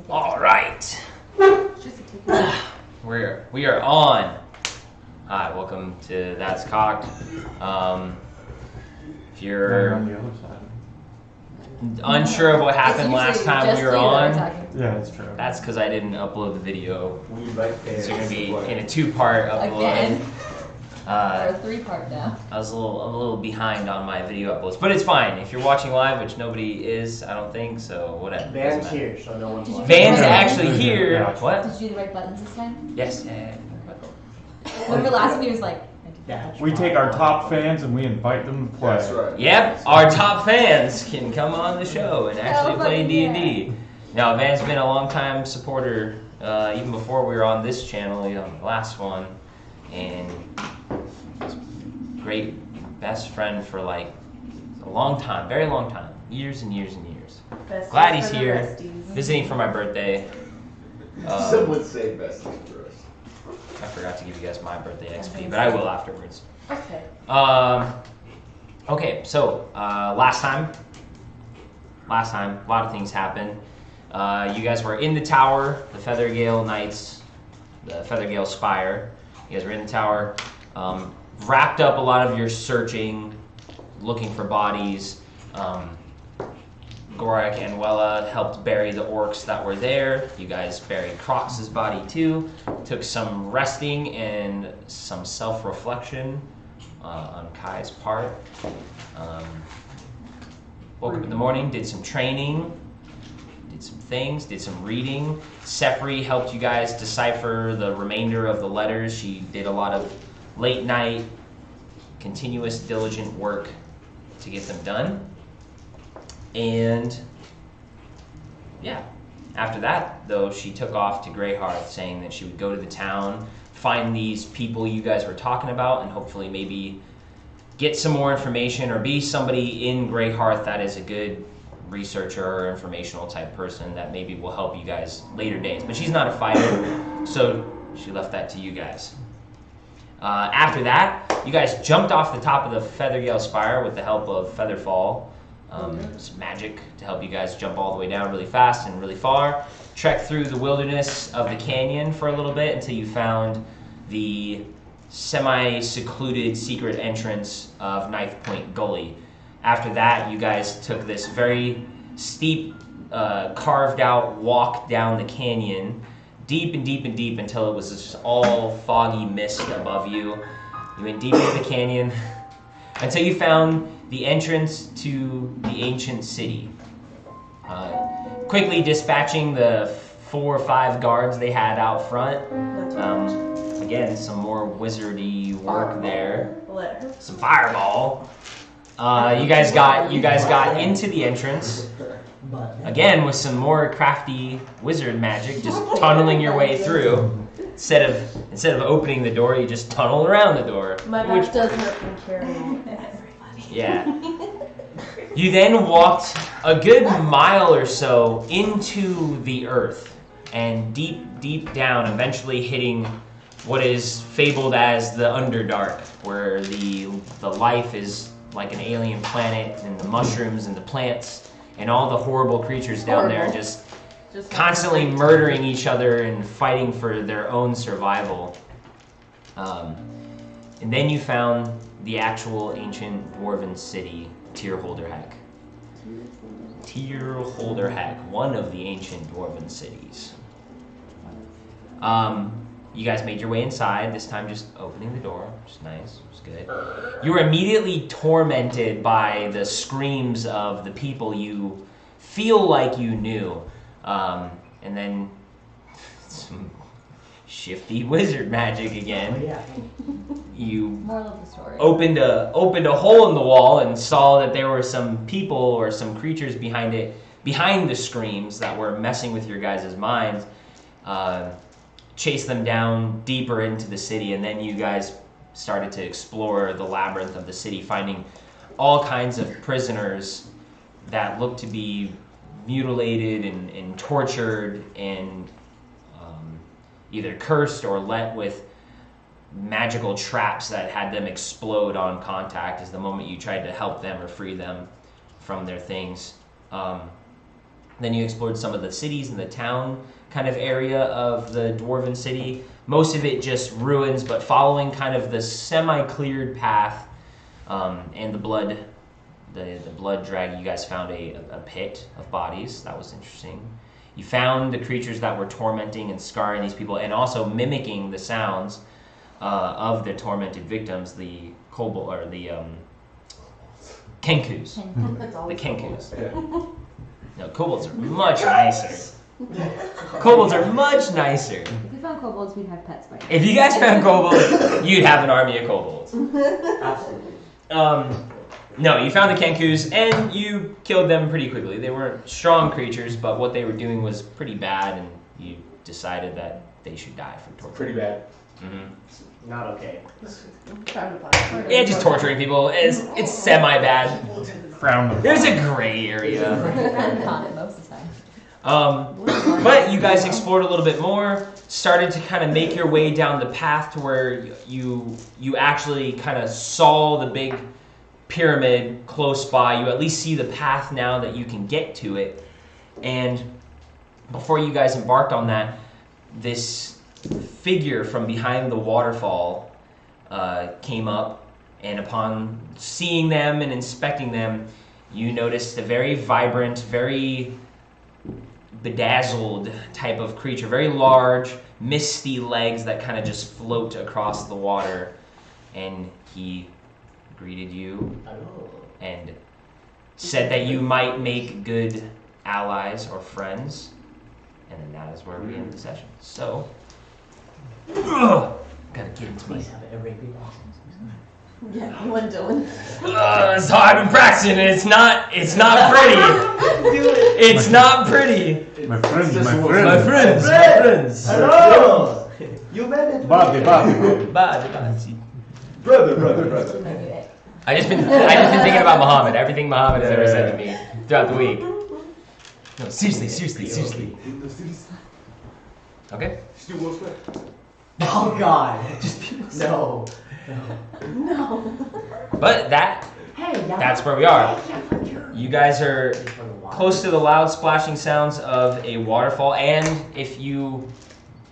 All right. We are on. Hi, welcome to That's Cocked. If you're on the other side. unsure of what happened last time we were on, Yeah, that's true. that's because I didn't upload the video. We like fans. It's going to be in a two-part upload. Again? Or a three-part now. I was a little behind on my video uploads, but it's fine. If you're watching live, which nobody is, I don't think, so whatever. Van's here, so no one's watching. Van's Yeah. actually here. Yeah. What? Did you do the right buttons this time? Yes. Yeah. Remember last time he was like, We take our top fans and we invite them to play. That's right. Yep, our top fans can come on the show and actually Oh, play yeah. D&D. Now, Van's been a long-time supporter, even before we were on this channel, the last one, and great best friend for like a long time, very long time, years and years and years. Glad he's here, visiting for my birthday. Some would say best thing for us. I forgot to give you guys my birthday XP, but I will afterwards. okay. Okay, so last time, a lot of things happened. You guys were in the tower, the Feathergale Knights, the Feathergale Spire. You guys were in the tower, wrapped up a lot of your searching, looking for bodies. Gorak and Wella helped bury the orcs that were there. You guys buried Crox's body too. Took some resting and some self-reflection on Kai's part. Woke up in the morning, did some training, did some things, did some reading. Sepri helped you guys decipher the remainder of the letters. She did a lot of late night, continuous, diligent work to get them done. And yeah, after that, though, she took off to Greyhearth, saying that she would go to the town, find these people you guys were talking about, and hopefully maybe get some more information or be somebody in Greyhearth that is a good researcher or informational type person that maybe will help you guys later days. But she's not a fighter, so she left that to you guys. After that, you guys jumped off the top of the Feathergale Spire with the help of Featherfall. Some magic to help you guys jump all the way down really fast and really far. Trek through the wilderness of the canyon for a little bit until you found the semi-secluded secret entrance of Knife Point Gully. After that, you guys took this very steep, carved out walk down the canyon, deep and deep and deep until it was just all foggy mist above you. You went deep into the canyon until you found the entrance to the ancient city. Quickly dispatching the 4 or 5 guards they had out front. Again, some more wizardy work there. Some fireball. You guys got into the entrance. Again, with some more crafty wizard magic, just tunneling your way through. Instead of opening the door, you just tunnel around the door. My back does hurt from carrying everybody. Yeah. You then walked a good mile or so into the earth and deep, deep down, eventually hitting what is fabled as the Underdark, where the life is like an alien planet, and the mushrooms and the plants and all the horrible creatures down there just constantly murdering each other and fighting for their own survival. And then you found the actual ancient dwarven city, Tyrholderhek. Tyrholderhek, one of the ancient dwarven cities. You guys made your way inside, this time just opening the door, which is nice, which is good. You were immediately tormented by the screams of the people you feel like you knew. And then some shifty wizard magic again. Oh, yeah. You Moral of the story. opened a hole in the wall and saw that there were some people or some creatures behind the screams that were messing with your guys' minds. Chased them down deeper into the city, and then you guys started to explore the labyrinth of the city, finding all kinds of prisoners that looked to be mutilated and tortured and either cursed or let with magical traps that had them explode on contact as the moment you tried to help them or free them from their things. Then you explored some of the cities and the town kind of area of the dwarven city. Most of it just ruins, but following kind of the semi-cleared path and the blood drag, you guys found a pit of bodies. That was interesting. You found the creatures that were tormenting and scarring these people, and also mimicking the sounds of the tormented victims, the kobold or the kenkus. The kenkus. No, kobolds are much nicer. Kobolds are much nicer. If we found kobolds, we'd have pets by now. If you guys found kobolds, you'd have an army of kobolds. Absolutely. No, you found the kenkus and you killed them pretty quickly. They weren't strong creatures, but what they were doing was pretty bad, and you decided that they should die for torture. Pretty bad. Mm-hmm. Not okay. Yeah, just torturing people. It's semi-bad. Frowned upon. There's a gray area. Friend on it most of the time. But you guys explored a little bit more, started to kind of make your way down the path to where you actually kind of saw the big pyramid close by. You at least see the path now that you can get to it. And before you guys embarked on that, this figure from behind the waterfall came up, and upon seeing them and inspecting them, you noticed a very vibrant, very bedazzled type of creature, very large, misty legs that kind of just float across the water. And he greeted you and said that you might make good allies or friends. And then that is where we end the session. So, gotta get into my... Please have every good awesome. Yeah, what Dylan? So I've been practicing, and it's not pretty. It's not pretty. My friends, my My friends. friends. Hello! You made it. Bobby. Brother. I just been thinking about Muhammad. Everything Muhammad has ever said to me throughout the week. No, seriously. Okay. Still will sweat. Oh God! No. No. But that's where we are. You guys are close to the loud splashing sounds of a waterfall, and if you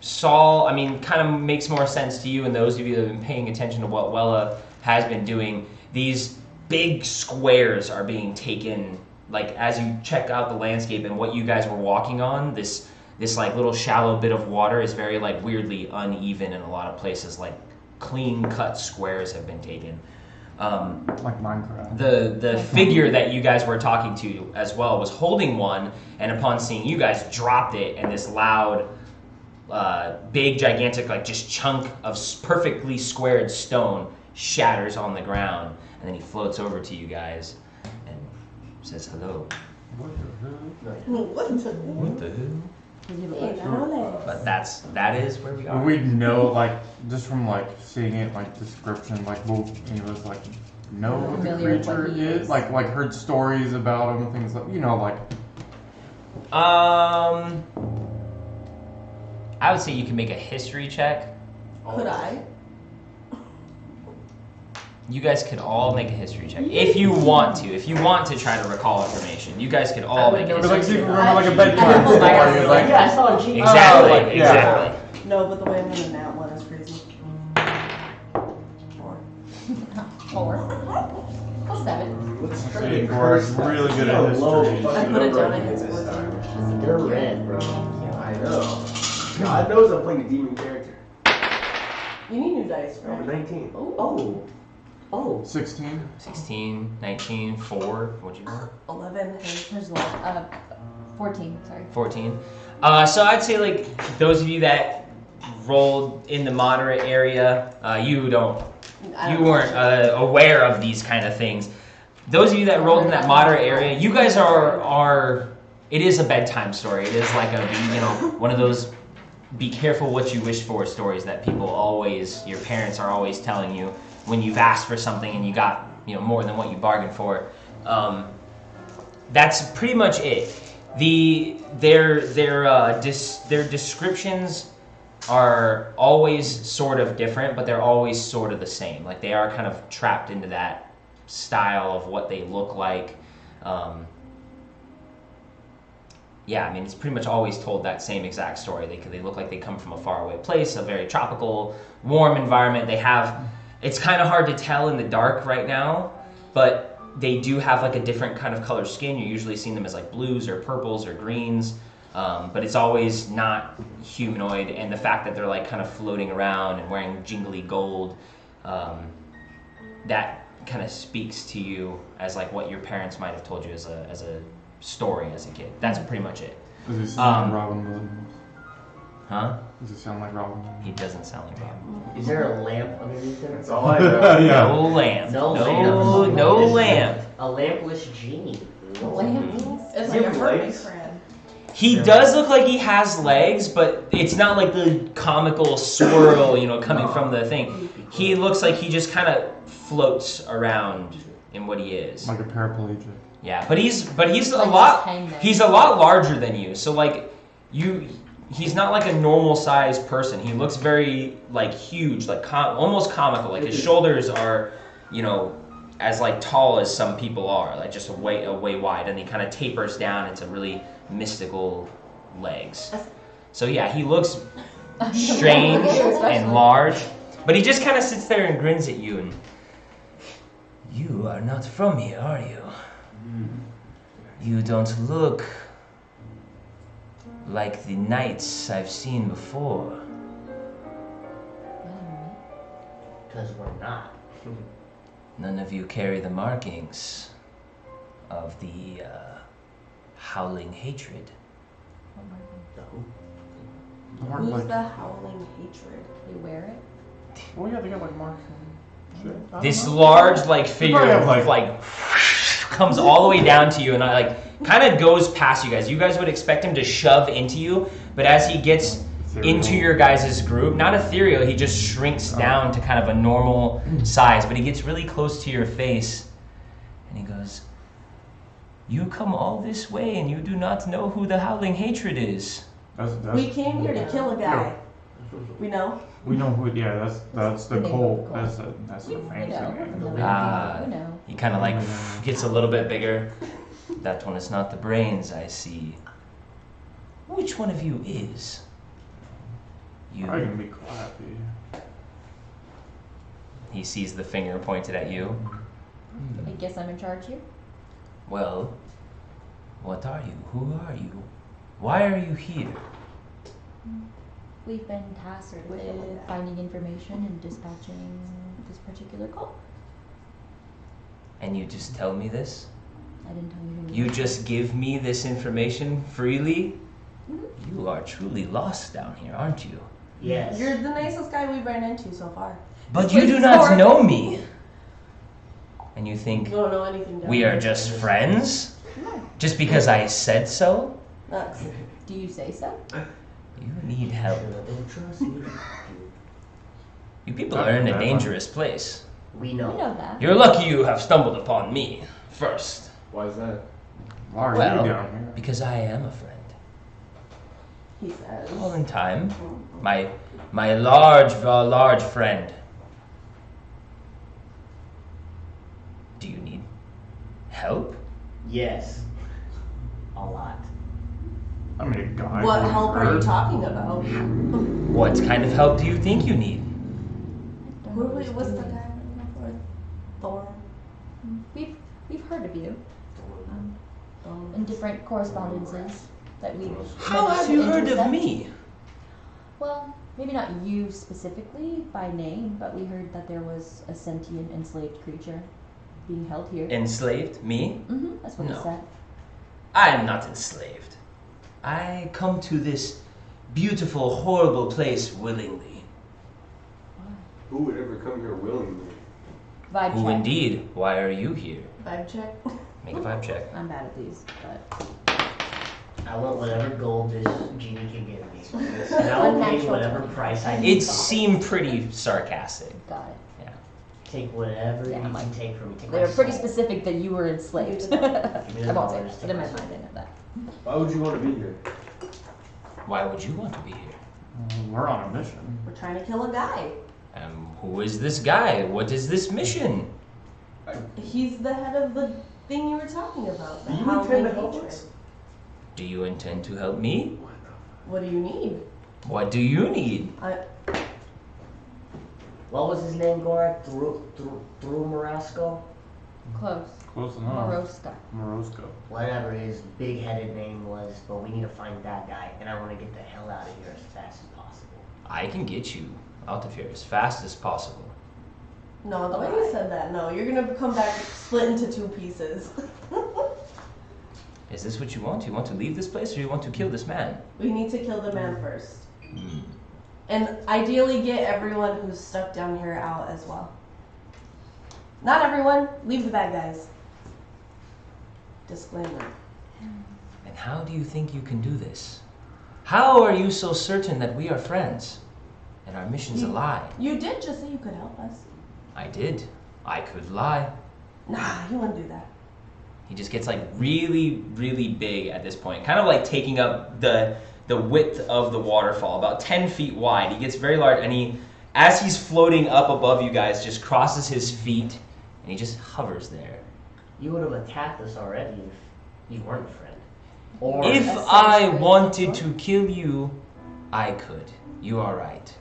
saw, kind of makes more sense to you and those of you that have been paying attention to what Wella has been doing. These big squares are being taken, like as you check out the landscape and what you guys were walking on, this like little shallow bit of water is very like weirdly uneven in a lot of places, like clean cut squares have been taken. Like Minecraft. The figure that you guys were talking to as well was holding one, and upon seeing you guys, dropped it, and this loud, big, gigantic, like just chunk of perfectly squared stone shatters on the ground, and then he floats over to you guys and says hello. What the hell? What the hell? But that is where we are. We know, like, just from like seeing it, like description, like will any of us like know what the Familiar with creature what he is? is. Like heard stories about him and things like like. I would say you can make a history check. Could I? You guys could all make a history check if you want to. If you want to try to recall information, you guys could all make a Or history like see if check. you remember like a bedtime story. Like, Yeah, I saw a cheat. Exactly, like, yeah. exactly. No, but the way I'm in that one is crazy. 4. 7. Let's try See, to Gora's really good at history. I put it down against 14. You're red, bro. I know. God knows I'm playing a demon character. You need new dice, I'm right? 19. Oh. 16. 16, 19, 4. What'd you roll? 11. There's a lot. 14, sorry. 14. So I'd say like those of you that rolled in the moderate area, you weren't aware of these kind of things. Those of you that rolled in that moderate area, you guys are. It is a bedtime story. It is like one of those be careful what you wish for stories that your parents are always telling you when you've asked for something and you got more than what you bargained for. That's pretty much it. Their descriptions are always sort of different, but they're always sort of the same. Like they are kind of trapped into that style of what they look like. yeah, I mean, it's pretty much always told that same exact story. They look like they come from a faraway place, a very tropical, warm environment. They have, it's kind of hard to tell in the dark right now, but they do have like a different kind of color skin. You're usually seeing them as like blues or purples or greens, but it's always not humanoid. And the fact that they're like kind of floating around and wearing jingly gold, that kind of speaks to you as like what your parents might have told you as a story as a kid. That's pretty much it. Does it sound like Robin Williams? Huh? Does it sound like Robin Williams? He doesn't sound like Robin. Is there a lamp underneath him? That's all I know. Yeah. No lamp. No No, lamp. no lamp. A lampless genie. It's You like a have Hermit legs? crab. He does look like he has legs, but it's not like the comical swirl, coming from the thing. He looks like he just kind of floats around in what he is. Like a paraplegic. Yeah, but he's Like a just lot hang there. he's a lot larger than you. So like he's not like a normal sized person. He looks very like huge, like almost comical. Like his shoulders are, as like tall as some people are, like just a way wide, and he kind of tapers down into really mystical legs. So yeah, he looks strange and large, but he just kind of sits there and grins at you. And you are not from here, are you? You don't look like the knights I've seen before. Because we're not. None of you carry the markings of the howling hatred. Who's Like, the howling hatred? They wear it. well, yeah, they got like marks and shit. I don't This know. large figure probably have, like comes all the way down to you and kind of goes past you guys. You guys would expect him to shove into you, but as he gets into your guys' group, not ethereal, he just shrinks down to kind of a normal size, but he gets really close to your face and he goes, "You come all this way and you do not know who the howling hatred is." That's, We came here to kill a guy. We know. we know who. Yeah, that's the name Cole. of That's the We fancy know. name. We know. He kind of gets a little bit bigger. That one is not the brains, I see. Which one of you is? You. I can be clappy. He sees the finger pointed at you. I guess I'm in charge here. Well, what are you? Who are you? Why are you here? We've been tasked with finding information and dispatching this particular call. And you just tell me this? I didn't tell you who You just give me this information freely? Mhm. You are truly lost down here, aren't you? Yes. You're the nicest guy we've ran into so far. But This you place do is not horrible. know me. And you You think don't know anything. we are just friends? Just because I said so? Nuts. Do you say so? You need help. Don't trust me. You people are in a dangerous place. We We know. know that. You're lucky you have stumbled upon me first. Why is that? Why are Well, you down here? because I am a friend. He says. All in time. My large friend. Do you need help? Yes. A lot. I mean, a guy. What who's help are you hurt. talking about? What kind of help do you think you need? What's the guy I'm looking for? Thor. We've heard of you in different correspondences that we've. How managed have to you heard of intercept. me? Well, maybe not you specifically by name, but we heard that there was a sentient enslaved creature being held here. Enslaved? Me? That's what No. he said. I am not enslaved. I come to this beautiful, horrible place willingly. Who would ever come here willingly? Vibe Who check. indeed? Why are you here? Vibe check. Make a vibe check. I'm bad at these, but I want whatever gold this genie can give me. And I will pay Unnatural whatever 20. price I It need. seemed pretty sarcastic. got it. Take whatever Yeah, you I'm can like- take from me. Take They my were pretty soul. specific that you were enslaved. me I the won't say dollars, that, take but in my my soul. mind I know that. Why would you want to be here? Why would you want to be here? We're on a mission. We're trying to kill a guy. Who is this guy? What is this mission? He's the head of the thing you were talking about. The You howling intend to help hatred. us? Do you intend to help me? What do you need? What do you need? What was his name, Gorak? Through Marasco? Close. Close enough. Moroska. Morosco. Whatever his big-headed name was, but we need to find that guy, and I want to get the hell out of here as fast as possible. I can get you out of here as fast as possible. No, the way you said that, no. You're gonna come back split into 2 pieces. Is this what you want? You want to leave this place or you want to kill this man? We need to kill the man first. Hmm. And ideally get everyone who's stuck down here out as well. Not everyone. Leave the bad guys. Disclaimer. And how do you think you can do this? How are you so certain that we are friends and our mission's a lie? You did just say you could help us. I did. I could lie. Nah, you wouldn't do that. He just gets like really, really big at this point, kind of like taking up the width of the waterfall, about 10 feet wide. He gets very large, and he, as he's floating up above you guys, just crosses his feet, and he just hovers there. You would have attacked us already if you weren't a friend. Or If I wanted to kill you, I could. You are right.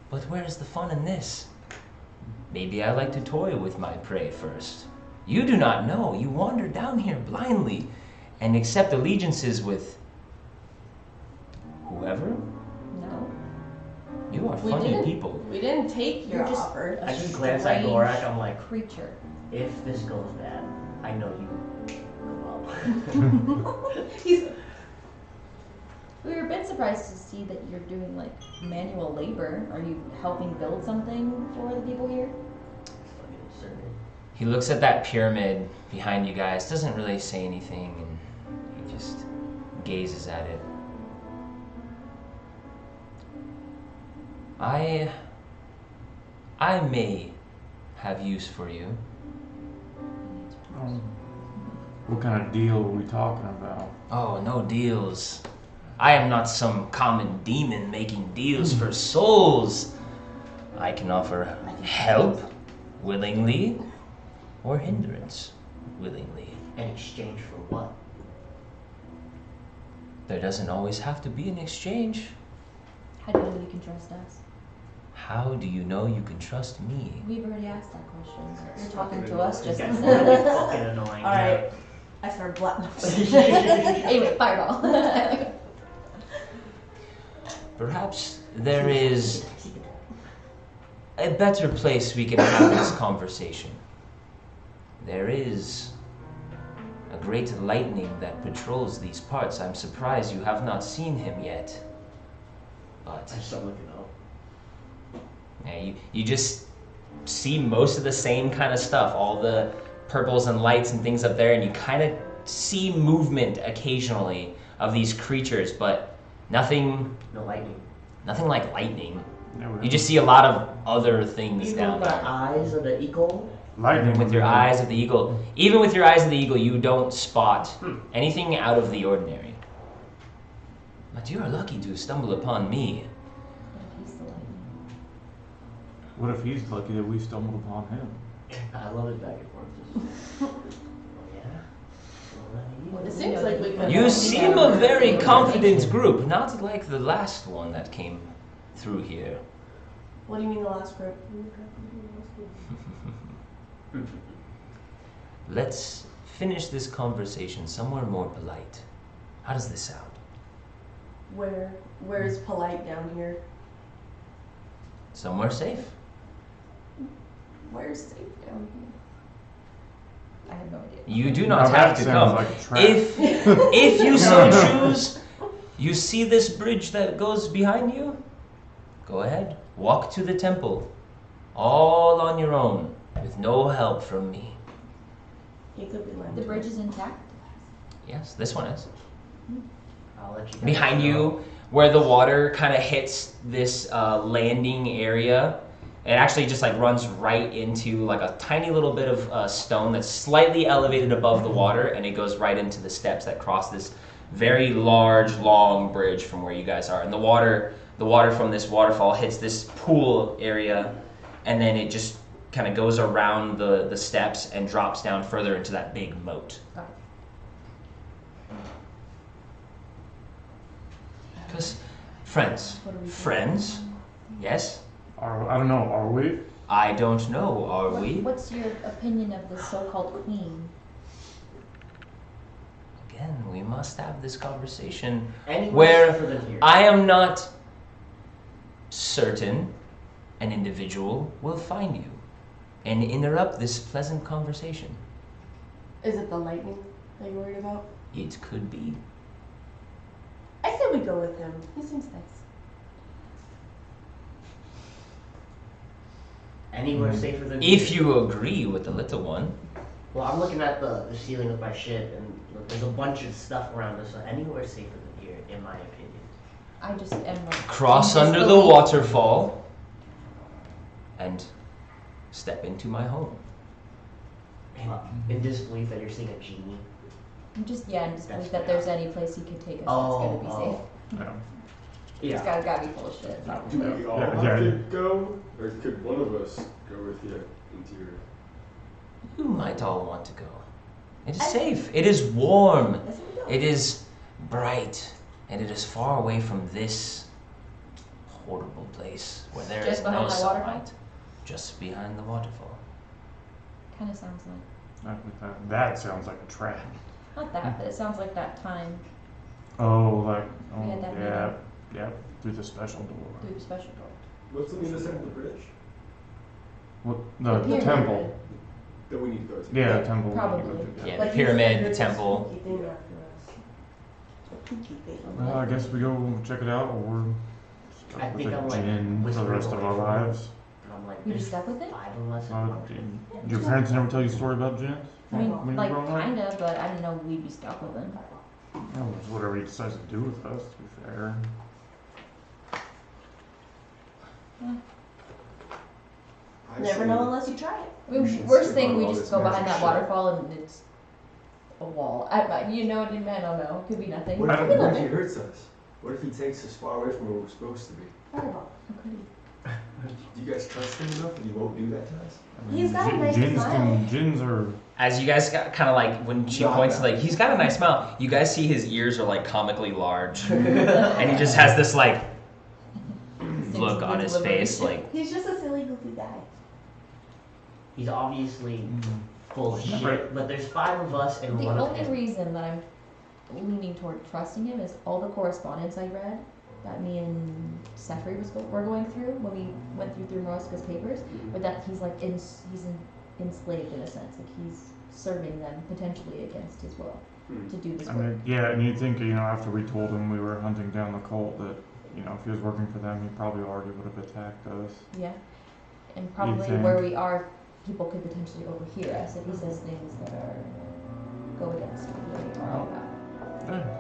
But where's the fun in this? Maybe I like to toy with my prey first. You do not know. You wander down here blindly and accept allegiances with whoever? No. You are We funny didn't- people. We didn't take your You're just offer. I just glance at Gorak, I'm like, Creature. if this goes bad, I know you go up. He's We were a bit surprised to see that you're doing like manual labor. Are you helping build something for the people here? Fucking absurd. He looks at that pyramid behind you guys, doesn't really say anything, and he just gazes at it. I may have use for you. What kind of deal are we talking about? Oh, no deals. I am not some common demon making deals for souls. I can offer help willingly or hindrance willingly. In exchange for what? There doesn't always have to be an exchange. How do you know you can trust us? How do you know you can trust me? We've already asked that question. You're talking to us This just guy's really fucking annoying. alright. I start black. Anyway, fireball. Perhaps there is a better place we can have this conversation. There is a great lightning that patrols these parts. I'm surprised you have not seen him yet. But I start looking up. yeah, you just see most of the same kind of stuff, all the purples and lights and things up there, and you kind of see movement occasionally of these creatures, but nothing No lightning. like lightning. Never You just see a lot of other things Even down the there. eyes of the eagle. lightning With your eyes of the eagle, even with your eyes of the eagle, you don't spot anything out of the ordinary. But you are lucky to stumble upon me. He's the lightning. What if he's lucky that we stumbled upon him? I love it back and forth. Just, oh, yeah. Well, let me- It seems like we could. You seem a very confident group, not like the last one that came through here. What do you mean the last group? Let's finish this conversation somewhere more polite. How does this sound? Where's polite down here? Somewhere safe? Where's safe down I have no idea. You do Now not that have to sounds come. like a trap. If you so choose, you see this bridge that goes behind you? Go ahead, walk to the temple, all on your own, with no help from me. here? He could be lying. The bridge is intact. Yes, this one is. I'll let you guys Behind know. you, where the water kind of hits this landing area, it actually just like runs right into like a tiny little bit of stone that's slightly elevated above the water, and it goes right into the steps that cross this very large, long bridge from where you guys are. And the water from this waterfall hits this pool area, and then it just kind of goes around the steps and drops down further into that big moat. Got it. Because friends. What are we doing? Friends? Yes? I don't know, are we? I don't know, are we? What's your opinion of the so-called queen? Again, we must have this conversation Anywhere where safer than here. I am not certain an individual will find you and interrupt this pleasant conversation. Is it the lightning that you're worried about? It could be. I say we go with him. He seems nice. Anywhere safer than If here. you agree with the little one. Well, I'm looking at the ceiling of my ship, and look, there's a bunch of stuff around us, so anywhere safer than here, in my opinion. I just am like Cross in under the disbelief. waterfall and step into my home. In disbelief that you're seeing a genie. I'm just in disbelief That's that bad. there's any place he could take us Oh, that's gonna be safe. Yeah. It's gotta be full of shit. Do we all Yeah, have yeah. to go, or could one of us go with you into your? You might all want to go. It is safe. It is warm. I say we go. It is bright. And it is far away from this horrible place where there is Just behind no that waterfall? sunlight. Just behind the waterfall. Kind of sounds like That sounds like a trap. not that, but it sounds like that time Oh, like, We had that yeah, through the special door. through the special door. What's on the other side of the bridge What, The the pyramid. temple. that we need to go to? Yeah, Yeah, temple. we need to go probably. to, Yeah, Like the you said, pyramid, the there's a temple. spooky thing after us. A spooky thing. Well, I guess we go check it out, or we're I stuck with think a I'm, like, djinn for the whispering rest of away our from him. lives. And I'm like, You'd be there's stuck with it? 5 of us. Did your parents never tell you a story about jinns? I mean, When you like were growing up? kinda, but I didn't know we'd be stuck with them. Well, it's whatever he decides to do with us, to be fair. I Never say- know unless you try it. I mean, We should worst skip thing, on we all just this go behind magic that shit. waterfall and it's a wall. You know what I mean? I don't know. Could be nothing. What I if, don't Could be what if he nothing. hurts us? What if he takes us far away from where we're supposed to be? Fireball. Do you guys trust him enough that he won't do that to us? I He's got a nice jinns smile. Jinns are. As you guys got kind of like, when she Not points, bad. like, he's got a nice smile. You guys see his ears are like comically large. And he just has this like look on his face, like, He's just a silly, goofy guy. He's obviously full of Right. shit, but there's 5 of us and The one of only him. reason that I'm leaning toward trusting him is all the correspondence I read that me and Sefri were going through when we went through Moroska's papers, but that he's like enslaved in a sense, like he's serving them potentially against his will to do this I work. mean, yeah, and you'd think, after we told him we were hunting down the cult, that, if he was working for them, he probably already would have attacked us. Yeah, and probably think? where we are, people could potentially overhear us if he says things that go against where we are. Yeah.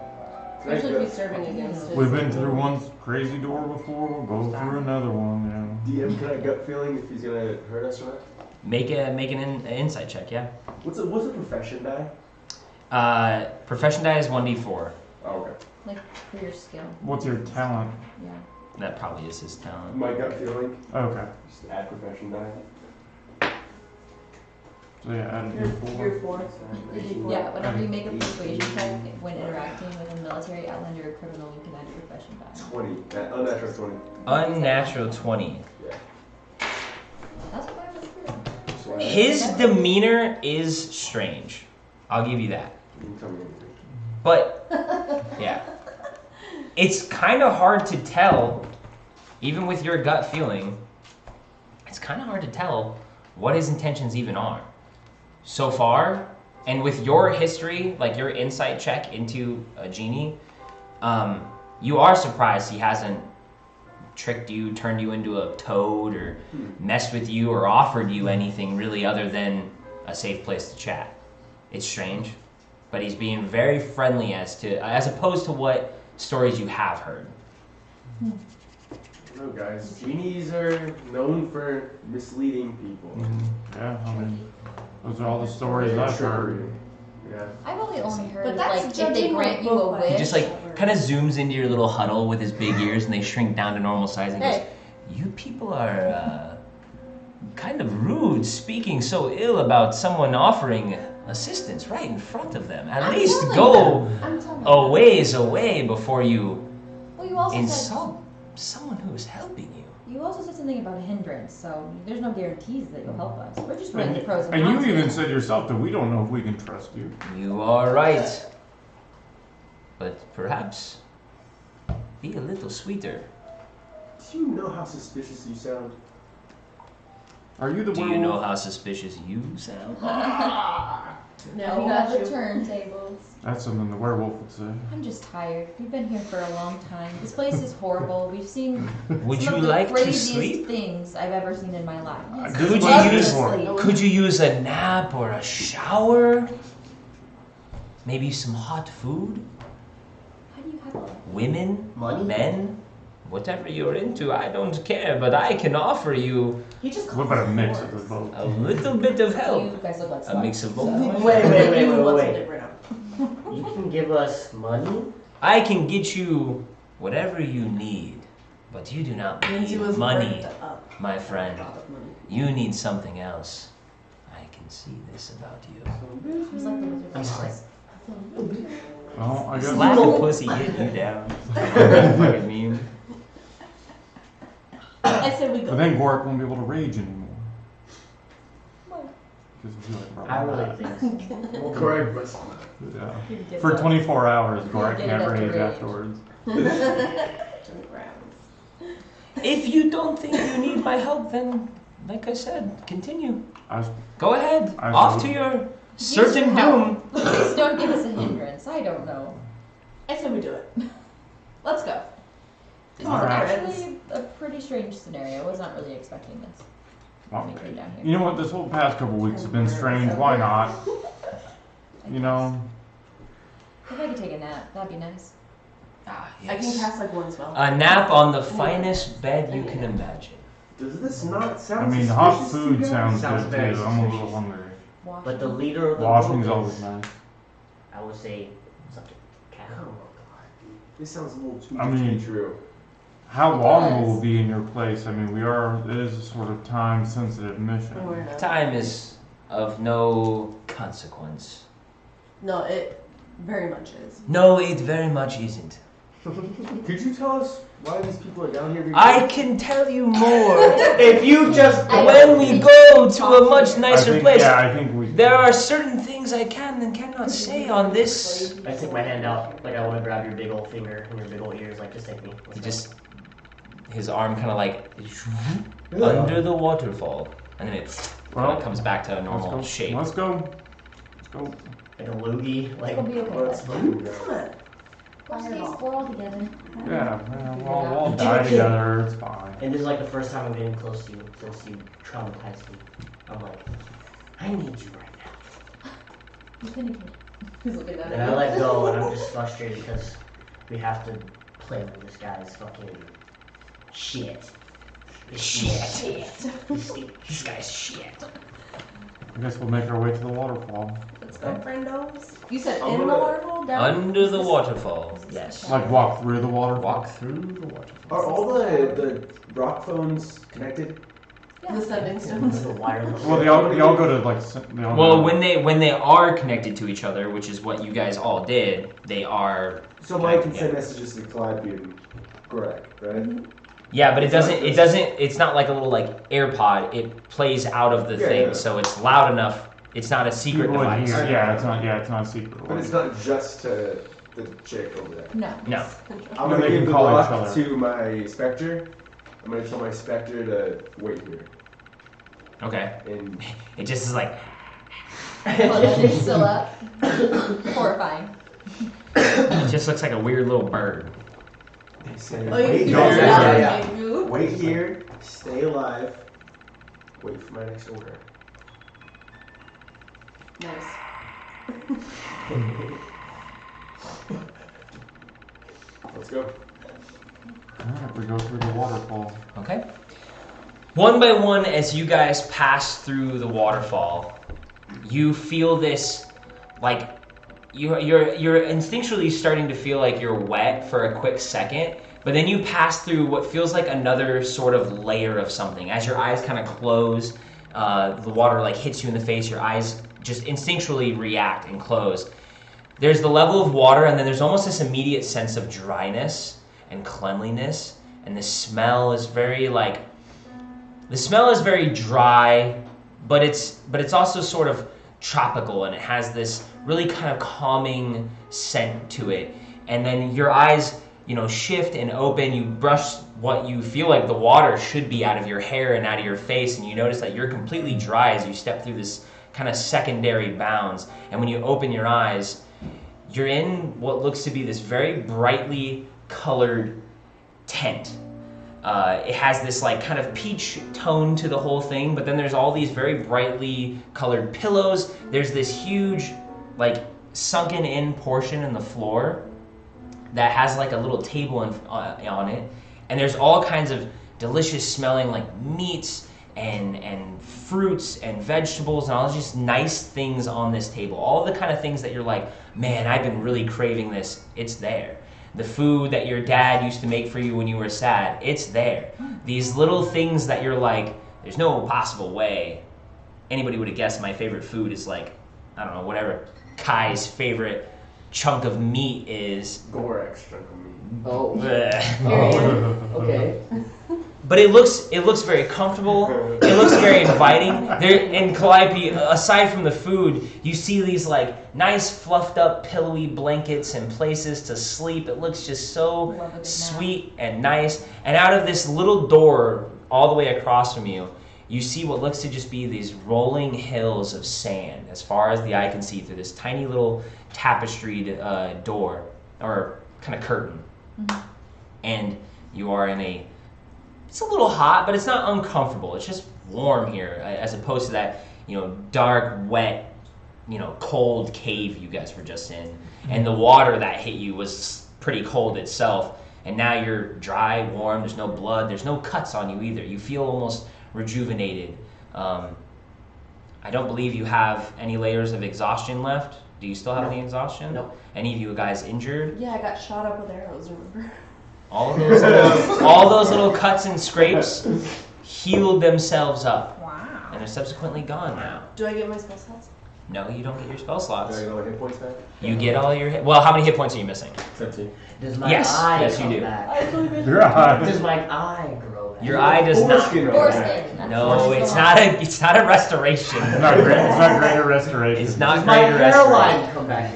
Especially if he's serving against his. We've been through one crazy door before, we'll go through another one, DM, can I gut feeling if he's gonna hurt us or not? make an insight check, yeah. What's a profession die? Profession die is 1d4. Oh, okay. Like for your skill, What's your talent? yeah. That probably is his talent. My gut feeling, Okay. just add profession die. So yeah, add You're, a D4. you're 4. Yeah, whenever you make a persuasion check when interacting with a military outlander or criminal, you can add your profession die. 20, unnatural 20. Unnatural 20. That's what I was through. So His demeanor is strange. I'll give you that. You can tell me anything. But, yeah. It's kind of hard to tell, even with your gut feeling, it's kind of hard to tell what his intentions even are. So far, and with your history, like your insight check into a genie, you are surprised he hasn't tricked you, turned you into a toad, or messed with you, or offered you anything really other than a safe place to chat. It's strange, but he's being very friendly as opposed to what stories you have heard. I don't know, guys. Genies are known for misleading people. Yeah, I mean, those are all the stories I've heard. Yeah. I've only heard But like that's if they judging grant on you a both wish. He just like kind of zooms into your little huddle with his big ears, and they shrink down to normal size. And he goes, Hey. "You people are kind of rude, speaking so ill about someone offering assistance right in front of them. At I'm least telling go them. I'm telling a them. ways away before you Well, you also said insult someone who is helping you. you also said something about a hindrance, so there's no guarantees that you'll help us. We're just weighing the pros and And cons. you even said yourself that we don't know if we can trust you. You are right. But perhaps be a little sweeter. Do you know how suspicious you sound? Are you the Do werewolf? you know how suspicious you sound? No, Oh, we got the you. turntables. That's something the werewolf would say. I'm just tired. We've been here for a long time. This place is horrible. We've seen Would some you of the like to craziest sleep? things I've ever seen in my life. Yes, Could I you love to use- sleep. Could you use a nap or a shower? Maybe some hot food? How do you have all that? Women? Money? Men? Whatever you're into, I don't care, but I can offer you He just What about a mix calls of the both? a little bit of You help. guys look like A mix sluts, of both. so- Wait. You want something right now. You can give us money? I can get you whatever you need, but you do not Lindsay need was money, burnt up. my friend. A lot of money. You need something else. I can see this about you. He's like the wizard. I'm sorry. Well, I This guess. lack of pussy getting you down. Fucking meme. I said we But go. then Gork won't be able to rage anymore. Why? Because we feel like I Robin really died. think Correct, but Yeah. He gets For up. 24 hours, He'll Gork get can't it up to rage rage. afterwards. If you don't think you need my help, then, like I said, continue. I was, Go ahead. I Off see. to your Use certain your help. doom. Please don't give us a hindrance. I don't know. I said we do it. Let's go. This All is right. actually a pretty strange scenario. I was not really expecting this well, when we came down here. you know what? This whole past couple weeks has been strange. Why not? You know, If I could take a nap, that'd be nice. Ah, I can cast like one spell. A nap on the finest bed you can imagine. does this not I sound mean, hot suspicious to you food guys? sounds Sounds good very too. I'm a little suspicious. hungry. But the leader of the Washing's group always is, nice. I would say, something. Cat. Oh my god. This sounds a little too I good to mean- be true. How It long does. will we be in your place? I mean, it is a sort of time-sensitive mission. No, we're not. Time is of no consequence. No, it very much is. No, it very much isn't. Could you tell us why these people are down here? I can tell you more If you just I when don't we think go it's to a much possible. nicer place. Yeah, I think we. There are certain things I can and cannot say on this. I take my hand out, like I want to grab your big old finger and your big old ears, like just take me. Let's He go. just, his arm kind of like under the waterfall, and then it Well, comes back to a let's normal go. shape. Let's go. Let's go. Like a loogie, like It'll be okay. Let's bud. go. Come on. Please, we're all together. Yeah, we'll all die together. It's fine. And this is like the first time I'm getting close to you since you traumatized me. I'm like, I need you right now. He's gonna kill. He's looking at And I let go and I'm just frustrated because we have to play with this guy's fucking shit. His shit. This guy's shit. I guess we'll make our way to the waterfall. Let's go, friendos. You said I'm in the gonna- waterfall? Down? Under the waterfall. Yes. Like walk through the waterfall. Walk through the waterfall. Are all the rock phones connected? The stepping stones. The wireless. Well, they all go to like. They all Well, go, when they are connected to each other, which is what you guys all did, they are. So Mike can send messages to Clyde being correct, right? Yeah, but it's not like a little like AirPod. It plays out of the Yeah, thing, yeah. so it's loud enough. It's not a secret people would device. hear- Yeah, it's not. Yeah, it's not a secret. But it's not just to the chick over there. No. No. I'm No, gonna they give can the call each rock other. to my Spectre. I'm gonna tell my Spectre to wait here. Okay. And It just is like. Well, they're still up. Horrifying. It just looks like a weird little bird. they say, Oh, you wait, can no, do yeah, that. yeah. Okay, you. wait here, stay alive, wait for my next order. Nice. Let's go. Alright, we go through the waterfall. Okay. One by one, as you guys pass through the waterfall, you feel this, like, you're instinctually starting to feel like you're wet for a quick second, but then you pass through what feels like another sort of layer of something. As your eyes kind of close, the water like hits you in the face, your eyes just instinctually react and close. There's the level of water, and then there's almost this immediate sense of dryness. and cleanliness, and the smell is very dry, but it's also sort of tropical, and it has this really kind of calming scent to it. And then your eyes, shift and open. You brush what you feel like the water should be out of your hair and out of your face, and you notice that you're completely dry as you step through this kind of secondary bounds. And when you open your eyes, you're in what looks to be this very brightly colored tent. It has this kind of peach tone to the whole thing, but then there's all these very brightly colored pillows. There's this huge sunken in portion in the floor that has a little table on it, and there's all kinds of delicious smelling meats and fruits and vegetables and all just nice things on this table. All the kind of things that you're like, man, I've been really craving this. It's there. The food that your dad used to make for you when you were sad, it's there. These little things that you're like, there's no possible way anybody would have guessed my favorite food is I don't know, whatever Kai's favorite chunk of meat is. Gorax chunk of meat. Oh. Bleh. Okay. But it looks very comfortable. It looks very inviting. There in Calliope, aside from the food, you see these nice fluffed up pillowy blankets and places to sleep. It looks just so sweet and nice. And out of this little door all the way across from you, you see what looks to just be these rolling hills of sand as far as the eye can see through this tiny little tapestried door or kind of curtain. Mm-hmm. And you are in it's a little hot, but it's not uncomfortable. It's just warm here as opposed to that, dark, wet, cold cave you guys were just in. Mm-hmm. And the water that hit you was pretty cold itself. And now you're dry, warm, there's no blood, there's no cuts on you either. You feel almost rejuvenated. I don't believe you have any layers of exhaustion left. Do you still have any exhaustion? No. Any of you guys injured? Yeah, I got shot up with arrows, remember? All those little cuts and scrapes healed themselves up. Wow. And they're subsequently gone now. Do I get my spell slots? No, you don't get your spell slots. Do I get all my hit points back? You get all your well, how many hit points are you missing? 17. Does my Yes, eye yes, you come do. back? Your eyes. Does my eye grow back? Your eye does not. Foreskin. No, it's not a restoration. It's not greater restoration. It's not Does my greater restoration. hairline come back?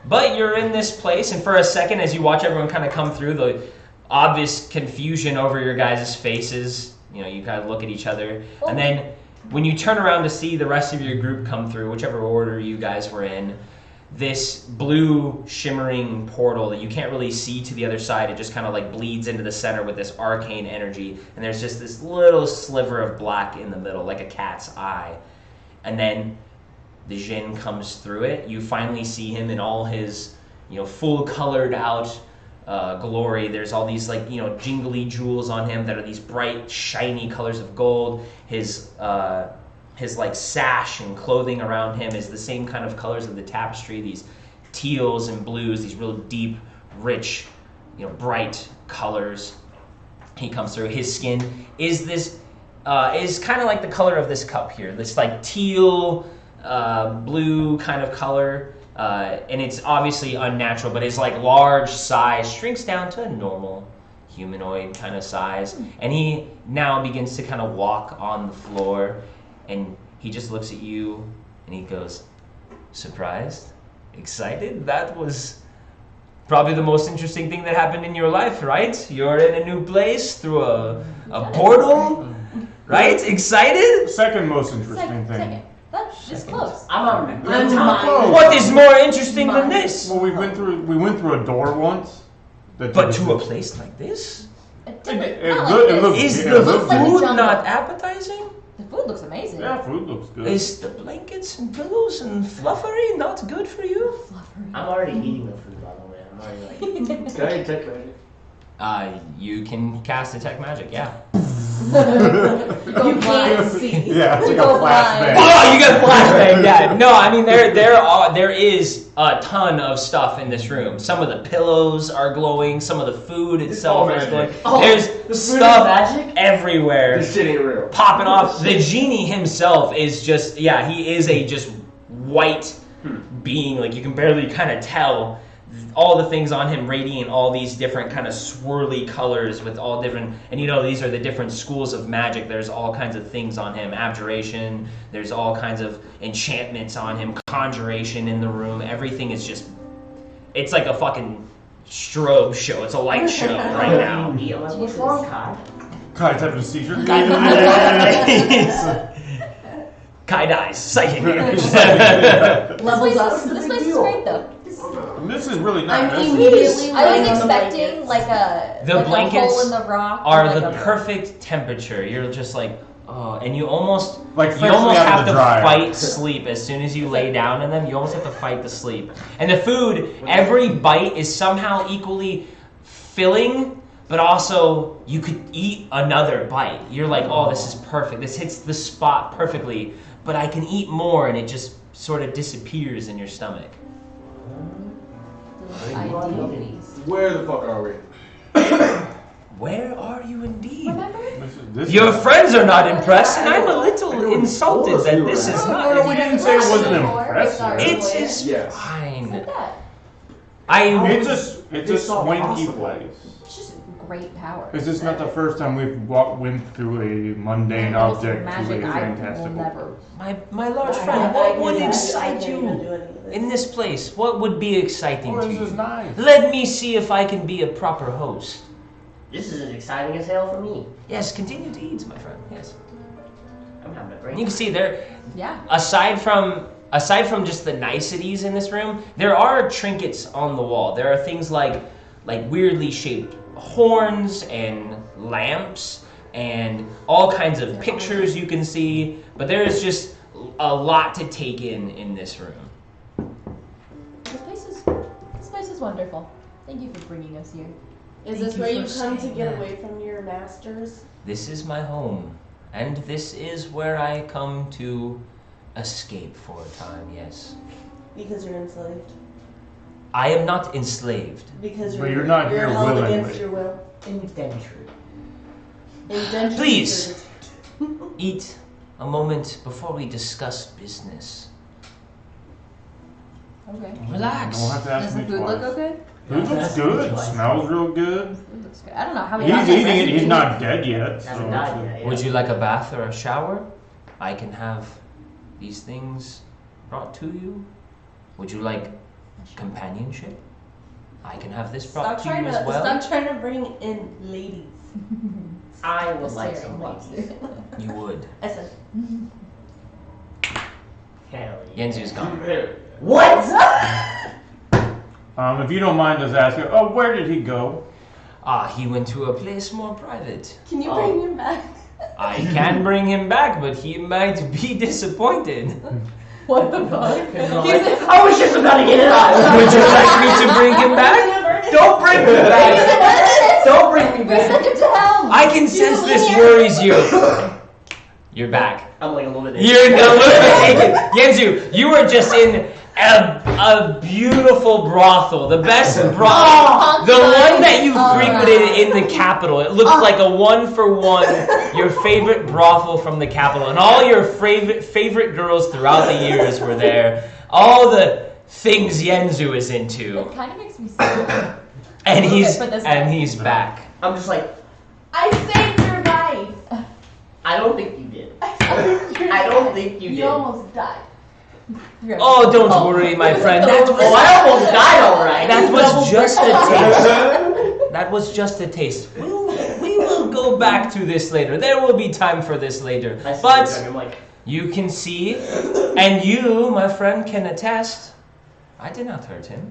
But you're in this place, and for a second, as you watch everyone kind of come through, the obvious confusion over your guys' faces, you kind of look at each other, and then when you turn around to see the rest of your group come through, whichever order you guys were in, this blue shimmering portal that you can't really see to the other side, it just kind of bleeds into the center with this arcane energy, and there's just this little sliver of black in the middle, like a cat's eye. And then the Jinn comes through it. You finally see him in all his, full colored out glory. There's all these jingly jewels on him that are these bright, shiny colors of gold. His sash and clothing around him is the same kind of colors of the tapestry. These teals and blues, these real deep, rich, bright colors. He comes through. His skin is this is kind of like the color of this cup here. This teal. Blue kind of color, and it's obviously unnatural, but it's large size, shrinks down to a normal humanoid kind of size, and he now begins to kind of walk on the floor, and he just looks at you, and he goes, surprised? Excited? That was probably the most interesting thing that happened in your life, right? You're in a new place through a portal, right? Excited? Second most interesting thing. Second. That's just close. I'm on close. What is more interesting than this? Well, we went through a door once. But to a place like this? It It looks. Is yeah, the it looks like a food jungle. not appetizing? The food looks amazing. Yeah, food looks good. Is the blankets and pillows and fluffery not good for you? I'm already eating the food, by the way. I'm already Can I detect magic? You can cast Detect Magic, yeah. You can't see. Yeah, it's You like go a blind. flashbang. Oh, you got flashbang, yeah. No, I mean there is a ton of stuff in this room. Some of the pillows are glowing, some of the food itself is glowing. Oh, There's the food stuff is magic? everywhere. This shit ain't real. Popping off. The genie himself is just, he is a just white being. You can barely kind of tell all the things on him radiate all these different kind of swirly colors with all different, and you know, these are the different schools of magic. There's all kinds of things on him, abjuration, there's all kinds of enchantments on him, conjuration in the room. Everything is just, it's like a fucking strobe show. It's a light show right now. What's wrong, Kai? Kai's having a seizure. Kai dies, psychic. Levels up. This place is great though. This is really nice. I'm immediately I laying was on the expecting blankets. like a The like blankets a hole in the rock are or the like a- perfect temperature. You're just like, oh, and you almost Like you freshly almost out of have the to dryer. fight sleep as soon as you lay down in them. You almost have to fight the sleep. And the food, every bite is somehow equally filling, but also you could eat another bite. You're like, oh, this is perfect. This hits the spot perfectly, but I can eat more, and it just sort of disappears in your stomach. Ideal. Where the fuck are we? Where are you indeed? Remember? This Your is- friends are not impressed, and I'm a little insulted that this is No, not. we didn't say it wasn't impressive. It is Yes. fine. Look at that. It's a It's all swanky possible. place. It's just great power. Is this not the first time we've went through a mundane And it's object to magic a I will fantastical? never. My large I- friend, I what can would do that. I excite can't even you do any of this. in this place? What would be exciting Oh, to this is you? nice. Let me see if I can be a proper host. This is as exciting as hell for me. Yes, continue to eat, my friend. Yes. I'm having a You great can see there, Yeah. aside from just the niceties in this room, there are trinkets on the wall. There are things like weirdly shaped horns and lamps and all kinds of pictures you can see, but there is just a lot to take in this room. This place is wonderful. Thank you for bringing us here. Is Thank this you where for you come to saying get that. away from your masters? This is my home, and this is where I come to escape for a time, yes. Because you're enslaved. I am not enslaved. Because But you're not here held willingly. against your will. indentured. Indentured Please. servitude. Eat a moment before we discuss business. Okay. Relax. Don't have to ask Does the me food twice. look okay? Food looks good. Smells real good. Food looks good. I don't know how we He's got that eating it. recipe. He's not dead yet. Haven't So. died yet. Yeah. Would you like a bath or a shower? I can have these things brought to you. Would you like companionship? I can have this brought Stop to you trying as well. stop trying to bring in ladies. I would Just like staring some lobster. ladies. You would. I said, Hell yeah. Yenzu's gone. What? If you don't mind us asking, oh, where did he go? He went to a place more private. can you Oh. bring him back? I can bring him back, but he might be disappointed. What the fuck? I was just about to get it out. Would you like me to bring him back? Don't bring me back. Don't bring me We sent back. him to hell. I can sense this worries you. You're back. I'm like a little bit. You're a little bit taken. Yenzu, you were just in a beautiful brothel. The best brothel. The one that you frequented in the capital. It looked like a one-for-one, your favorite brothel from the capital. And all your favorite girls throughout the years were there. All the things Yenzu is into. It kind of makes me sad. And he's For this guy. back. I'm just like, I saved your life. I don't think you did. I don't think you did. You almost died. You're Oh, don't worry, my friend. That Oh, was, I almost died alright. that was just a taste. That was just a taste. We will go back to this later. There will be time for this later. I see But you, I'm like, you can see, and you, my friend, can attest, I did not hurt him.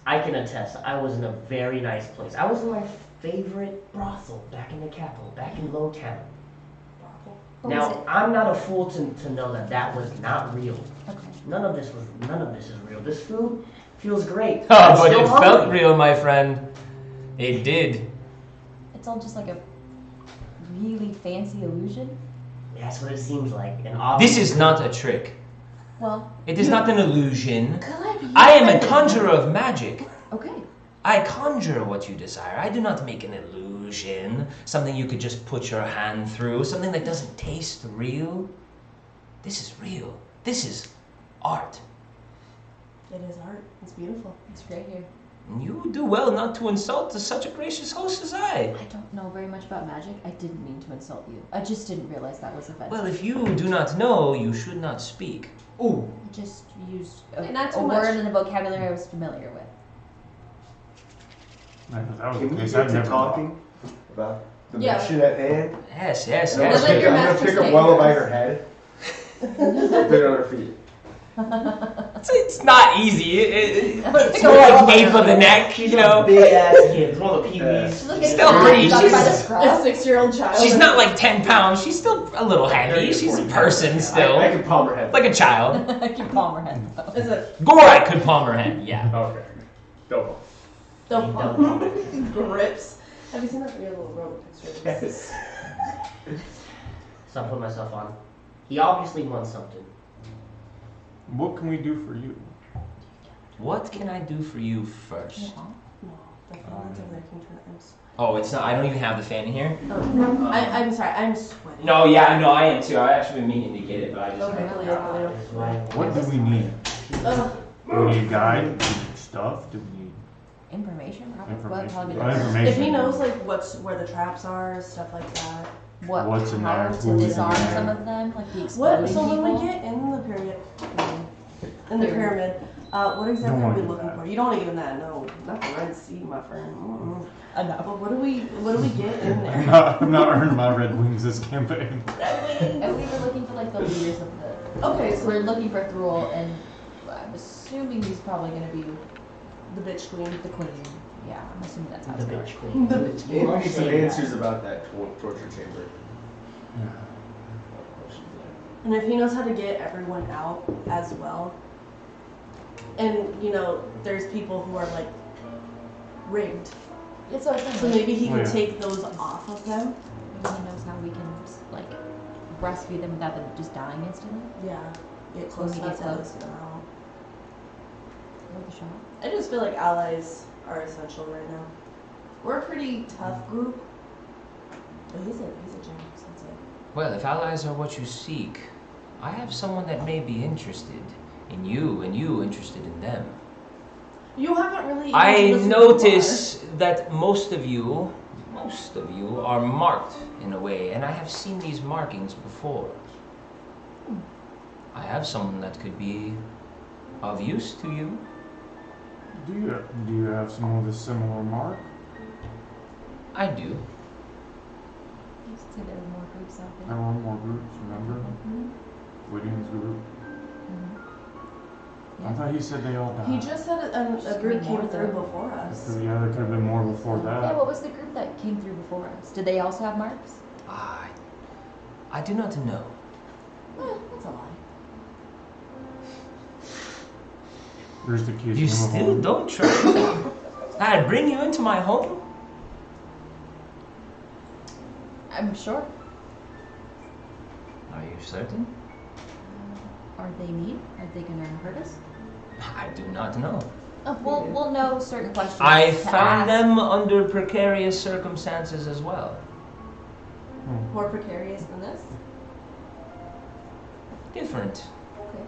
I can attest. I was in a very nice place. I was in my favorite brothel back in the capital, back in Lowtown. What was Now, I'm not a fool to know that that was not real. Okay. None of this is real. This food feels great. Oh, I'm but still it felt hungry. real, my friend. It did. It's all just like a really fancy illusion. That's what it seems like. And This obviously, is not a trick. Well, It is not an illusion. good. I am a conjurer of magic. Okay. I conjure what you desire. I do not make an illusion, something you could just put your hand through, something that doesn't taste real. This is real. This is art. It is art. It's beautiful. It's great here. You do well not to insult such a gracious host as I. I don't know very much about magic. I didn't mean to insult you. I just didn't realize that was offensive. Well, if you do not know, you should not speak. Ooh. I just used a, Not too a much. word in the vocabulary I was familiar with. If that was Can the we case, get I'd to never talking about the Yeah. mission at hand? Yes, yes, I'm yes. Live at your gonna master's pick up state. Wella by her head. Put it on her feet. It's not easy. It's Pick more a like wall. nape of the neck, you know. Big ass kid. One of the peewees. She's looking Still pretty. by the She's- A scrub. 6-year-old child. She's not like 10 pounds. She's still a little heavy. She's a person still. I can palm her head. Like a child. I can palm her head though. Is it? Gorak could palm her head, yeah. Okay. Double. Don't Don't grips. Have you seen that weird little robot picture? Yes. So I put myself on. He obviously wants something. What can we do for you? What can I do for you first? No, the phone's over there. Can you turn it? I'm sweating. Oh, it's not. I don't even have the fan in here. I'm sorry. I'm sweating. No, yeah, no, I am too. I actually been meaning to get it, but I just. Okay, Leo, Leo. What do we need? Ugh. Do we need a guide? Do we need stuff? Do we need Information? Probably. information? Probably What does. information? If he knows like where the traps are, stuff like that. What's in how there, to who's in disarm there. some of them, like the What? exploding So when people. we get in the pyramid, what exactly Don't are wanna we do looking that. for? You don't want to give him that. No, not the Red Sea, my friend. Enough. But what do we get in I'm there? I'm not earning my red wings this campaign. And we were looking for like the leaders of the. Okay, so We're looking for Thrall, and I'm assuming he's probably going to be the bitch queen. the queen. Yeah, I'm assuming that's how The it's going. bitch queen. The bitch We queen. need some answers about that torture chamber. And if he knows how to get everyone out as well, and there's people who are like rigged, It's so it's so maybe he Oh, can yeah. take those off of them. Maybe he knows how we can like breastfeed them without them just dying instantly. Yeah, get close When we enough get to close. listen them out. Worth a shot. I just feel like allies are essential right now. We're a pretty tough group. But he's a genius. That's it. Well, if allies are what you seek, I have someone that may be interested in you, and you interested in them. You haven't really. I even listened notice that most of you are marked in a way, and I have seen these markings before. I have someone that could be of use to you. Do you have someone with a similar mark? I do. You said there were more groups out There there. were more groups, remember? Whitting's group. I Yeah. thought he said they all died. He just said a group came through before us. Yeah, there could have been more before Yeah, that. what was the group that came through before us? Did they also have marks? I do not know. That's a lie. There's the case. You still don't trust me? I'd bring you into my home? I'm sure. Are you certain? Are they mean? Are they gonna hurt us? I do not know. We'll know certain questions. I to found ask. them under precarious circumstances as well. More precarious than this. Different. Okay.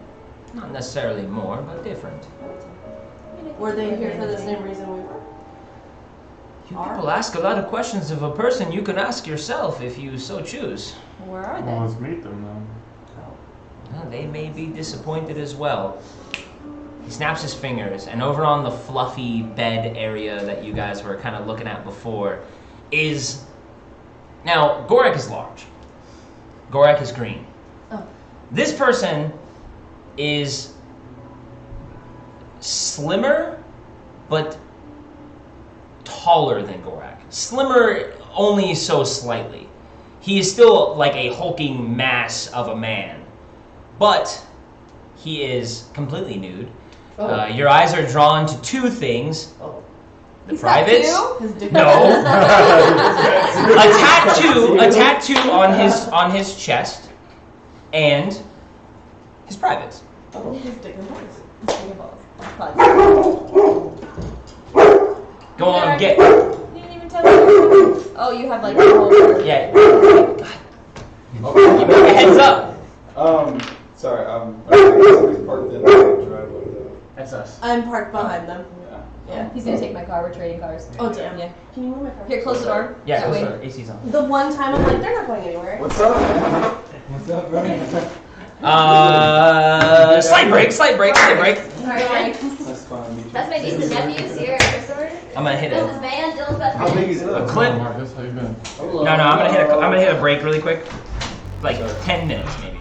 Not necessarily more, but different. I mean, I think Were they we're here for the gonna- same reason we were? You people ask a lot of questions of a person you can ask yourself if you so choose. Where are Well, they? let's meet them then. Well, they may be disappointed as well. He snaps his fingers, and over on the fluffy bed area that you guys were kind of looking at before is... Now, Gorak is large. Gorak is green. Oh. This person is slimmer, but taller than Gorak. Slimmer only so slightly. He is still like a hulking mass of a man. But he is completely nude. Your eyes are drawn to two things. Oh. The privates. His dick. No. a tattoo on his chest, and his privates. His dick and balls. Speaking of balls. Go on, get. You didn't even tell me. Oh, you have like a whole. Yeah. Give me a heads up. Sorry, somebody's parked in the driveway though. That's us. I'm parked behind them. Yeah. He's gonna take my car. We're trading cars. Oh damn. Yeah. Can you move my car? Here, close the door. Yeah, That way. AC's on. The one time I'm like, they're not going anywhere. What's up? What's up, bro? Slight break. Alright. That's fine. That's my niece and nephews here at Christopher. I'm gonna hit This a is Van, Dylan's best How big is it? A clip. Marcus, how you been? no. I'm gonna hit a break really quick, like 10 minutes maybe.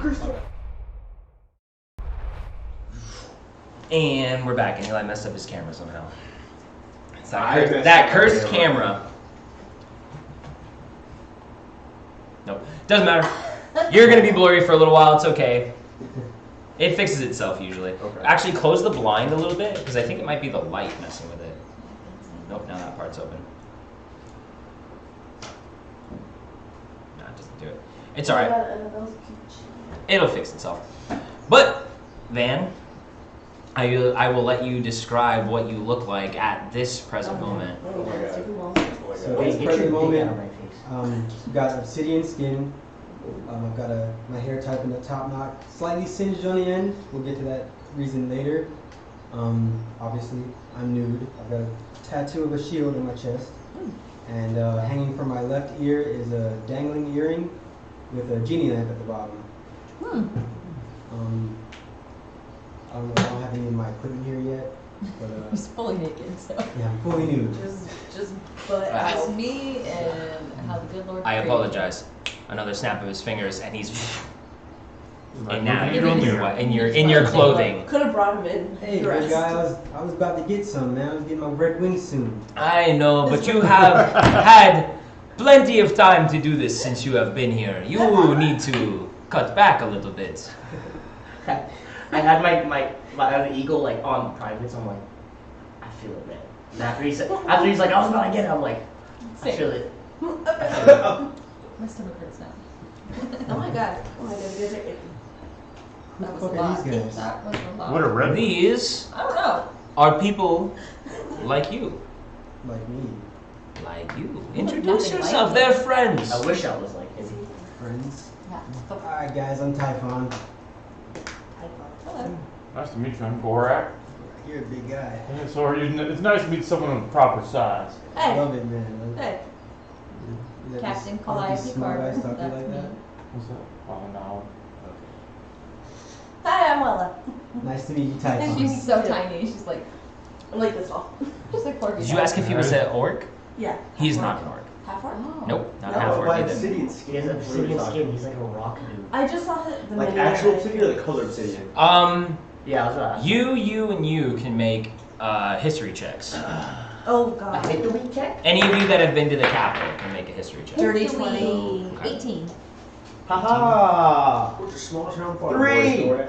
And we're back. And Eli messed up his camera somehow. It's that cursed camera. Nope. Doesn't matter. You're gonna be blurry for a little while. It's okay. It fixes itself usually. Okay. Actually, close the blind a little bit because I think it might be the light messing with it. Nope. Now that part's open. No, it doesn't do it. It's all right. It'll fix itself. But Van, I will let you describe what you look like at this present moment. Oh my god. So Wait, this get present your thing out moment, of my face. got obsidian skin. I've got my hair type in the top knot, slightly singed on the end. We'll get to that reason later. Obviously, I'm nude. I've got a tattoo of a shield on my chest. And hanging from my left ear is a dangling earring with a genie lamp at the bottom. I don't have any of my equipment here yet, but He's fully naked, so. yeah, I'm fully nude. Just butt That's out. me and how the good Lord I created apologize. Another snap of his fingers, and he's. And now Look at you're you. in your clothing. Could have brought him in. Hey, dressed. good guy, I was about to get some, man. I was getting my red wings soon. I know, but you have had plenty of time to do this since you have been here. You need to cut back a little bit. I had my other eagle like on privates. I'm like, I feel it, man. And after he's like, I was about to get it. I'm like, I feel it. My stomach hurts now. Oh my god. Oh my god. You guys are icky. Who That the was a fuck are lot. these guys? That was a lot. What a red. These I don't know. are people like you. Like me. Like you. Introduce Nothing yourself. like They're friends. I wish I was like him. Friends. Yeah. Alright guys, I'm Typhon. Hello. Nice to meet you. I'm Gorak. You're a big guy. Yeah, so are you? It's nice to meet someone of proper size. Hey. Love it, man. Hey. You let Captain these- all these Calliope smart Carver. guys talk to you That's like me. that? What's that? Oh no. Hi, I'm Wella. Nice to meet you, Typhon. She's so tiny. She's like I'm like this tall. she's like 4 feet Did you tall. ask if he was an orc? Yeah. He's not an orc. Half orc? Oh. Nope, not No, half orc By either. obsidian He skin. has What are we obsidian talking? skin. He's like a rock dude. I just saw the Like menu actual and I- obsidian or the color obsidian? Yeah, I was about to ask. You can make history checks. Oh I god. hit the weak check. Any of you that have been to the capital can make a history check. Dirty Hopefully 20. 18. Haha. What's your small town farm? 3. boys,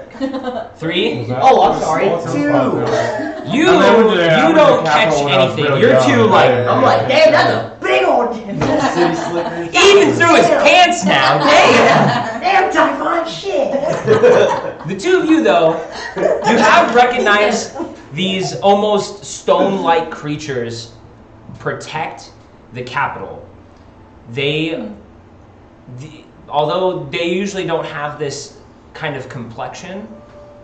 3? Was that- Oh, I'm sorry. Small town 2. farm. You I went to the don't catch capital when I was anything. really You're young. too like I'm like, damn, that's a big old. City slickers. even through his pants now. Damn. Damn, Typhon, shit. The two of you though, you have recognized these almost stone-like creatures protect the capital. Although they usually don't have this kind of complexion,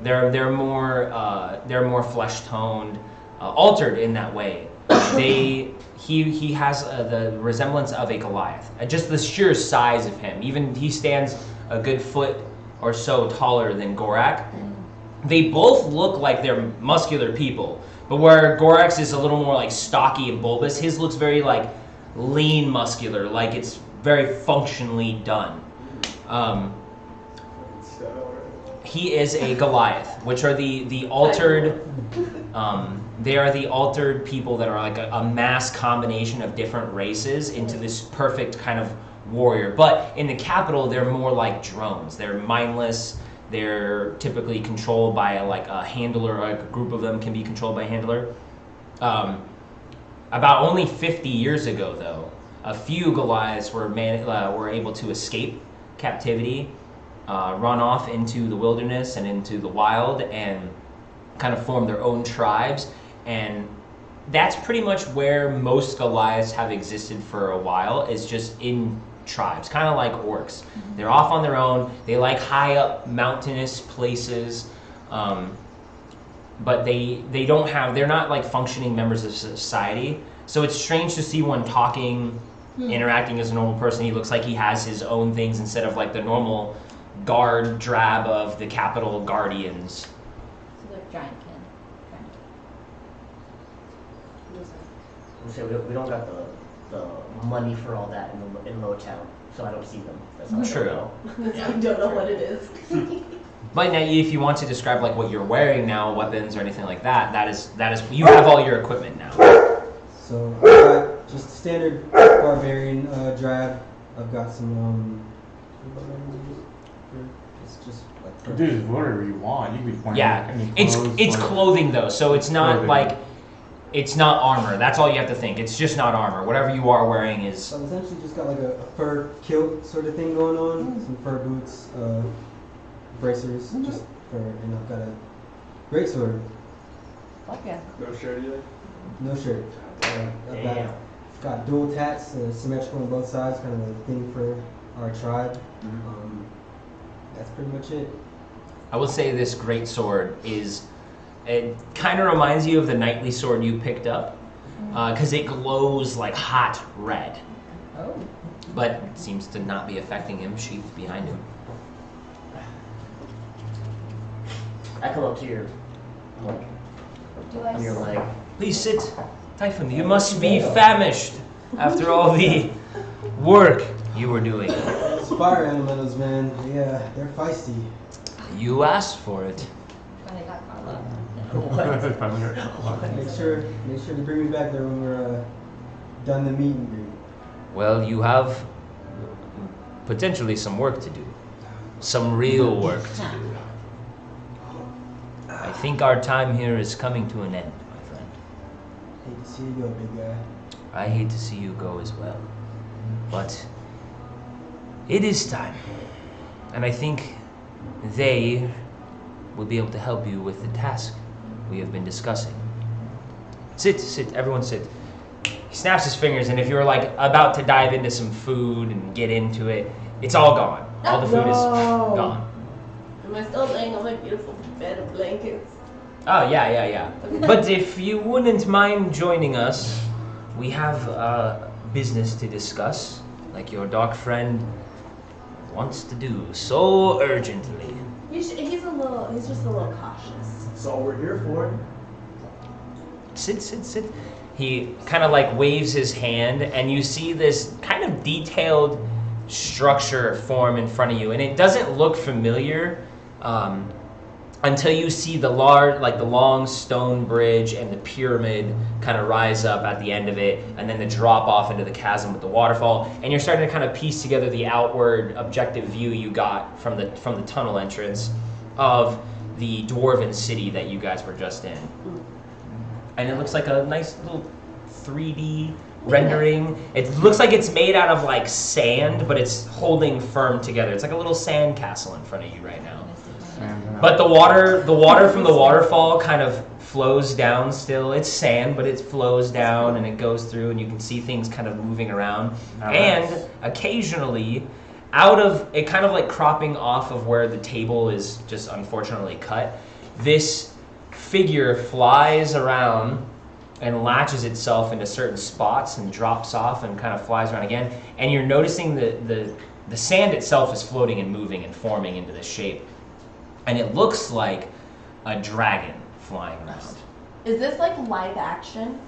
they're more flesh toned, altered in that way. He has the resemblance of a Goliath. Just the sheer size of him. Even he stands a good foot or so taller than Gorak. They both look like they're muscular people, but where Gorak's is a little more like stocky and bulbous, his looks very like lean muscular, like it's very functionally done. He is a Goliath, which are the altered. They are the altered people that are like a mass combination of different races into this perfect kind of warrior. But in the capital, they're more like drones. They're mindless. They're typically controlled by like a handler, or like a group of them can be controlled by a handler. About only 50 years ago, though, a few Goliaths were able to escape captivity, run off into the wilderness and into the wild, and kind of form their own tribes. And that's pretty much where most Goliaths have existed for a while, is just in tribes, kind of like orcs. They're off on their own. They like high up mountainous places. but they don't have, they're not like functioning members of society. So it's strange to see one talking, interacting as a normal person. He looks like he has his own things instead of like the normal guard drab of the Capitol Guardians. So they're giant kin. We say we don't got the money for all that in Lowtown, so I don't see them. That's how I True. don't know. I don't know what it is. But now, if you want to describe like what you're wearing now, weapons or anything like that, that is you have all your equipment now. So I've got just standard barbarian drab. I've got some it's just like Dude, whatever you want. You could wear Yeah, any it's clothes, clothing though, so it's not Clothing. like it's not armor. That's all you have to think. It's just not armor. Whatever you are wearing is. So I've essentially just got like a fur kilt sort of thing going on. Some fur boots, bracers, just fur, and I've got a great sword. Fuck yeah. No shirt either? No shirt. I've Damn. got dual tats, symmetrical on both sides, kind of a thing for our tribe. That's pretty much it. I will say this great sword is. It kind of reminds you of the knightly sword you picked up, because it glows like hot red. Oh. But it seems to not be affecting him. Sheathed behind him. I come up to your, like, Do I on your leg. Please sit, Typhon. You must be famished after all the work you were doing. Those fire elementals, man, they're feisty. You asked for it. When I got caught up. Make sure to bring me back there when we're done the meet and greet. Well, you have potentially some work to do. Some real work to do. I think our time here is coming to an end, my friend. Hate to see you go, big guy. I hate to see you go as well. But it is time. And I think they will be able to help you with the task we have been discussing. Sit, everyone sit. He snaps his fingers, and if you're like about to dive into some food and get into it, it's all gone. All the food is gone. Am I still laying on my beautiful bed of blankets? Oh, yeah. But if you wouldn't mind joining us, we have business to discuss, like your dark friend wants to do so urgently. He's just a little cautious. That's all we're here for. Sit. He kind of like waves his hand, and you see this kind of detailed structure form in front of you, and it doesn't look familiar until you see the long stone bridge and the pyramid kind of rise up at the end of it, and then the drop off into the chasm with the waterfall, and you're starting to kind of piece together the outward objective view you got from the tunnel entrance of the dwarven city that you guys were just in. And it looks like a nice little 3D rendering. It looks like it's made out of like sand, but it's holding firm together. It's like a little sand castle in front of you right now. But the water from the waterfall kind of flows down still. It's sand, but it flows down and it goes through, and you can see things kind of moving around. And occasionally, out of it, kind of like cropping off of where the table is just unfortunately cut, this figure flies around and latches itself into certain spots and drops off and kind of flies around again. And you're noticing the sand itself is floating and moving and forming into this shape. And it looks like a dragon flying around. Is this like live action?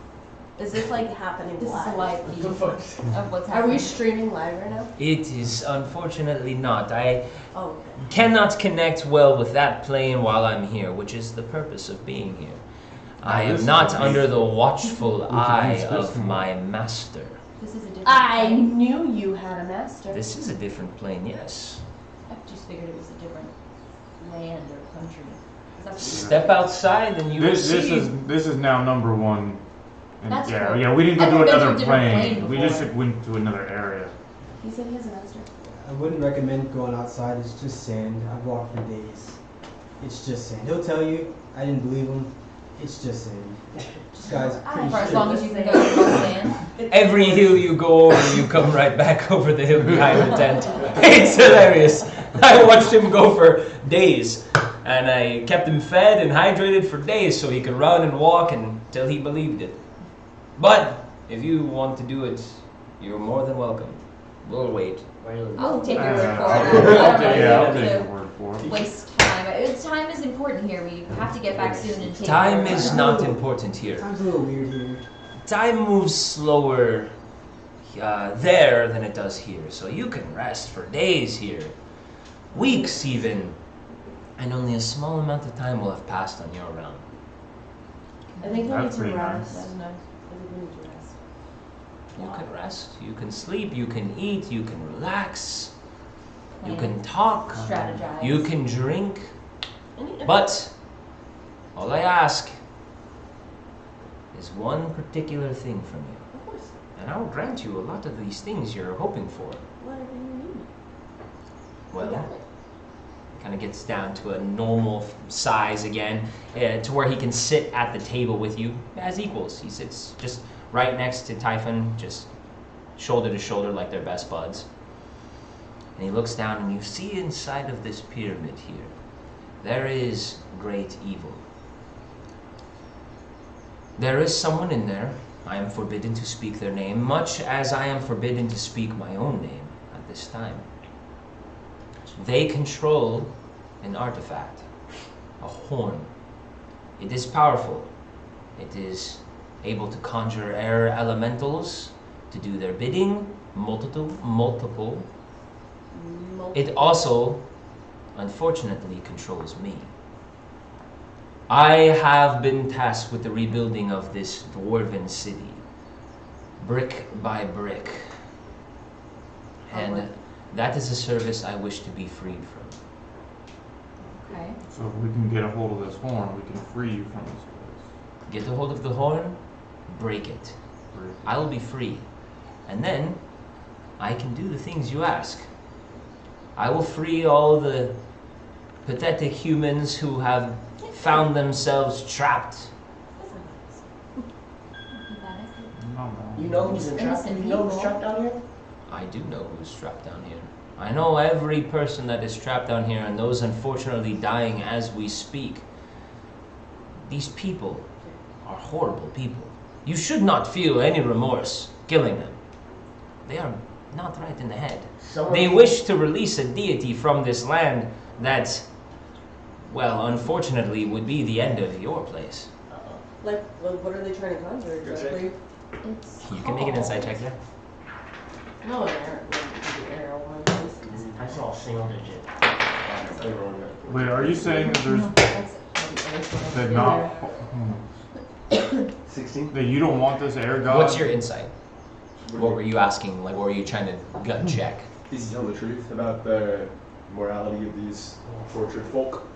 Is this like happening This live? is a live feed of what's Are happening. we streaming live right now? It is unfortunately not. I Oh, okay. cannot connect well with that plane while I'm here, which is the purpose of being here. I this am is not amazing. under the watchful eye amazing. of my master. This is a different I plane. knew you had a master. This is a different plane, yes. I just figured it was a different land or country. 'Cause that's Step outside and you will This see. is now number one. And That's yeah, cool. yeah, we didn't go I've to been to a another different plane. plane We before. just went to another area. He said he has a master. I wouldn't recommend going outside. It's just sand. I've walked for days. It's just sand. He'll tell you. I didn't believe him. It's just sand. This guy's pretty For as sure. long as you can go to the sand. Every hill you go over, you come right back over the hill behind the tent. It's hilarious. I watched him go for days. And I kept him fed and hydrated for days so he could run and walk until he believed it. But if you want to do it, you're more than welcome. We'll wait. I'll take your word for I'll it. I don't take really your want word for to it. waste time. Time is important here. We have to get back soon and take Time care of is our- not important here. Time's a little weird here. Time moves slower there than it does here, so you can rest for days here, weeks even, and only a small amount of time will have passed on your realm. I think we need That's to pretty rest. nice. I think we need to rest. You can rest, you can sleep, you can eat, you can relax, you Plan, can talk, strategize. you can drink, but all I ask is one particular thing from you. Of course. And I will grant you a lot of these things you're hoping for. Whatever you need. Well, You got it. kind of gets down to a normal size again, to where he can sit at the table with you as equals. He sits just right next to Typhon, just shoulder to shoulder like they're best buds. And he looks down and you see inside of this pyramid here, there is great evil. There is someone in there. I am forbidden to speak their name, much as I am forbidden to speak my own name at this time. They control an artifact, a horn. It is powerful. It is able to conjure air elementals to do their bidding, multiple. It also, unfortunately, controls me. I have been tasked with the rebuilding of this dwarven city, brick by brick. And that is a service I wish to be freed from. Okay. So if we can get a hold of this horn, we can free you from this place. Get a hold of the horn, break it. Great. I will be free. And then I can do the things you ask. I will free all the pathetic humans who have found themselves trapped. No, no. You know who's trapped? Innocent You know who's people. trapped down here? I do know who's trapped down here. I know every person that is trapped down here, and those unfortunately dying as we speak. These people are horrible people. You should not feel any remorse killing them. They are not right in the head. They wish to release a deity from this land that, well, unfortunately would be the end of your place. Like, what are they trying to conjure exactly? It's You can make an insight check there. No, an arrow. The arrow one. I saw a single digit. Wait, are you saying that there's That's that not 16? that you don't want this air god? What's your insight? What were you asking? Like, what were you trying to gut check? Is he telling the truth about the morality of these tortured folk?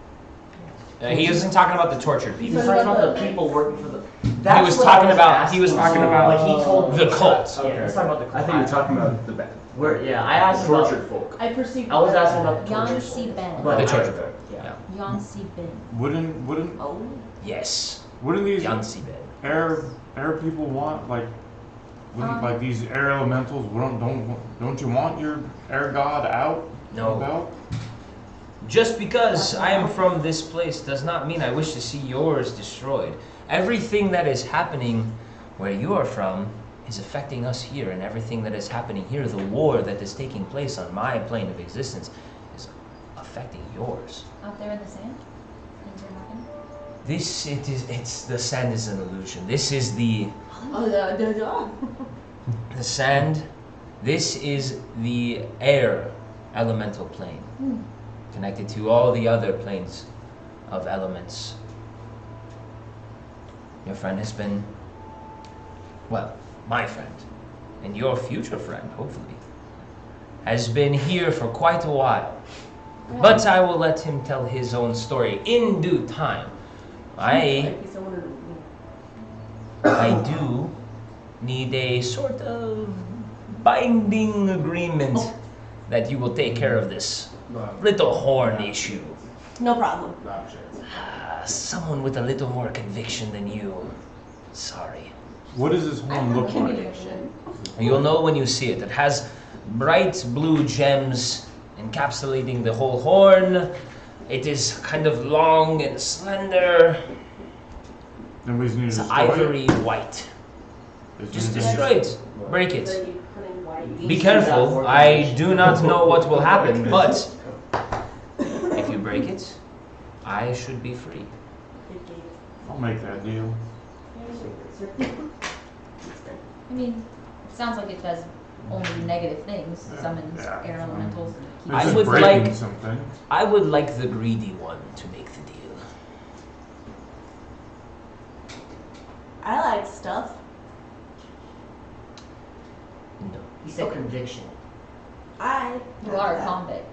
He wasn't talking about the tortured He people. was talking about the people working for the. He was talking about. He was talking about Like he told the cult. Yeah, he's talking about the cult. I think you're talking about the bad. Yeah, I asked about. tortured folk. I perceived. I was asking about the Yan torture. Si Ben. But- The tortured folk. Yeah. Yan Si Ben. Wouldn't Oh. Yes. these Yansi bed. air people want wouldn't like these air elementals? Don't you want your air god out? No. About? Just because I am from this place does not mean I wish to see yours destroyed. Everything that is happening where you are from is affecting us here, and everything that is happening here, the war that is taking place on my plane of existence, is affecting yours. Out there in the sand? Things are happening? It's the sand is an illusion. This is the Oh, sand. This is the air elemental plane, connected to all the other planes of elements. Your friend has been, well, my friend, and your future friend, hopefully, has been here for quite a while. But I will let him tell his own story in due time. I do need a sort of binding agreement that you will take care of this little horn issue. no problem. Someone with a little more conviction than you. Sorry. What does this horn look like? You'll know when you see it. It has bright blue gems encapsulating the whole horn. It is kind of long and slender. Then we just need to It's destroy it. ivory white. Just destroy it. Break it. Lady putting white. Be careful. I do not know what will happen, but if you break it, I should be free. I'll make that deal. I mean, it sounds like it does only negative things. Yeah, Summons yeah. air elementals. It's I just would breaking like- something. I would like the greedy one to make the deal. I like stuff. No. He said conviction. You are a convict.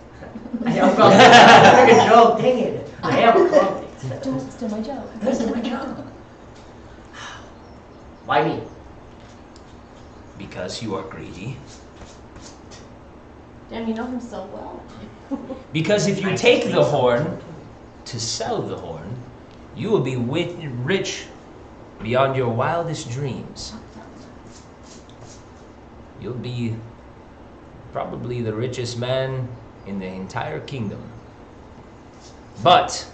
I am like a joke. Dang it! I am a convict. Don't steal my joke. That's my job. Why me? Because you are greedy. Damn, you know him so well. Because if you take the horn to sell the horn, you will be rich beyond your wildest dreams. You'll be probably the richest man in the entire kingdom. But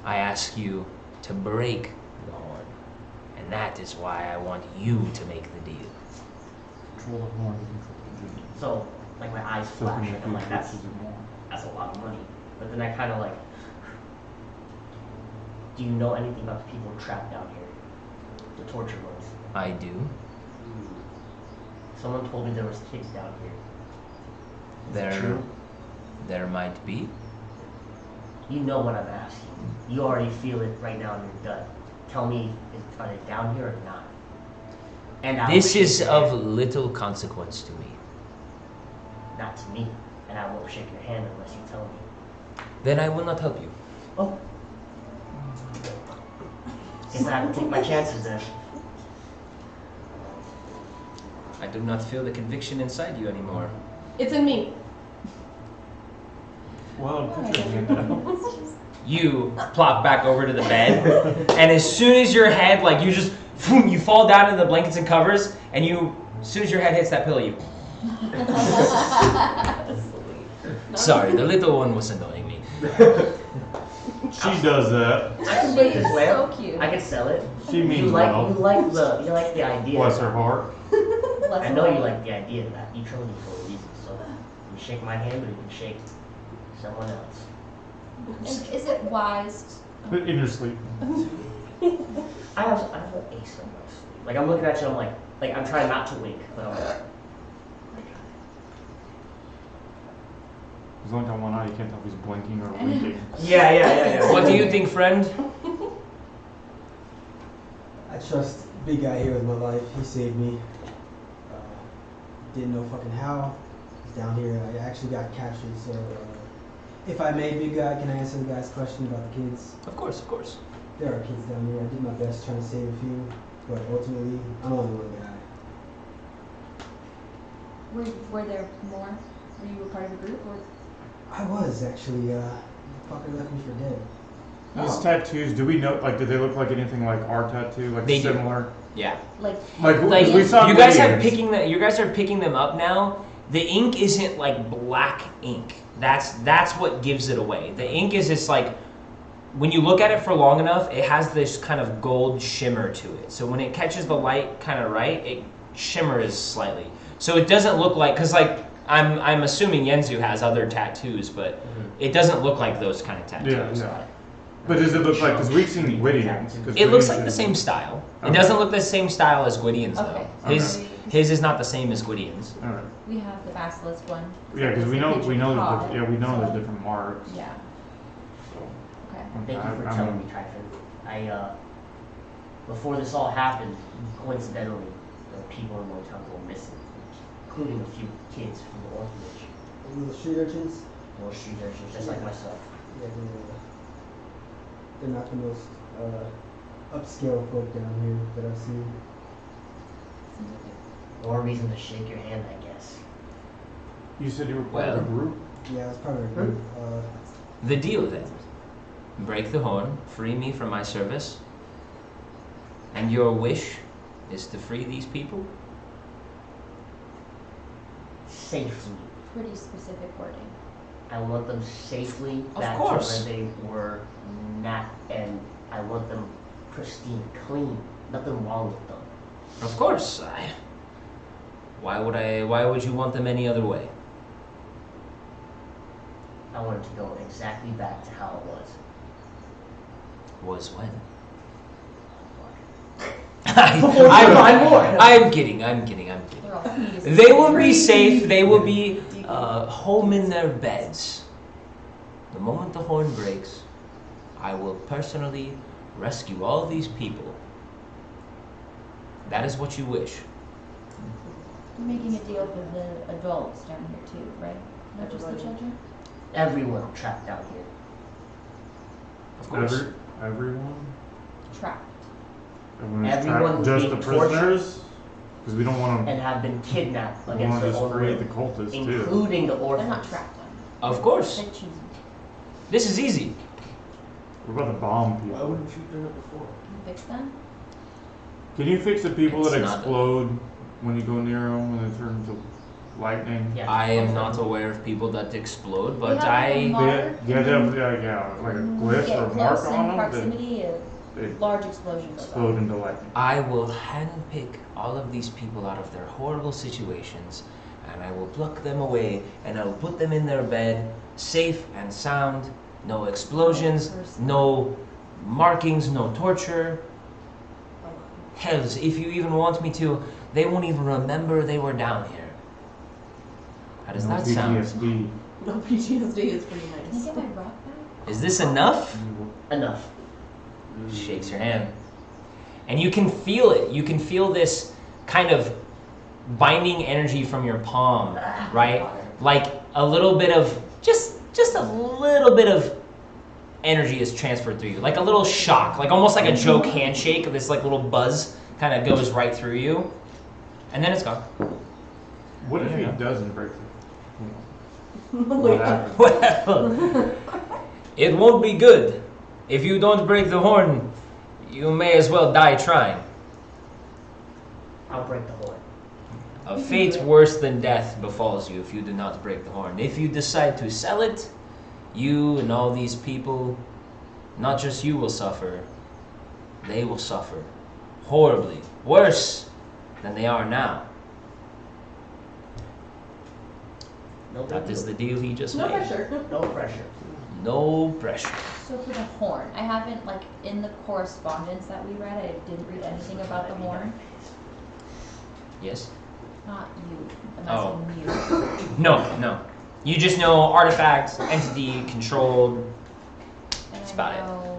I ask you to break the horn, and that is why I want you to make the deal. Control the horn, control the genie. So, like my eyes So flash. can I'm like, that's wishes and more. a lot of money. But then I kind of like, do you know anything about the people trapped down here? The torture ones. I do. Someone told me there was kids down here. Is it There, true? there might be. You know what I'm asking. You already feel it right now in your gut. Tell me, are they down here or not? And I will This shake is your of hand. little consequence to me. Not to me. And I won't shake your hand unless you tell me. Then I will not help you. Oh. Guess I have to take my chances then. I do not feel the conviction inside you anymore. It's in me. Well, put your hand down. You plop back over to the bed, and as soon as your head, like you just, you fall down into the blankets and covers, and you, as soon as your head hits that pillow, you. Sorry, the little one was annoying me. She does that. I can put it this She's way. so cute. I can sell it. She means you like well. you like the idea. Bless her heart. I know you like the idea of that. You chose me for a reason. So you shake my hand, but you can shake someone else. And is it wise? But in your sleep. I have an ace on my sleeve. Like I'm looking at you, I'm like I'm trying not to wink, but I'm like. He's only got one eye, you can't tell if he's blinking or winking. Yeah. What do you think, friend? I trust big guy here with my life. He saved me. Didn't know fucking how. He's down here. I actually got captured. So, if I may, big guy, can I answer the guy's question about the kids? Of course, of course. There are kids down here. I did my best trying to save a few, but ultimately, I'm only one guy. Were there more? Were you a part of a group or? I was actually. The fucker left me for dead. These tattoos, do we know, like, do they look like anything like our tattoo? Like They do. similar? Yeah. Like Like, Like we saw you guys Gideon's. you guys are picking them up now. The ink isn't like black ink. That's what gives it away. The ink is just like when you look at it for long enough, it has this kind of gold shimmer to it. So when it catches the light kind of right, it shimmers slightly. So it doesn't look like, cause like I'm assuming Yenzu has other tattoos, but it doesn't look like those kind of tattoos. Yeah. But does it look like, because we've seen Gideon's. It looks like the same style. It Okay. doesn't look the same style as Gwydion's Okay. though. His is not the same as Gwydion's. Alright. we have the basilisk one. Yeah, because we know, Picture we know, card, that, yeah, we know so- there's different marks. Yeah. So, Okay. Thank you for I'm- telling me, Typhon. Before this all happened, coincidentally, there were people in my town who were missing, including a few kids from the orphanage. Little street urchins. Little street urchins, just like myself. Yeah, they're not the most upscale folk down here that I've seen. More reason to shake your hand, I guess. You said you were part of a Well. group? Yeah, it's probably a group. The deal then. Break the horn, free me from my service, and your wish is to free these people? Safely. Pretty specific wording. I want them safely Of back course. to where they were, not, and I want them pristine, clean, nothing wrong with them. Of course. Why would you want them any other way? I want it to go exactly back to how it was. Was when? Before you find more. I'm kidding. They're all fetus. They will be safe. They will be home in their beds. The moment the horn breaks, I will personally rescue all these people. That is what you wish. You're making a deal for the adults down here too, right? Not just the Everybody. children? Everyone trapped out here. Of course. Everyone? Trapped. Everyone is Everyone trapped, just being the prisoners? Because we don't want And have been kidnapped to. We against want to their just own free will, the cultists too. including the They're orphans. not trapped. Of course. They're choosing. This is easy. What about the bomb Why people? wouldn't you do it before? You fix them? Can you fix the people It's that not- explode when you go near them when they turn into lightning? Yeah. I am not aware of people that explode, but have I. a mark. Yeah, like a glyph Get or close mark in on them that proximity, a they large explosion goes explode off. into lightning. I will handpick all of these people out of their horrible situations, and I will pluck them away, and I will put them in their bed, safe and sound, no explosions, no markings, no torture. Hells, if you even want me to, they won't even remember they were down here. How does No that sound? PTSD. No PTSD is pretty Can I nice. get my rock back? Is this enough? Enough. Shakes your hand. And you can feel it. You can feel this kind of binding energy from your palm, right? Like a little bit of, just a little bit of energy is transferred through you. Like a little shock, like almost like a joke handshake. This like little buzz kind of goes right through you. And then it's gone. What if Yeah. he doesn't break it? Wait, Well, it won't be good. If you don't break the horn, you may as well die trying. I'll break the horn. A fate worse than death befalls you if you do not break the horn. If you decide to sell it, you and all these people, not just you will suffer, they will suffer horribly, worse than they are now. No big That is deal. the deal he just no made. pressure. No pressure. No pressure. So for the horn, I haven't, like, in the correspondence that we read, I didn't read anything about the horn. Yes? Not you. I'm Oh. asking you. No. You just know artifact, entity, controlled. And That's I about it. know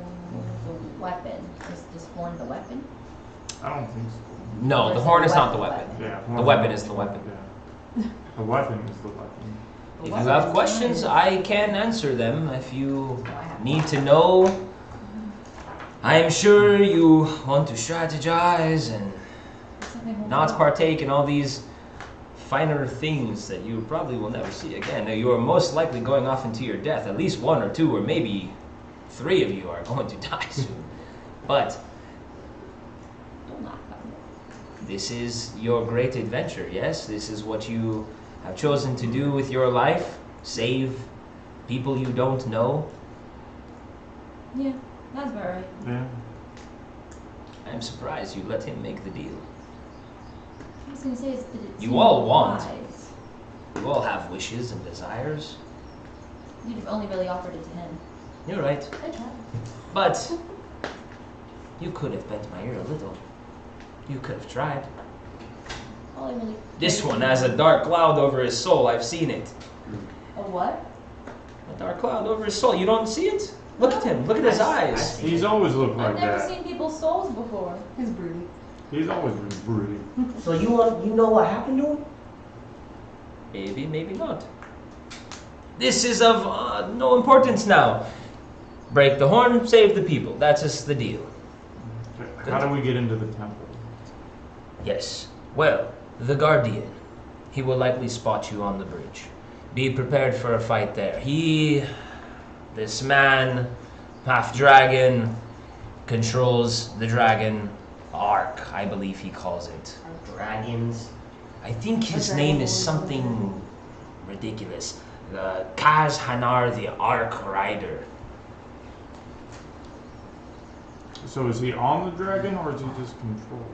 the weapon. Is this horn the weapon? I don't think so. No, the horn is not the weapon. Yeah. The weapon is the weapon. Yeah. The weapon is the weapon. If you have questions, I can answer them. If you need to know, I am sure you want to strategize and not partake in all these finer things that you probably will never see again. Now, you are most likely going off into your death. At least one or two, or maybe 3 of you are going to die soon. But Don't laugh at me. this is your great adventure, yes? This is what you have chosen to do with your life. Save people you don't know. Yeah, that's about right. Yeah. I'm surprised you let him make the deal. I was gonna say is that it You seemed all want. wise. You all have wishes and desires. You'd only really offered it to him. You're right. I tried. But you could have bent my ear a little. You could have tried. All I really. This one has a dark cloud over his soul. I've seen it. A what? A dark cloud over his soul. You don't see it? Look at him. Look at his eyes. He's always looked like I've never that. seen people's souls before. He's broody. He's always been broody. So you know what happened to him? Maybe, maybe not. This is of no importance now. Break the horn, save the people. That's just the deal. How do we get into the temple? Yes. Well, the Guardian. He will likely spot you on the bridge. Be prepared for a fight there. This man, half dragon, controls the dragon arc, I believe he calls it. Dragons. I think his A name dragon is is something ridiculous. The Kaz Hanar, the Ark Rider. So is he on the dragon or is he just controlled?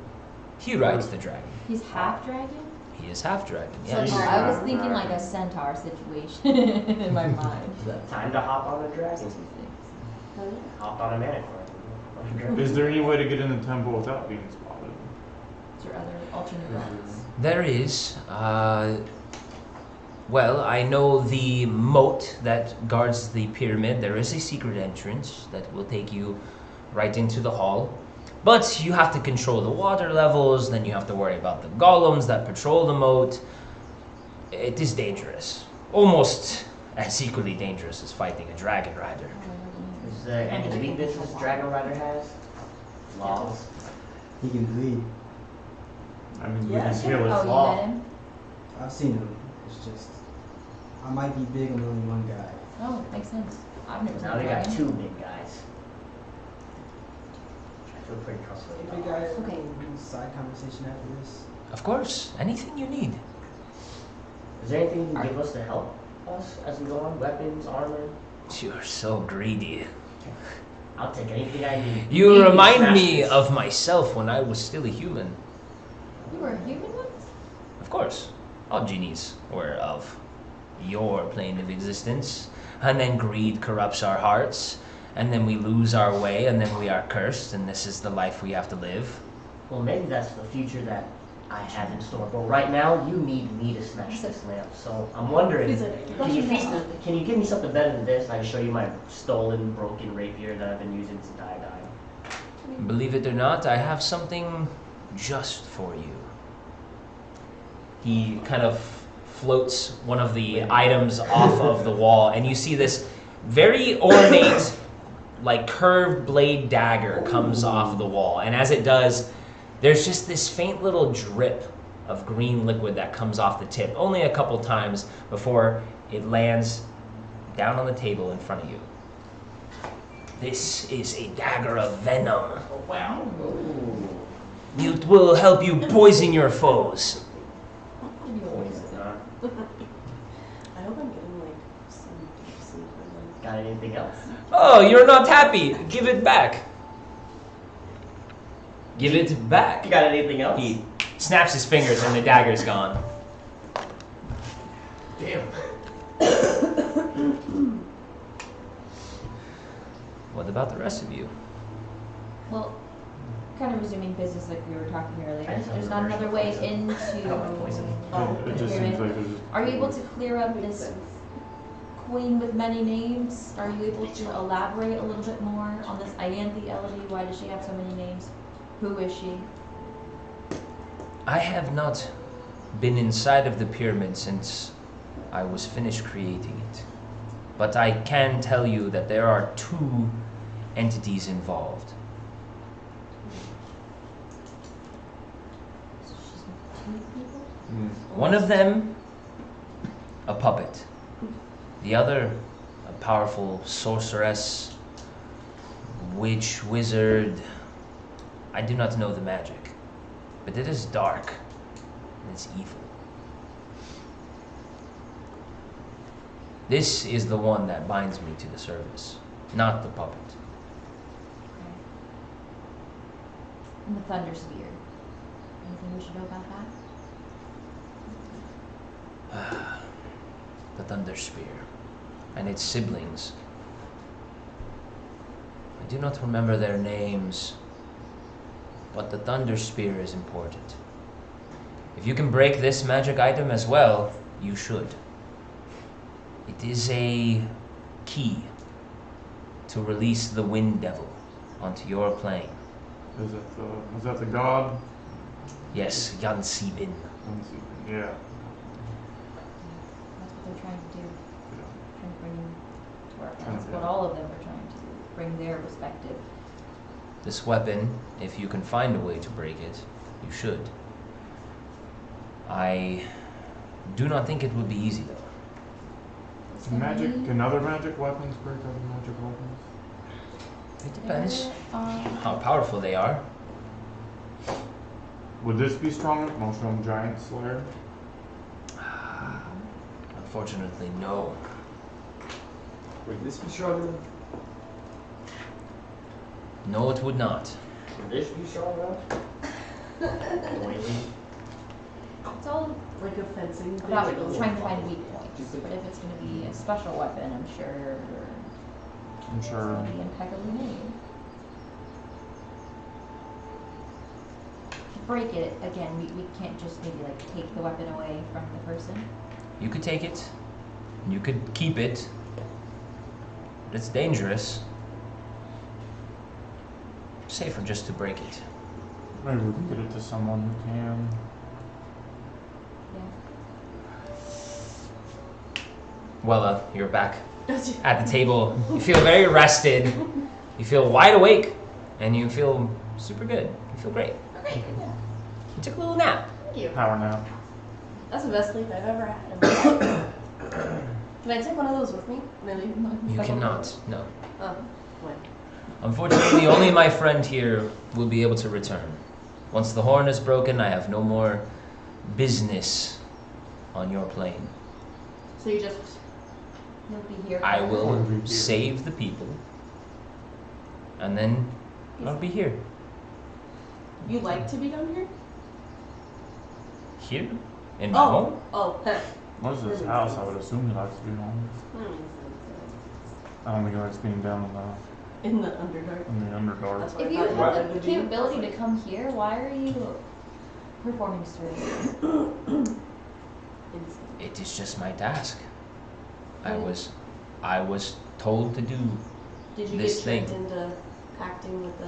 He rides the dragon. He's half dragon? He is half dragon, So yes. I was thinking like a centaur situation in my mind. Time to hop on a dragon. Hop on a manticore. Is there any way to get in the temple without being spotted? Is there other alternate routes? There is. Well, I know the moat that guards the pyramid. There is a secret entrance that will take you right into the hall. But you have to control the water levels, then you have to worry about the golems that patrol the moat. It is dangerous. Almost as equally dangerous as fighting a dragon rider. Is there any weakness this dragon rider has? Laws. He can bleed. I mean, Yeah, we can sure. heal Oh, his you law. met him? I've seen him. It's just I might be big. I'm only one guy. Oh, makes sense. I've never seen Now a they got dragon. 2 big guys. I feel pretty trustworthy. Hey, big guy. Okay. Side conversation after this. Of course, anything you need. Is there anything you can give us to help us as we go on? Weapons, armor? You're so greedy. I'll take anything I need. You remind Smash me this. of myself when I was still a human. You were a human once? Of course, all genies were of your plane of existence. And then greed corrupts our hearts, and then we lose our way, and then we are cursed, and this is the life we have to live. Well, maybe that's the future that I have in store. But right now, you need me to smash this lamp. So I'm wondering, He's like, can you give me something better than this? I can show you my stolen, broken rapier that I've been using since I died. Believe it or not, I have something just for you. He kind of floats one of the items off of the wall, and you see this very ornate, like curved blade dagger comes off the wall. And as it does, there's just this faint little drip of green liquid that comes off the tip, only a couple times before it lands down on the table in front of you. This is a dagger of venom. Oh, wow. It will help you poison your foes. Poison, huh? I hope I'm getting like some deep sleep or like. Got anything else? Oh, you're not happy. Give it back. Give it back. You got anything else? He snaps his fingers and the dagger's gone. Damn. What about the rest of you? Well, kind of resuming business like we were talking I earlier. just have There's a not another way poison. into I don't like poison. It the just pyramid. seems like there's just Are you able to clear up this queen with many names? Are you able to elaborate a little bit more on this Ianthe Elodie? Why does she have so many names? Who is she? I have not been inside of the pyramid since I was finished creating it. But I can tell you that there are 2 entities involved. So she's with 2 people? One of them, a puppet. The other, a powerful sorceress, witch, wizard. I do not know the magic, but it is dark and it's evil. This is the one that binds me to the service, not the puppet. Okay. And the Thunder Spear. Anything we should know about that? The Thunder Spear and its siblings. I do not remember their names, but the Thunder Spear is important. If you can break this magic item as well, you should. It is a key to release the Wind Devil onto your plane. is that the god? Yes, Yansibin. Yeah. That's what they're trying to do. Trying to bring him to our Trying That's to- what all of them are trying to do. Bring their respective. This weapon, if you can find a way to break it, you should. I do not think it would be easy though. Is there any- Can other magic weapons break other magic weapons? It depends Um, how powerful they are. Would this be strong enough? Mushroom Giant Slayer? Unfortunately, no. Would this be strong enough? No, it would not. Would this be strong enough? Noisy. It's all Like a fencing thing. about like a trying to little find weak points. But if it's going to be a special weapon, I'm sure it's going to be impeccably made. To break it, again, we can't just maybe like take the weapon away from the person. You could take it. You could keep it. But it's dangerous. Safer just to break it. Maybe we can get it to someone who can. Yeah. Wella, you're back at the table. You feel very rested. You feel wide awake. And you feel super good. You feel great. Great, yeah. You took a little nap. Thank you. Power nap. That's the best sleep I've ever had in my life. Can I take one of those with me? Maybe. You cannot. No. Oh, when? Unfortunately, only my friend here will be able to return. Once the horn is broken, I have no more business on your plane. So you'll be here. I for- will Be here. save the people, and then I'll be here. You like to be down here? Here? In my home? Oh, heh. What is this house? I would assume he likes to be home. That makes sense. I don't think he likes being down In the Underdark. in the Underdark. That's what If I you thought What? have it the would be. capability to come here, why are you performing surgery? It is just my task. I was told to do. Did you This get tricked thing. into acting with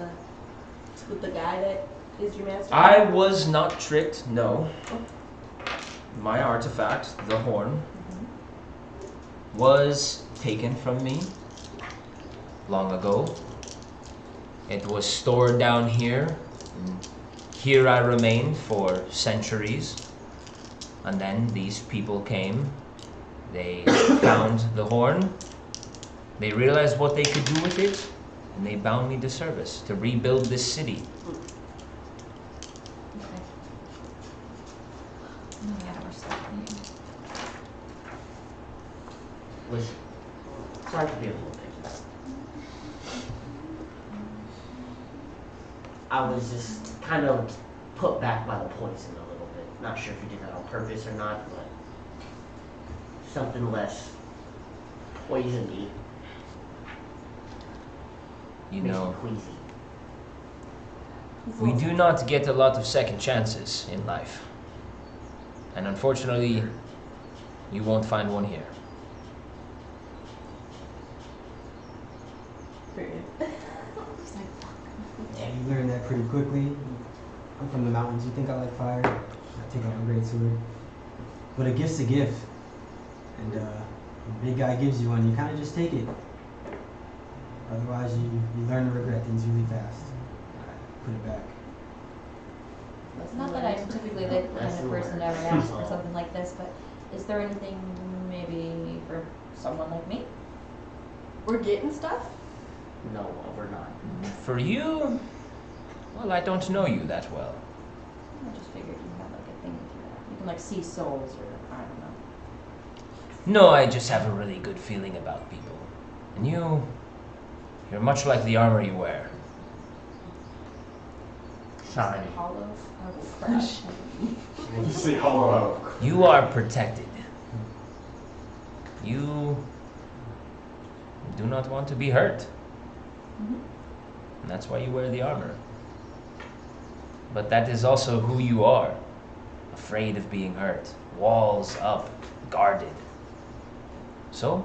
the guy that is your master? I was not tricked, no. My artifact, the horn, was taken from me long ago. It was stored down here. And here I remained for centuries. And then these people came. They found the horn. They realized what they could do with it. And they bound me to service to rebuild this city. Okay. I gotta respect you. Was sorry to be a little picky. I was just kind of put back by the poison a little bit. Not sure if you did that on purpose or not, but something less poison-y. You Makes know, me queasy. we do not get a lot of second chances in life. And unfortunately, you won't find one here. Period. Yeah, you learn that pretty quickly. I'm from the mountains. You think I like fire? I take out a great sword. But a gift's a gift. And the big guy gives you one, you kind of just take it. Otherwise, you learn to regret things really fast. Put it back. It's not that I'm typically the kind of person to ever ask for something like this, but is there anything maybe for someone like me? We're getting stuff? No, we're not. For you, well, I don't know you that well. I just figured you have like a thing with your, you can like see souls or I don't know. No, I just have a really good feeling about people. And you're much like the armor you wear. Shiny. Hollow? Oh crap. We'll just say hollow out. You are protected. You do not want to be hurt. Mhm. And that's why you wear the armor. But that is also who you are. Afraid of being hurt. Walls up, guarded. So,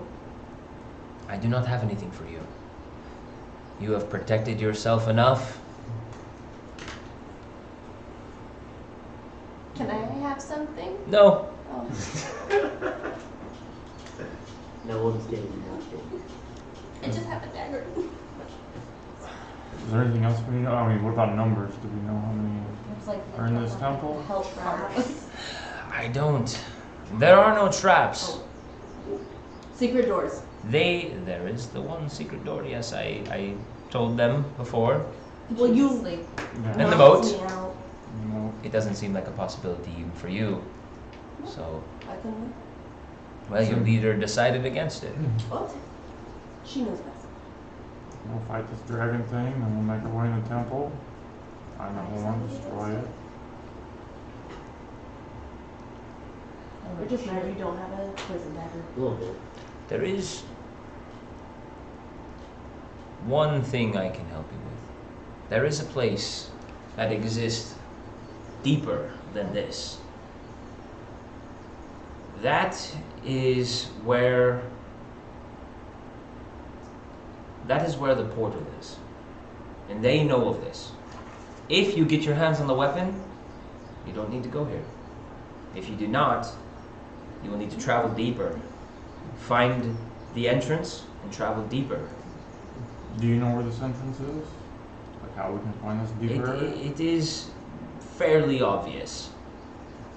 I do not have anything for you. You have protected yourself enough. Can I have something? No. Oh. No one's getting nothing. I just have a dagger. Is there anything else we know? I mean, what about numbers? Do we know how many It's like are in this temple? help traps. I don't. There are no traps. Secret doors. There is the one secret door, yes, I told them before. Well, you Sleep. Yeah. And the knocked boat. me out. No. It doesn't seem like a possibility even for you. So, I couldn't. Well, your leader decided against it. What? She knows best. We'll fight this dragon thing, and we'll make our way in the temple. Find the horn, destroy it. We're just mad you don't have a poison dagger. A little bit. There is one thing I can help you with. There is a place that exists deeper than this. That is where the portal is. And they know of this. If you get your hands on the weapon, you don't need to go here. If you do not, you will need to travel deeper. Find the entrance and travel deeper. Do you know where this entrance is? Like how we can find this deeper area? It is fairly obvious.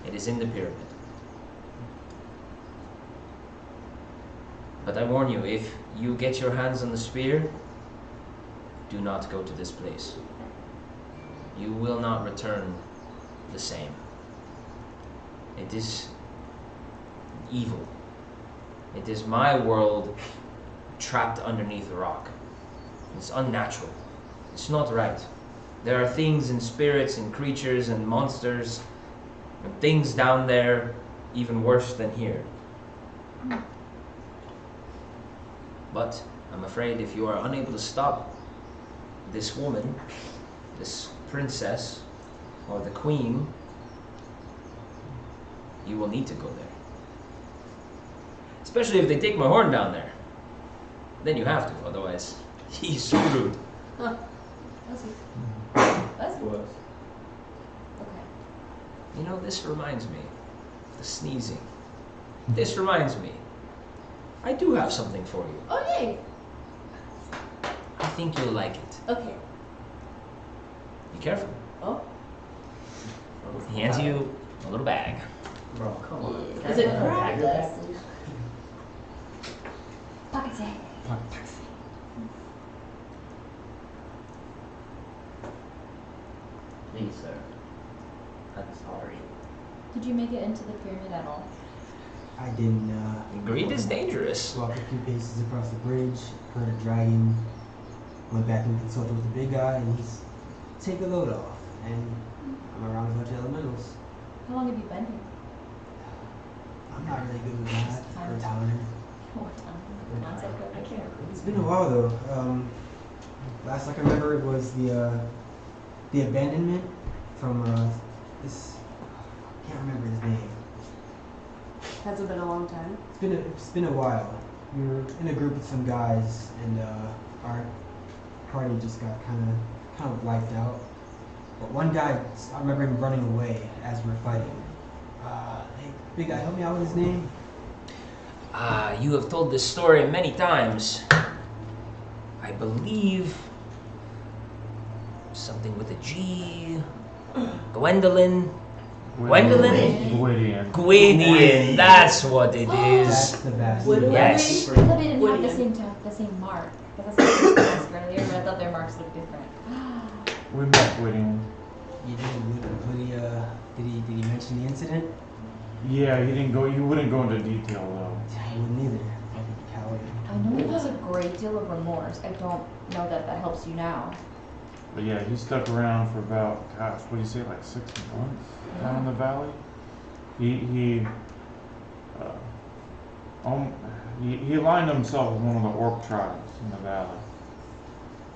It is in the pyramid. But I warn you, if you get your hands on the spear, do not go to this place. You will not return the same. It is evil. It is my world trapped underneath a rock. It's unnatural. It's not right. There are things and spirits and creatures and monsters and things down there even worse than here. But I'm afraid if you are unable to stop this woman, this princess, or the queen, you will need to go there. Especially if they take my horn down there. Then you have to, otherwise he's screwed. Huh. Was he? Was he? Was. Okay. You know, this reminds me. The sneezing. This reminds me. I do have something for you. Oh, yay! I think you'll like it. Okay. Be careful. Oh? He hands you a little bag. Bro, come on. Is it Can I have a cracked? dagger back, please? Pocket say. Please, sir. I'm sorry. Did you make it into the pyramid at all? I didn't. Greed is dangerous. Walked a few paces across the bridge, heard a dragon, went back and consulted with the big guy, and he's take a load off. And I'm around a bunch of elementals. How long have you been here? I'm not really good with that for a towner. What time? Not so good. I can't It's been a while though. Last I can remember it was the abandonment from this. I can't remember his name. Has it been a long time? It's been a while. We were in a group with some guys, and our party just got kind of wiped out. But one guy, I remember him running away as we were fighting. Hey, big guy, help me out with his name. You have told this story many times. I believe something with a G. Gwendolyn. Gwendolyn? Gwydion. Gwydion. That's what it That's is. the best. Would- Yes. I thought they didn't have Woody. the same mark. Because that's what I asked earlier, but I thought their marks looked different. We met Gwydion. You did he mention the incident? Yeah, he didn't go. You wouldn't go into detail though. Yeah, he wouldn't either. Fucking coward. I know he has a great deal of remorse. I don't know that that helps you now. But yeah, he stuck around for about, gosh, what do you say, like 6 months down in the valley. He aligned himself with one of the orc tribes in the valley,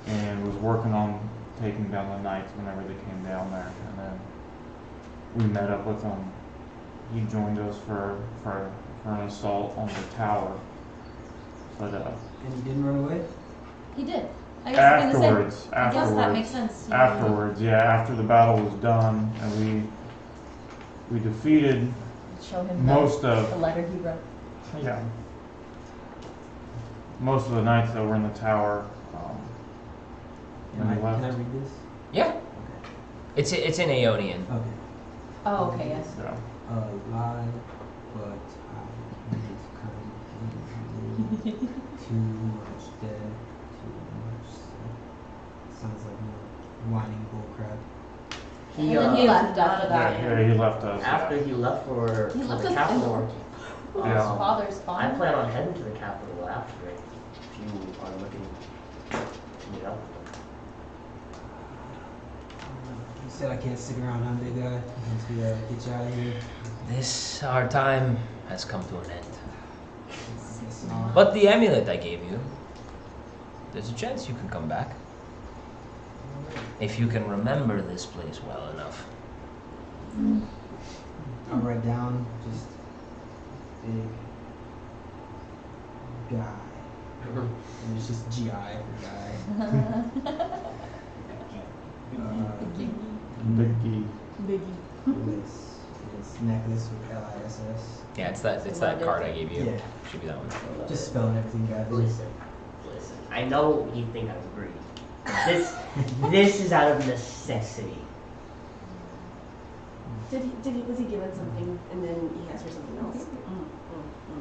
and was working on taking down the knights whenever they came down there. And then we met up with him. He joined us for an assault on the tower. But And he didn't run away? He did. I guess I'm gonna say. afterwards, I guess that makes sense. Yeah. afterwards, yeah, after the battle was done, and we defeated Show him most the of letter he wrote. yeah most of the knights that were in the tower. Can when he I left. read this? Yeah. Okay. It's in Aeonian. Okay. Oh, okay, yes. Yeah. Lie, but I ain't currently too much dead, too much sad. Sounds like more whining bullcrap. And then he left after that. Yeah, he left us. After he left for He left the us capital. Yeah. Father's I fond. plan on heading to the capital after it, if you are looking to meet up. You said I can't stick around, huh, big guy? Once we get you out of here. Our time has come to an end. Guess not. But the amulet I gave you, there's a chance you can come back. If you can remember this place well enough. I'll write down just big guy. And it's just GI for guy. Biggie. Biggie. This necklace with LISS. Yeah, it's that card I gave you. Yeah. Should be that one. Just spelling everything, guys. Listen. I know you think I'm greedy. This is out of necessity. Was he given something and then he asked for something else?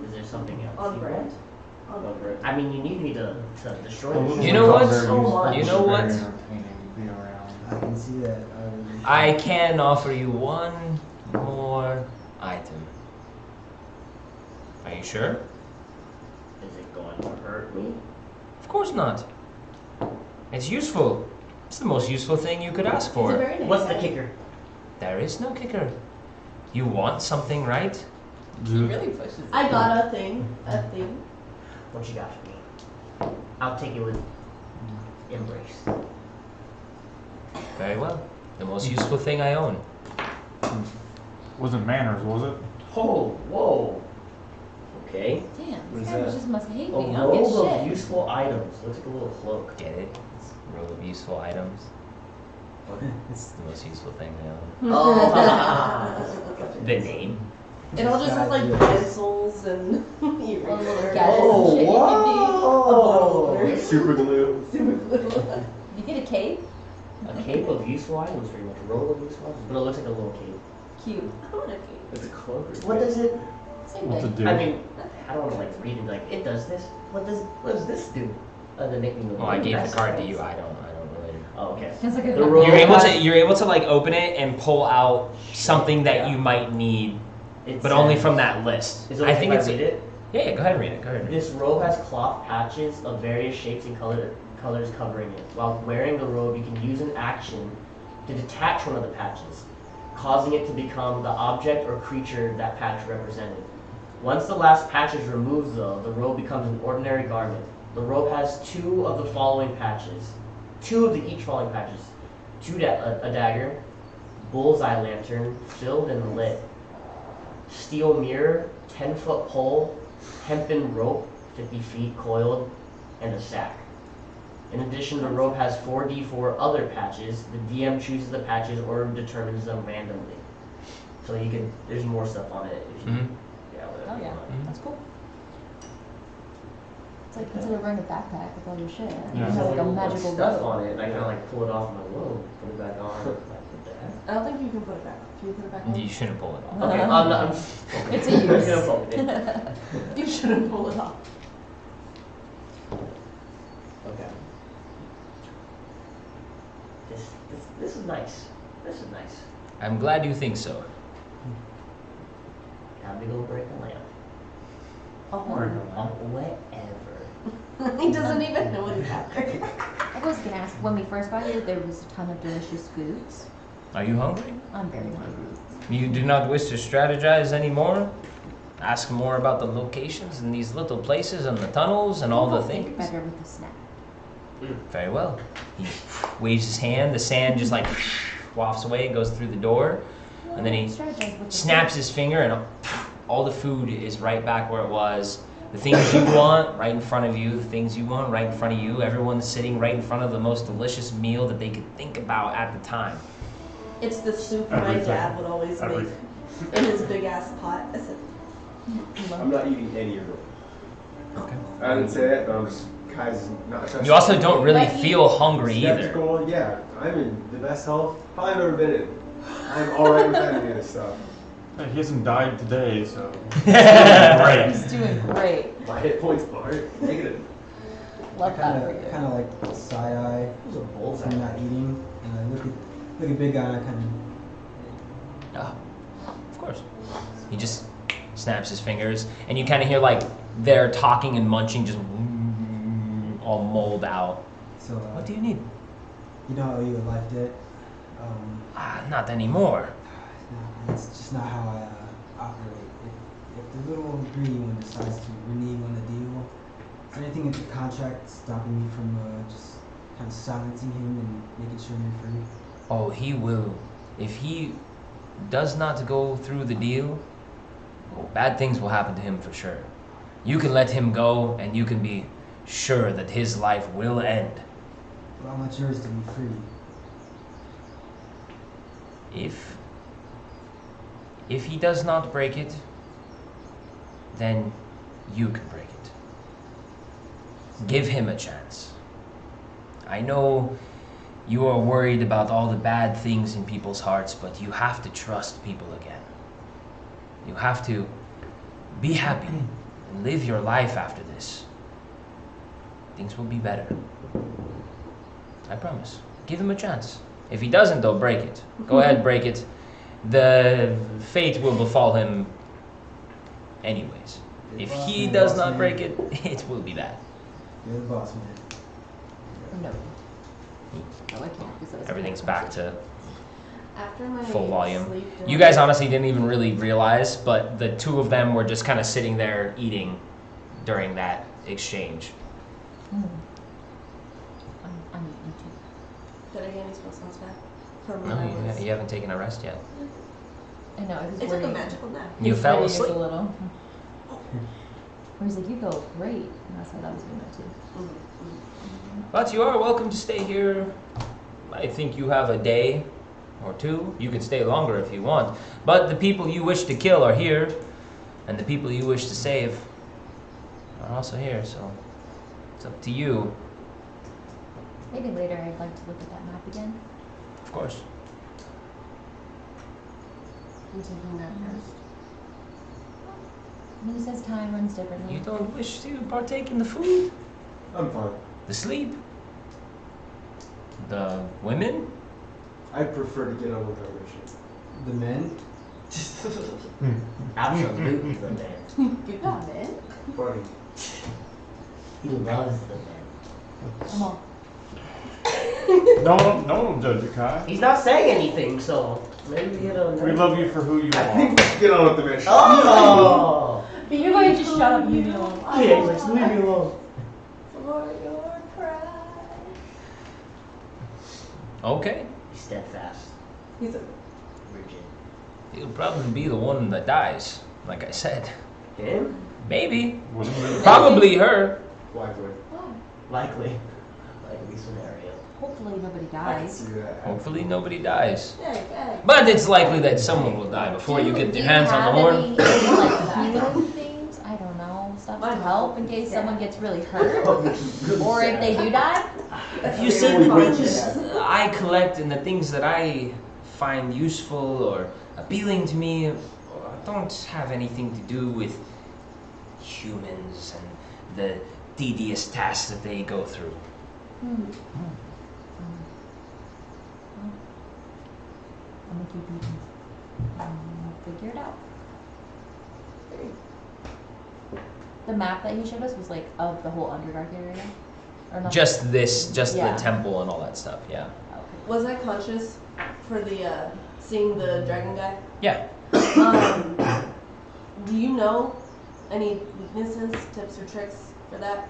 Is there something else On you brand. want? On brand. I mean, you need me to destroy Well, this. this You know what? is So much. You know what? Very entertaining to be around. I can see that. I can offer you one more item. Are you sure? Is it going to hurt me? Of course not. It's useful. It's the most useful thing you could ask He's a for. very nice What's the guy. kicker? There is no kicker. You want something, right? He really pushes it. I got a thing. What you got for me? I'll take it with embrace. Very well. The most useful thing I own. Wasn't manners, was it? Oh, whoa. Okay. Damn, What this is guy that? just must hate A me. I don't get robe of shit. useful items. Looks like a little cloak. Get it? It's a row of useful items. It's the most useful thing I own. Oh. The name. It all just looks like pencils and earrings. All the little there. gadgets. Oh, shit you whoa. Super glue. You get a cape? A cape of useful items, pretty much. A robe of useful items. But it looks like a little cape. Cute. I want a cape. It's a cloak. What does it? Same What's it thing. do? I mean, I don't want to like read it like it does this. What does this do? Other than making the. Oh, I gave That's the card to nice. you. I don't really. Oh, okay. It's like a The robe has- You're able to like open it and pull out something that Yeah. you might need, It but only says- from that list. Is it I okay think if it's. I read it? Yeah, go ahead and read it. Go ahead and read it. This robe has cloth patches of various shapes and colors covering it. While wearing the robe, you can use an action to detach one of the patches, causing it to become the object or creature that patch represented. Once the last patch is removed, though, the robe becomes an ordinary garment. The robe has two of the following patches. Each following patches. A dagger, bullseye lantern, filled and lit, steel mirror, 10-foot pole, hempen rope, 50 feet coiled, and a sack. In addition, the rope has 4d4 other patches. The DM chooses the patches or determines them randomly. So you can, there's more stuff on it if you, Mhm. yeah, whatever Oh you yeah, want. that's cool. It's like instead of wearing a backpack with all your shit, you Yeah. have like a Little magical stuff robe. on it, and I kind of like pull it off. I'm like, whoa, put it back on. Like, what the heck? I don't think you can put it back. Can you put it back on? You shouldn't pull it off. Okay, I'm not. It's a I'm use. gonna fold it. You shouldn't pull it off. Okay. This is nice. This is nice. I'm glad you think so. Time to go break a lamp. A horn. Whatever. He doesn't even know what he's after. I was gonna ask, when we first got here, there was a ton of delicious foods. Are you hungry? I'm very hungry. You do not wish to strategize anymore? Ask more about the locations and these little places and the tunnels and all the People think things? better with the snack. Very well. He waves his hand, the sand just like wafts away and goes through the door. And then he Strategize with the snaps his finger and all the food is right back where it was. The things you want right in front of you, the things you want right in front of you. Everyone's sitting right in front of the most delicious meal that they could think about at the time. It's the soup my Everything. dad would always make Everything. in his big ass pot. I said, I'm not eating any of them. Okay. I didn't say that, but I'm just kind of not. You also don't really But he- feel hungry either. skeptical. Yeah, I'm in the best health probably I've ever been in. I'm alright with any of this stuff. Hey, he hasn't died today, so. Great. He's doing great. My hit points are negative. Love that for you. Kind of like side eye It was a bullseye. from not eating, and I look at big guy, and I kind Oh, of course. He just snaps his fingers, and you kind of hear like they're talking and munching, just all mulled out. So, What do you need? you know how you a life debt? Not anymore. It's just not how I operate. If the little greedy one decides to renege on the deal, is there anything in the contract stopping me from just kind of silencing him and making sure you're free? Oh, he will. If he does not go through the deal, bad things will happen to him for sure. You can let him go, and you can be sure that his life will end. Well, how much yours to be free? If he does not break it, then you can break it. Give him a chance. I know you are worried about all the bad things in people's hearts, but you have to trust people again. You have to be happy and live your life after this. Things will be better. I promise. Give him a chance. If he doesn't, though, break it. Go ahead, break it. The fate will befall him anyways. If he does not break it, it will be bad. You're the boss man. No. No, I can't. Because that was Everything's back to After my full volume. sleep You guys honestly didn't even really realize, but the two of them were just kind of sitting there eating during that exchange. I'm eating too. Did I get any spell slots back? From when No, I was... you haven't taken a rest yet. I know. I was I took a worried. magical nap. You He's fell worrying us asleep. a little. He's like, you go great. And that's how that was doing that too. But you are welcome to stay here. I think you have a day or two. You can stay longer if you want. But the people you wish to kill are here, and the people you wish to save are also here, so it's up to you. Maybe later I'd like to look at that map again. Of course. I'm taking that first. I mean, he says time runs differently. You don't wish to partake in the food, I'm fine. the sleep, the women? I prefer to get on with our mission. The men? Absolutely the man. Good job, man. Funny. He loves the man. Come on. No one judge you, Kai. He's not saying anything, so maybe you don't know. We love you for who you I are. think we should get on with the mission. Oh! You're going to shut up, you know. Yeah, he's like, leave me alone. For your pride. Okay. He's steadfast, He's a... rigid. He'll probably be the one that dies, like I said. Him? Maybe. Wouldn't it? Probably her. Likely. Likely scenario. Hopefully nobody I can dies. see that. Hopefully nobody dies. Yeah, yeah. But it's likely that someone will die before you get your hands on the horn. Do you have any, like, healing things? I don't know. Stuff to help in case someone gets really hurt. Or if they do die? You see, the things I collect and the things that I find useful or appealing to me don't have anything to do with humans and the tedious tasks that they go through. Well, I'm gonna keep eating. Figure it out. The map that he showed us was like of the whole Underdark area? Or not? Just this, Yeah. the temple and all that stuff, yeah. Okay. Was I conscious for the, seeing the dragon guy? Yeah. Do you know any weaknesses, tips, or tricks for that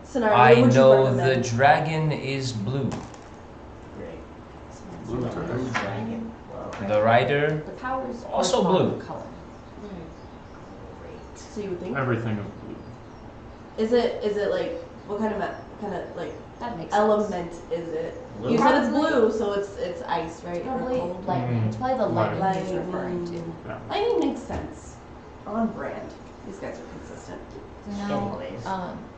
scenario? I What would you know the recommend? dragon is blue. Great. Blue dragon. Dragon. Wow. The rider, The powers Also correspond blue. to color. Great. So you would think? Everything is blue. Is it like what kind of like That makes element is it? Blue? You said it's Probably- blue, so it's ice, right? sense. Or Probably cold. lightning. It's probably the lightning Lightning. he's referring to. Lightning makes sense. On brand. These guys are consistent. So now, Anyways.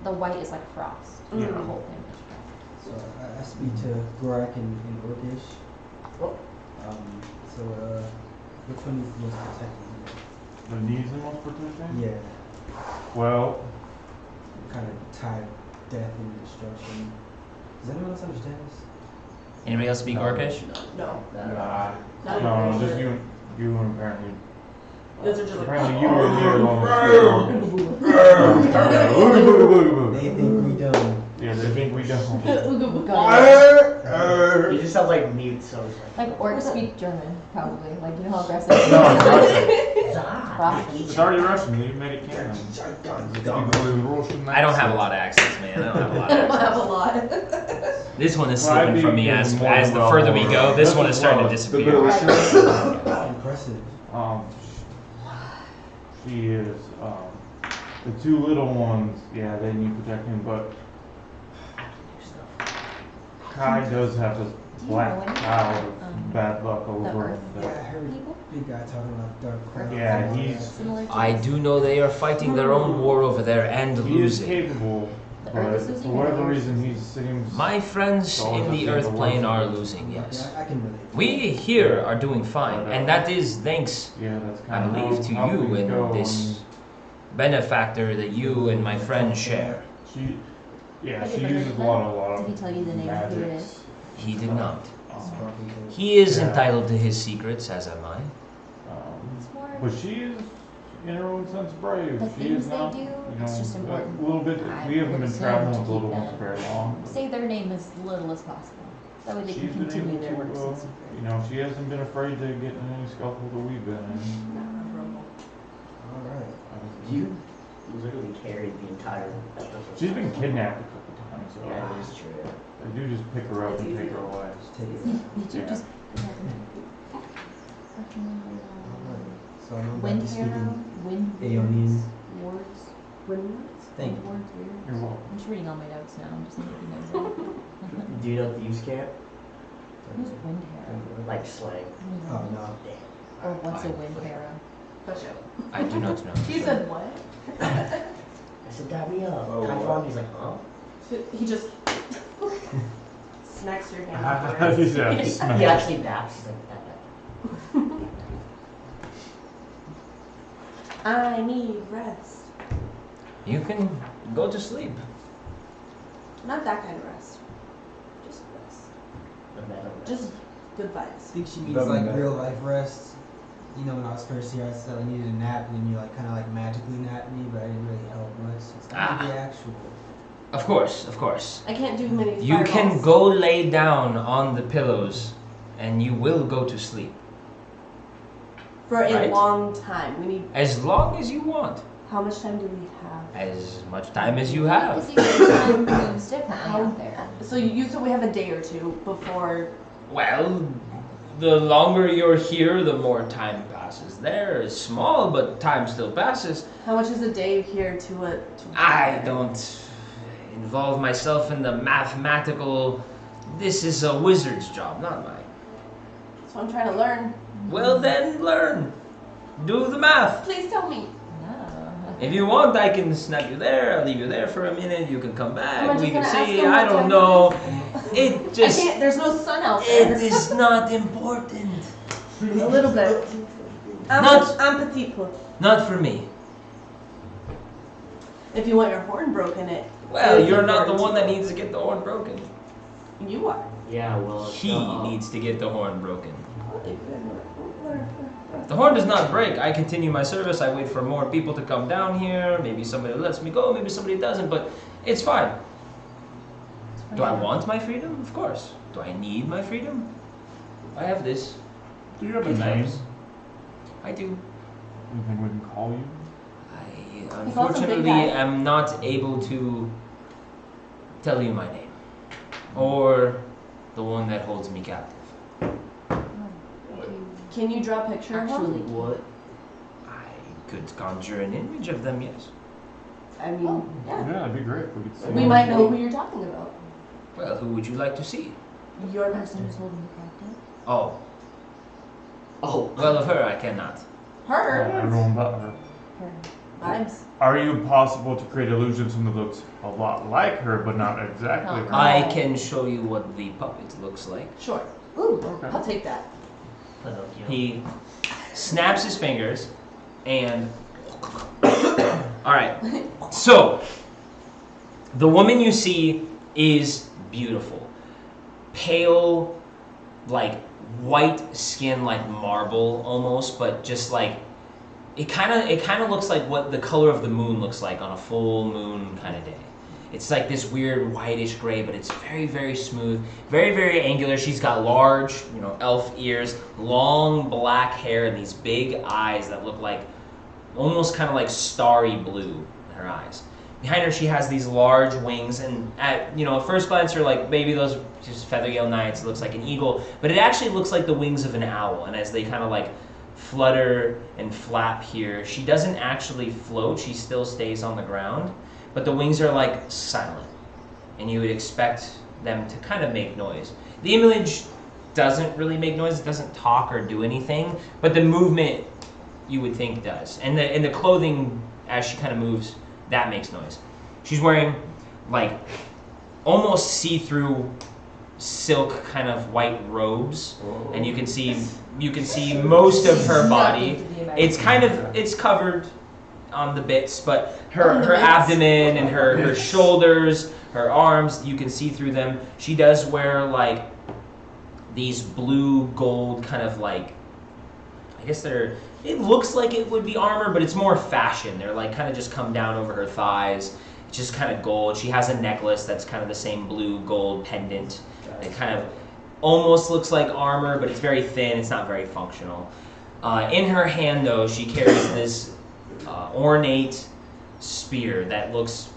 the white is like frost. Yeah. The whole thing is frost. So I speak to Gorak and Orcish. Oh. So which one is the most protected? The needs the most protecting? Yeah, Well, kind of tied death and destruction. Does anyone else understand this? anybody else speak No. Orcish? No. nah. Not No, even just sure. you and apparently Those are just like. Apparently you were there long They think we dumb. Yeah, they think we don't. He just sounds like mute, so it's like. Like orcs speak German, probably. Like you know how aggressive. No, it's Rocky. It's already Russian. They made it canon. I don't have a lot of accents, man. I don't have a lot I of don't have a accents. lot. This one is Well, I'd slipping be from me getting as more the well further we more. go. This This one is is starting to well. disappear. Impressive. She is. The two little ones, yeah, they need protecting, but Kai does have this black cloud of bad luck over him. Yeah, I heard big guy talking about dark crowd. Yeah, he's Similar to I do know they are fighting their own war over there and he is losing. capable, The but Earth is for losing whatever or reason he seems. My friends in the Earth plane are losing, yes. Yeah, I can relate. We here are doing fine, and that is thanks, Yeah, that's I kind of believe, to how you things go. and this benefactor that you and my friend share. She, yeah, Okay, she but uses a then- lot Did he of tell you the name of who it magics. is? He did not. Um, He is Yeah. entitled to his secrets, as am I. It's more But she is, in her own sense, brave. the She things is they not, do. you It's know, just important. a little bit. I We haven't would been assume traveling to with little keep ones them- very long. but say their name as little as possible. That way they she's can been continue able their works to, in secret. you know, she hasn't been afraid to get in any scuffle that we've been in. All right. You literally carried the entire episode. She's been kidnapped a couple times, so Yeah, that is true. Yeah. they do just pick her up and take her away. Just take it. Did you Yeah. just So I'm about wind to speak arrow? in Wind Aeonian. words? Thank you. Words weird. You're welcome. I'm just reading all my notes now. I'm just making notes. Do you know thieves' camp? Who's wind arrow? Like slang. Oh no. Or what's a wind arrow? I do not know. He said what? I said, dab me up. Oh, Kai what? Fong, he's like, huh? He just smacks your hand. Yeah, He smash. actually daps. He's like, dap, dap. I need rest. You can go to sleep. Not that kind of rest. Just rest. The metal. Just good I vibes. think she means Doesn't like matter. real life rest. You know, when I was first here, I said I needed a nap, and then you like kind of like magically napped me, but I didn't really help much. It's not the actual. Of course, of course. I can't do many You can fireballs. go lay down on the pillows, and you will go to sleep. For a Right. long time. We need. As long as you want. How much time do we have? As much time as you have. Because each time moves differently How- out there. So you said we have a day or two before. Well, the longer you're here, the more time passes. There is small, but time still passes. How much is a day here to a? I don't involve myself in the mathematical. This is a wizard's job, not mine. So I'm trying to learn. Well, then learn. Do the math. Please tell me. No. If you want, I can snap you there. I'll leave you there for a minute. You can come Am back. I We just can gonna ask see. them I what don't time know. It I just. can't. There's no sun out It there. is not important. A little bit. Not- I'm petite. Peu. Not for me. If you want your horn broken, it. Well, is you're not the important one to that you. needs to get the horn broken. You are. Yeah, well. He uh, needs to get the horn broken. If the horn does not break, I continue my service. I wait for more people to come down here. Maybe somebody lets me go, maybe somebody doesn't, but it's fine. Do I want my freedom? Of course. Do I need my freedom? I have this. Do you have a It name? helps. I do. Anything we can call you? I also a big unfortunately guy. am not able to tell you my name. Or the one that holds me captive. Can you draw a picture of Actually, him? What? I could conjure an image of them, yes. I mean, Yeah, that'd be great. We could see. we might know who you're talking about. Well, who would you like to see? Your The person who's holding you captive. Oh, Oh. well, of her I cannot. her Everyone but her. Her. vibes. Are you possible to create illusions that looks a lot like her, but not exactly Not her? I can show you what the puppet looks like. Sure. Ooh, Okay. I'll take that. Pinocchio. He snaps his fingers and. Alright, so the woman you see is beautiful. Pale, like white skin, like marble almost, but just like it kind of looks like what the color of the moon looks like on a full moon kind of day. It's like this weird whitish gray, but it's very, very smooth, very, very angular. She's got large, elf ears, long black hair, and these big eyes that look like almost kind of like starry blue in her eyes. Behind her, she has these large wings, and at first glance, you're like, maybe those are just feather-gale knights. It looks like an eagle, but it actually looks like the wings of an owl. And as they kind of like flutter and flap here, she doesn't actually float. She still stays on the ground. But the wings are like silent, and you would expect them to kind of make noise. The image doesn't really make noise, it doesn't talk or do anything, but the movement you would think does. And the clothing, as she kind of moves, that makes noise. She's wearing like almost see-through silk kind of white robes, and you can see most of her body. It's covered on the bits, but her abdomen and her shoulders, her arms, you can see through them. She does wear like these blue gold kind of like, I guess it looks like it would be armor, but it's more fashion. They're like kind of just come down over her thighs. It's just kind of gold. She has a necklace that's kind of the same blue gold pendant. It kind of almost looks like armor, but it's very thin. It's not very functional. In her hand, though, she carries this ornate spear that looks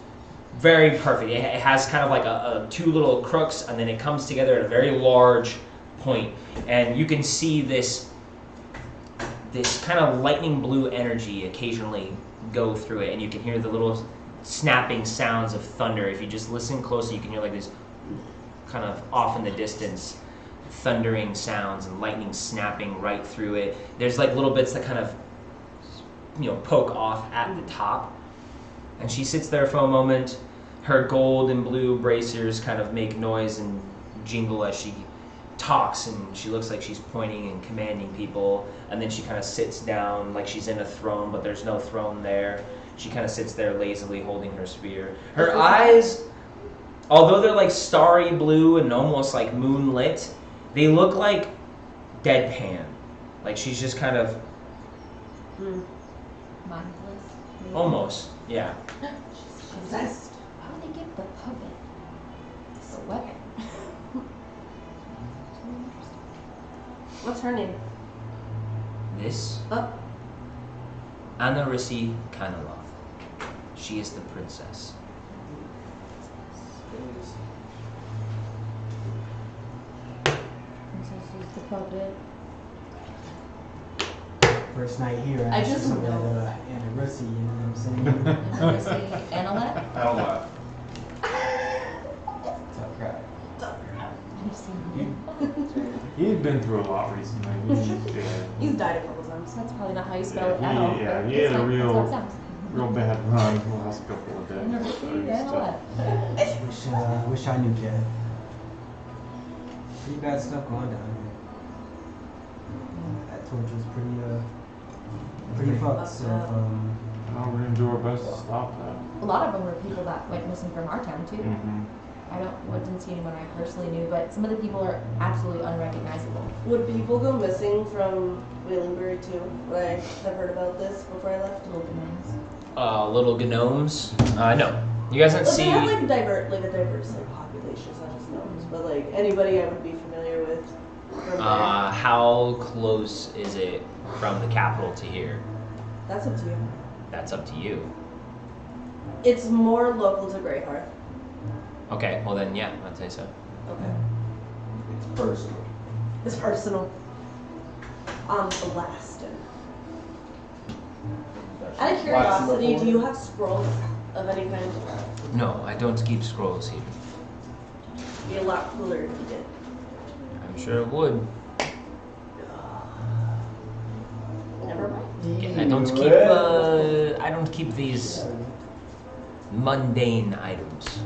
very perfect. It has kind of like a two little crooks, and then it comes together at a very large point, and you can see this kind of lightning blue energy occasionally go through it, and you can hear the little snapping sounds of thunder. If you just listen closely, you can hear like this kind of off in the distance thundering sounds and lightning snapping right through it. There's like little bits that kind of poke off at the top, and she sits there for a moment. Her gold and blue bracers kind of make noise and jingle as she talks, and she looks like she's pointing and commanding people, and then she kind of sits down like she's in a throne, but there's no throne there. She kind of sits there lazily holding her spear. Her eyes, although they're like starry blue and almost like moonlit, they look like deadpan. Like she's just kind of Mindless. Maybe. almost, yeah. She's possessed. How do they give the puppet this weapon? What's her name? This Oh. Anarisi Kanaloth. She is the princess. Princess is the puppet. First night here, I asked just some of know. that Anarisi, you know what I'm saying? And is the Analet? I don't know. I've seen him. He's been through a lot recently. He's died a couple times. That's probably not how you spell it Yeah, at all. yeah, but he it's had a like- real- that's how it sounds. real bad run the last couple of days. Analet. Wish I knew Jeff. Pretty bad stuff going down here. That torch was pretty fucked. So No, we're gonna do our best to stop that. A lot of them were people that went missing from our town too. Mm-hmm. Didn't see anyone I personally knew, but some of the people are absolutely unrecognizable. Would people go missing from Whalingbury too? Would I have heard about this before I left? Little gnomes. Little gnomes. No, you guys don't But see. they have like a diverse population, it's not just gnomes, but like anybody I would be familiar with from there. How close is it from the capital to here? That's up to you. That's up to you. It's more local to Greyhearth. Okay, well then, yeah, I'd say so. Okay. It's personal. It's personal. Blasted. Out of curiosity, do you have scrolls of any kind? No, I don't keep scrolls here. It'd be a lot cooler if you did. I'm sure it would. Never mind. Yeah, I don't keep these mundane items.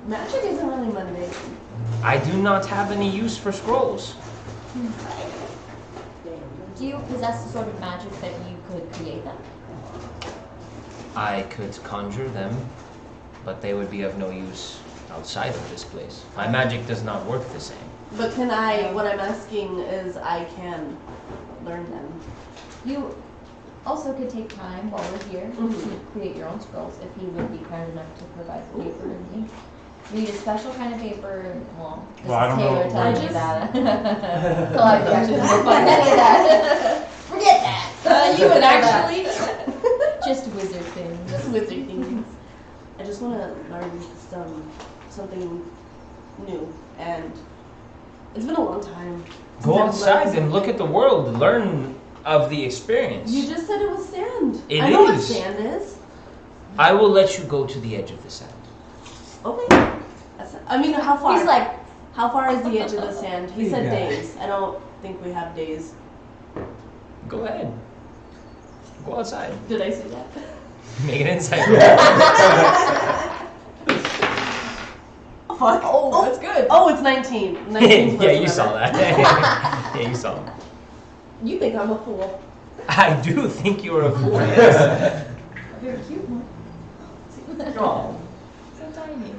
Magic isn't really mundane. I do not have any use for scrolls. Do you possess the sort of magic that you could create them? I could conjure them, but they would be of no use outside of this place. My magic does not work the same. But what I'm asking is I can learn them. also could take time while we're here to create your own scrolls if he would be kind enough to provide the paper and ink. We need a special kind of paper. Well, this Well, I don't is Taylor know. telling I you just- that. Collage actually won't find any of that. Forget that. You would actually just wizard things. Just wizard things. I just want to learn something new, and it's been a long time. since Go I've outside learned and look at the world. Learn of the experience. You just said it was sand. It I know what is. sand is. I will let you go to the edge of the sand. Okay. I mean, how far? He's like, How far is the edge of the sand? He said Yeah. days. I don't think we have days. Go ahead. Go outside. Did I say that? Make an insight roll. Fuck. oh, that's good. Oh, it's 19. 19 plus Yeah, you whatever. saw that. Yeah, you saw him. You think I'm a fool. I do think you are a fool. Yes. You're a cute one. Oh. So tiny.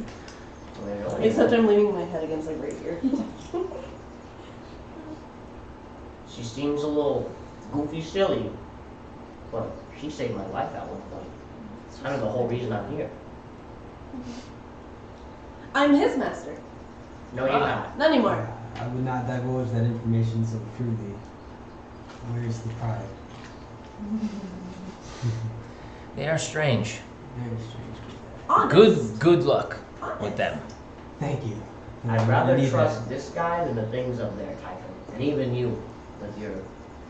Except I'm leaning my head against like right here. She seems a little goofy silly, but she saved my life at one point. It's kind of the whole reason I'm here. I'm his master. No, you're not. Not anymore. I would not divulge that information so freely. Where's the pride? They are strange. Very strange. Honest. Good luck with them. Thank you. I'd rather Need trust this guy than the things up there, Typhon. And even you, with your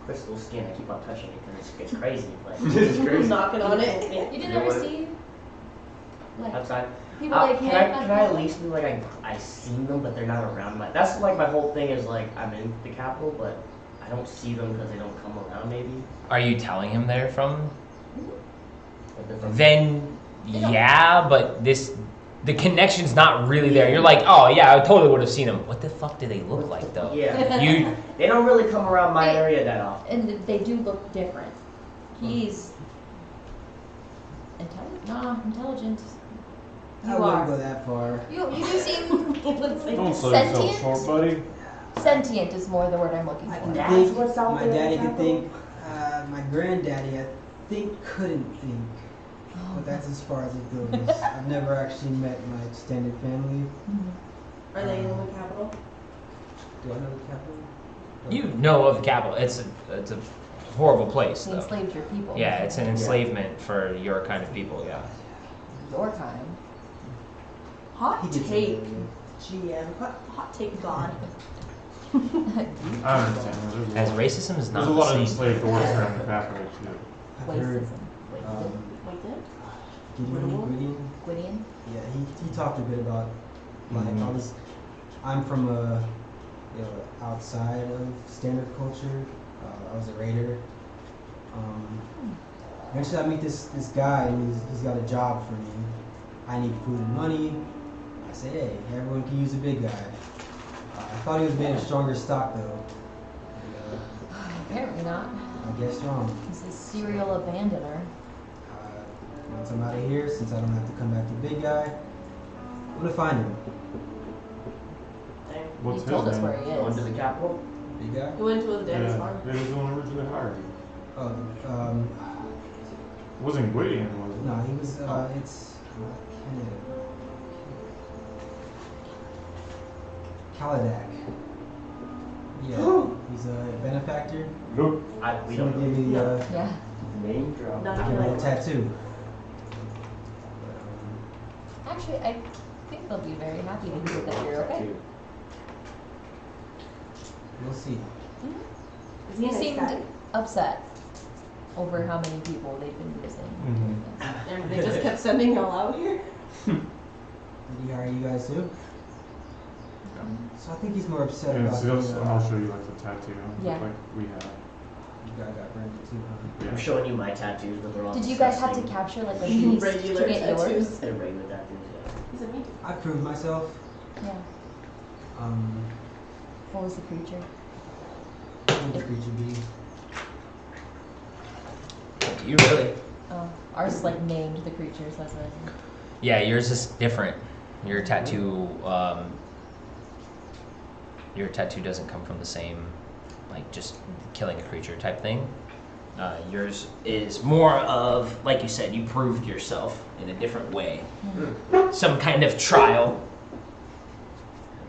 crystal skin. I keep on touching it because it's crazy. But It's crazy. Knocking on it. You didn't know ever what? see like outside. people like can him? I at least be like I seen them, but they're not around. That's like my whole thing is like I'm in the capital, but I don't see them because they don't come around. Maybe. Are you telling him they're from? But they're from- Then They don't- yeah, but the connection's not really there. You're like, oh yeah, I totally would have seen them. What the fuck do they look like though? Yeah. You They don't really come around my They- area that often. And they do look different. He's intelligent. I You wouldn't are. go that far. You do seem Don't sell yourself Sentient? short, buddy. sentient is more the word I'm looking I for. can That's think, what's out my there in daddy the could capital? think, my granddaddy I think couldn't think. Oh, But that's as far as it goes. I've never actually met my extended family. Are they in the capital? Do I know the capital? you know of the capital. It's a horrible place They though. enslaved your people. Yeah, it's an enslavement for your kind of people. Yeah. Your kind. Hot He gets take, it. GM. Hot take God. I understand. As racism is There's not a lot of the same. enslaved orcs around the capital too. I've heard Racism. Like that? Gideon. Gwydion? Yeah, he talked a bit about like Mhm. I'm from a outside of standard culture. I was a raider. Eventually I meet this guy and he's got a job for me. I need food and money. I say, hey, everyone can use a big guy. I thought he was made of stronger stock though. Apparently not. I guess wrong. He's a serial abandoner. Once I'm out of here, since I don't have to come back to big guy, I'm gonna find him. Dang. What's He told his us name? where he Going to is. the capital. Big guy? He went to his daddy's Yeah, farm. he was the one who originally hired you. Oh, It wasn't Gwydion, was it? no, he was. It's Kaladak. Yeah, he's a benefactor. Nope. We He's don't gonna know. give me Yeah. Name drop. Not a even little like tattoo. Actually, I think they'll be very happy to hear that you're okay. We'll see. Is he He a nice seemed guy? upset over how many people they've been losing. Mm-hmm. And they just kept sending y'all out here. Did he hire you guys too? So I think he's more upset And about so the, and I'll show you like the tattoo, Yeah. like we have. You guys got branded too, huh? I'm showing you my tattoos, but they're all Did you guys have to disgusting. capture like a beast Regular to get yours? tattoos. They're regular tattoos, yeah. He's a me. I proved myself. Yeah. Um, What was the creature? what would the creature be? You really? Oh, ours is like named the creatures. That's what. Yeah, yours is different. Your tattoo doesn't come from the same, like just killing a creature type thing. Yours is more of, like you said, you proved yourself in a different way. Some kind of trial.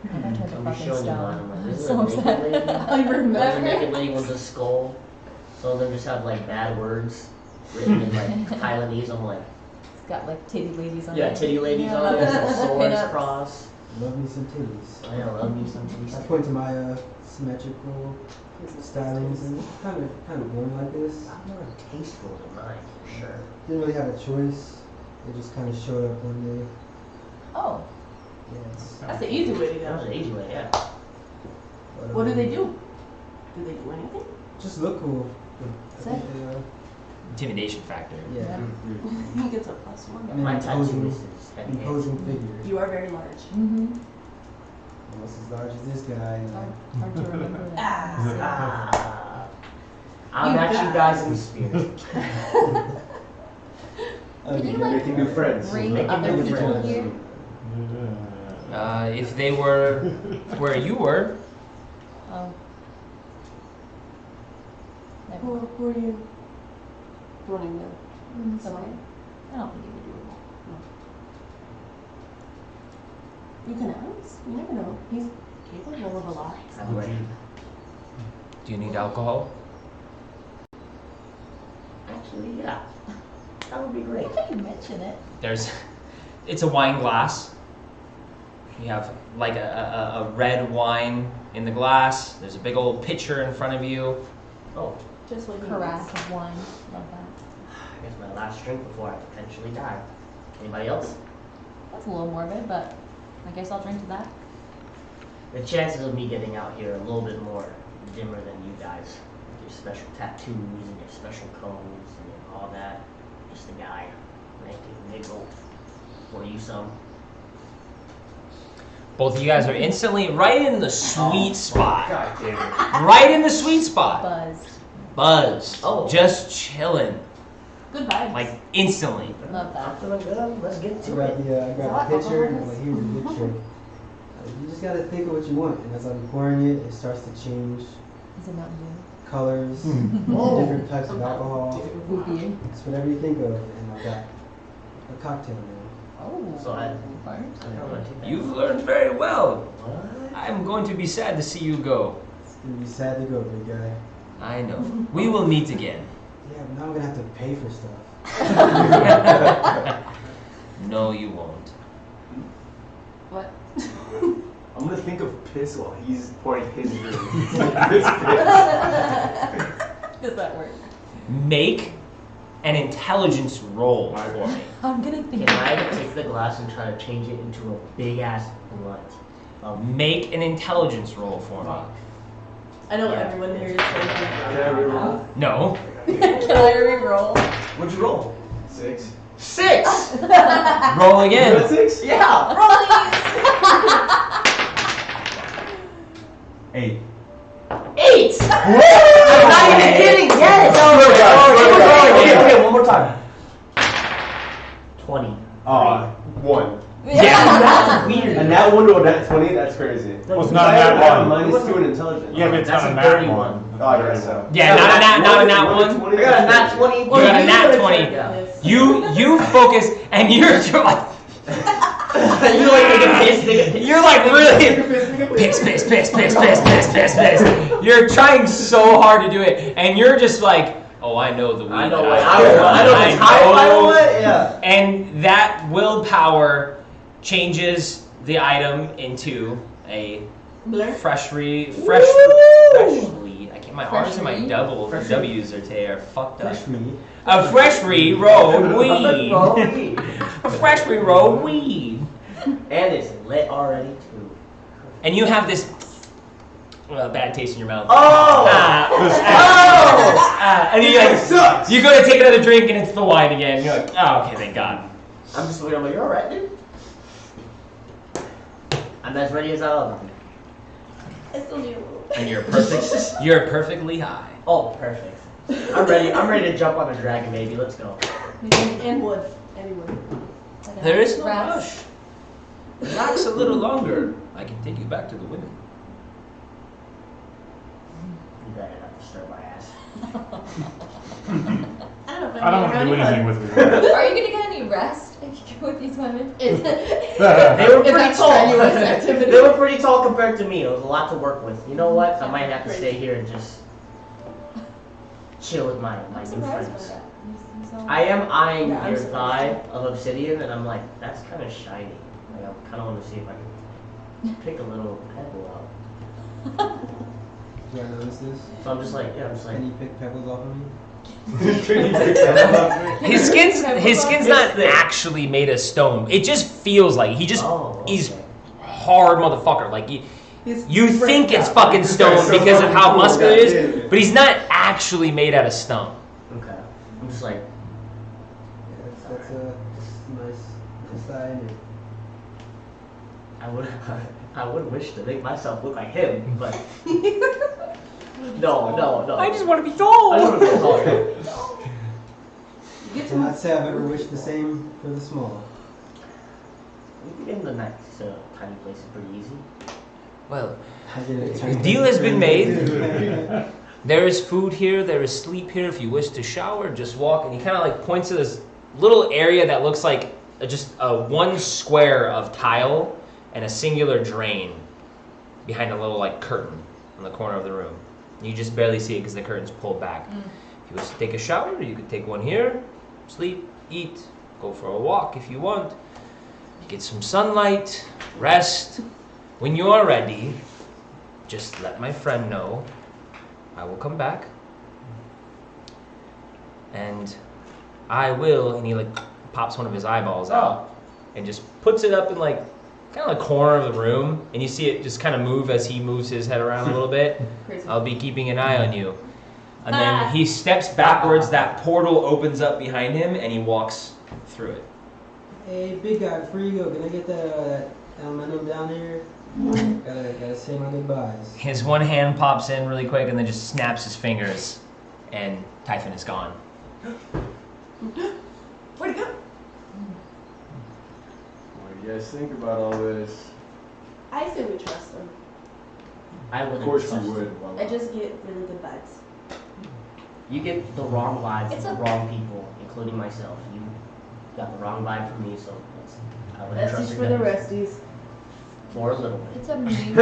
I turned to I'm fucking showing you mine. stone. I'm like, I'm this is so a naked upset. lady. I There's a remember. naked lady with a skull. Some of them just have like bad words written in like Taiwanese. I'm like, It's got like titty ladies on yeah, it. titty ladies Yeah. on it, some swords Pinups. cross. Love me some titties. I love me some I titties. point to my symmetrical stylings and kind of born like this. I'm more tasteful than mine, for sure. Didn't really have a choice. It just kind of showed up one day. Oh, Yes. That's the easy way to That was go. an easy way, yeah. But, What do they do? Do they do anything? Just look cool. I think Sick. they, Intimidation factor. yeah. He gets a +1. And My tattoo imposing, is heavy hands. imposing figure. You are very large. mm-hmm. Almost as large as this guy. Hard to remember that. Ah. I'll You match you guys. guys in spirit. Can you like Making new friends. bring Making other new people friends. here? If they were where you were, Oh. Never Who, mind. who are you joining them? It's okay. I don't think you would do it. You can ask. You never know. He's capable of a lot. I'm ready. do you need alcohol? Actually, yeah. That would be I great. don't think you mention it. It's a wine glass. You have like a red wine in the glass. There's a big old pitcher in front of you. Oh, Just what he Carafe needs. of wine. Love that. I guess my last drink before I potentially die. Anybody else? That's a little morbid, but I guess I'll drink to that. The chances of me getting out here are a little bit more dimmer than you guys. With your special tattoos and your special cones and all that. Just a guy making niggle. For you some. Both of you guys are instantly right in the sweet spot. God damn it. Right in the sweet spot. Buzz. Buzz. Oh. Just chilling. Good vibes. Like instantly. Love I'm that. feeling good. Let's get I to grabbed it. I grabbed the pitcher and I'm like, here's a good trick. You just gotta think of what you want, and as I'm pouring it, it starts to change Is it Mountain Dew? colors, Oh. different types of alcohol. Root beer. It's whatever you think of, and I've got a cocktail now. Oh. So I- Fart. I'm gonna take that. You've learned very well. What? I'm going to be sad to see you go. It's gonna be sad to go, big guy. I know. We will meet again. Yeah, but now I'm gonna have to pay for stuff. No, you won't. What? I'm gonna think of piss while he's pouring his drink. This Does that work? Make an intelligence roll for me. I'm gonna think. Can I take the glass and try to change it into a big ass blunt? Make an intelligence roll for me. I know Yeah. everyone here is saying Can I reroll? No. Can I re-roll? What'd you roll? 6. 6! Roll You again. got 6? Yeah! Rollies! 8. 8! I'm not even kidding! Yes! Okay, one more time. 20. 1. Yeah. That's weird. And that 1 to a nat 20, that's crazy. Well, it's not a I have nat one. minus 2 in intelligence. Yeah, but it's That's not a a nat 31. one. Oh, I guess so. Yeah, not a nat one. I got a nat 20. You got a nat 20. Yeah. You focus and you're like You like take a piss, take a piss. you're like really piss. You're trying so hard to do it, and you're just like, oh, I know the weed. I know that what I know the type I want, yeah. And that willpower changes the item into a Blur? freshly. I can't. My R's and my Freshly? double Freshly? W's are fucked up. Fresh me. A freshly rolled weed. Weed. A freshly rolled weed. And it's lit already too. And you have this bad taste in your mouth. Oh! And you like, sucks! you go to take another drink and it's the wine again. And you're like, oh, okay, thank God. I'm just looking, I'm like, you're alright, dude. I'm as ready as I'll ever be. I still need a little. And you're perfect. You're perfectly high. Oh, perfect. I'm ready to jump on a dragon, baby. Let's go. And wood. Any wood. There is no Rats. rush. Relax a little longer. I can take you back to the women. You better not. disturb my ass. I don't know. I don't want to do anything with you. Are you gonna get any rest if you go with these women? They were Is pretty that tall. strenuous activity? They were pretty tall compared to me. It was a lot to work with. You know what? I might have to stay here and just chill with my I'm new surprised by friends. that. You sound- I am eyeing Yeah, I'm your thigh surprised. of obsidian, and I'm like, that's kind of shiny. Like, I kind of want to see if I can pick a little pebble out. Do I notice this? So I'm just like, yeah, I'm just like, Can you pick pebbles off of me? His skin's not actually made of stone. It just feels like he's okay. hard motherfucker. Like He's you think it's fucking stone because of how muscular it is, but he's not actually made out of stone. Okay. I'm just like, Yeah, that's a nice side. I would wish to make myself look like him, but no. I just want to be tall. I just want to be taller. You get Cannot to say I've ever wished the same for the small. We get in the nice tiny places pretty easy. Well, I get it. the deal has been made. There is food here. There is sleep here. If you wish to shower, just walk. And he kind of like points to this little area that looks like just a one square of tile and a singular drain behind a little like curtain in the corner of the room. You just barely see it because the curtain's pulled back. If you wish to take a shower, you could take one here, sleep, eat, go for a walk if you want. Get some sunlight, rest. When you are ready, just let my friend know. I will come back. And I will, and he like pops one of his eyeballs out and just puts it up in like kind of the corner of the room, and you see it just kind of move as he moves his head around a little bit. Crazy. I'll be keeping an eye on you. And then he steps backwards, that portal opens up behind him, and he walks through it. Hey, big guy, before you go, can I get that aluminum down here? Gotta say my goodbyes. His one hand pops in really quick and then just snaps his fingers, and Typhon is gone. Where'd it go? What do you guys think about all this? I say we trust them. I Of wouldn't course trust you him. would. Mama. I just get really good vibes. You get the wrong vibes It's from the a- wrong people, including myself. You got the wrong vibe from me, so I wouldn't That's trust just your for the guys. resties. For a little bit. It's a mutually,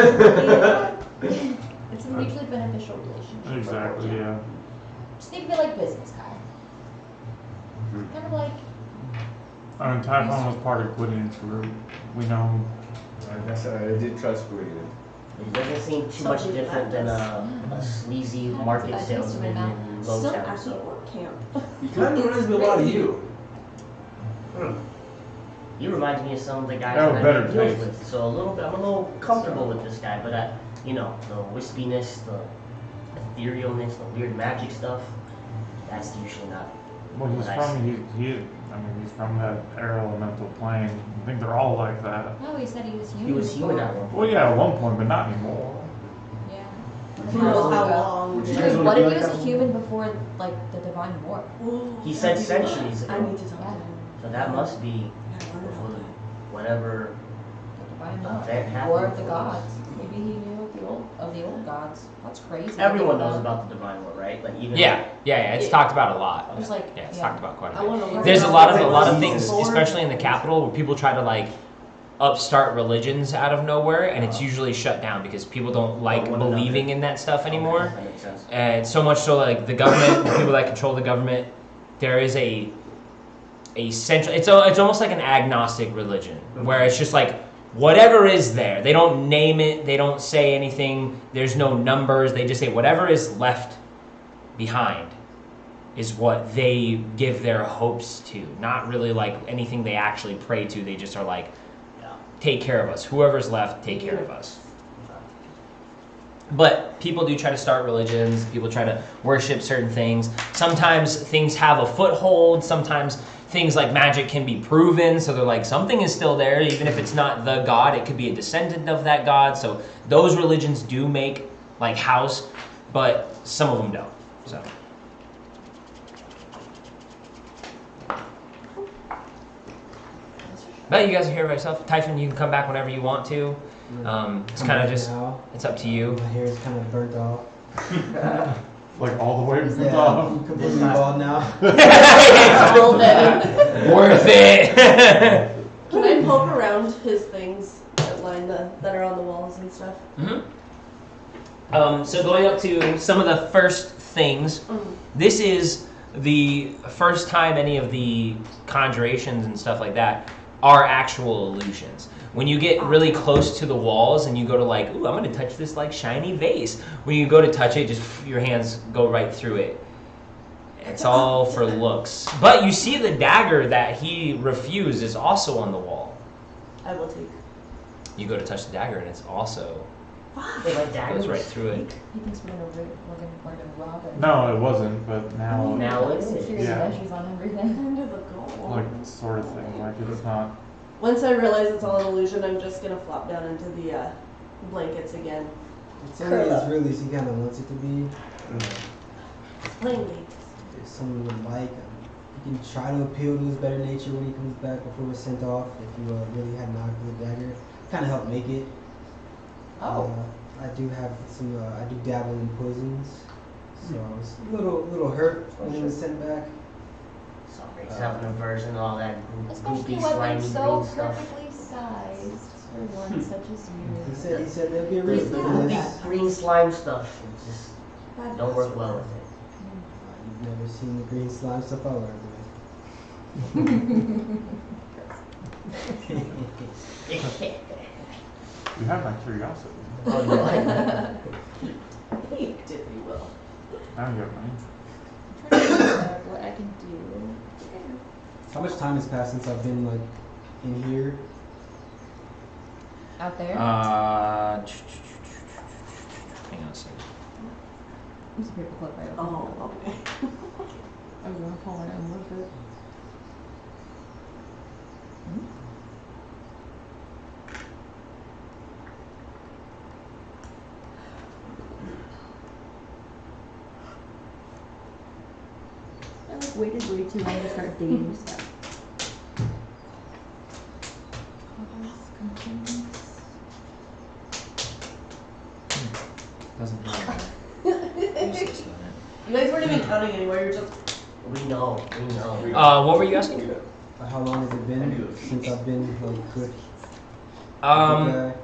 it's a mutually beneficial relationship. Exactly, yeah. Just think of it like business, Kyle. Kind of like, I mean, Typhon was part of Gwydian's group. We know him. I guess I did trust Gwydion. It doesn't seem too much Something different like than a sleazy market That tastes salesman really in Still Lowtown. at the So work camp. He kind of reminds me a lot of you. you remind me of some of the guys Oh, that better I deal taste. with. So I'm a little comfortable with this guy, but the wispiness, the etherealness, the weird magic stuff, that's usually not. Well, he's what I from see. he's from that air elemental plane. I think they're all like that. no, he said he was human. He was human before. at one point. Well, yeah, at one point, but not anymore. Yeah. Who knows how long? Would you Wait, guys what wanna if be he like was a that? human before, like, the divine war? Ooh, He said I need to- centuries ago. I need to talk to him. So that must be I gotta learn before about the, that. whatever. The divine war. That happened War of the before. gods. Maybe he knew of the old gods. That's crazy. Everyone knows about the divine war, right? Like even Yeah. It's talked about a lot. There's like, Yeah, it's yeah. talked about quite a I bit. want to learn. There's a about lot of the things, sword. especially in the capital, where people try to like upstart religions out of nowhere, and it's usually shut down because people don't like one another. believing in that stuff anymore. That makes sense. And so much so, like the government, the people that control the government, there is a central. It's almost like an agnostic religion, where it's just like whatever is there. They don't name it. They don't say anything. There's no numbers. They just say whatever is left behind is what they give their hopes to. Not really like anything they actually pray to. They just are like, take care of us. Whoever's left, take care of us. But people do try to start religions. People try to worship certain things. Sometimes things have a foothold. Sometimes things like magic can be proven. So they're like, something is still there. Even if it's not the god, it could be a descendant of that god. So those religions do make like house, but some of them don't. So. But you guys are here by yourself. Typhon, you can come back whenever you want to. It's kind of just, Now, it's up to you. my hair is kind of burnt off. Like all the way from the Yeah, top. I'm completely bald now. All dead. Worth it. Can I poke around his things that line that are on the walls and stuff? So going up to some of the first things, this is the first time any of the conjurations and stuff like that are actual illusions. When you get really close to the walls and you go to like, ooh, I'm gonna touch this like shiny vase. When you go to touch it, just your hands go right through it. It's all for looks. But you see the dagger that he refused is also on the wall. I will take. You go to touch the dagger and it's also Wait, my dagger goes right was through it. He thinks we're gonna rob him. No, it wasn't, but now, Now it Security is. Yeah. measures on everything. Under the goal. like, sort of thing. Like, it's not. Once I realize it's all an illusion, I'm just gonna flop down into the blankets again. It's only as real as he kind of wants it to be. Playing games. If someone would like, you can try to appeal to his better nature when he comes back before we're sent off. If you really had knocked with a dagger, kind of help make it. I do have some. I do dabble in poisons, so I was a little hurt when he was sent back. Sorry, he's having an aversion to all that Especially goopy, when slimy they're so green stuff. perfectly sized for one such as He you. said there'd be a This reason for this. goopy green slime stuff, it just don't work well with it. You've never seen the green slime stuff I learned with. You have my curiosity. Oh no. Peaked, if you will. Now you have mine. I'm trying to figure out what I can do. How much time has passed since I've been like in here? Out there? Hang on a second. There's a paper clip right over Oh, okay. I was gonna call it and work it. I like waited way too long to start dating stuff. Covers, complaints. Doesn't matter. You guys weren't even counting anymore, you're just. We know. What were you asking? How long has it been since I've been like good?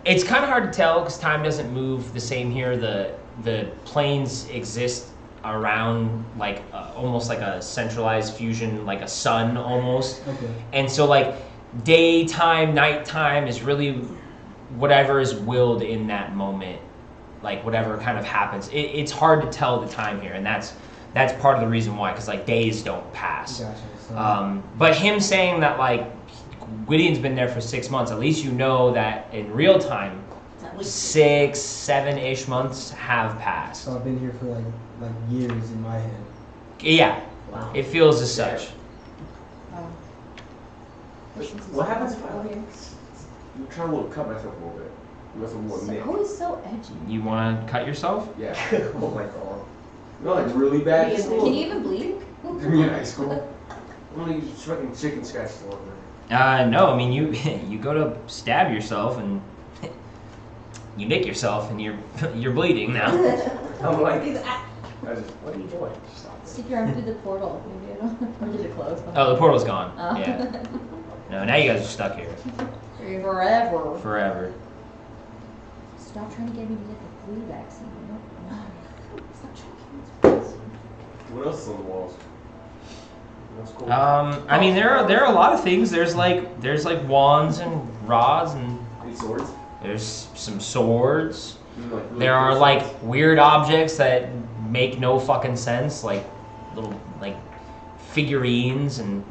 It's kind of hard to tell because time doesn't move the same here. The planes exist around like almost like a centralized fusion, like a sun almost. Okay. And so like daytime, nighttime is really whatever is willed in that moment, like whatever kind of happens. It's hard to tell the time here, and that's part of the reason why, because like days don't pass. Gotcha. So, But him saying that like Gwydian's been there for 6 months, at least you know that in real time, At least 6, 7-ish months have passed. so I've been here for like years in my head. Yeah, Wow. it feels as such. What happens if over here? I'm trying to cut myself a little bit. You must have worn Nick. Who is so edgy? You want to cut yourself? Yeah. Oh my god. No, like really bad. Can Can you even bleed? Me in high school. Only fucking chicken scratch all over. No, I mean you you go to stab yourself and you nick yourself and you're bleeding now. I'm like, What are you doing? Stop it. Stick your arm through the portal. Maybe it'll. Or did it close? Oh, the portal's gone. Oh. Yeah. No, now you guys are stuck here Forever. forever. Stop trying to get me to get the flu vaccine. Stop choking. what else is on the walls? What's cool? I mean there are a lot of things. There's like wands and rods and Any swords? there's some swords. Like, really There are cool like swords? weird objects that make no fucking sense, like little like figurines and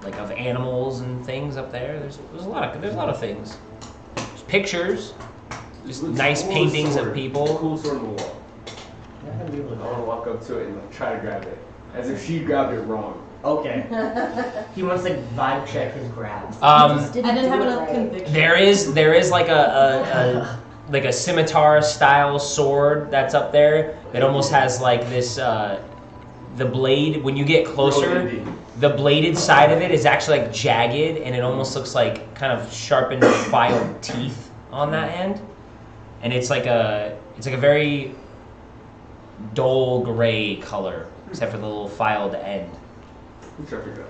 like of animals and things up there. There's a lot of things. There's pictures, just Looks nice cool paintings sword. of people. Cool sword on the wall. You're not gonna be able I to want to walk up to it and like try to grab it, as if she grabbed it wrong. Okay. He wants to vibe check his grabs. I didn't have enough conviction. There is like a like a scimitar style sword that's up there that almost has like this the blade when you get closer. Really indie. The bladed side of it is actually like jagged, and it almost looks like kind of sharpened filed teeth on that end. And it's like a very dull gray color, except for the little filed end. Who shoved your gun?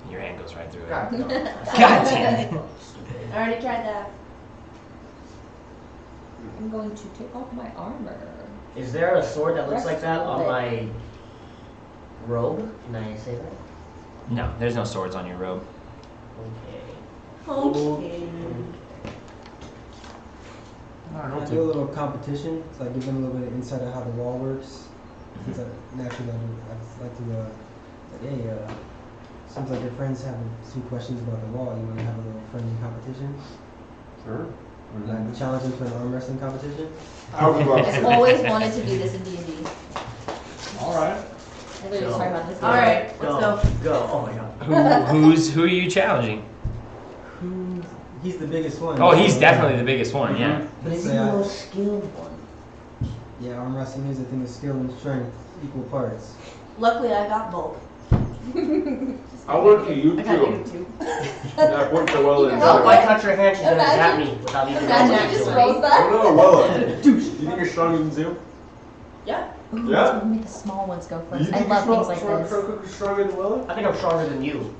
Your hand goes right through it. God, no. God damn it. I already tried that. I'm going to take off my armor. Is there a sword that looks Rest like that of on it. my robe? Can I say that? No, there's no swords on your robe. Okay. Okay. I do a little competition, so I give them a little bit of insight of how the wall works. Since naturally I like to, hey, seems like your friends have some questions about the wall. You want to have a little friendly competition? Sure. Like challenge them to an arm wrestling competition? I would love I've to. always wanted to do this in D&D. All right. I literally was talking about this. All right, let's Go. go. Go. Oh my god. Who are you challenging? He's the biggest one. Oh, he's definitely the biggest one, yeah. But is he Yeah. the most skilled one? Yeah, arm wrestling is a thing of skill and strength, equal parts. Luckily, I got both. I work for you I got you too. too. I work for Wella and roll If I Zoe. touch her hand, she's gonna zap Imagine- me without even Imagine knowing you just I'm rolls doing that. No, Wella. Dude, you think you're stronger than Zoo? Yeah. Ooh, Yeah? let's make the small ones go You first. I think love you're things like this. stronger than Wella? I think I'm stronger than you.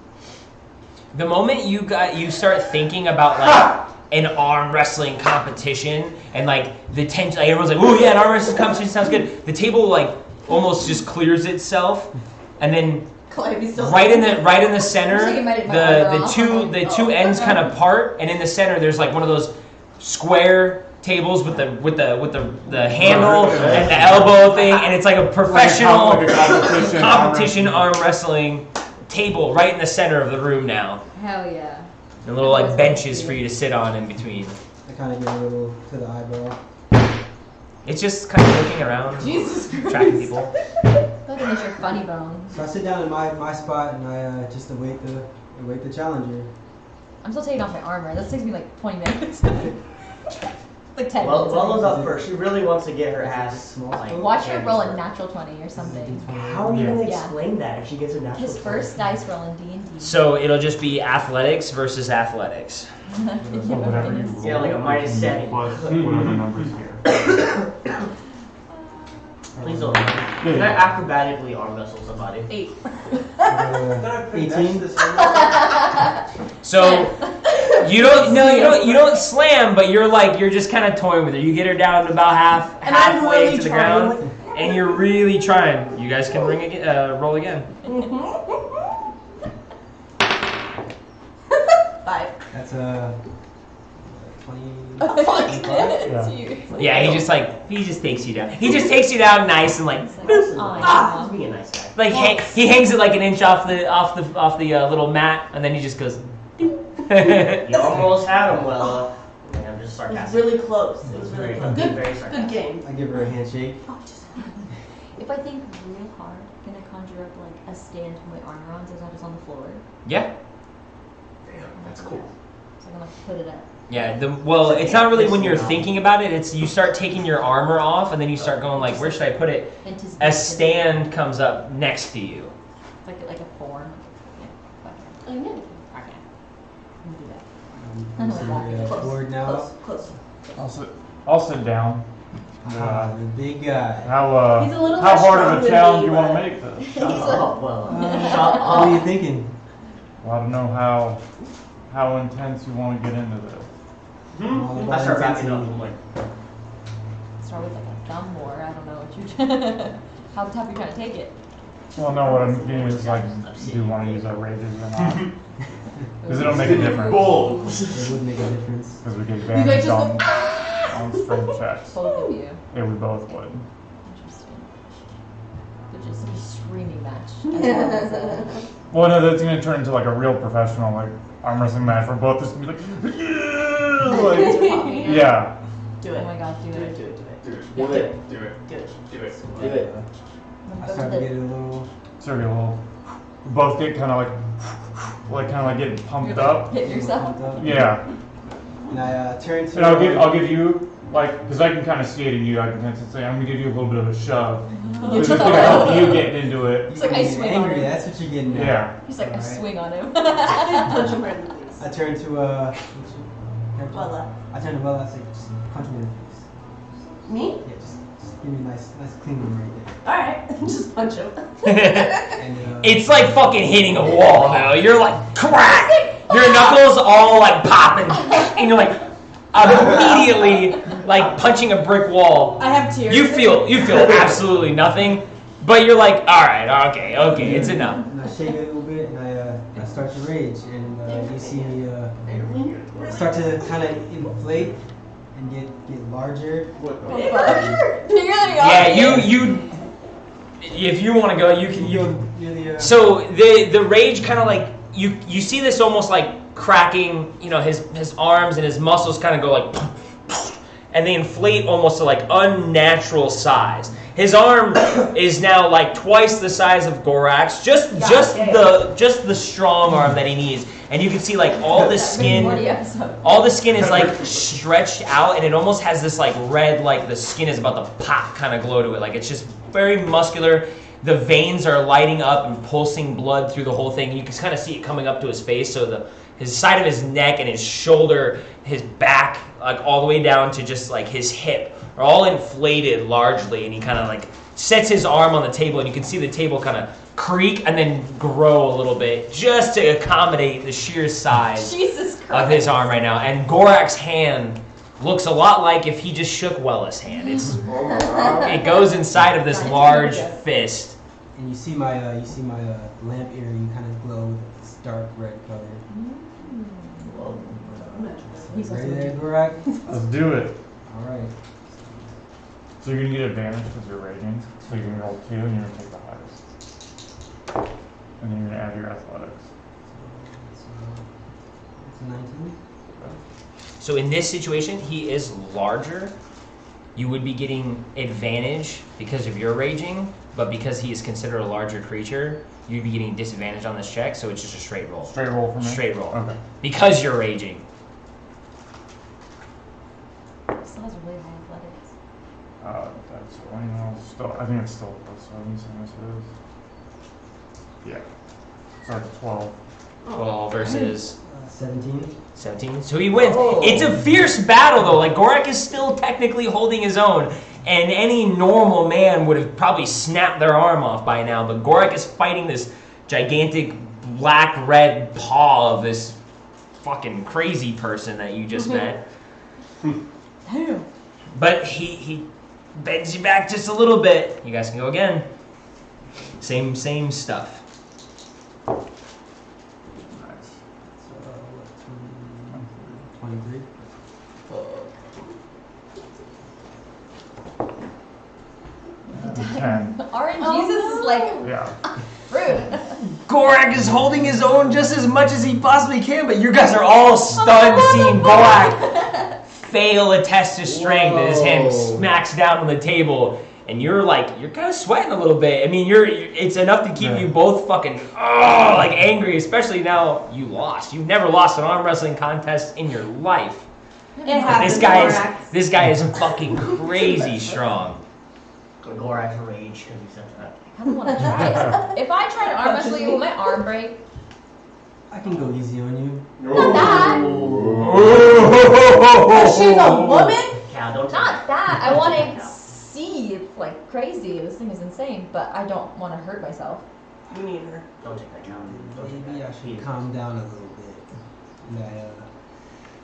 The moment you start thinking about like an arm wrestling competition and like the tension, like everyone's like, "Oh yeah, an arm wrestling competition sounds good." The table like almost just clears itself, and then Climbing still. right in the center, I'm taking my armor off. the two ends kind of part, and in the center there's like one of those square tables with the handle and the elbow thing, and it's like a professional Like a competition arm wrestling table right in the center of the room now. Hell yeah. And little like benches for you to sit on in between. I kind of get a little to the eyebrow. It's just kind of looking around, Jesus Christ. tracking people. Look at your funny bone. So I sit down in my spot and I just await the challenger. I'm still taking off my armor. That takes me like 20 minutes. Like 10 Well, minutes. Wella's up first. She really wants to get her ass. Small Like, scope? Watch her candy roll a first. natural 20 or something. How are you gonna Yeah. explain that if she gets a natural? His 20? first dice roll in D&D. So it'll just be athletics versus athletics. So whatever you roll, Yeah, like a minus you 7. plus whatever numbers here. Please don't. Can I acrobatically arm wrestle somebody? 8. 18. So you don't slam, but you're just kind of toying with her. You get her down to about And I'm halfway really to the trying. ground, and you're really trying. You guys can roll again. 5. That's 20. Yeah. Yeah, he just takes you down. He just takes you down nice and like, Ah, he's being a nice guy. like he hangs it like an inch off the little mat, and then he just goes. You almost had him, Wella. Yeah, I'm just It was sarcastic. really close. It was really close. Good, Good, very good sarcastic. game. I give her a handshake. If I think real hard, can I conjure up like a stand to put my armor on so it's not just on the floor? Yeah. Damn, that's cool. So I can like put it up. Yeah, it's not really when you're thinking about it, it's you start taking your armor off and then you start going like, where should I put it? A stand comes up next to you. Like a form. Yeah. Oh, yeah. Okay. I'm gonna do that. I'm sitting board now. Close. I'll sit down. Ah, the big guy. How He's a little how less hard strong of a than challenge me, you want to but- make this? Shut up, Wella. Shut What are you up. thinking? Well, I don't know how intense you want to get into this. I start backing up. I'm like, Start with like a thumb war. I don't know what you're how tough you're trying to take it. Well, no, what I'm getting is like, do you want to use our rages or not? Because it'll make a difference. Bold. It would make a difference. Because we get guys advantage just on strength checks. Both of you. Yeah, we both would. Interesting. But just a screaming match. As well as, Well, no, that's going to turn into like a real professional like arm wrestling match where both just be like, yeah, like, yeah. Do oh it. my god, do Do it. it. Do it. Do it. Do it. Do it. Do it. Do it. do it. I start to get a little. Sort of a little. We both get kind of like getting pumped up. Hit yourself. pumped up. Yeah. And I turn to. And I'll give you like, because I can kind of see it in you. I can kind of say I'm gonna give you a little bit of a shove. This is gonna help you get into it. It's like I swing on angry. him. That's what you're getting at. Yeah. He's like, I Alright. swing on him. Punch him right in the face. I turn to Wella. I turn to Bella. I say, just punch me in the face. Me? Yeah, just Give me a nice clean one right Alright, just punch him. there. And, It's like fucking hitting a wall, though. You're like, crack! Your knuckles all like popping, and you're like immediately like punching a brick wall. I have tears. You feel absolutely nothing, but you're like, all right, okay, it's enough. and I shake it a little bit, and I start to rage, and you see me start to kind of inflate and get larger. What the Bigger? fuck? Bigger than you Yeah, you. If you want to go, you can. You're the, So the rage kind of like you see this almost like cracking. You know, his arms and his muscles kind of go like, and they inflate almost to like unnatural size. His arm is now like twice the size of Gorak's, just the strong arm that he needs, and you can see like all the skin is like stretched out, and it almost has this like red, like the skin is about to pop kind of glow to it, like it's just very muscular. The veins are lighting up and pulsing blood through the whole thing. You can kind of see it coming up to his face, so his side of his neck and his shoulder, his back, like all the way down to just like his hip are all inflated largely, and he kind of like sets his arm on the table, and you can see the table kind of creak and then grow a little bit just to accommodate the sheer size Jesus Christ. of his arm right now. And Gorak's hand looks a lot like if he just shook Wella's hand. Oh my god. It goes inside of this large fist. and you see my lamp earring kind of glow with this dark red color. Ready there, Gorak? Let's do it. All right. So you're gonna get advantage because you're raging. So you're gonna roll 2 and you're gonna take the highest. And then you're gonna add your athletics. So it's a 19. So in this situation, he is larger. You would be getting advantage because of your raging, but because he is considered a larger creature, you'd be getting disadvantage on this check, so it's just a straight roll. Straight roll for me? Straight roll. Okay. Because you're raging. Still has really high athletics. That's still, I think it's still plus 7, same as it is. Yeah. Sorry, 12. 12 versus 17. 17. So he wins. Oh. It's a fierce battle, though. Like, Gorak is still technically holding his own. And any normal man would have probably snapped their arm off by now. But Gorak is fighting this gigantic black-red paw of this fucking crazy person that you just met. Damn. But he bends you back just a little bit. You guys can go again. Same stuff. Nice. So what, 23? And 10. RNGesus is like Yeah. rude. Gorak is holding his own just as much as he possibly can, but you guys are all stunned seeing Gorak fail a test of strength as his hand smacks down on the table, and you're kind of sweating a little bit. I mean, it's enough to keep you both fucking like angry, especially now you lost. You've never lost an arm wrestling contest in your life. It But happens. this guy is fucking crazy strong. Gorak's rage because he said that. I don't want to try it. If I try to arm wrestle you, will my arm break? I can go easy on you. Not that. She's a woman? Cal, don't take Not that. I Don't want take to Cal. see it's like crazy. This thing is insane, but I don't want to hurt myself. You need her. Don't take that, Cal. Don't take Maybe that. I should He is- calm down a little bit. And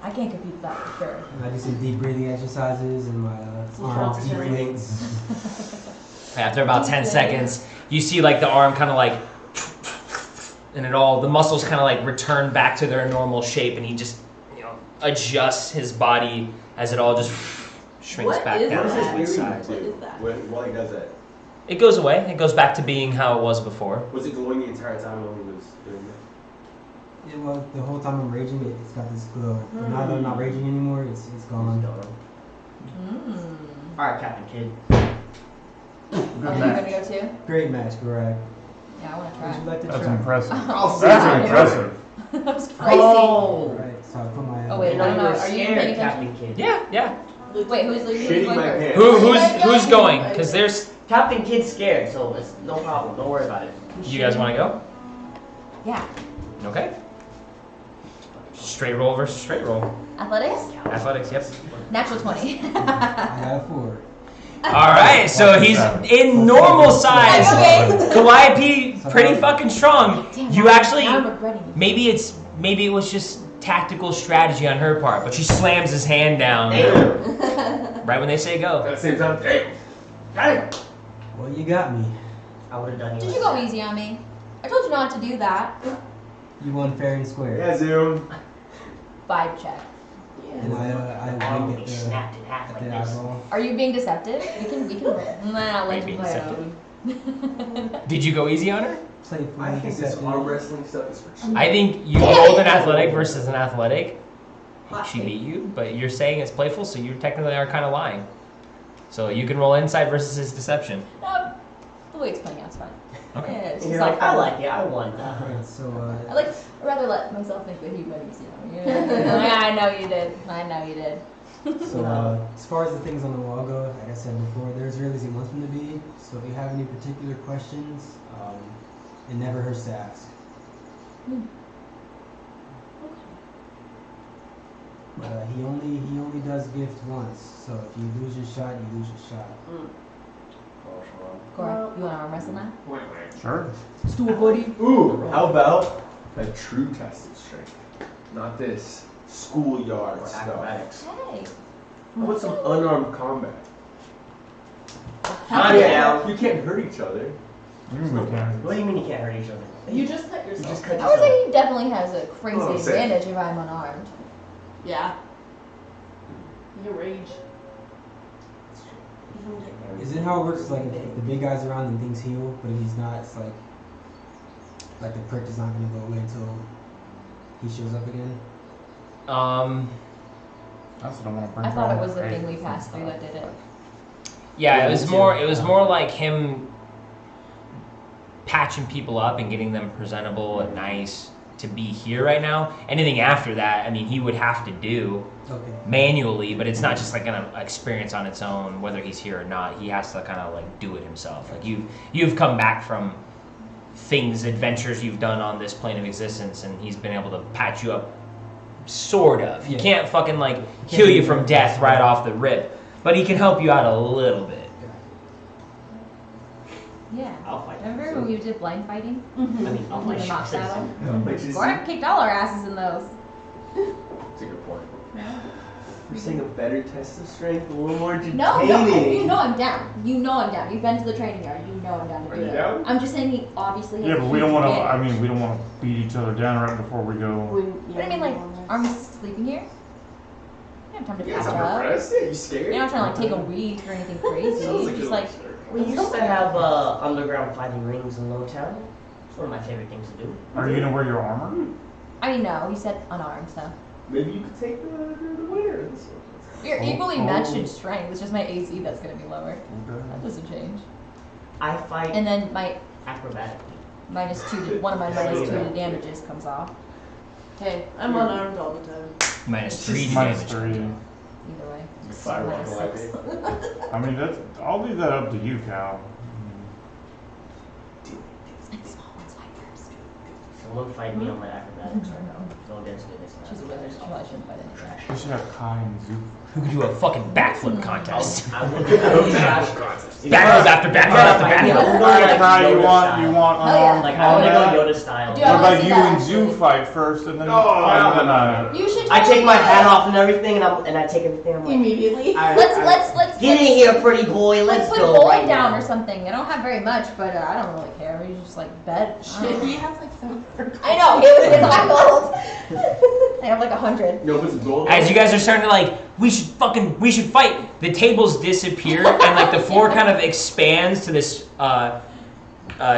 I can't compete with that for sure. I do some deep breathing exercises and my arms Deep breathing. deflates. After about 10 seconds, you see like the arm kind of like, and the muscles kind of like return back to their normal shape, and he just, adjusts his body as it all just shrinks What back is down to that? its size. What is that? While he does that, It goes away. It goes back to being how it was before. was it glowing the entire time when he was doing that? Yeah, well, the whole time I'm raging, it's got this glow. But now that I'm not raging anymore, it's gone. Alright, Captain Kid. Oh, you're gonna go too? Great match, Gorak. Yeah, I want to Would you try. like to That's try? impressive. I'll That's impressive. That was crazy. Oh! Alright, so I put my. Oh, wait, I know you no, were are you scared, paying attention? Captain Kid. Yeah. Wait, who's leading? Shitting Who's my going pants. first? Who's going? Because there's. Captain Kid's scared, so it's no problem. Don't worry about it. You guys want to go? Yeah. Okay. Straight roll versus straight roll. Athletics? Athletics. Yep. Natural 20. I got a 4. All right, so he's in normal size. Kawaii P, pretty fucking strong. Damn, You now actually, I'm regretting it. maybe it was just tactical strategy on her part, but she slams his hand down right when they say go. At the same time, hey, got it. Well, you got me. I would have done you. Did you go easy on me? I told you not to do that. You won fair and square. Yeah, Zoom. Vibe check. And I Arm wink be at the snapped in half like this. eyeball. Are you being deceptive? We can nah, let Being you play deceptive? out. Did you go easy on her? Playfully I think this deceptive. arm wrestling stuff is for cheap. I think you rolled an athletic versus an athletic. She beat you, but you're saying it's playful, so you technically are kind of lying. So you can roll insight versus his deception. No, the way it's playing out is fine. Okay. Yeah, it's And you're just like, I like it, I won. Alright, so I'd rather let myself think that he went easy on me. Yeah, I know you did. I know you did. as far as the things on the wall go, like I said before, there's really as he wants them to be. So if you have any particular questions, it never hurts to ask. But he only does gift once. So if you lose your shot, you lose your shot. Cora, you want to arm wrestle now? Sure. Let's do it, buddy. Ooh, how about a true test of strength? Not this schoolyard Or stuff. acrobatics. Hey. How about some unarmed combat? I'm down. You can't hurt each other. What do you mean you can't hurt each other? You just cut You yourself. just cut I would say yourself. he definitely has a crazy Oh, same. advantage if I'm unarmed. Yeah. You rage. Is it how it works? Like if the big guy's around, then things heal. But if he's not, it's like the prick is not gonna go away until he shows up again. That's what I want to bring. I thought it was the home. thing we passed through that did it. Yeah, it was more like him patching people up and getting them presentable and nice to be here right now. Anything after that, I mean, he would have to do Okay. manually, but it's not just like an experience on its own, whether he's here or not. He has to kind of like do it himself. Like you've come back from things, adventures you've done on this plane of existence, and he's been able to patch you up, sort of. He Yeah. can't fucking like heal you from death right off the rip, but he can help you out a little bit. Yeah. I'll fight. Remember when we did blind fighting? I mean, I'll In fight the mock you. battle? Which is Gordon kicked all our asses in those. That's a good point. We're saying a better test of strength, a little more entertaining. No, you know I'm down. You know I'm down. You've been to the training yard. You know I'm down to Are do you it. down? I'm just saying he obviously has Yeah, a but we don't want to. huge I advantage. mean, we don't want to beat each other down right before we go. But I mean, like, are we sleeping here? You don't have time to You guys pass have out. a rest? Yeah, you scared? You're not trying to like take a week or anything crazy. Sounds like Just you're like, We used to have underground fighting rings in Lowtown. It's one of my favorite things to do. Are you gonna wear your armor? I mean, no, he said unarmed, so. Maybe you could take the winner of this one. You're Oh, equally oh. matched in strength. It's just my AC that's gonna be lower. That doesn't change. I fight And then my acrobatically. one of my minus 2 to damages comes off. Hey, I'm unarmed all the time. -3 Minus damage. 3. Either way. Firewall Minus like 6. it. I mean, I'll leave that up to you, Cal. And small ones fight first. Someone fight me on my acrobatics right now. Go against me this She's a time. wizard. She probably shouldn't fight anything. We should have Kai and Zoop. Who could do a fucking backflip contest? I will do that. Backflip after backflip after backflip. Alright, Kai, you want Oh, yeah. unarmed Like, I want to combat? go Yoda style. Dude, What I wanna about see you that, and Zoo actually. fight first, and then Oh, fight, and then yeah. You should I totally take my do hat it. off and everything, and I take everything. I'm like, Immediately. all right, Let's get in here, pretty boy. Let's Let's put go bowling right down now. or something. I don't have very much, but I don't really care. We just like bet. I Shit, don't he know. has like 7. I know. It's all gold. I have like 100. No, but it's gold. As you guys are starting to like, we should fight. The tables disappear and like the floor kind of expands to this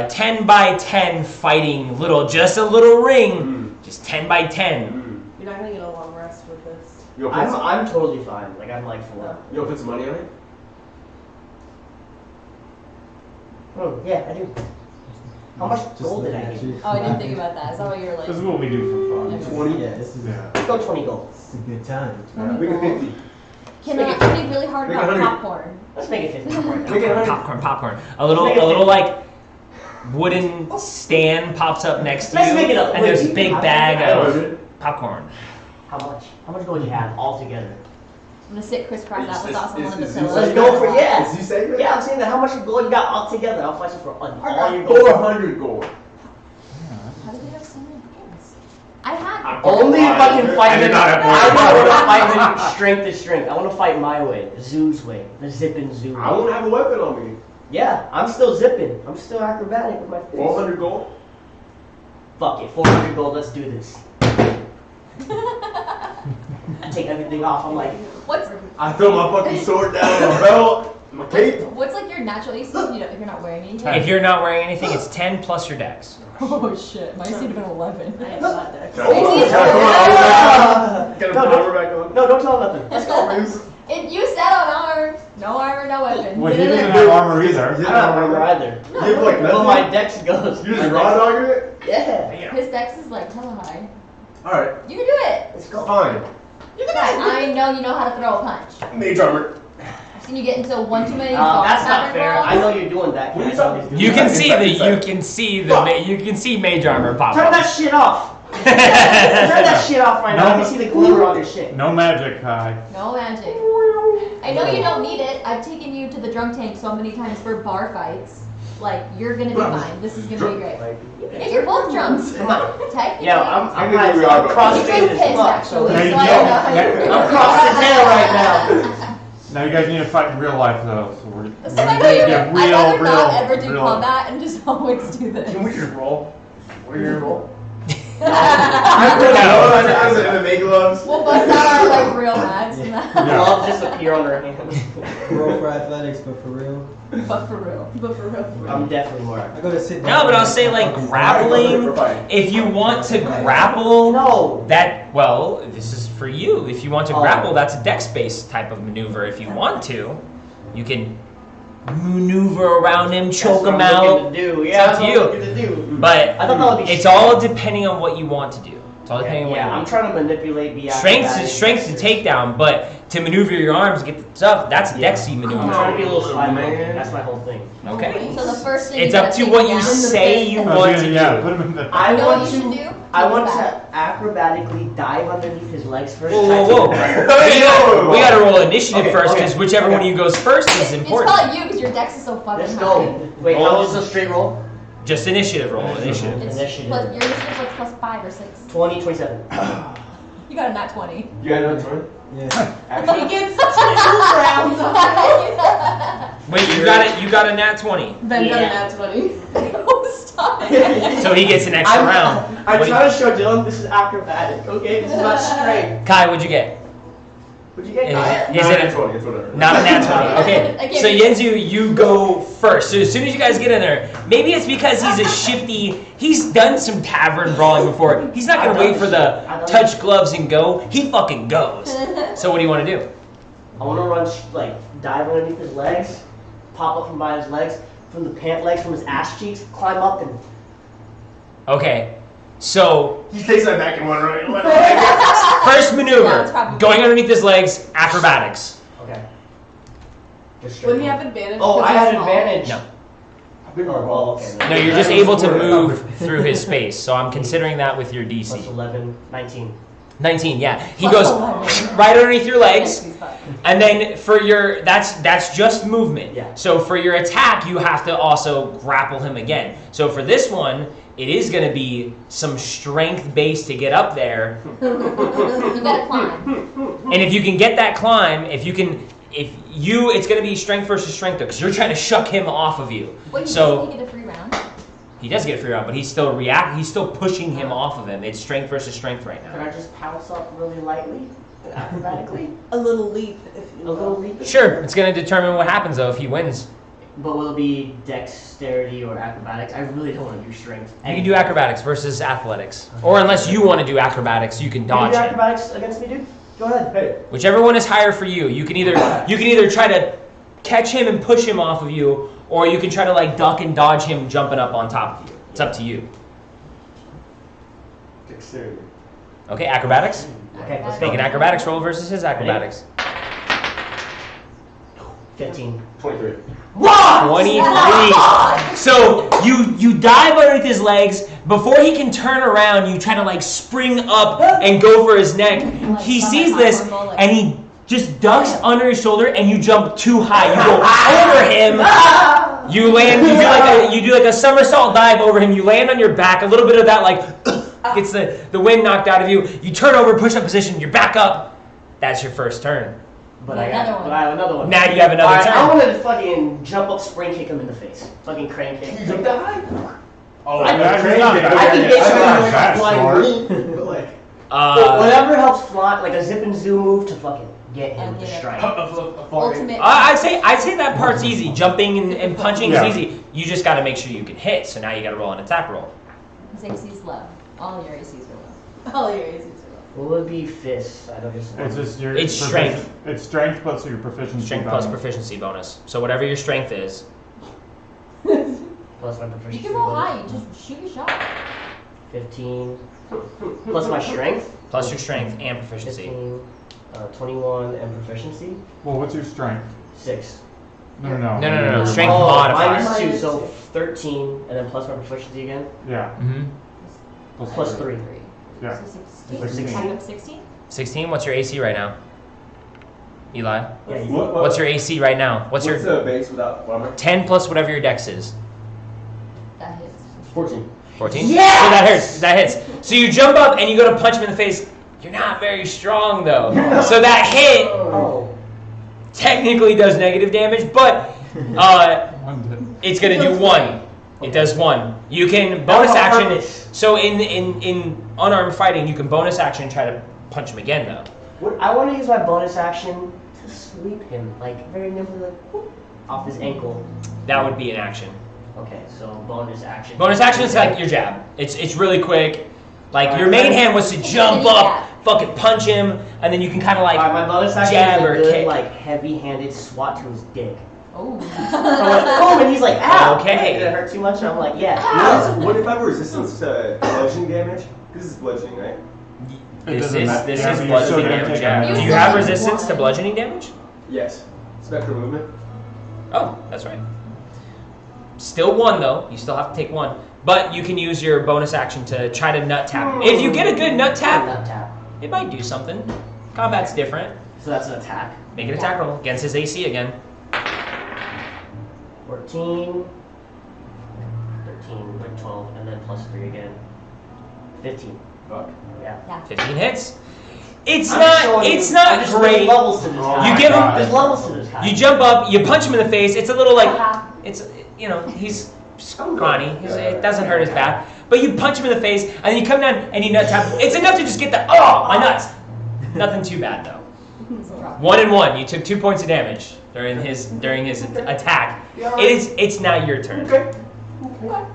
10 by 10 fighting just a little ring, just 10 by 10. You're not gonna get a long rest with this. You wanna put I'm totally fine. Like I'm like for. you wanna put some money on it? Yeah, I do. How much Just gold did looking I at get? you. Oh, I didn't think about that. Is that what you're like? This is what we do for fun. 20? Yeah, this is Yeah. Let's go 20 gold. it's a good time. Make it 50. Can be really hard Make it about 100. popcorn. Let's make it 50 right now. Make it 100. Popcorn. A little like wooden stand pops up next to you, Let's make it up. and there's a Wait, big how- bag how of is it? popcorn. How much? How much gold do you have all together? I'm gonna sit crisscross Is- applesauce on is- one of the is- pillows. Let's go for yeah. Is you saying that? Yeah, I'm saying that. How much gold you got all together? I'll fight you for all your gold. 400 gold. How did they have so many points? I had. Only if I can fight I did him. not have I don't want to fight him strength to strength. I want to fight my way, Zoo's way, the zipping Zoo. I won't have a weapon on me. Yeah, I'm still zipping. I'm still acrobatic with my fist. 400 gold? Fuck it, 400 gold. Let's do this. I take everything off. I'm like, What's I throw my fucking sword down my belt, my cape. what's like your natural AC? You know, if you're not wearing anything. If you're not wearing anything, it's 10 plus your dex. Oh shit, my AC would have been 11. I am not dead. Can I put my armor back on? no, don't tell him nothing. Let's go. If you said on arms, no armor, no weapon. Well, he doesn't have armor either. I don't remember either. You have like Well, nothing? my dex goes. You just raw dogging it? Yeah. His dex is like hella high. Alright, You can do it. Let's go. fine. Guys, I know you know how to throw a punch. Mage armor. I've seen you get into one too many. That's not tavern fair. brawls. I know you're doing that. What are you I saw talking- these You dudes. can see Inside, the inside. you can see mage armor pop Turn up. that shit off. Turn that shit off right now. I can see the glimmer on your shit. No magic, Kai. No magic. I know you don't need it. I've taken you to the drunk tank so many times for bar fights. Like, you're gonna be fine. This is gonna be great. Like, Yeah, you're both drunks. come on. Technically. Yeah, I I'm knew we are, but- cross-trained He's as pissed, fuck. actually. So Hey, so I yo, don't know how you're I'm cross the tail right now. Now you guys need to fight in real life though, so we're So like, I'd rather not ever do real. combat and just always do this. Can we just roll? What are you gonna roll? I'm I'm in the make gloves. We'll bust out our like real mags and that. Yeah. Gloves disappear on her hands. Roll for athletics, but for real. But for real. But for real. I'm definitely more. I gotta sit down. No, but I'll say like grappling. We're fighting. If you want to grapple, No. that well, this is for you. If you want to Oh. grapple, that's a dex-based type of maneuver. If you want to, you can maneuver around him, choke him out. To do. It's Yeah, up that's to what you. I'm looking to do. But I thought that would be it's strength. all depending on what you want to do. It's all depending on what Yeah, you I'm want. trying to manipulate the Strength to takedown, but to maneuver your arms, get the stuff. That's a dexy I'm maneuver. trying to be a little sly Man. monkey. That's my whole thing. Okay. So the first thing It's you up gotta to take what down you in the say fist- you I was want gonna- to yeah, do. put him in the. I You know want what you should to. do? I Go want back. to acrobatically dive underneath his legs first. Whoa, try whoa, to- whoa. We gotta roll initiative Okay, first, okay, because whichever okay. one of you goes first is It's important. probably you because your dex is so fucking Let's high. go. Wait, Roll. how is a straight roll? Just initiative roll, initiative. It's Initiative. plus, your initiative was plus 5 or 6. 20, 27. You got a nat 20. You got another turn? Yeah. He gets 2 rounds on it. Wait, you got a nat 20. Then got a Yeah. nat 20. Oh, stop it. So he gets an extra I'm- round. I'm What do trying to show Dylan this is acrobatic, okay? This is not straight. Kai, what'd you get? What'd you get? Is, Kyle? is Nine it and 20, it's whatever. not a nat 20? I Okay. can't So be- Yenzu, you go first. So as soon as you guys get in there, maybe it's because he's a shifty. He's done some tavern brawling before. He's not gonna wait for the touch gloves and go. He fucking goes. So what do you want to do? I want to run, like, dive underneath his legs, pop up from by his legs, from the pant legs, from his ass cheeks, climb up and. Okay. So He takes that back in one right. first Yeah, maneuver, it's probably- going underneath his legs, acrobatics. Okay. Just straight Wouldn't he roll. have advantage? Oh, because I he's had small? advantage. No. Big Oh, ball. okay. No, you're just able to move through his space. So I'm considering that with your Plus DC. 11, 19. 19, yeah. He Plus goes 11. right underneath your legs. He's fine. And then for your that's just movement. Yeah. So for your attack, you have to also grapple him again. So for this one, it is going to be some strength base to get up there. You gotta climb. And if you can get that climb, it's going to be strength versus strength though, because you're trying to shuck him off of you. Wait, So- you get a free round? He does get a free round, but he's still pushing him off of him. It's strength versus strength right Can now. I just pounce up really lightly, acrobatically? A little leap, if you A little will. leap? Sure, it's going to determine what happens though if he wins. But will it be dexterity or acrobatics? I really don't want to do strength. You can do acrobatics versus athletics. Or unless you want to do acrobatics, you can Can you dodge do him. acrobatics against me, dude? Go ahead. Hey, Whichever one is higher for you. You can either try to catch him and push him off of you, or you can try to like duck and dodge him jumping up on top of you. It's up to you. dexterity. Okay, acrobatics? Okay, let's Make go. an acrobatics roll versus his acrobatics. 15. 23. What? 23. So you dive underneath his legs. Before he can turn around, you try to like spring up and go for his neck. He sees this and he just ducks under his shoulder, and you jump too high. You go over him. You land. You do like a somersault dive over him. You land on your back. A little bit of that like gets the wind knocked out of you. You turn over, push up position. You're back up. That's your first turn. But I have another one. Now you have another turn. I wanted to fucking jump up, spring kick him in the face. Fucking crane kick. You jump that high? Oh, I yeah, can you're not that. I can hit That's you not with that a flying short. knee. But like, Uh, whatever helps fly, like a zip and zoom move to fucking get him to Yeah. strike. Ultimate. I'd say that part's easy. Jumping and punching Yeah. is easy. You just got to make sure you can hit. So now you got to roll an attack roll. His AC's low. All your ACs are low. All your ACs are What would be fists? I don't just. It's just your. It's strength. It's strength plus your proficiency. Strength plus bonus. proficiency bonus. So whatever your strength is. Plus my proficiency. You can roll bonus. high. You just shoot your shot. 15. Plus my strength. Plus your strength and proficiency. 15. 21 and proficiency. Well, what's your strength? 6. No. Strength Oh, modifier. minus 2, so 13, and then plus my proficiency again. Yeah. Mm-hmm. Plus 3. Yeah. So 16. 16. Attack up 16. 16. What's your AC right now? Eli. Yeah, you What's your AC right now? What's your the base without armor? 10 plus whatever your dex is? That hits. 14. 14? Yes! So that hurts. That hits. So you jump up and you go to punch him in the face. You're not very strong though. So that hit Oh. technically does negative damage, but it's gonna do 1. It does 1. You can bonus on action. purpose. So in unarmed fighting, you can bonus action and try to punch him again though. I want to use my bonus action to sweep him, like very nimbly, like whoop, off his ankle. That would be an action. Okay, so bonus action. Bonus action is like your jab. It's really quick. Like your main hand was to jump up, fucking punch him, and then you can kind of like Alright, my bonus action jab is a or good, kick. like heavy-handed swat to his dick. Oh. So I'm like, boom, and he's like, ow. Okay. Did it hurt too much? And I'm like, yeah. What if I have resistance to bludgeoning damage? This is bludgeoning, right? This doesn't is matter. this Yeah, is but you're still bludgeoning gonna damage. take Yeah. a Do minute. you have resistance to bludgeoning damage? Yes. Spectral movement. Oh, that's right. Still 1 though. You still have to take 1, but you can use your bonus action to try to nut tap. If you get a good nut tap, Nut tap. it might do something. Combat's different. So that's an attack. Make an attack roll against his AC again. 14, 13, like 12, and then plus 3 again. 15. Fuck. Yeah. 15 hits. It's I'm not. showing It's you- not I'm just- great. There's levels to this guy. You give him. There's levels to this guy. You jump up. You punch him in the face. It's a little like. It's he's scrawny. It doesn't hurt as bad. But you punch him in the face, and then you come down and you nut tap. It's enough to just get the my nuts. Nothing too bad though. 1 and 1. You took 2 points of damage during his attack. It's now your turn. Okay. Roll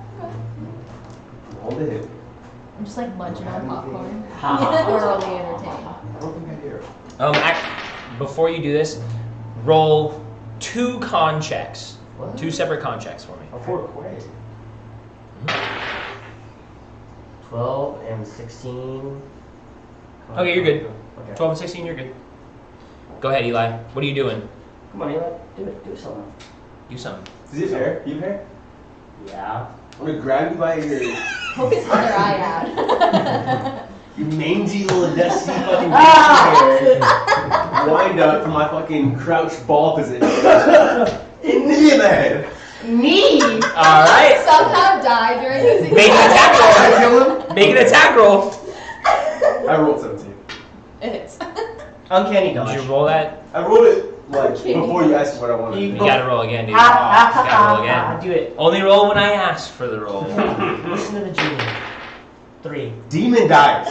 the hit. I'm just like munching on popcorn. Ha, ha, ha. Thoroughly entertained. I don't think I hear. Before you do this, roll 2 con checks. What? 2 separate con checks for me. For Quay. 12 and 16. Okay, you're good. Okay. 12 and 16, you're good. Go ahead, Eli. What are you doing? Come on, Eli. Do it. Do something. Do something. Is it hair? You have hair? Yeah. I'm gonna grab you by your Poke his other eye out. you mangy little dusty fucking hair. Wind up to my fucking crouched ball position. In the head. Me! All right. Somehow die during this. Make an attack I roll. kill him. Make an attack roll. I rolled 17. It's. Uncanny Did dodge. you roll that? I rolled it like before you asked what I wanted. You gotta roll again, dude. You Ha, ha, gotta roll ha, ha. again. Do it. Only roll when I ask for the roll. Listen to the genie. 3. Demon dice.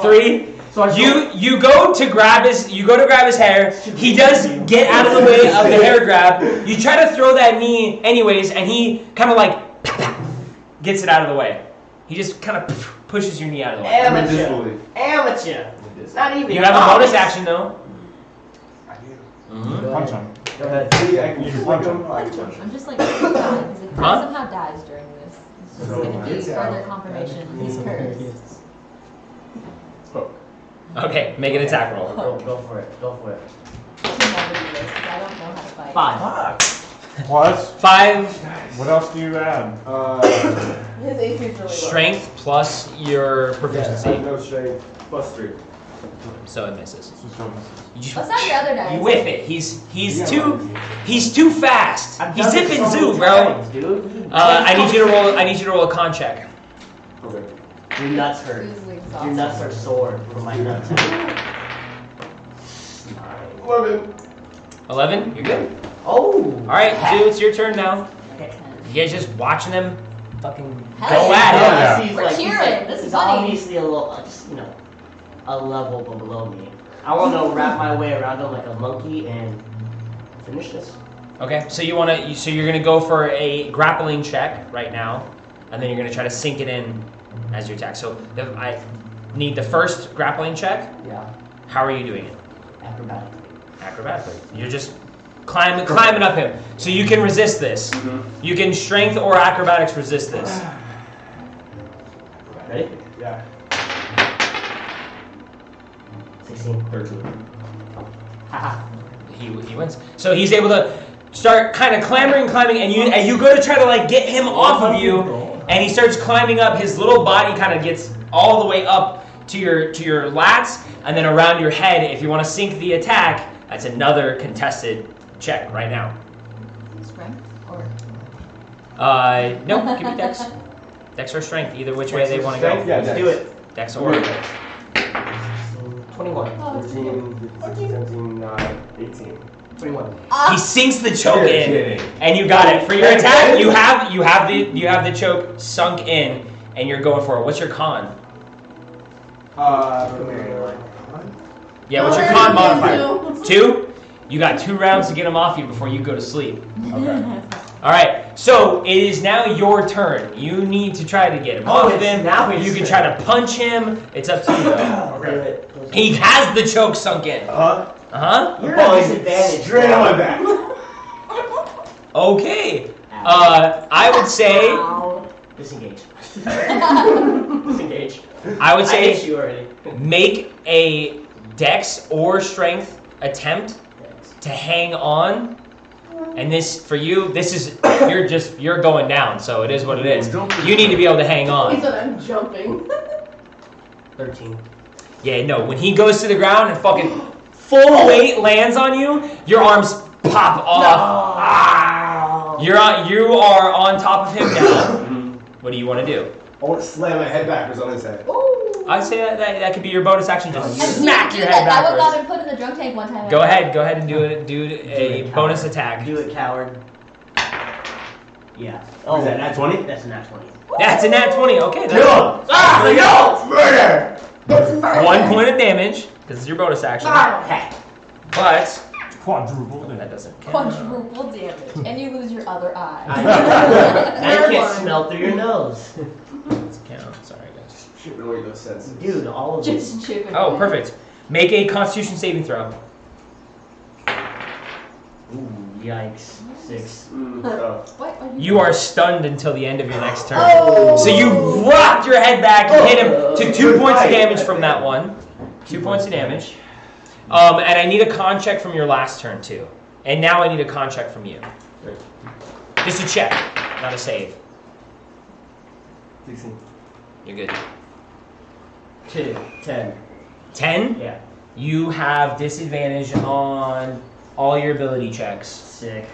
3. So I You go to grab his hair. He does get out of the way of the hair grab. You try to throw that knee anyways, and he kind of like gets it out of the way. He just kind of pushes your knee out of the way. Amateur. Amateur. Not even. You have a bonus action though. Punch him. Go ahead. I can You just punch punch him. him. I can punch him. I'm just like, oh God, because if he Huh? somehow dies during this, it's just So, gonna be it's further out. confirmation he's cursed. Poke. Okay, make an attack roll. Go for it. Go for it. I can never do this 'cause I don't know how to fight. 5. Plus, 5 what else do you add? His AC is really low. strength plus your proficiency. No strength. Plus 3. So it misses. So misses. What's not your other dice? You whiff it. He's too fast. He's zipping zoo, bro. Dude. I need you to roll a con check. Okay. Your nuts hurt. Seriously Your exhausted. nuts are sore from my nuts. 11. 11. You're good. Oh. All right, dude. It's your turn now. Okay. You guys just watching them fucking Hell go yeah. at it. Yeah. He's We're cheering. This is he's funny. obviously a little, just a level below me. I want to wrap my way around him like a monkey and finish this. Okay, so you're gonna go for a grappling check right now, and then you're gonna try to sink it in as your attack. So I need the first grappling check. Yeah. How are you doing it? Acrobatically. Acrobatically. You're just climbing up him. So you can resist this. Mm-hmm. You can strength or acrobatics resist this. Ready? Yeah. 16. 13. Haha. He wins. So he's able to start kind of clambering, climbing, and you go to try to like get him off of you, and he starts climbing up. His little body kind of gets all the way up to your lats, and then around your head. If you want to sink the attack, that's another contested check right now. Strength or No, give me dex. Dex or strength, either which way they want to go. Yeah, Let's do it. Dex or 21. Oh, it's 14, 16, 17, 9, 18. 21. He sinks the choke You're in, kidding. and you got it for your attack. You have the choke sunk in, and you're going for it. What's your con? Yeah, what's your con modifier? 2. You got 2 rounds to get him off you before you go to sleep. Okay. All right, so it is now your turn. You need to try to get him off him. now You can try to punch him. It's up to you. Okay. He has the choke sunk in. Uh-huh. You're at disadvantage. Straight on my back. Okay. I would say. Ow. Disengage. Disengage. I would I hate say you already. make a dex or strength attempt to hang on. And this for you, this is you're going down. So it is what it is. You need to be able to hang He on. said I'm jumping. 13. Yeah, no. When he goes to the ground and fucking full weight lands on you, your arms pop off. Ah! You are on top of him now. What do you want to do? I want to slam my head backwards on his head. I'd say that could be your bonus action. Just I've seen smack him your do head that. That one got backwards. him put in the drunk tank one time. Go ahead and do it. Do a it, bonus coward. attack. Do it, coward. Yeah. Oh, is that nat 20? That's a nat 20. That's a nat 20. Okay. Kill him! Ah, Murder! 1 point of damage because it's your bonus action. But Quadruple. that doesn't count. Quadruple damage, and you lose your other eye. I can't smell through your nose. Doesn't count. Sorry, guys. Shit really no sense. Dude, all of this. Just chipping. Oh, perfect. Make a Constitution saving throw. Ooh, yikes. 6. What are You are stunned until the end of your next turn. Oh. So you rocked your head back and hit him to 2 points of damage from that one. 2 points of damage. And I need a con check from your last turn too. And now I need a con check from you. Just a check, not a save. 16. You're good. 2. 10. 10? Yeah. You have disadvantage on all your ability checks. Sick.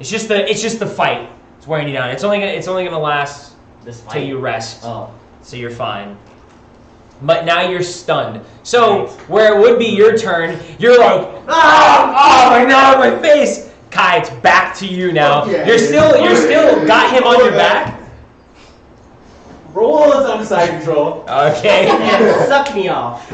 It's just the fight. It's wearing you down. It's only gonna last This fight. till you rest. Oh. So you're fine. But now you're stunned. So where it would be your turn, you're like, oh my god, my face. Kai, it's back to you now. Okay. You're still got him on your back. Roll on side control. Okay. And suck me off.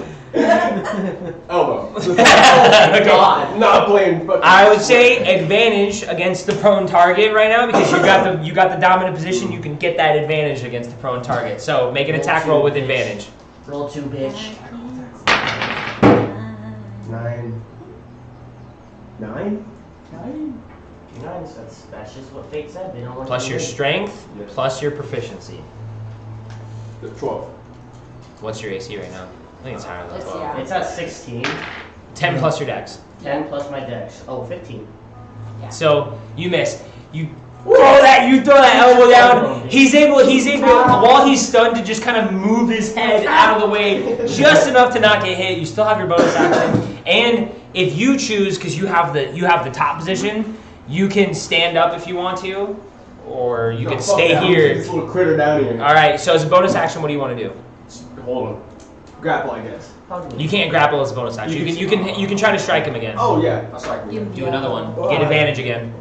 Elbow. Okay. God. Not playing fucking. I would say advantage against the prone target right now because you got the dominant position. You can get that advantage against the prone target. So make an attack roll with advantage. Roll 2, bitch. 9. 9? 9, so that's just what fate said. They don't want Plus you your to win. strength, Yes. plus your proficiency. 12. What's your AC right now? I think it's higher than It's- 12. yeah. It's at 16. 10 plus your dex. 10 plus my dex. Oh, 15. So you miss. You throw that Yeah, you throw that elbow down. He's able, while he's stunned, to just kind of move his head out of the way just enough to not get hit. You still have your bonus action, and if you choose, because you have the top position, you can stand up if you want to, or you can stay here. This little critter down here. All right. So as a bonus action, what do you want to do? Hold on. Grapple, I guess. You can't grapple as a bonus action. You can try to strike him again. Oh yeah, I'll strike him. Do another one. Get advantage again.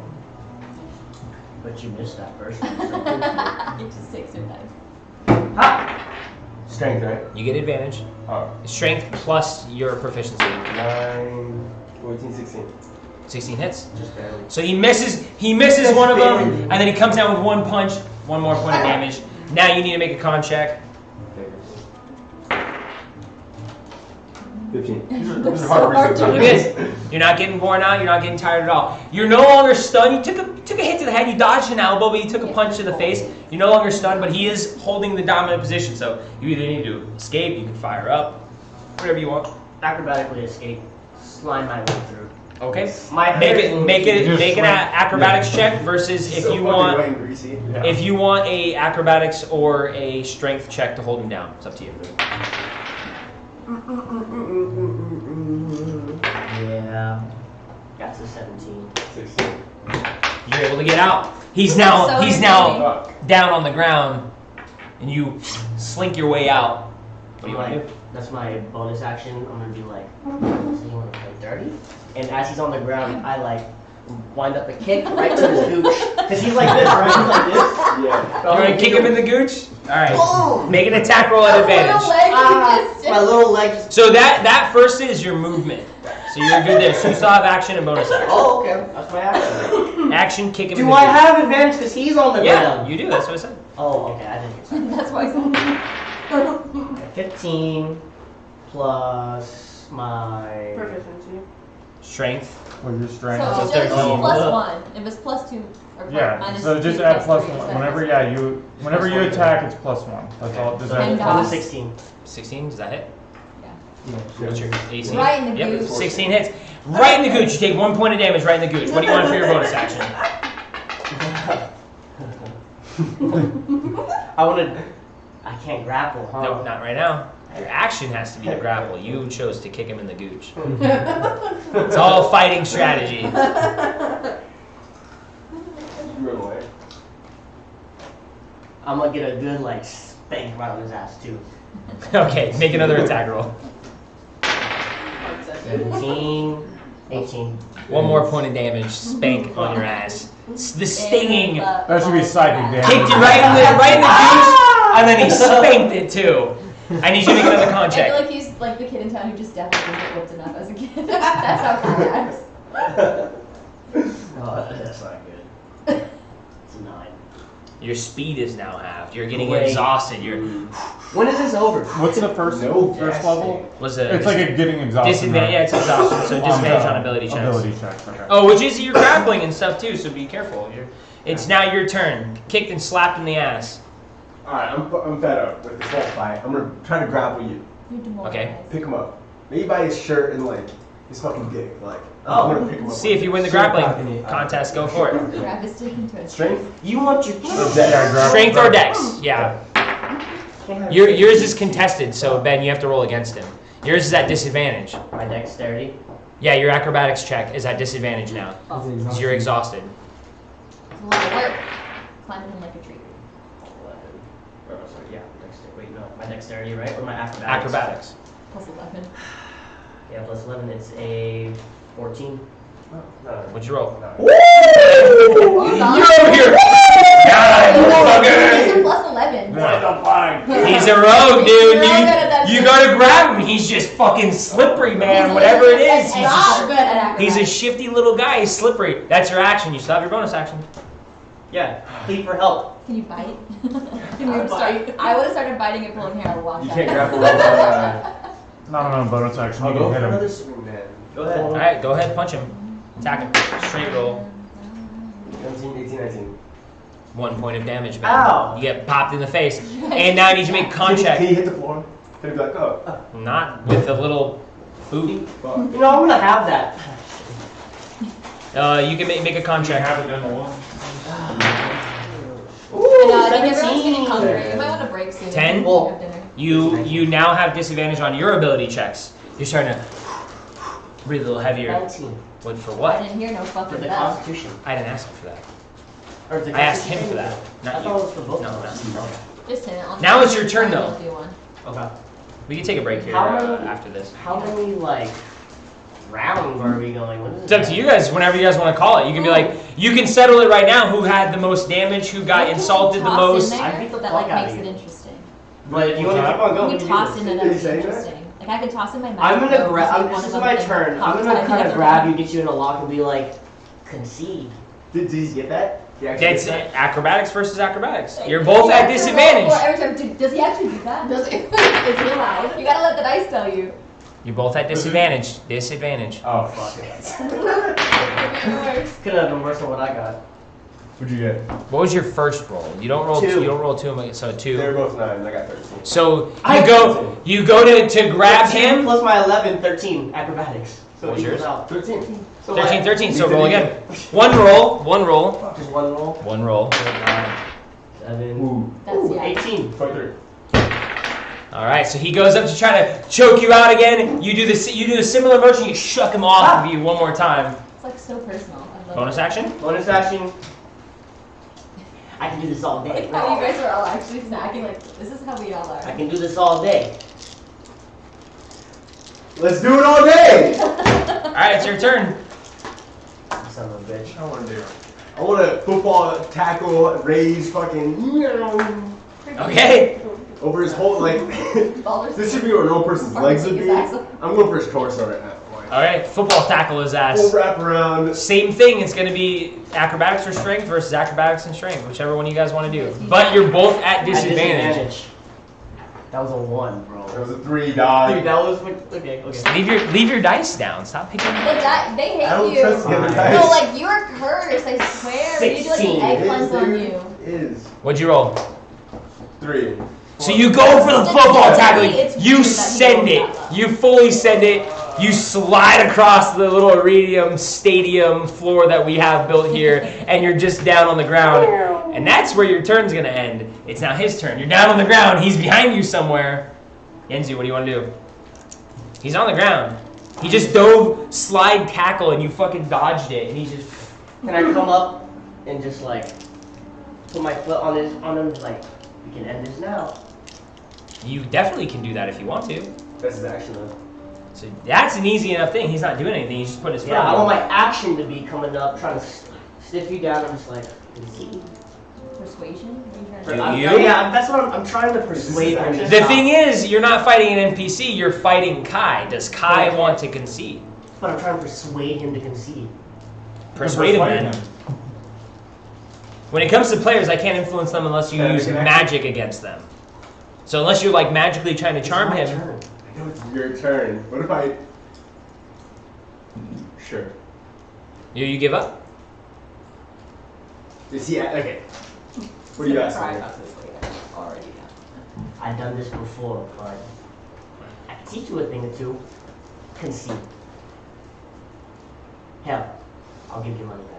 But you missed that first You one. just takes your dice. Ha! Strength, right? You get advantage. Strength plus your proficiency. 9, 14, 16. 16 hits. Just barely. So he misses one of them, and then he comes down with one punch, one more point of damage. Now you need to make a con check. 15. They're so hard to Look at this. You're not getting worn out. You're not getting tired at all. You're no longer stunned. You took a hit to the head. You dodged an elbow, but you took a punch to the face. You're no longer stunned, but he is holding the dominant position. So you either need to escape, you can fire up, whatever you want. Acrobatically escape. Slime my way through. Okay. My Make an acrobatics check versus if you want a acrobatics or a strength check to hold him down. It's up to you. Yeah. That's a 17. 16. You're able to get out. He's now down on the ground, and you slink your way out. What do you want to do? That's my bonus action. I'm gonna do like, so you want to play dirty? And as he's on the ground, I like wind up a kick right to his gooch. Because he's like this, right? He's like this. Yeah. You want to kick him in the gooch? All right. Make an attack roll at advantage. My little legs. So that first is your movement. So you're good there. So you still have action and bonus action. Oh, okay. That's my action. Action, kick him in Do the I gooch. have advantage because he's on the Yeah, ground? you do. That's what I said. Oh, okay. I didn't get that. That's why I said 15 plus my. Proficiency. Strength. With your strength. So So just 13. plus 1. If it's plus 2 or Yeah, minus so just 2 add plus plus 3, one. so Whenever, that's- whenever you attack, it's plus 1. That's all. Just And add. I'm dodge. 16. 16, does that hit? Yeah. What's your AC? Right in the Yep, gooch. 16 hits. Right in the gooch. You take 1 point of damage right in the gooch. What do you want for your bonus action? I can't grapple, huh? No, not right now. Your action has to be to grapple. You chose to kick him in the gooch. It's all fighting strategy. Run away. I'm gonna get a good like spank right on his ass too. Okay, make another attack roll. 17, 18. 1 more point of damage. Spank on your ass. The stinging. That should be psychic damage. Kicked you right in the gooch, and then he spanked it too. I need you to make another con I feel check. like he's like the kid in town who just definitely didn't get whipped enough as a kid. That's how he acts. Oh, that's not good. It's a 9. Your speed is now halved. You're getting Great. exhausted. You're When is this over? What's the first level? was a It's like a getting exhausted. disadvantage. Yeah, it's exhaustion. So disadvantage on ability checks. Ability checks. Okay. Oh, which is you're grappling and stuff too. So be careful. It's now your turn. Kicked and slapped in the ass. Alright, I'm fed up with this whole fight. I'm gonna try to grapple you. You're demoralized. Okay. Pick him up. Maybe by his shirt and like his fucking dick. Like, Oh. I'm gonna pick him up. See if you win the grappling contest. Go for it. Grab his dick into it. Strength? You want your Strength or dex? Yeah. Yours is contested. So Ben, you have to roll against him. Yours is at disadvantage. My dexterity. Yeah, your acrobatics check is at disadvantage now. Because you're exhausted. It's a lot of work. Climbing him like a tree. 11. Or, sorry, yeah, dexterity. Wait, no, my dexterity, right? Or my acrobatics? Acrobatics. Plus 11. Yeah, plus 11. It's a 14. What'd you roll? You're You're over here. He's a plus 11. He's a rogue, dude. You gotta grab him. He's just fucking slippery, man. Whatever it is, He's not good at acrobatics. he's a shifty little guy. He's slippery. That's your action. You still have your bonus action. Yeah, plead for help. Can you bite? Can you start? I would have started biting and pulling hair. I would walk You out. can't grapple with Not on a bonus action. I'll You go can for hit another him. Superman. Go ahead. All right, go ahead, punch him. Attack him. Straight roll. 17, 18, 19. 1 point of damage, man. Ow. You get popped in the face. And now I need you to make a con Can check. he hit the floor? Can he be like, oh, Not with the little boot. fuck. You know, I'm gonna have that. You can make a con check. Have it done the one. getting hungry. You might want to break soon. 10? You have dinner. You now have disadvantage on your ability checks. You're starting to breathe a little heavier. 19. What for I what? didn't hear no For fucking the bell. Constitution. I didn't ask him for that. Or the I asked him Constitution? for that, I not thought it you. was for both No, of us. Just hit it. On Now the- it's your turn, though. I'll do one. Okay. We can take a break here How many- after this. How many like rounds are we going? What is It's up to you guys. Whenever you guys want to call it, you can be like, you can settle it right now. Who had the most damage? Who got What can we insulted the toss most? in I there beat the that fuck like out of makes it you. interesting. But if you want to keep on going, We we can toss do in this. that that's Is he saying that? interesting. Like I could toss in my mouth. I'm gonna though, grab. and see if This one is of my them turn. I'm pops gonna out kind of the grab other you, get you in a lock, and be like, concede. Did he get that? He actually That's did that? acrobatics versus acrobatics. one. You're both You at have to roll disadvantage. for every time. Does he actually do that? Does he? Is he alive? You gotta let the dice tell you. You're both at disadvantage. Disadvantage. Oh, fuck it. Could have been worse than what I got. What'd you get? What was your first roll? You don't roll. 2. You don't roll 2. So They were 2. both 9. I got 13. So I- you go to grab 13 him. plus my 11, 13 acrobatics. So What was it equals yours? out. 13. So 13, what? 13. So roll again. One roll. One roll. Just one roll. One roll. 7. Ooh. That's yeah. 18. 23. All right. So he goes up to try to choke you out again. You do this. You do a similar motion. You shuck him off of you one more time. It's like so personal. I love Bonus it. action. Bonus action. I can do this all day. Like how you guys are all actually snacking. Like this is how we all are. I can do this all day. Let's do it all day! All right. It's your turn. You son of a bitch. I want to do. I want to football tackle, raise fucking Okay. over his whole like. Ballers. This should be where no person's legs would be. I'm going for his torso right now. All right. Football tackle his Full ass. wrap around. Same thing. It's going to be acrobatics or strength versus acrobatics and strength, whichever one you guys want to do. But you're both at disadvantage. That was a 1, bro. It was a 3, dog. Dude, that was okay. Leave your dice down. Stop picking. They hate I don't you. trust the other No, guys. No, like you are cursed. I swear. We need to like 16. an egg It is, cleanse on dude. you. It is. What'd you roll? 3. So you go for the football tackle. It's You weird that he send goes it. that low. You fully send it. You slide across the little Iridium Stadium floor that we have built here, and you're just down on the ground. And that's where your turn's gonna end. It's now his turn. You're down on the ground. He's behind you somewhere. Yenzi, what do you want to do? He's on the ground. He just dove slide tackle, and you fucking dodged it, and he just. Can I come up and just like put my foot on him like we can end this now? You definitely can do that if you want to. That's his action though. So that's an easy enough thing. He's not doing anything. He's just putting his foot Yeah, I on want you. my action to be coming up, trying to stiff you down. I'm just like, concede. Persuasion? What are you trying to Do do? you? Yeah, that's what I'm trying to persuade him. to The stop. thing is, you're not fighting an NPC, you're fighting Kai. Does Kai want to concede? But I'm trying to persuade him to concede. Persuade him then. When it comes to players, I can't influence them unless you Yeah, use make an magic against them. So unless you're like magically trying to charm It's my him, turn. I know it's your turn. What if I? Sure. you give up? Is he okay? What are you asking? Cry me? about this later. Already done. I've done this before, but I can teach you a thing or two. Concede. Hell, I'll give you money back.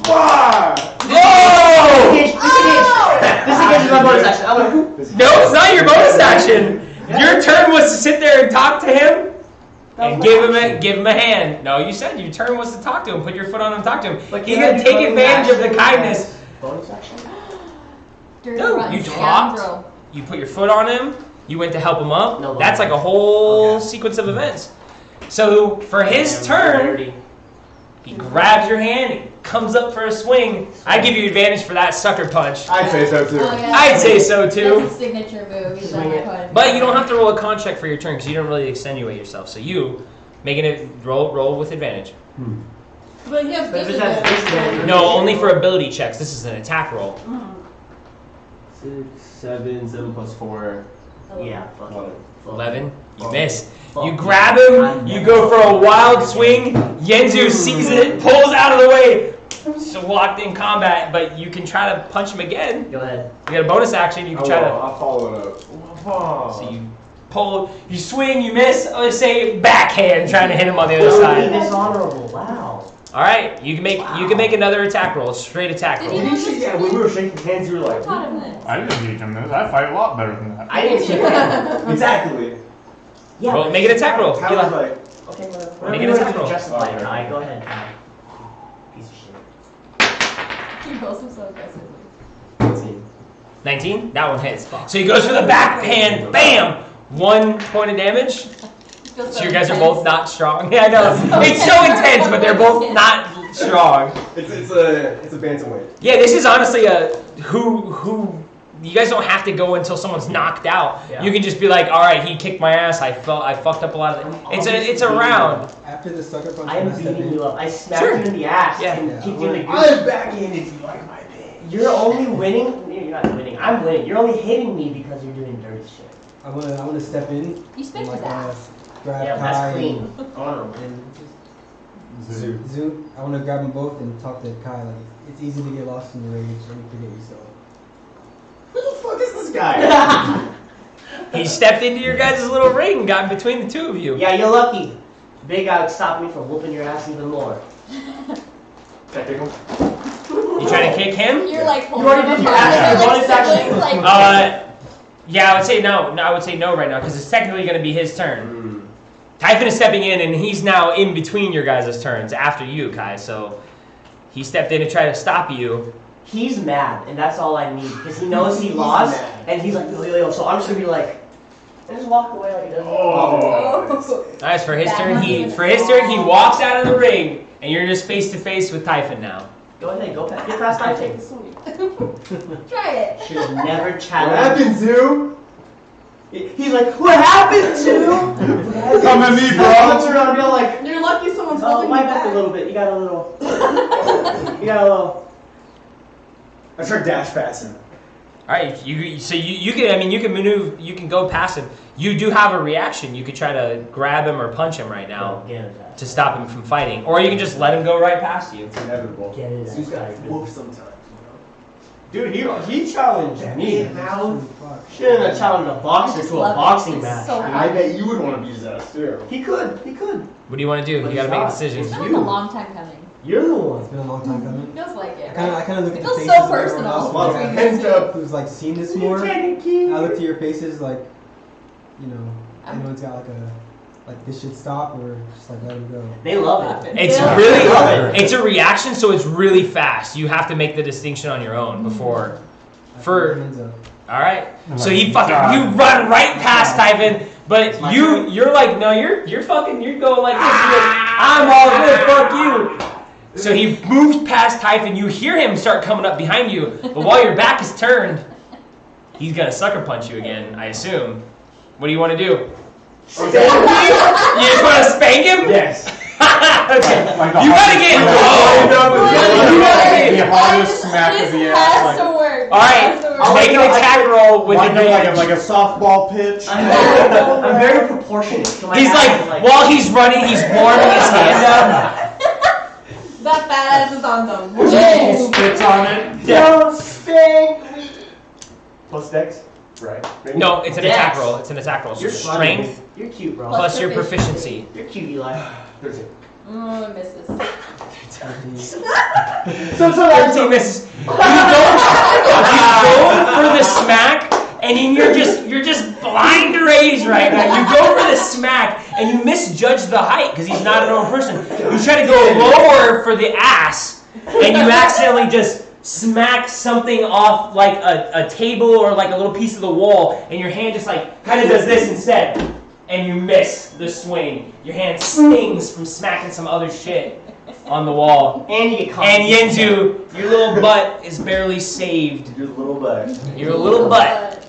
Ah! Oh! This is my bonus action. I'm like, No, it's not your bonus action. Your turn was to sit there and talk to him and give him a hand. No, you said your turn was to talk to him. Put your foot on him, talk to him. But He's can I gonna do take bonus advantage of the action kindness. as Bonus action? Dirty No, rotten you talked. scoundrel. You put your foot on him. You went to help him up. No, That's like a whole Okay. sequence of events. So for his Damn, turn, dirty. he grabs your hand. He comes up for a swing. I give you advantage for that sucker punch. I'd say so too. Oh, yeah. I'd say so too. That's his signature move. He's Swing it. never But you don't have to roll a con check for your turn because you don't really extenuate yourself. So you making it roll with advantage. But he has But if it has disadvantage- No, only for ability checks. This is an attack roll. 6, 7, 7 plus 4. Yeah, fuck it. 11. You Fuck. miss. Fuck. You grab him. You go for a wild swing. Yenzu sees it, pulls out of the way. So locked in combat, but you can try to punch him again. Go ahead. You got a bonus action. You can try to. I'll follow it up. So you pull, you swing, you miss. Let's say backhand, trying to hit him on the other Totally side. dishonorable. Wow. All right, you can make another attack roll, straight attack Did roll. Yeah, when we were shaking hands, you were Who like, taught him this? I didn't teach him this. I fight a lot better than that. I didn't see that. exactly. Yeah. Roll, make an attack roll. I was like, Okay, whatever. Make You an want attack to roll. justify it, Okay. Kai. Go ahead, Kai. Piece of shit. He rolls him so aggressively. 19. That one hits. So he goes for the backhand. Bam! 1 point of damage. Feels So you guys are intense. both not strong. Yeah, I know. It's so intense, but they're both not strong. it's a bantamweight. Yeah, this is honestly a who. You guys don't have to go until someone's knocked out. Yeah. You can just be like, all right, he kicked my ass. I fucked up a lot of it. It's a round. After the sucker punch, I am when step beating in, you up. I smacked Sure. you in the ass Yeah. and Yeah. kicked you in the goose. I backhanded you like my bitch. You're only winning. You're not winning. I'm winning. You're only hitting me because you're doing dirty shit. I wanna step in. You spanked and, his ass. grab Yeah, Kai that's clean. Honorable. and Zoo. Zoom. I wanna grab them both and talk to Kai. Like, it's easy to get lost in the rage and forget yourself. Who the fuck is this guy? He stepped into your guys' little ring, got in between the two of you. Yeah, you're lucky. Big guy would stop me from whooping your ass even more. Can I take him? You trying to kick him? You're like You already did your action. You're Bonus like action. siblings, like Yeah, I would say no. No, I would say no right now because it's technically going to be his turn. Typhon is stepping in, and he's now in between your guys' turns after you, Kai. So he stepped in to try to stop you. He's mad, and that's all I need because he knows he lost, mad. and he's like, yo. So I'm just gonna be like, and just walk away like he doesn't. oh. Nice for his That turn. must He be for his turn he walks out of the ring, and you're just face to face with Typhon now. Go ahead, go back. Get past my thing. Try it. Should have never What challenged. happened, Zoo? He's like, what happened to? Come at me, I bro. look around and be like, You're lucky someone's oh, holding you wipe up back. a little bit. You got a little. You got a little. I start dash passing. All right, you can you can maneuver, you can go past him. You do have a reaction. You could try to grab him or punch him right now Get it out. to stop him from fighting, or you can just let him go right past you. It's inevitable. Get it Zoo's got out. whoop sometimes, Dude, he challenged me. Holy fuck. Shouldn't have challenged a boxer to a boxing match. So And I bet you would want to beat his ass too. He could. What do you want to do? But You got to he's make a not. decision. It's been like a long time coming. You're the It's one. been a long time coming. It feels like it. I kind of look It at the feels faces so of everyone personal else Well, between hands you two. up. who's like seen this more. I look to your faces like, you know, anyone's got like this should stop or just like let him go. They love it. It's Yeah. really Love it. it's a reaction, so it's really fast. You have to make the distinction on your own before. I For- put my hands up. All right. Oh So my he fucking God. you run right past Typhon, but you're like no, you're fucking you're going like this. You're like, I'm all good. Fuck you. So he moves past Typhon. You hear him start coming up behind you, but while your back is turned, he's gonna sucker punch you again. I assume. What do you want to do? You just want to spank him? Yes. Okay. Like the You gotta hardest- get like the involved. hardest- You gotta get the hardest smack of the This ass. has Like, to work. All right. This has to work. Make an attack roll with like, advantage. like a softball pitch. I'm very proportionate. So my He's ass like, is while he's running, he's warming his hand up. That fat ass is on some. He spits on it. Don't spank me. Plus dex? Right. No, it's an Dex. attack roll. It's an attack roll. So You're strength funny. You're cute, bro. plus your proficiency. You're cute, Eli. 13. Oh, it misses. So 13 misses. You go for the smack, and then you're just blind rage right now. You go for the smack, and you misjudge the height because he's not a normal person. You try to go lower for the ass, and you accidentally just smack something off like a table or like a little piece of the wall, and your hand just like kind of does this instead, and you miss the swing. Your hand stings from smacking some other shit on the wall. And you get caught. And Yenzu, your little butt is barely saved. Your little butt. Your little butt.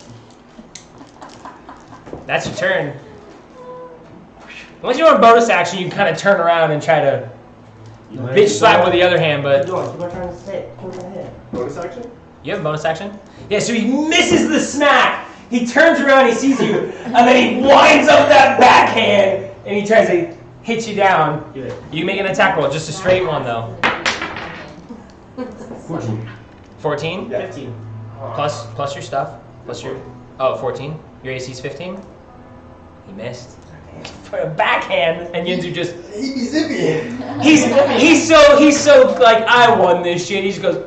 That's your turn. Unless you want a bonus action, you can kind of turn around and try to bitch slap with the other hand, Keep but going. Keep on trying to sit. Keep on ahead. Bonus action? you have a bonus action? Yeah, so he misses the smack. He turns around, he sees you, and then he winds up that backhand, and he tries to hit you down. Do it. You can make an attack roll, just a straight one though. 14. 14? Yeah. 15. Plus your stuff. Plus your 14. Your AC is 15? He missed. backhand, and Yinzu just He be zippy. he's so like I won this shit. He just goes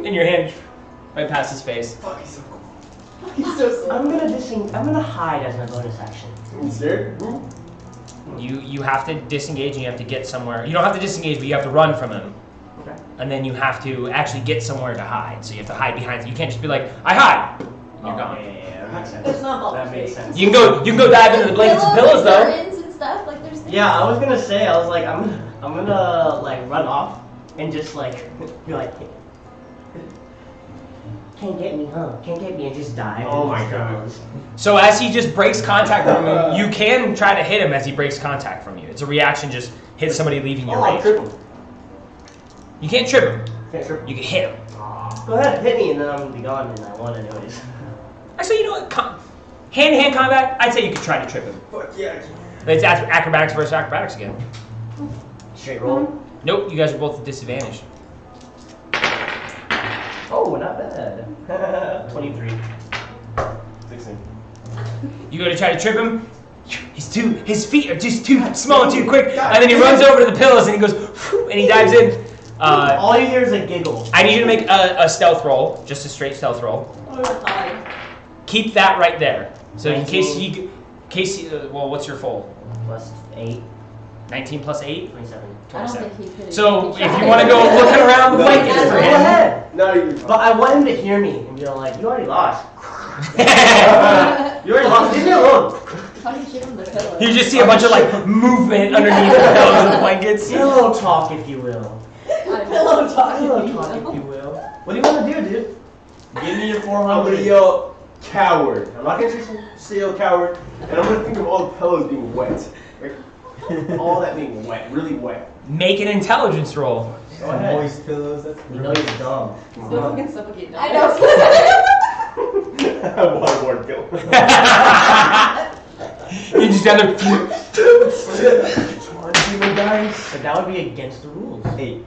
in your hand, right past his face. Fuck, he's so cool. He's so silly. I'm gonna hide as my bonus action. You scared? You have to disengage and you have to get somewhere. You don't have to disengage, but you have to run from him. Okay. And then you have to actually get somewhere to hide. So you have to hide behind. You can't just be like, I hide. You're gone. Yeah, that makes sense. It's not ball That makes fake. sense. You can go dive into the blankets and pillows though. Curtains and stuff, like there's things. Yeah, I was gonna say, I was like, I'm gonna like run off and just like be like, can't get me, huh? Can't get me, and just dive. Oh into my the God. pillows. So as he just breaks contact from you, you can try to hit him as he breaks contact from you. It's a reaction, just hit somebody leaving your Oh, I'll range. trip him. You can't trip him. Can't trip him. You can hit him. Go ahead, hit me, and then I'm gonna be gone, and I won anyways. Actually, you know what? Hand-to-hand combat, I'd say you could try to trip him. Fuck yeah, I can. But it's acrobatics versus acrobatics again. Straight roll. Nope, you guys are both at disadvantage. Oh, not bad. 23. 16. You go to try to trip him. His feet are just too small and too quick, and then he runs over to the pillows and he goes, and he dives in. All you hear is a giggle. I need you to make a stealth roll, just a straight stealth roll. Keep that right there. So in case well, what's your full? Plus 8, 19 plus 8? 27. I don't think he could. So if you want to go looking around the blankets Go for him. ahead. No, you're But I want him to hear me and be like, you already lost. You already lost. Leave me alone. How do you give him the pillow? You just see a bunch of like movement underneath the pillows and the blankets. Pillow talk, if you will. Pillow talk. Pillow talk, if you will. What do you want to do, dude? Give me your 400. I'm gonna yell coward. I'm not gonna say yell coward, and I'm gonna think of all the pillows being wet. Like, all that being wet, really wet. Make an intelligence roll. Go ahead. Moist pillows. That's You know you're dumb. So fucking suffocate. I know. Waterboard kill. You just down there. 20 guys. But that would be against the rules. 8.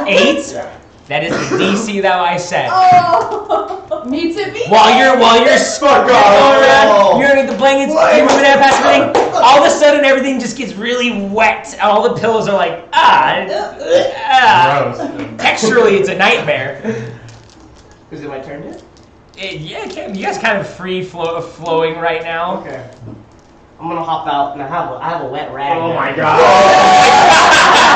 8? Yeah. That is the DC that I set. Oh, me too. While you're Fuck going off. around, you're underneath the blankets, you're moving out past everything. All of a sudden, everything just gets really wet. And all the pillows are like Gross. Texturally, it's a nightmare. Is it my turn yet? Yeah, you guys kind of flowing right now. Okay. I'm gonna hop out and I have a wet rag. Oh now. my god. I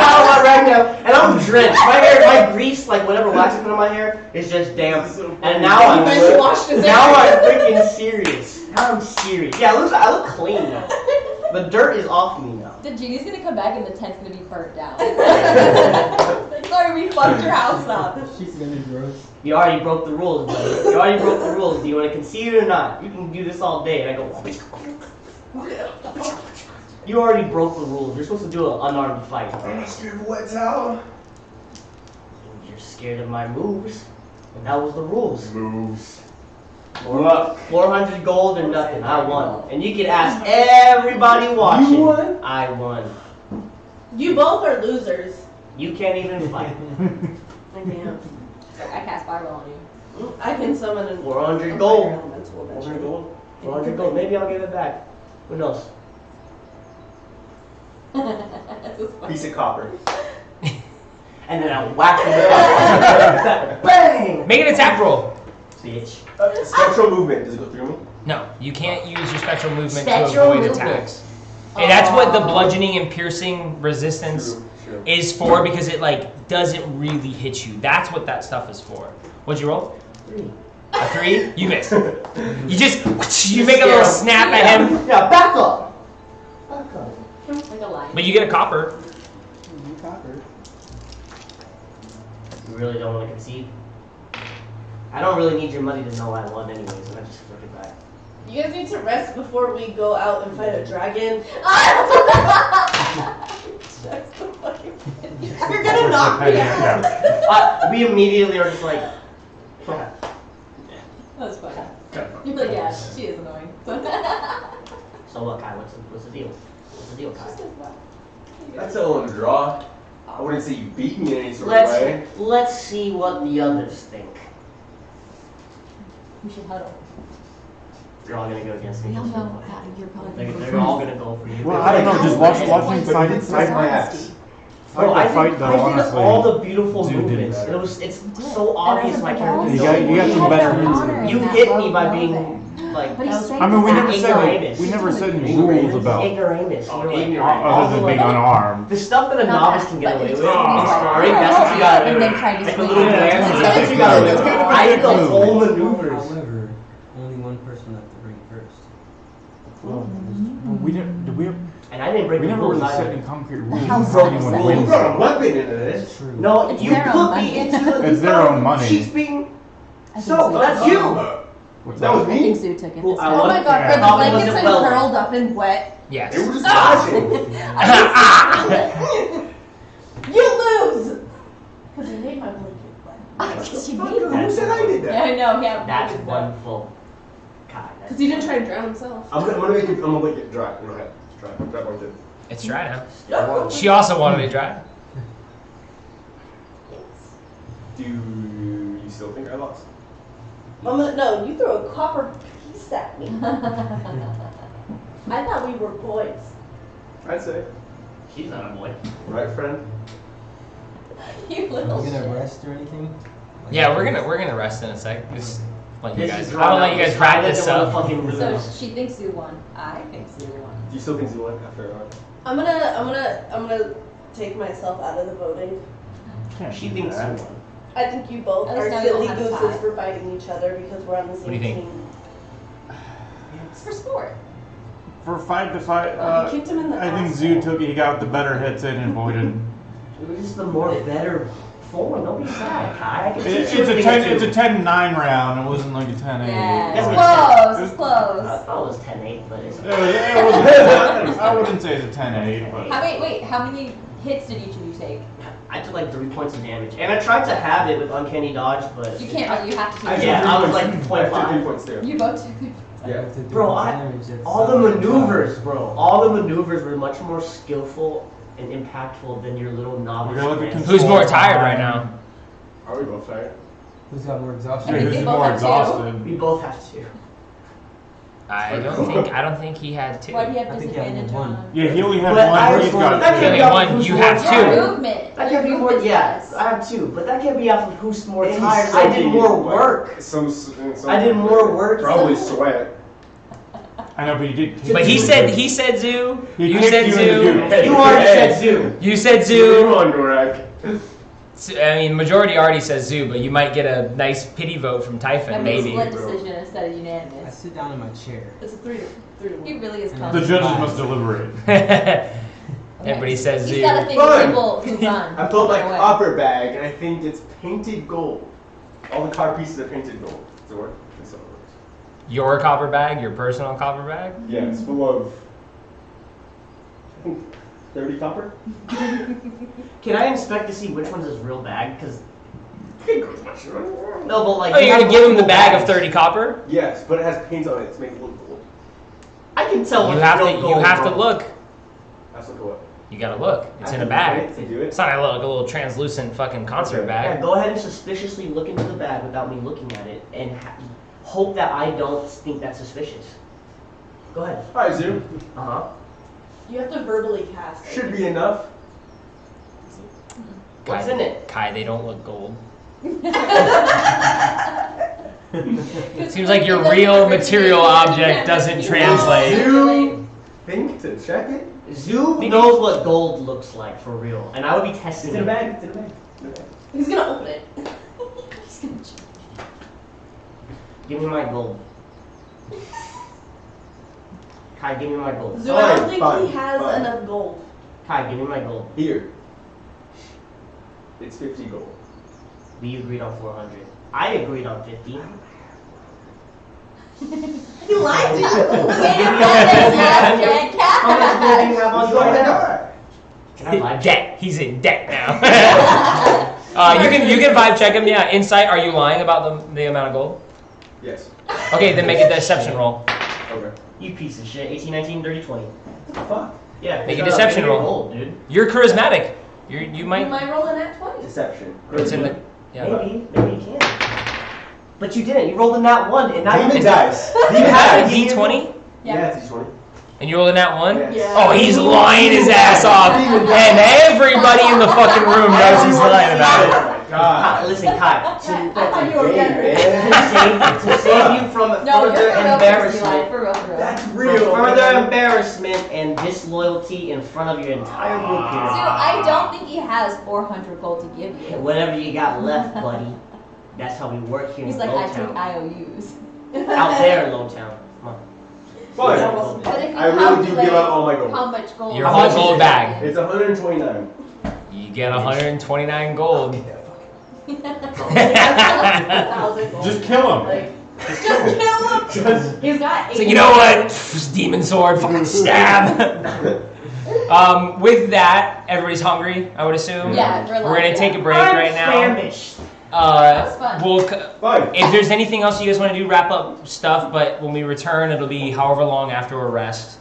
have a wet rag now, and I'm drenched. My grease, like whatever wax I put on my hair, is just damp. And now I'm freaking serious. Now I'm serious. Yeah, I look clean now. The dirt is off me now. The genie's gonna come back and the tent's gonna be burnt down. Sorry, we fucked your house up. She's gonna be gross. You already broke the rules, buddy. You already broke the rules. Do you want to concede or not? You can do this all day. And I go. You already broke the rules. You're supposed to do an unarmed fight. I'm scared of wet towel. You're scared of my moves, and that was the rules. Moves. Luck. 400 gold or nothing. I won. And you can ask everybody watching. You won? I won. You both are losers. You can't even fight. Damn. I cast fireball on you. I can summon an 400 gold. elemental 400 eventually. gold. 400 gold. Maybe I'll give it back. Who knows? Piece of copper. And then I whack him. Bang! Make an attack roll. Bitch. Spectral movement. Does it go through me? No, you can't use your spectral movement Spectral to avoid movement. attacks. And that's what the bludgeoning and piercing resistance True. is for, because it like doesn't really hit you. That's what that stuff is for. What'd you roll? 3. A 3? You missed. You just you make a little snap at him, Yeah, back up. Back up. Like a lion. but you get a copper. You copper. You really don't want to concede? I don't really need your money to know I won anyways, and I just flip it back. You guys need to rest before we go out and fight a dragon. You're gonna knock me out. We immediately are just like, okay. That was funny. You're like, yeah, she is annoying. So what, Kai? What's the deal? What's the deal, Kai? That's a little draw. I wouldn't say you beat me in any sort of way. Let's see what the others think. We should huddle. They're all gonna go against me. We all know you're probably They're all gonna go for you. Well, I don't know. Just watching But fight, he did snipe my ass. Bro, I did, fight though. I did Honestly, all the beautiful Dude did movements. better. It's so obvious my character. You got some better moves. You hit me by being like But he's saying I mean, we never ignoramus. said any rules about ignoramus. Oh, You're like, ignorant. other than being unarmed. the stuff that a Not novice that, can get but away it's with. totally Sparring, right. that's what you got. And then try to Like a swing little it. dance, That's that's what you got. I did the whole maneuvers. However, only one person left to bring first. We didn't. Did we? And I didn't break We the never rules really set either. any concrete rules How for broke anyone is to that? You win. brought a weapon into this. True. No, It's you their own put me money. into the. It's their own money. She's being. I think So, that's you! What's That was I think me. Sue took it. Well, this I time. Oh my want- god, are the Probably blankets wasn't like well. curled up and wet? Yes. They were just watching. You lose! Because you made my blanket wet. She Fuck, made who that. said I did Yeah, that? I know, yeah. That's wonderful. God, that's Because he didn't try to drown himself. I'm gonna make it dry. You don't have to dry. Dry one too. It's dry now. Yeah. She also wanted it dry. Do you still think I lost? No, you threw a copper piece at me. I thought we were boys. I'd say. She's not a boy. Right, friend? You Are little we gonna shit. rest or anything? Like- Yeah, we're gonna rest in a sec. Just let you This guys. is I don't let you guys wrap this up. up. Fucking lose. So she thinks Sue won. I think Sue won. Do you still think you won after I'm gonna take myself out of the voting. She thinks you won. I think you both At are least now you silly don't have a gooses tie. for fighting each other because we're on the do same you think? team. It's for sport. For 5-5, You kicked him in the I think ass. Zoo took it. He got the better hits in and avoided. It was just the more better form. Don't be sad, Kai. I can teach It's you a thing or 10. two. It's a 10-9 round. It wasn't like a 10-8. Yeah. That's It's what close. it It's said. close. I thought it was 10-8, but it's. It wasn't. I wouldn't say it's a 10-8, but. How many hits did each of you take? I took like 3 points of damage, and I tried to have it with uncanny dodge, but You can't. You have to take. Yeah, I was like I took 0.5. 3 points too. You both took. Yeah. Bro, all the maneuvers, bro. All the maneuvers were much more skillful and impactful than your little novice. We're gonna look at friends. Who's more tired right now? Are we both tired? Who's got more Yeah, exhaustion? I think who's they more both have two. exhausted? We both have to. I don't think he had two. Why do you have I think you have disadvantage one. on? Yeah, he only had But I one. He's was- got that two. can't be Only off of one, who's you more have tired. two. Movement. That can't be Your more. movement's Yeah, less. I have 2, but that can't be off of who's more And he's tired. I did soaking more in, like, work. I did more work. Probably sweat. I know, but he did. But he said Zoo. He You kicked said you in Zoo. the dude. You already said Zoo. You said You Zoo. on, Gorak. I mean, majority already says Zoo, but you might get a nice pity vote from Typhon, That means maybe. split decision instead of I unanimous. sit down in my chair. It's a 3-1. He really is The The confident. judges must deliberate. Everybody says He's Zoo. got to think of Fun. people who run. I pulled my Run away. copper bag and I think it's painted gold. All the card pieces are painted gold. Does it work? That's how it works. Your copper bag, your personal copper bag. Yeah, it's full of, I think, 30 copper. Can I inspect to see which one's his real bag? Because No. no, but like. Oh, they you're have gonna give him the multiple bag of bags. 30 copper? Yes, but it has paint on it to make it look gold. I can tell. You what's have real to. gold, You have to bro. look. That's not what. You gotta look. It's I in a can bag. look at it to do it. It's not like a little translucent fucking concert Okay. Yeah, bag. go ahead and suspiciously look into the bag without me looking at it, and hope that I don't think that's suspicious. Go ahead. Alright, Zoo. Uh huh. You have to verbally cast it. Should be enough. What's in it? Kai, they don't look gold. Seems like your real material object doesn't translate. You think to check it? Zoo knows what gold looks like for real, and I would be It's testing in a it. bag. It's in a bag. It's in a bag. He's gonna open it. He's gonna check. Give me my gold. Kai, give me my gold. Zoo, I don't Alright, think fine, he has fine. enough gold. Kai, give me my gold. Here. It's 50 gold. We agreed on 400. I agreed on 50. You lied to you. How much gold do you have on you right now? Alright. Can I lie? Debt. He's in debt now. You can vibe check him. Yeah. Insight. Are you lying about the amount of gold? Yes. Okay, then make a deception roll. Okay. You piece of shit. 18, 19, 30, 20. Fuck. Yeah. Make a pick up, deception give me your roll. Gold, dude. You're charismatic. You You might. might roll in at 20. Deception. It's in the. Yeah. Maybe you can. But you didn't. You rolled in that one, and now Demon you dice. You Demon have a dice. D20? Yeah, it's D20. And you rolled in that one? Yeah. Oh, he's lying his ass off. And everybody in the fucking room knows he's lying about it. God. Listen, Kai. I thought you were better. To save you from No, you're further for real, embarrassment, for real, for real. That's from real. further embarrassment and disloyalty in front of your entire group Dude, here. I don't think he has 400 gold to give you. Whatever you got left, buddy. That's how we work here He's in like, I Lowtown. take IOUs. Out there in Lowtown. Come on. Fine. But if you I really do give calculate up all my gold. how much gold Your whole gold bag. It's 129. You get 129 gold. Just kill him. Like, Just kill him! He's got 8. So you know what? Demon sword, fucking stab. With that, everybody's hungry, I would assume. Yeah, We're gonna take a break right now. Famished. That was fun. We'll Fine. if there's anything else you guys want to do, wrap up stuff. But when we return, it'll be however long after a rest.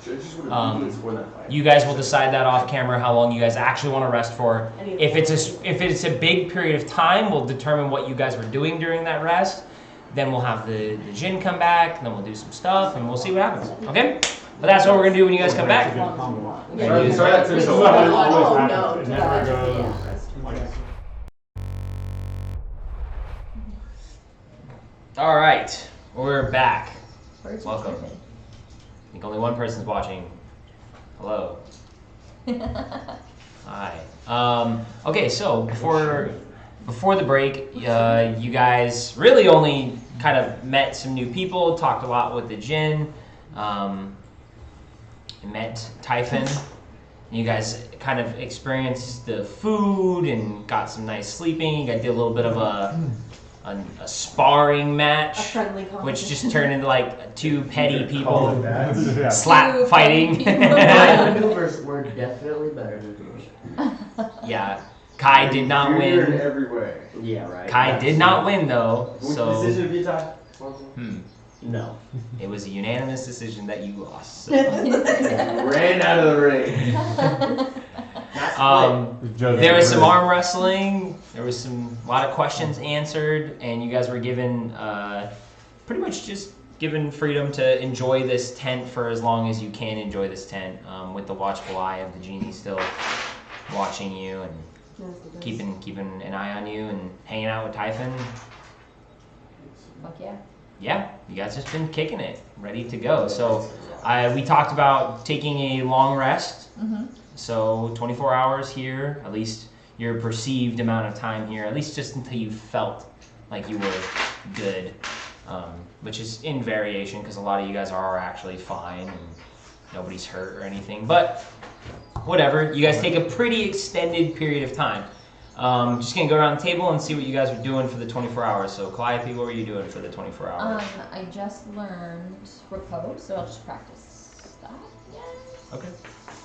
You guys will decide that off camera how long you guys actually want to rest for. If it's a big period of time, we'll determine what you guys were doing during that rest. Then we'll have the djinn come back, and then we'll do some stuff, and we'll see what happens. Okay? But that's what we're gonna do when you guys come back. Sorry, that's This is so what bad. always Oh, happens. no, It never yeah. goes like All right, we're back. Birds are Welcome. chirping. I think only one person's watching. Hello. Hi. Okay, so before the break, you guys really only kind of met some new people, talked a lot with the djinn, met Typhon. You guys kind of experienced the food and got some nice sleeping. You guys did a little bit of a sparring match, A friendly which just competition. turned into like two petty Call people it that. Yeah. slap Two fighting. petty people. My maneuvers were definitely better than yours. Yeah, Kai did not Superior in win. every way. Yeah, right. Kai did not win though, Which so decision have you tied? No. it was a unanimous decision that you lost. So. Ran out of the ring. There was some arm wrestling. There was a lot of questions answered, and you guys were given pretty much just given freedom to enjoy this tent for as long as you can enjoy this tent, with the watchful eye of the genie still watching you and keeping an eye on you and hanging out with Typhon. Fuck yeah. Yeah, you guys just been kicking it, ready to go. So we talked about taking a long rest. Mm-hmm. So 24 hours here, at least your perceived amount of time here, at least just until you felt like you were good, which is in variation because a lot of you guys are actually fine and nobody's hurt or anything. But whatever, you guys take a pretty extended period of time. Just gonna go around the table and see what you guys are doing for the 24 hours. So Calliope, what were you doing for the 24 hours? I just learned repose, so I'll just practice that. Yeah. Okay.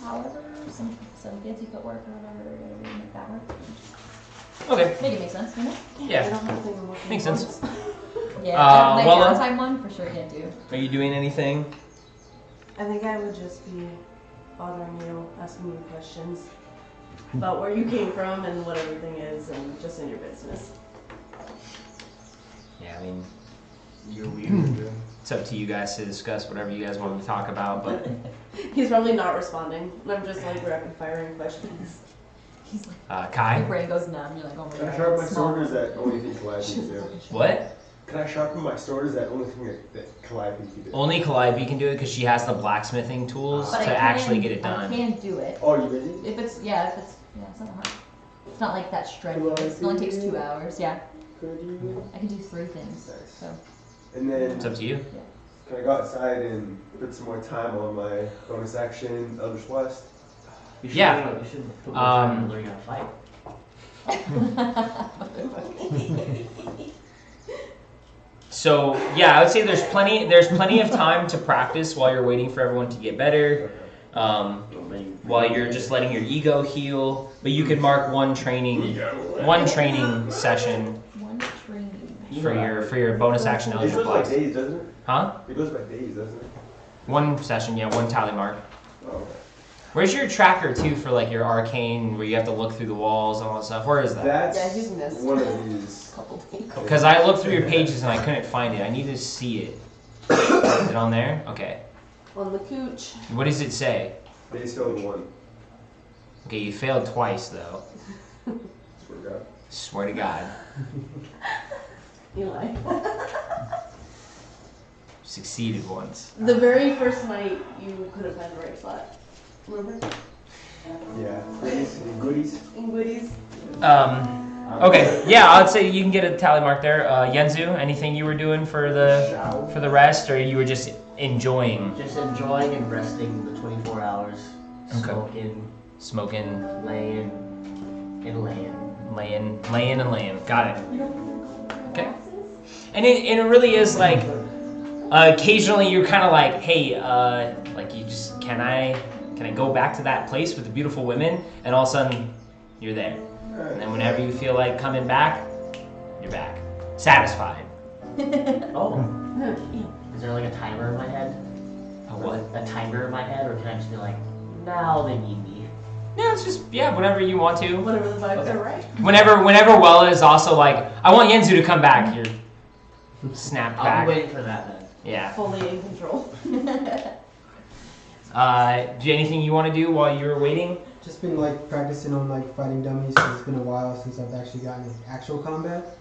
However, some fancy footwork or whatever, to make that work. Okay. Make it make sense, you know? Yeah. Makes sense. Yeah, my Weller? downtime one for sure can't do. Are you doing anything? I think I would just be bothering you, asking you questions about where you came from and what everything is, and just in your business. Yeah, I mean, You're weird. it's up to you guys to discuss whatever you guys want to talk about, but He's probably not responding. And I'm just like rapid firing questions. He's like, uh, your Kai? brain goes numb. You're like, oh my Can I god. sharpen my it's small. sword, or is that only thing Calliope can do? What? Can I sharpen my sword, or is that only thing that Calliope can do? Only Calliope can do it because she has the blacksmithing tools But I to can- actually get it done. I can do it. Oh, you busy? If it's, it's not hard. It's not like that strenuous. It only takes 2 hours. Yeah. Could you? I can do 3 things. So. And then, It's up to you. can I go outside and put some more time on my bonus action, Eldritch Blast? You should, Yeah. You should put more time into learning how to fight. So yeah, I would say there's plenty of time to practice while you're waiting for everyone to get better. While you're just letting your ego heal, but you could mark one training session One training. for your bonus action It Eldritch goes by Blast. days, doesn't it? Huh? It goes by days, doesn't it? One session, yeah, one tally mark. Oh, okay. Where's your tracker too for like your arcane where you have to look through the walls and all that stuff? Where is that? That's Yeah, he's missed. one of these. Couple days. Because I looked through your pages and I couldn't find it. I need to see it. Is it on there? Okay. On the cooch. What does it say? They still have one. Okay, you failed twice though. Swear to God. Swear to God. Eli. Succeeded once. The very first night you couldn't find the right spot. Remember? Yeah. Goodies. In Goodies. Okay, yeah, I'd say you can get a tally mark there. Yenzu, anything you were doing for the rest, or you were just enjoying? Just enjoying and resting the 24 hours. Okay. Smoking, Laying, and laying. laying and laying. Got it. Okay. And it really is like, occasionally you're kind of like, hey, like you just, can I go back to that place with the beautiful women? And all of a sudden, you're there. And then whenever you feel like coming back, you're back. Satisfied. Oh. Is there like a timer in my head? A what? A timer in my head, or can I just be like, now they need me? No, it's just, yeah, whenever you want to. Whatever the vibes Okay. are right. Whenever Wella is also like, I want Yenzu to come back. You're snap I'll back. be waiting for that then. Yeah. Fully in control. Do anything you want to do while you're waiting? Just been like practicing on like fighting dummies. So it's been a while since I've actually gotten into actual combat,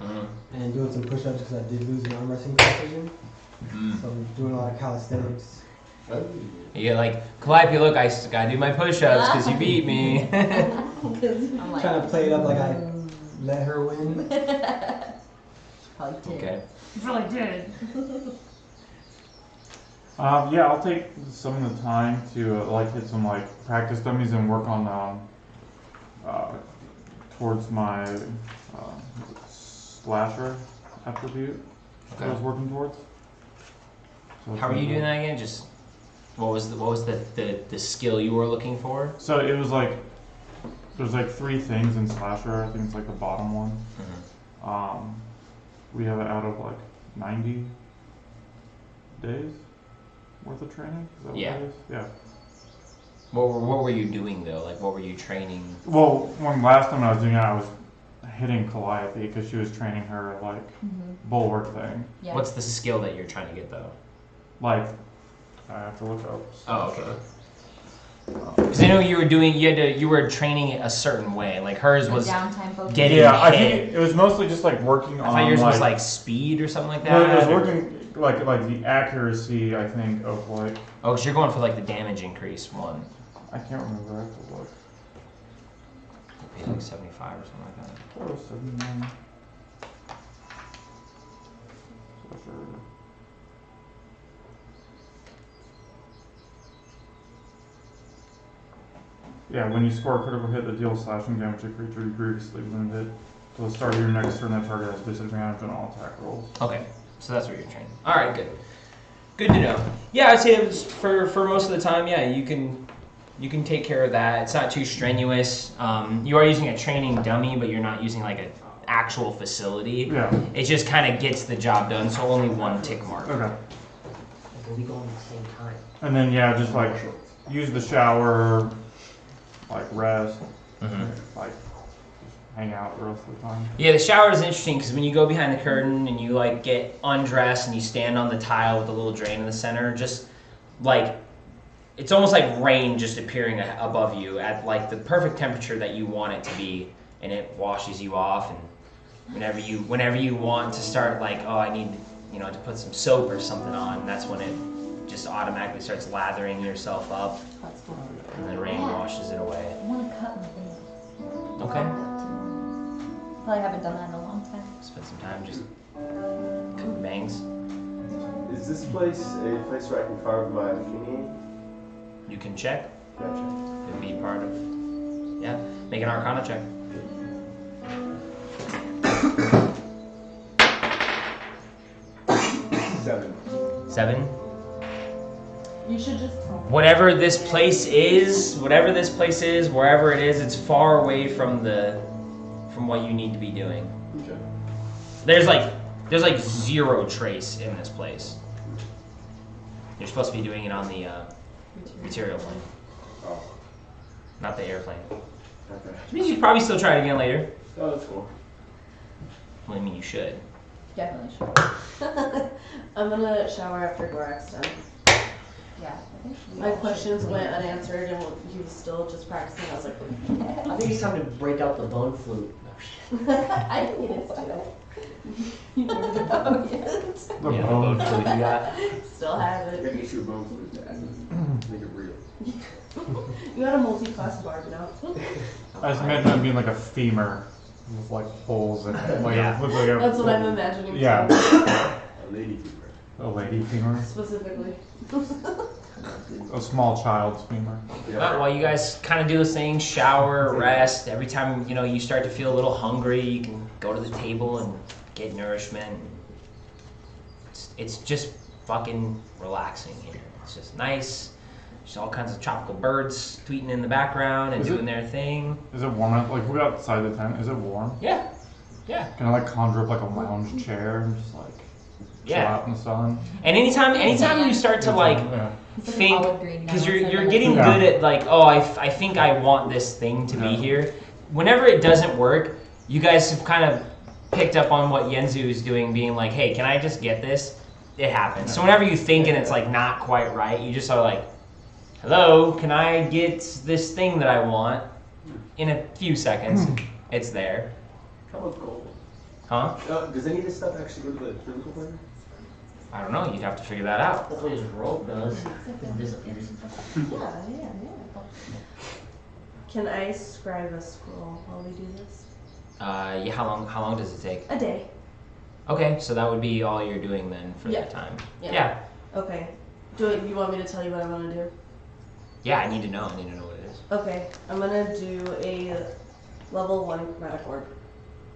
and doing some push-ups because I did lose an arm wrestling competition. So I'm doing a lot of calisthenics. You're like, Calliope, look, I just gotta do my push-ups because you beat me. I'm like, Trying to play it up like I let her win. probably did. Okay. You probably did. Yeah, I'll take some of the time to like hit some like practice dummies and work on towards my slasher attribute that I was working towards. So How are you doing that again? Just what was the skill you were looking for? So it was like there's like 3 things in slasher. I think it's like the bottom one. We have it out of like 90 days worth of training. Is that what Yeah. it is? Yeah. What were you doing though? Like what were you training? Well, when last time I was doing it, I was hitting Calliope because she was training her like bulwark thing. Yeah. What's the skill that you're trying to get though? Like, I have to look up. Oh, okay. Because I know you were training it a certain way. Like hers was downtime focus. getting Yeah, I hit. think it was mostly just like working I on. thought yours was like speed or something like that. No, it was working like the accuracy. I think of like Oh, because you're going for like the damage increase one. I can't remember. I have to look. Maybe like 75 or something like that. That was 79. Yeah, when you score a critical hit that deals slashing damage to a creature you previously wounded, till the start of your next turn, that target has disadvantage on all attack rolls. Okay, so that's what you're training. All right, good. Good to know. Yeah, I'd say it was for most of the time. Yeah, you can take care of that. It's not too strenuous. You are using a training dummy, but you're not using like an actual facility. Yeah. It just kind of gets the job done. So only 1 tick mark. Okay. We'll be going at the same time. And then yeah, just like use the shower, like rest, like just hang out the rest of the time. Yeah, the shower is interesting because when you go behind the curtain and you like get undressed and you stand on the tile with the little drain in the center, just like it's almost like rain just appearing above you at like the perfect temperature that you want it to be, and it washes you off. And whenever you want to start like, oh, I need to put some soap or something on, that's when it just automatically starts lathering yourself up, and the rain washes it away. I want to cut my nails. Okay. Probably haven't done that in a long time. Spend some time just cutting bangs. Is this place a place where I can carve my genie? You can check. Gotcha. It would be part of, yeah, make an Arcana check. Seven. You should just tell me. Whatever this place is, wherever it is, it's far away from what you need to be doing. Okay. There's like 0 trace in this place. You're supposed to be doing it on the material plane. Oh. not the airplane. Okay. Which means you probably still try it again later. Oh, that's cool. Well, I mean, you should. Definitely should. I'm gonna shower after Gorak's done. Yeah. I think we My all questions should. went unanswered and he was still just practicing. I was like, I think it's time to break out the bone flute. I think it is too. You never did that one yet. The Yeah, the bone. bone flute you got. still have You're it. gonna get you a bone flute to add this. Make it real. You got a multi-class barb now. I just imagine it being like a femur with like holes in it. Like Yeah. it looks like a, That's what I'm imagining. Yeah. A lady femur. A lady femur. Specifically. A small child's femur. While you guys kind of do this thing, shower, rest. Every time you start to feel a little hungry, you can go to the table and get nourishment. It's just fucking relaxing here. It's just nice. There's all kinds of tropical birds tweeting in the background and Is it- doing their thing. Is it warm out? Like, we're outside the tent. Is it warm? Yeah, yeah, Can I like conjure up like a lounge chair and just like chill yeah. out in the sun? And anytime you start to like Yeah. It's like think, olive green now because instead you're of getting Yeah. good at like, oh, I think I want this thing to be Yeah. here. Whenever it doesn't work, you guys have kind of picked up on what Yenzu is doing, being like, hey, can I just get this? It happens. So whenever you think and it's like not quite right, you just are like, hello, can I get this thing that I want? In a few seconds, it's there. How about gold? Huh? Does any of this stuff actually go to the physical player? I don't know. You'd have to figure that out. That's what his rope does. It disappears. Yeah. Can I scribe a scroll while we do this? Yeah. How long does it take? A day. Okay, so that would be all you're doing then for Yeah. that time. Yeah. Yeah. Okay. You want me to tell you what I'm gonna do? Yeah, I need to know. I need to know what it is. Okay. I'm gonna do a level 1 chromatic orb.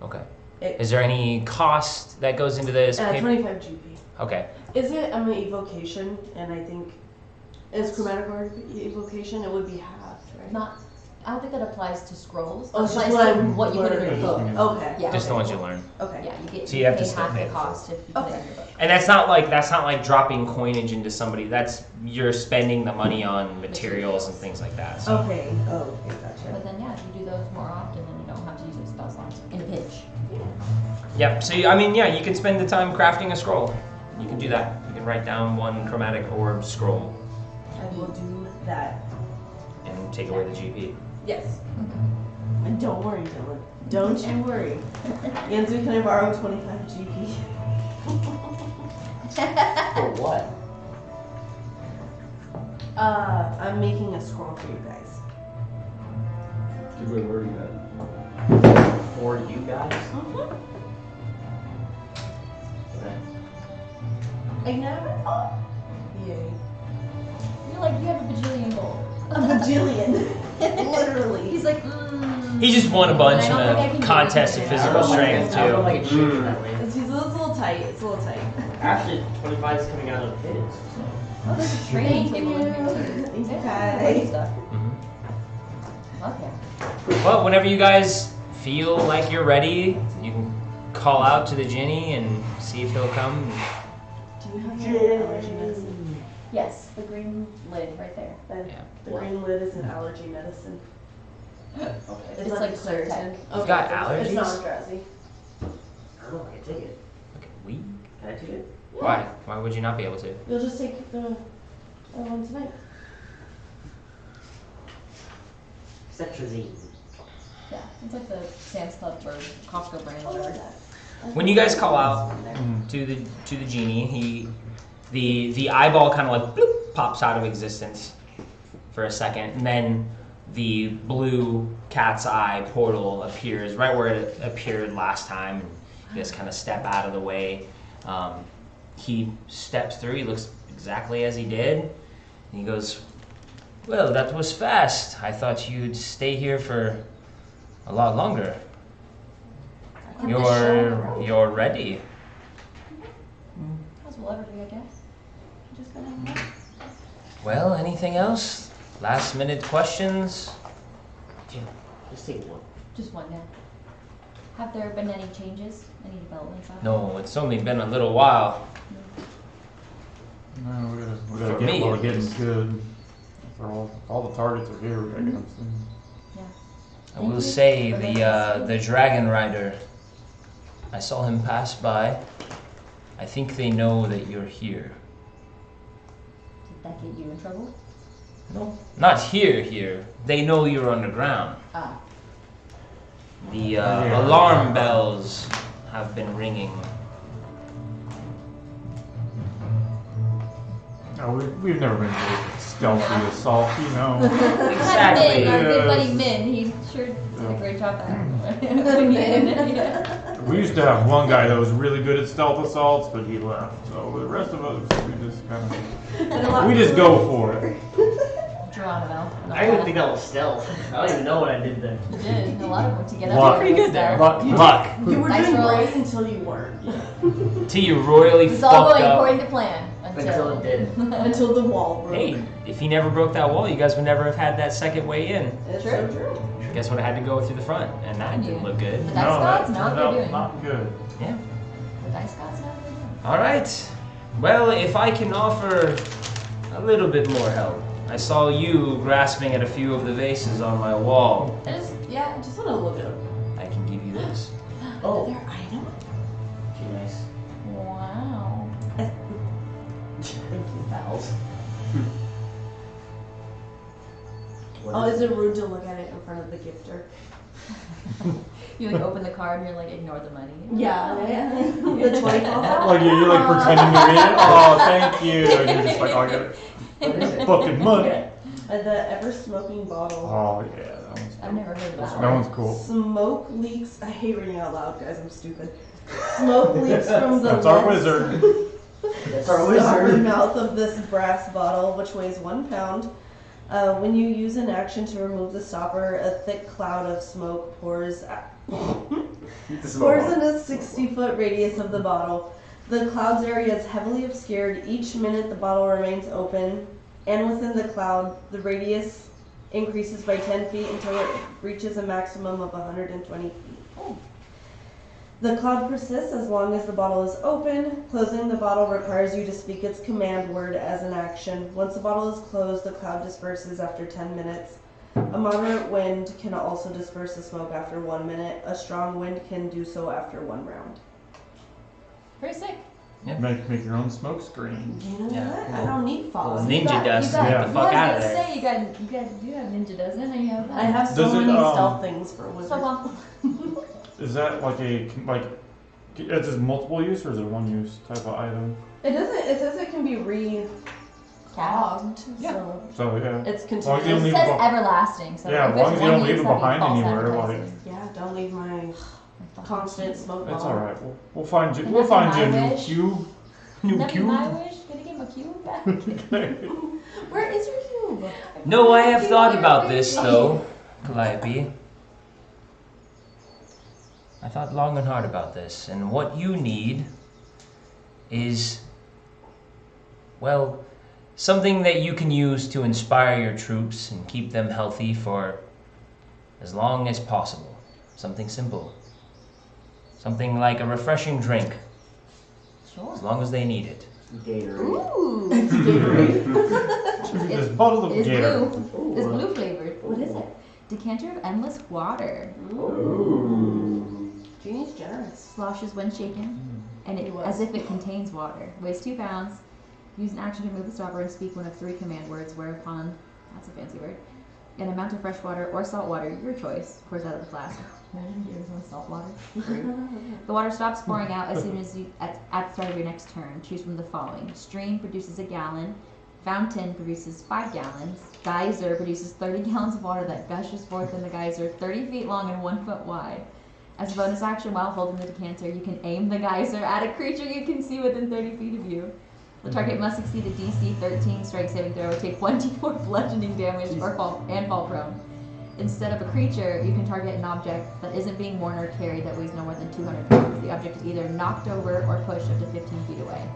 Okay. It- Is there any cost that goes into this? 25 GP. Okay. Is it? I'm an evocation, and I think is chromatic orb evocation? It would be half, right? Not. I don't think that applies to scrolls. Oh, It it's just applies to what what you put in your learning. book. Okay. Yeah. Just the okay, ones you cool. learn. Okay. Yeah, you get. So you have to pay still half pay the for cost if you put it Okay. in your book. And that's not like dropping coinage into somebody. That's you're spending the money on materials and things like that. So. Okay. Oh, okay, gotcha. But then, yeah, if you do those more often, then you don't have to use your spell slots in a pinch. Yep. So you can spend the time crafting a scroll. You can do that. You can write down one chromatic orb scroll I will do that. and take away the GP. Yes. And don't worry, Dylan. Don't you worry. Yanzu, can I borrow 25 GP? For what? I'm making a scroll for you guys. Give me a word that. For you guys? Okay. I never thought. Yay. You're like, you have a bajillion gold. A bajillion. Literally. He's like, He just won a bunch I in don't think I a can do contest of it. physical strength I don't too. like it shaped that way. It's a little tight. It's a little tight. Actually, 25 is coming out of his. So. oh, there's a training Thank table in here you. too. Thank you, Yeah, guys. stuff. Mhm. Okay. Well, whenever you guys feel like you're ready, you can call out to the genie and see if he'll come. Do you have your allergy medicine? Yes, the green lid right there. Yeah. The green lid is an allergy medicine. Okay. It's like like Claritin. Claritin. You've got It's allergies? not drowsy. I don't know if I can take it. Okay, weak. Can I take it? Why? Why would you not be able to? You'll just take the other one tonight. Cetrazine. Yeah, it's like the Sam's Club or Costco brand or whatever. When you guys call out Mm. to the genie, the eyeball kind of like bloop, pops out of existence for a second, and then the blue cat's eye portal appears right where it appeared last time. And you guys kind of step out of the way. He steps through. He looks exactly as he did. And he goes, "Well, that was fast. I thought you'd stay here for a lot longer. You're ready." As we'll ever be, I guess. Just gonna hang out. Well, anything else? Last minute questions? Jim, just take one. Just one, yeah. Have there been any changes? Any developments on it? No, it's only been a little while. No, we For gotta me, get more at getting least. good. They're all the targets are here. We gotta get them soon. I will say the dragon rider. I saw him pass by. I think they know that you're here. Did that get you in trouble? No, not here. They know you're underground. Ah. The alarm bells have been ringing. No, we've never been really stealthy assault, you know. Exactly. Min, our good buddy Yes. Min, he sure did a great job at it. We used to have one guy that was really good at stealth assaults, but he left. So the rest of us, we just kind of, we just go for it. Geronimo. I didn't even think that was stealth. I don't even know what I did there. You did. A lot of work to get up Luck. here. Pretty good there. Luck. Luck. You were Dice doing rolls. great until you weren't. Till you royally It's all fucked going up. according to plan. Until it didn't. Until the wall broke. Hey, if he never broke that wall, you guys would never have had that second way in. It's True. so true. You guys would have had to go through the front, and that didn't look good. The dice gods know what turned they're out doing. not good. Yeah. The dice gods know what they're doing. All right. Well, if I can offer a little bit more help. I saw you grasping at a few of the vases on my wall. I just want to look at them. I can give you this. Oh, Their item? too nice. Wow. Thank you, pals. Oh, is it rude to look at it in front of the gifter? You like open the card and you're like, ignore the money. Yeah. The 20 falls out? Like you're like pretending to read it. Oh, thank you. And you're just like, oh, I got it. What is it? Fucking money. The ever smoking bottle. Oh yeah, that one's I've never heard of that. that one's cool. Smoke leaks. I hate reading out loud, guys. I'm stupid. Smoke leaks from the That's our lens wizard. That's our stopper wizard. mouth of this brass bottle, which weighs 1 pound. When you use an action to remove the stopper, a thick cloud of smoke pours in a 60-foot radius of the bottle. The cloud's area is heavily obscured. Each minute the bottle remains open, and within the cloud, the radius increases by 10 feet until it reaches a maximum of 120 feet. The cloud persists as long as the bottle is open. Closing the bottle requires you to speak its command word as an action. Once the bottle is closed, the cloud disperses after 10 minutes. A moderate wind can also disperse the smoke after 1 minute. A strong wind can do so after 1 round. Pretty sick. Make your own smoke screen. You know Yeah. what? I don't need fog. Ninja dust. Yeah. Get the fuck out of there. Say you got ninja doesn't it? You have that. I have so Does it, many stealth things for wizards. So, Is that like is this multiple use or is it a one use type of item? It doesn't. It says it can be Clogged. so So yeah. it's As long as you It don't leave says it everlasting. So Yeah, if as long it's as you don't one leave use, it that'd be behind false anywhere, advertising. yeah. Don't leave my constant smoke bomb. It's all right. We'll find you. And We'll that's find you a my new wish. cube. New That'd be cube. my wish. Gonna get my cube back. Where is your cube? No, I have thought about this though, Calliope. I thought long and hard about this, and what you need is, well, something that you can use to inspire your troops and keep them healthy for as long as possible. Something simple. Something like a refreshing drink, Sure. as long as they need it. Gatorade. Ooh. This bottle of It's Gator. blue. It's blue flavored. What is it? Decanter of endless water. Ooh. Genie's generous. Sloshes when shaken, and it, He was. as if it contains water. Weighs 2 pounds. Use an action to remove the stopper and speak one of 3 command words, whereupon, that's a fancy word, an amount of fresh water or salt water, your choice, pours out of the flask. Imagine yours on salt water. The water stops pouring out as soon as you, at the start of your next turn. Choose from the following. Stream produces 1 gallon. Fountain produces 5 gallons. Geyser produces 30 gallons of water that gushes forth in the geyser 30 feet long and 1 foot wide. As a bonus action, while holding the decanter, you can aim the geyser at a creature you can see within 30 feet of you. The target must succeed a DC 13 strength saving throw, take 1d4 bludgeoning damage, or fall prone. Instead of a creature, you can target an object that isn't being worn or carried that weighs no more than 200 pounds. The object is either knocked over or pushed up to 15 feet away.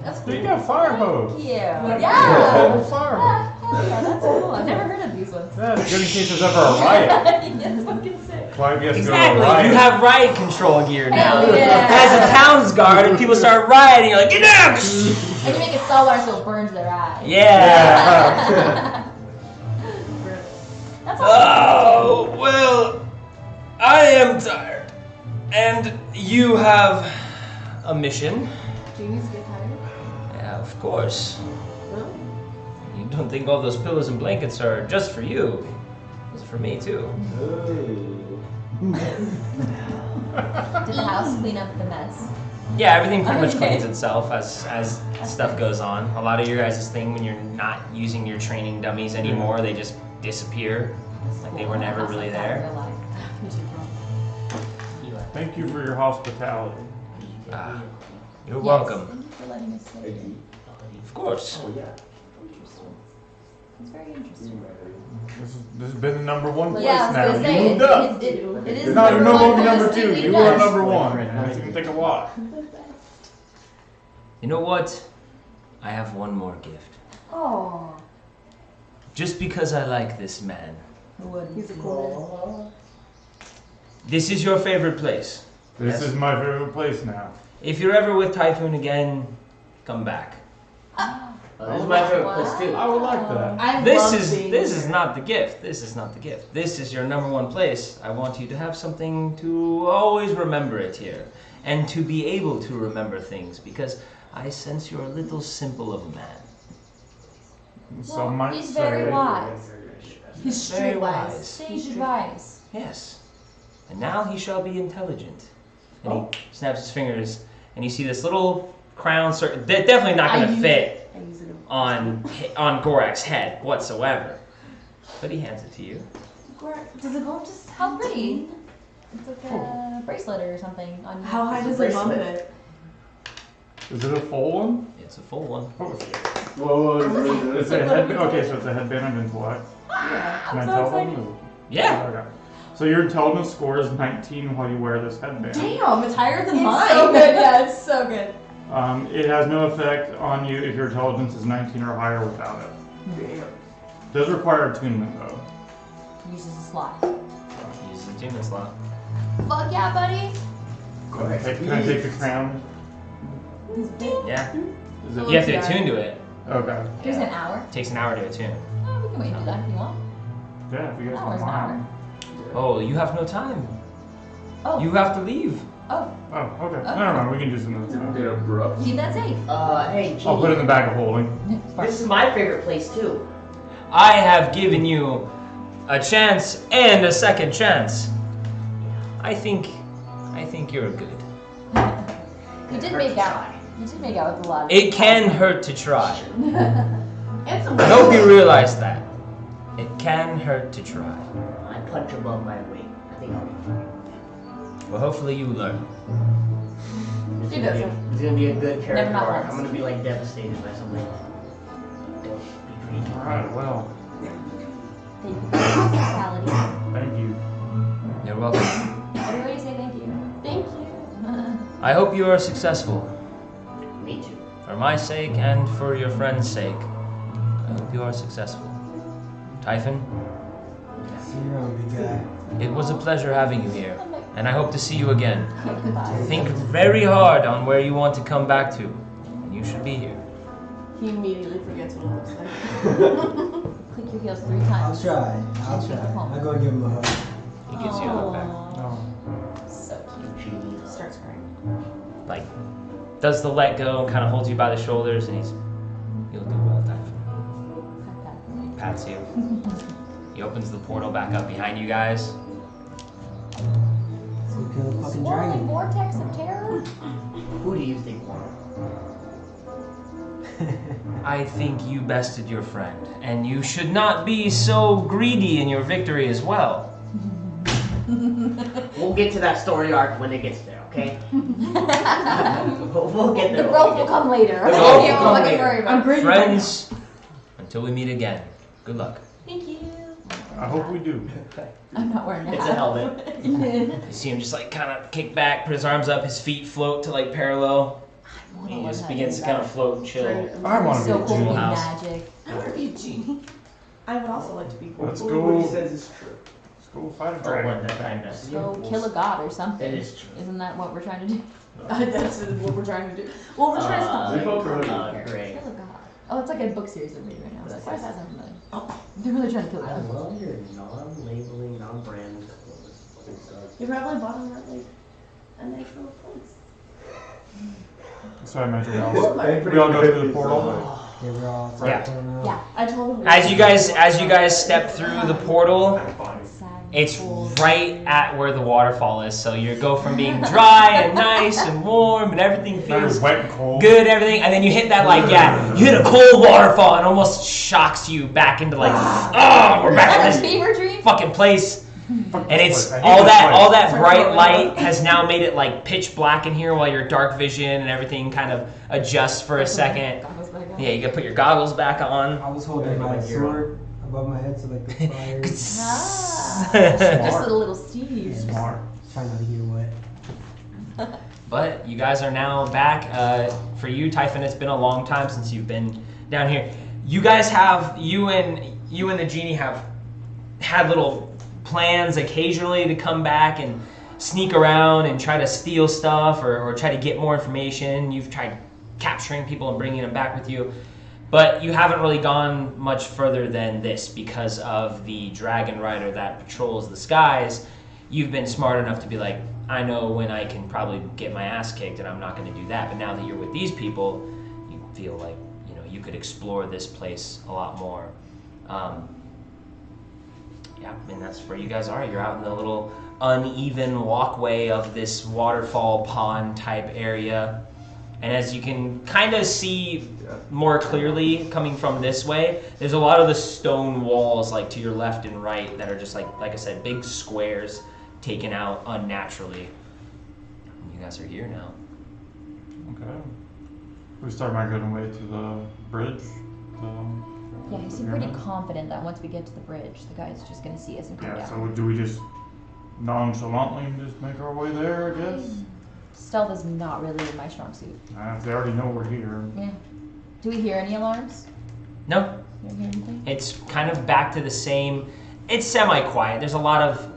That's You got fire hose. Yeah. Yeah. Fire hose. Oh yeah, that's cool. I've never heard of these ones. That's good in case there's ever a riot. That's fucking sick. Clive has to go to a Exactly. riot. You have riot control gear now. Hell yeah. As a town's guard, and people start rioting, you're like, get down! And you make it salt water so it burns their eyes. Yeah. That's all. Oh, well, I am tired. And you have a mission. Genies get tired. Yeah, of course. Really? You don't think all those pillows and blankets are just for you. It's for me, too. Did the house clean up the mess? Yeah, everything pretty much Okay. cleans itself as stuff goes on. A lot of your guys' thing when you're not using your training dummies anymore, they just disappear. Like they were never really there. Thank you for your hospitality. Ah, you're Yes, welcome. Thank you for letting us stay here. Of course. Interesting. It's very interesting. This has been the number one place Yeah, I was now. gonna say, You moved up. it is No, you're no one longer place number to two. be You done. are number one. It's gonna take a lot. You know what? I have one more gift. Oh, Just because I like this man. who wouldn't? He's a cool This is your favorite place. This Yes. is my favorite place now. If you're ever with Typhoon again, come back. This is my favorite place too. I would like that. I This love is being this here. is not the gift. This is not the gift. This is your number one place. I want you to have something to always remember it here, and to be able to remember things because I sense you're a little simple of a man. Some might he's say. very wise. He's Very streetwise. wise. Sage advice. Yes. And now he shall be intelligent. And he snaps his fingers, and you see this little crown circle. They're definitely not going to fit I use it. on Gorak's head whatsoever. But he hands it to you. Does it go up to How pretty. It's like a bracelet or something. On How high It's a does it bump bracelet. it? Is it a full one? It's a full one. Oh, Whoa. it's a headband. Okay, so it's a headband of intellect. Yeah. Can I I'm so tell excited. them? Yeah. Okay. So your intelligence score is 19 while you wear this headband. Damn, it's higher than It's mine. so good. Yeah, it's so good. It has no effect on you if your intelligence is 19 or higher without it. Damn. Does require attunement though. Uses a slot. Use the demon slot. Fuck yeah, buddy. Can I take the crown? Yeah. Is it? You have to attune to it. Okay. Here's an hour. It takes an hour to attune. Oh, we can wait and do that if you want. Yeah, if you guys Hour's don't an hour. mind. Oh, you have no time. Oh. You have to leave. Oh, Oh, okay. Never mind. We can do some of that. They're abrupt. keep that safe. Hey, Genie. I'll put it in the bag of holding. This is my favorite place too. I have given you a chance and a second chance. I think you're good. You did make out. You did make out with a lot of. It can hurt to try. And some I hope you realize that. It can hurt to try. I punch above my weight. I think I'll be fine. Well, hopefully you learn. It's He gonna be doesn't. it's gonna be a good character not arc. once. I'm gonna be like devastated by something. Don't be greedy. Alright, well, Thank you for your hospitality. thank you. You're welcome. Everybody say thank you. Thank you. I hope you are successful. Me too. For my sake and for your friend's sake. I hope you are successful. Typhon, See you around, big guy. it was a pleasure having you here. And I hope to see you again. Goodbye. Think very hard on where you want to come back to. And you should be here. He immediately forgets what it looks like. Click your heels 3 I'll times. try. I'll try. I'll go and give him a hug. He gives you a hug back. Oh. So cute. Genie. Starts crying. Like, does the let go and kind of holds you by the shoulders, and you'll do well, Typhon. He pats you. He opens the portal back up behind you guys. So we kill a fucking Swirling dragon. vortex of terror. Who do you think won? I think you bested your friend, and you should not be so greedy in your victory as well. We'll get to that story arc when it gets there, okay? we'll get The there. growth will come later. The growth Okay, will don't come fucking later. worry I'm about it. greedy. Friends, until we meet again, good luck. Thank you. I hope we do. I'm not wearing a It's hat. a helmet. You see him just like kind of kick back, put his arms up, his feet float to like parallel. He just begins to kind of float and chill. I want to So be a cool genie. with House. magic. I want to be a genie. I would also like to be cool. Let's What go. he says is true. Let's go fight a Oh, dragon. what that kindness. Go kill a god or something. That is true. Isn't that what we're trying to do? That's what we're trying to do. Well, we're trying to stop Uh, We both uh, really great. Kill a god. Oh, it's like a book series I'm reading right now. I was like, why is that sound familiar? Oh, They're really trying to kill I them. love your non-labeling, non-brand stuff. You probably bought them at like a nice little place. So I mentioned They we all go through the portal. Okay, we're all Yeah. circling now. Yeah. I told them. As you guys step through the portal, it's right at where the waterfall is. So you go from being dry and nice and warm and everything Now you're feels wet and cold. good, everything, and then you hit that you hit a cold waterfall and almost shocks you back into we're back in That's this fever dream. fucking place. Fuck And this it's place. I hate all this that place. all that bright light has now made it pitch black in here while your dark vision and everything kind of adjusts for a second. Goggles back on. Yeah, you gotta put your goggles back on. I was holding my sword above my head so like the fire. Ah, Smart. just a little Steve. Smart. Trying not to get wet. But you guys are now back. For you, Typhon, it's been a long time since you've been down here. You guys you and the genie have had little plans occasionally to come back and sneak around and try to steal stuff or try to get more information. You've tried capturing people and bringing them back with you. But you haven't really gone much further than this because of the dragon rider that patrols the skies. You've been smart enough to be like, I know when I can probably get my ass kicked and I'm not going to do that. But now that you're with these people, you feel like, you could explore this place a lot more. Yeah, and that's where you guys are. You're out in the little uneven walkway of this waterfall pond type area. And as you can kind of see more clearly coming from this way, there's a lot of the stone walls to your left and right that are just like I said, big squares taken out unnaturally. You guys are here now. Okay. We start migrating way to the bridge. Yeah, he seemed pretty confident that once we get to the bridge, the guy's just gonna see us and come Yeah, down. so do we just nonchalantly just make our way there, I guess? Stealth is not really my strong suit. If they already know we're here. Yeah. Do we hear any alarms? No, You don't hear anything? it's kind of back to the same. It's semi-quiet. There's a lot of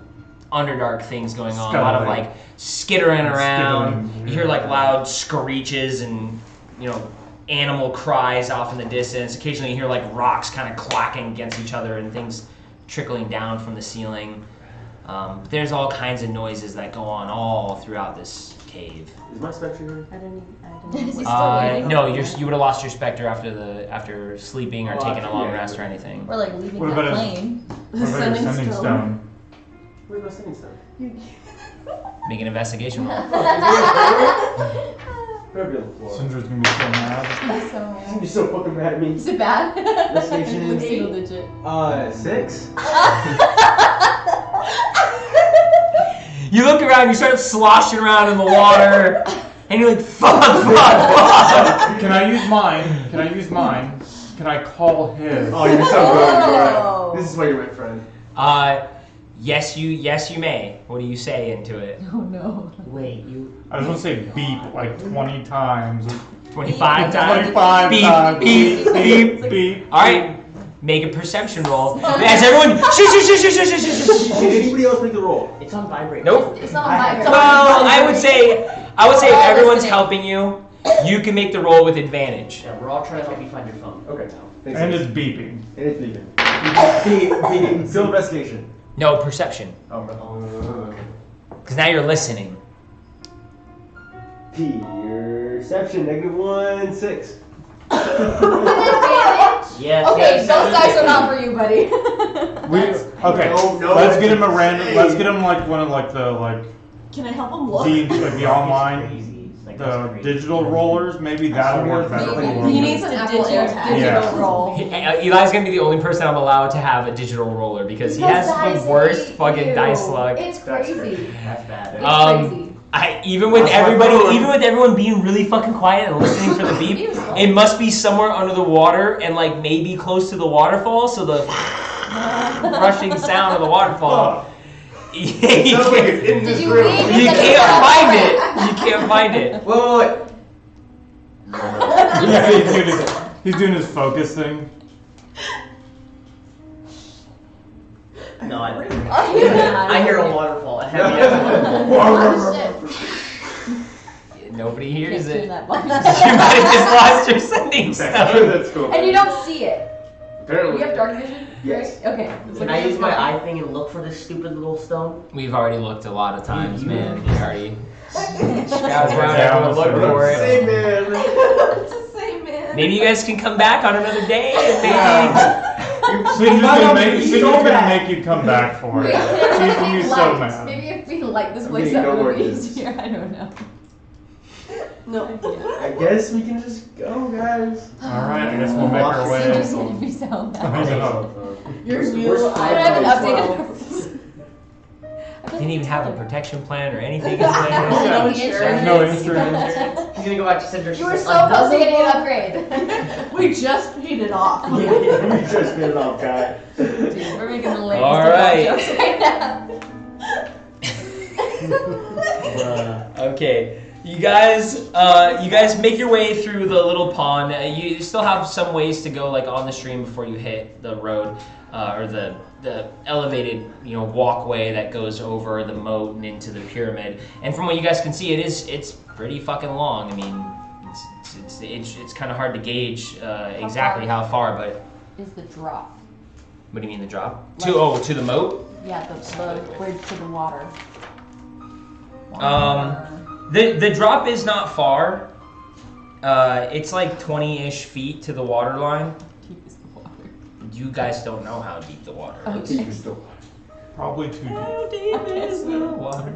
underdark things going on. A lot of skittering around. Skittering, You hear yeah. loud screeches and animal cries off in the distance. Occasionally you hear rocks kind of clacking against each other and things trickling down from the ceiling. But there's all kinds of noises that go on all throughout this cave. Is my spectre here? I didn't. Is he still waiting? No, you would have lost your specter after sleeping or taking a long rest or anything. We're leaving What that about plane. What about your sending stone? Where's my sending stone? Make an investigation roll. Probably on the floor. Syndra's gonna be so mad. He's so You're so fucking mad at me. Is it bad? Investigation. Single digit. 6. You look around, you start sloshing around in the water, and you're like, fuck. Can I use mine? Can I call his? Oh, you're so good. Oh. This is why you're my friend. Yes you may. What do you say into it? Oh no. Wait, you. I was gonna say beep 20 times. 25 times? 25 Beep, times. beep, beep. beep. Alright, make a perception roll. As everyone, Did anybody else make the roll? It's on vibrate. Nope. It's not vibrant. Well, I would say if everyone's helping you, you can make the roll with advantage. Yeah, we're all trying to help you find your phone. Okay. Thanks. And it's beeping. And it's leaving. Beep. Still investigation. No, perception. Oh. Because now you're listening. Perception, -1, 6. Yes. Okay, yes, those yes. dice are not for you, buddy. Okay. No, let's get him a it's random. insane. Let's get him one of the Can I help him look? the online Crazy. It's the crazy. digital rollers. Maybe that'll work better for Maybe. him. He needs An to Apple digital AirTag. Yeah. roll. Eli's gonna be the only person I'm allowed to have a digital roller because he has the worst fucking dice luck. It's That's crazy. That's bad. It's crazy. Even with everyone being really fucking quiet and listening for the beep, Beautiful. it must be somewhere under the water and maybe close to the waterfall, so the rushing sound of the waterfall. It sounds like it's in Did this you room. leave? You can't find it. You can't find it. Wait. Yeah, he's doing his focus thing. No, Are you mad? I hear a waterfall. A heavy ass waterfall. Oh, shit. Nobody hears Can't it. tune that box. You might have just lost your sending stone. That's cool. And you don't see it. Apparently. You have dark vision? Yes. Okay. Can I use my eye thing and look for this stupid little stone? We've already looked a lot of times, man. We already We're scrounged around down everyone looked the for road. it. Same man. It's the same man. Maybe you guys can come back on another day and maybe. Cindy's might not gonna be Cindy's so gonna bad. make you come back for Maybe it. She's gonna be so mad. Maybe if we light this I'm place getting up, no it'll be words. easier. I don't know. No. I guess we can just go, guys. Alright, I guess we'll make our way. Cinder's gonna be so I mad. know. Your Where's- new where's I don't have an iPhone updated. Didn't even have a protection plan or anything in No place. insurance. No insurance. He's gonna go back to Cinder. You were so close to getting an upgrade. We just paid it off. We just did it off, guy. Dude, we're making the latest All of right. jokes right now. Okay, you guys make your way through the little pond. You still have some ways to go, like on the stream before you hit the road, or the elevated, walkway that goes over the moat and into the pyramid. And from what you guys can see, it's pretty fucking long. I mean, it's kind of hard to gauge exactly how far, but Is the drop? what do you mean the drop? Like- To the moat? Yeah, the bridge to the water. The drop is not far. It's like 20-ish feet to the water line. Deep is the water. You guys don't know how deep the water is. Okay. Probably too deep. How deep is the water?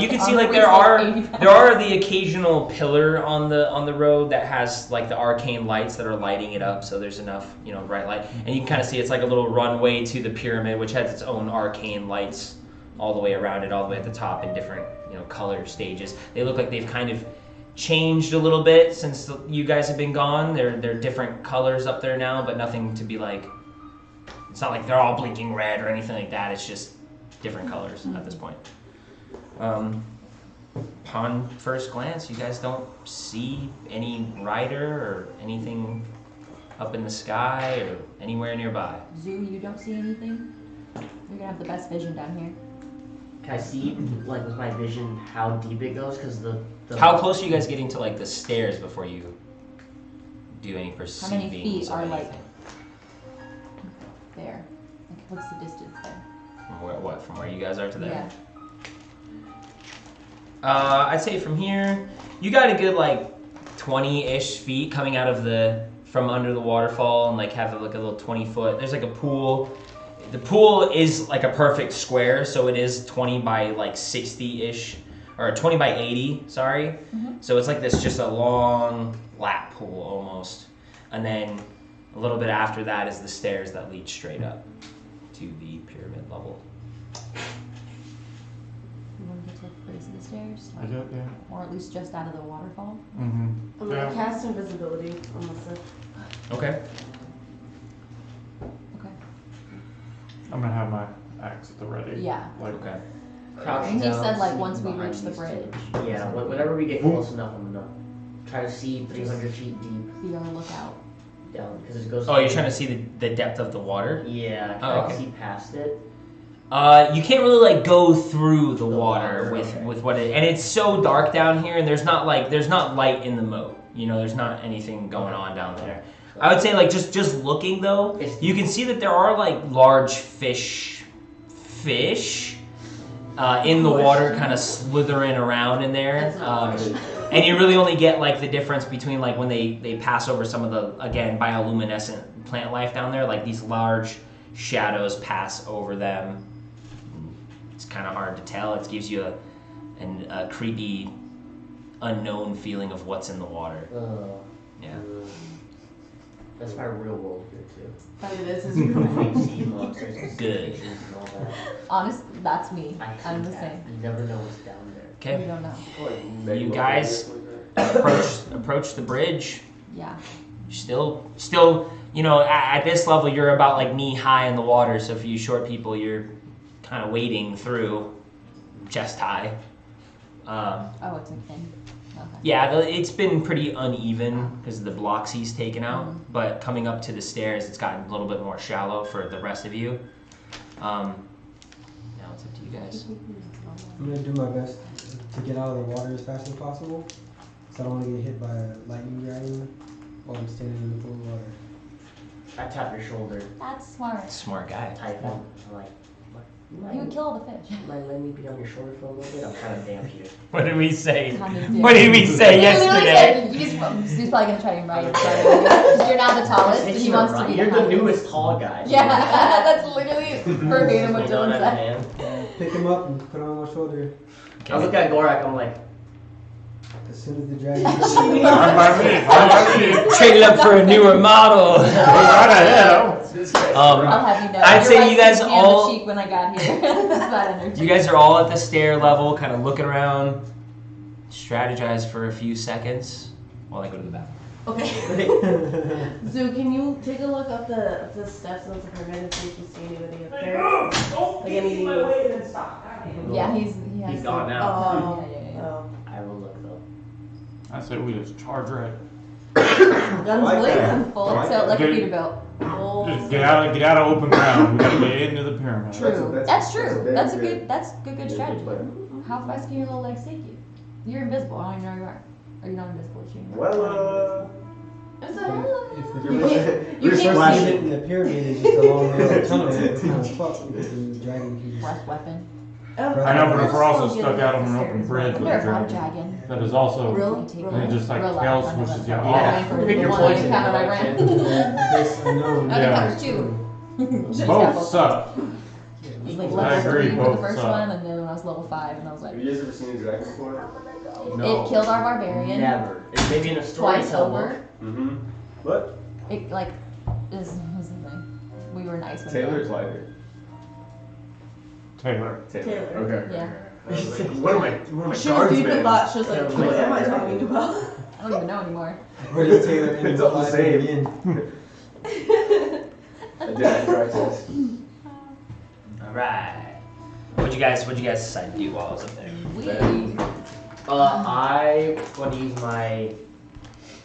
You can see On like the there waist, like 85. are the occasional pillar on the road that has like the arcane lights that are lighting it up, so there's enough bright light, and you can kind of see it's like a little runway to the pyramid, which has its own arcane lights all the way around it, all the way at the top in different color stages. They look like they've kind of changed a little bit since you guys have been gone. They're different colors up there now, but nothing to be like. It's not like they're all blinking red or anything like that. It's just different colors at this point. Upon first glance, you guys don't see any rider or anything up in the sky or anywhere nearby. Zoo, you don't see anything? You're gonna have the best vision down here. Can I see, like, with my vision, how deep it goes? Because the How close are you guys getting to like the stairs before you do any perceiving? feet are, like, there? Like, what's the distance there? From where you guys are to there? Yeah. I'd say from here, you got a good like 20-ish feet coming out of from under the waterfall, and like have like a little 20-foot. There's like a pool. The pool is like a perfect square, so it is 20 by like 60-ish, or 20 by 80. Sorry. Mm-hmm. So it's like this, just a long lap pool almost, and then a little bit after that is the stairs that lead straight up to the pyramid level. You want to get to the base of the stairs? I get, yeah. Or at least just out of the waterfall? Mm-hmm. I'm gonna cast invisibility on myself. Okay. Okay. I'm gonna have my axe at the ready. Yeah. Like, Okay. crouch And he down, said like sneak once we behind reach the these bridge, two. Yeah, whenever we get close enough, I'm gonna try to see 300 feet deep be on the lookout. down because it goes. Oh, you're trying to see the depth of the water? Yeah, I Oh, can't okay. see past it. You can't really like go through the water water, with okay. with what it, and it's so dark down here, and there's not light in the moat. There's not anything going on down there. I would say like just looking though, you can see that there are like large fish in the water, kind of slithering around in there. That's not And you really only get like the difference between like when they pass over some of the, again, bioluminescent plant life down there, like these large shadows pass over them. It's kind of hard to tell. It gives you a creepy, unknown feeling of what's in the water. Yeah. That's my real world here too. But this is really Sea monsters and Good. creatures and all that. Honest, that's me. I hate I'm the that. same. You never know what's down there. We Okay. don't know. You guys approach the bridge. Yeah. Still, at this level, you're about like knee high in the water. So for you short people, you're kind of wading through chest high. Oh, it's like thin. Okay. Yeah, it's been pretty uneven because of the blocks he's taken out. But coming up to the stairs, it's gotten a little bit more shallow for the rest of you. Now it's up to you guys. I'm gonna do my best to get out of the water as fast as possible, so I don't want to get hit by a lightning dragon while I'm standing in the pool of water. I tap your shoulder, That's smart. Smart guy. type him. I'm like, what? You would kill all the fish. Mind letting me be on your shoulder for a little bit? I'm kind of damp here. What did we say? Tommy did. What did we say He literally yesterday? said, he's probably gonna try and ride because you're not the tallest, and he wants to be You're the highest. newest tall guy. Yeah, that's literally verbatim what You don't Dylan have a said. hand. Pick him up and put him on my shoulder. I look at Gorak, I'm like, As soon as the dragon. Fine by me. Fine by me. Traded up for a newer model. Go right ahead. I'll have you know. I'd say Your you guys wife kicked me on the all- cheek when I got here. That's that energy. You guys are all at the stair level, kind of looking around, strategize for a few seconds while I go to the bathroom. Okay. Zoo, can you take a look up the steps of the pyramid and see if you see anybody up there? Like any. Yeah, he has. he's gone now. Yeah. Oh. I will look though. I say we just charge right. Guns like blazing. that. Full I like tilt like a that. Peterbilt. Full Just get out of open ground. We gotta get into the pyramid. True. That's true. very That's a good. good. That's good strategy. plan. How fast can your little legs take you? You're invisible. I don't even know where you are. Are you not invisible? Shooting? Well, Is that If the You first, can't- your you first can't unit in the pyramid is just a long narrow tunnel, it's kind of fucked because the dragon can just. Breath weapon. I know, but if we're also stuck out on an open bridge I've with never a fought a dragon, dragon. that is also, Real? and it just like Real life, tail I know swishes that's you not- off. Yeah, for Pick the your one poison, encounter I right? ran. This unknown. I think Yeah. that was two. Just Both careful. suck. It was like I level agree, 3 for both the first suck. one, and then when I was level 5, and I was like, have you guys ever seen a dragon before? No. it killed our barbarian Never. It's maybe in a twice storytell book. over. Mm-hmm. What? It like is the thing. We were nice with Taylor or it. Slider? Taylor. Taylor. Okay. Yeah. I was like, what am I? What am I? She was deep in guardsman? thought. She was like, Yeah, what am I yeah. talking about? I don't even know anymore. Where does Taylor end It's up all the life same. begin? A Jedi crisis. All right. What'd you guys decide to do while I was up there? I want to use my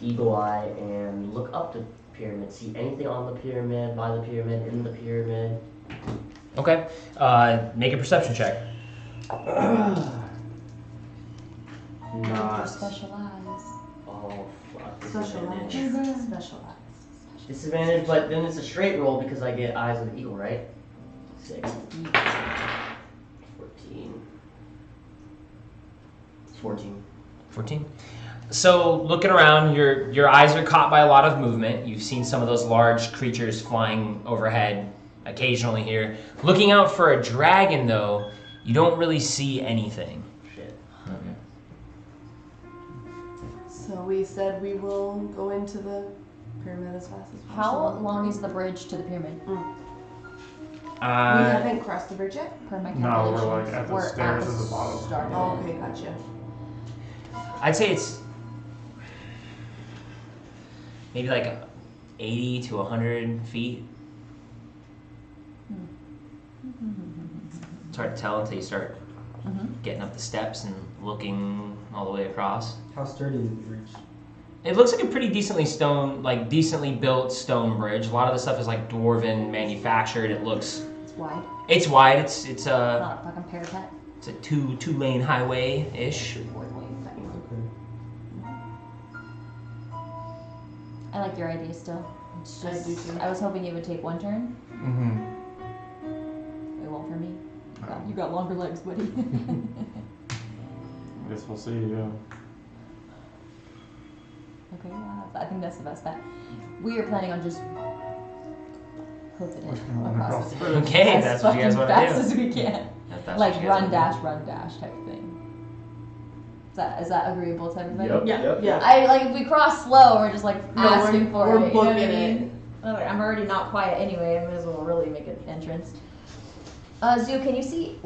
eagle eye and look up the pyramid, see anything on the pyramid, by the pyramid, in the pyramid. Okay. Make a perception check. Your Not. special eyes. Oh fuck. Special eyes. Disadvantage. Special eyes. Disadvantage, but then it's a straight roll because I get eyes of the eagle, right? 6. 14. 14. 14. So looking around, your eyes are caught by a lot of movement. You've seen some of those large creatures flying overhead occasionally here. Looking out for a dragon, though, you don't really see anything. Shit. So we said we will go into the pyramid as fast as possible. How long is the bridge to the pyramid? We haven't crossed the bridge yet? Per my No, we're calculations. like at the We're stairs the at the bottom. start of Oh, it. okay, gotcha. I'd say it's maybe like 80 to 100 feet. It's hard to tell until you start getting up the steps and looking all the way across. How sturdy is the bridge? It looks like a pretty decently built stone bridge. A lot of the stuff is like dwarven manufactured. It looks, It's wide. it's wide. It's a Not a fucking parapet. it's a two lane highway ish. Okay. I like your idea still. It's I just, do too. I was hoping it would take one turn. Mm-hmm. It won't for me. You got longer legs, buddy. I guess we'll see. Yeah. Okay, yeah, I think that's the best bet. We are planning on just hoofing it across the bridge Okay, as that's what you guys fucking want to fast do. as we can. If that's Like what you guys run dash type thing. Is that agreeable to everybody? Yep. Yeah, Yep. yeah. I like if we cross slow, we're just like No, asking for we're it. You know what I booking mean? I'm already not quiet anyway. I might as well really make an entrance. Zoo, can you see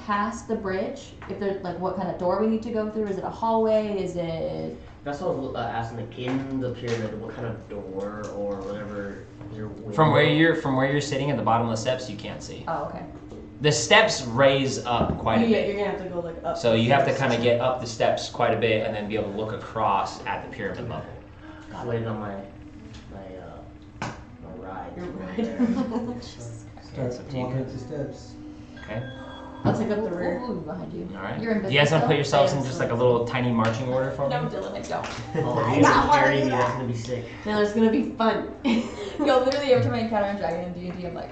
past the bridge? If there's like what kind of door we need to go through? Is it a hallway? Is it? That's what I was asking, like, in the pyramid, what kind of door or whatever your window. From where you're sitting at the bottom of the steps, you can't see. Oh, okay. The steps raise up quite a Yeah, bit. you're gonna have to go like up. So you have to kind of get up the steps quite a bit and then be able to look across at the pyramid level. Just waiting on my ride. Your to go ride. there. Start it's up to you walking guys. up the steps. Okay. I'll take up the rear. Ooh, behind you. All right. You're invisible. You guys want to put yourselves I in am just like a little tiny marching order for me? No, Dylan, I don't. Oh, I you're got gonna one, carry me. yeah. That's gonna be sick. Now it's gonna be fun. Yo, literally every time I encounter a dragon in D&D, I'm like,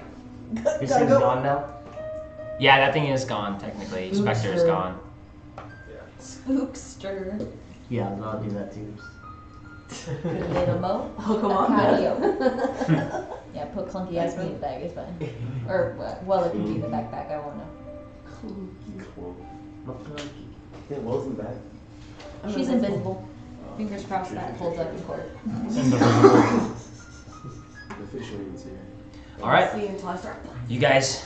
Your Gotta thing's go. gone now. Yeah, that thing is gone technically. Spectre is Spookster. gone. spookster. Yeah, I'll do that too. Little Mo. Oh, come on. Patio. Yeah, put clunky ass meat in the bag, it's fine. Or, well, it could be in the backpack, I won't know. It wasn't bad. I'm She's invisible. invisible. Fingers crossed that holds up in court. Indivisible. Officially, it's here. All right. See you until I start. You guys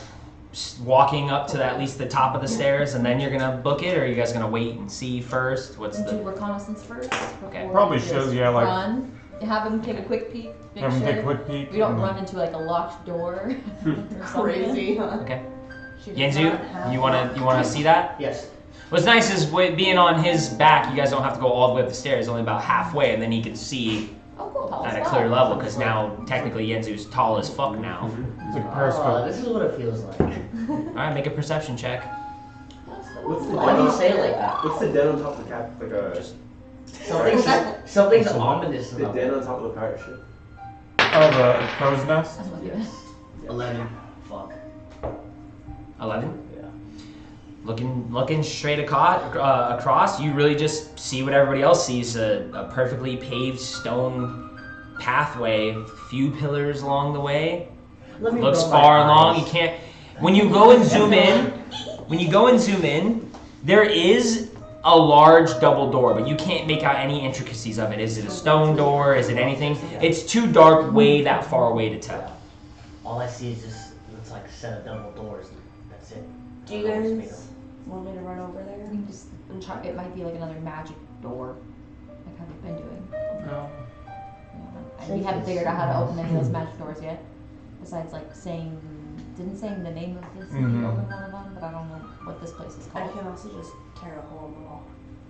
walking up to at least the top of the stairs, and then you're gonna book it, or are you guys gonna wait and see first? What's And do the? reconnaissance first. Okay. before Probably you shows, just yeah, like- Run. Have him take a quick peek. Make Have them sure take a quick peek. we don't and run into like a locked door. or something. Crazy, huh? Okay. She does Yenzu, not have you wanna see that? Yes. What's nice is being on his back, you guys don't have to go all the way up the stairs, only about halfway, and then he can see Oh, cool. Tall at as a clear fuck. level, because now technically Yenzu's tall as fuck now. It's like Oh, periscope. this is what it feels like. Alright, make a perception check. What's the Why do you say it like that? What's the den on top of the cat? Like a Something's ominous the about den it. on top of the pirate ship. Oh, the crow's nest? That's what it is. 11. Fuck. 11? Yeah. Looking straight across, you really just see what everybody else sees, a perfectly paved stone pathway, few pillars along the way. Let me Looks rub my far along, you eyes. can't, when you go and zoom in, there is a large double door, but you can't make out any intricacies of it. Is it a stone door? Is it anything? It's too dark way that far away to tell. All I see is just, it's like a set of double doors. And that's it. Do you I don't know what's made guys want me to run over there? You can just try. It might be like another magic door, like how we've been doing. No. And we haven't figured out how to open any of those magic doors yet. Besides, like saying the name of the city Mhm. open one of them, but I don't know what this place is I called. can also just tear a hole in the wall.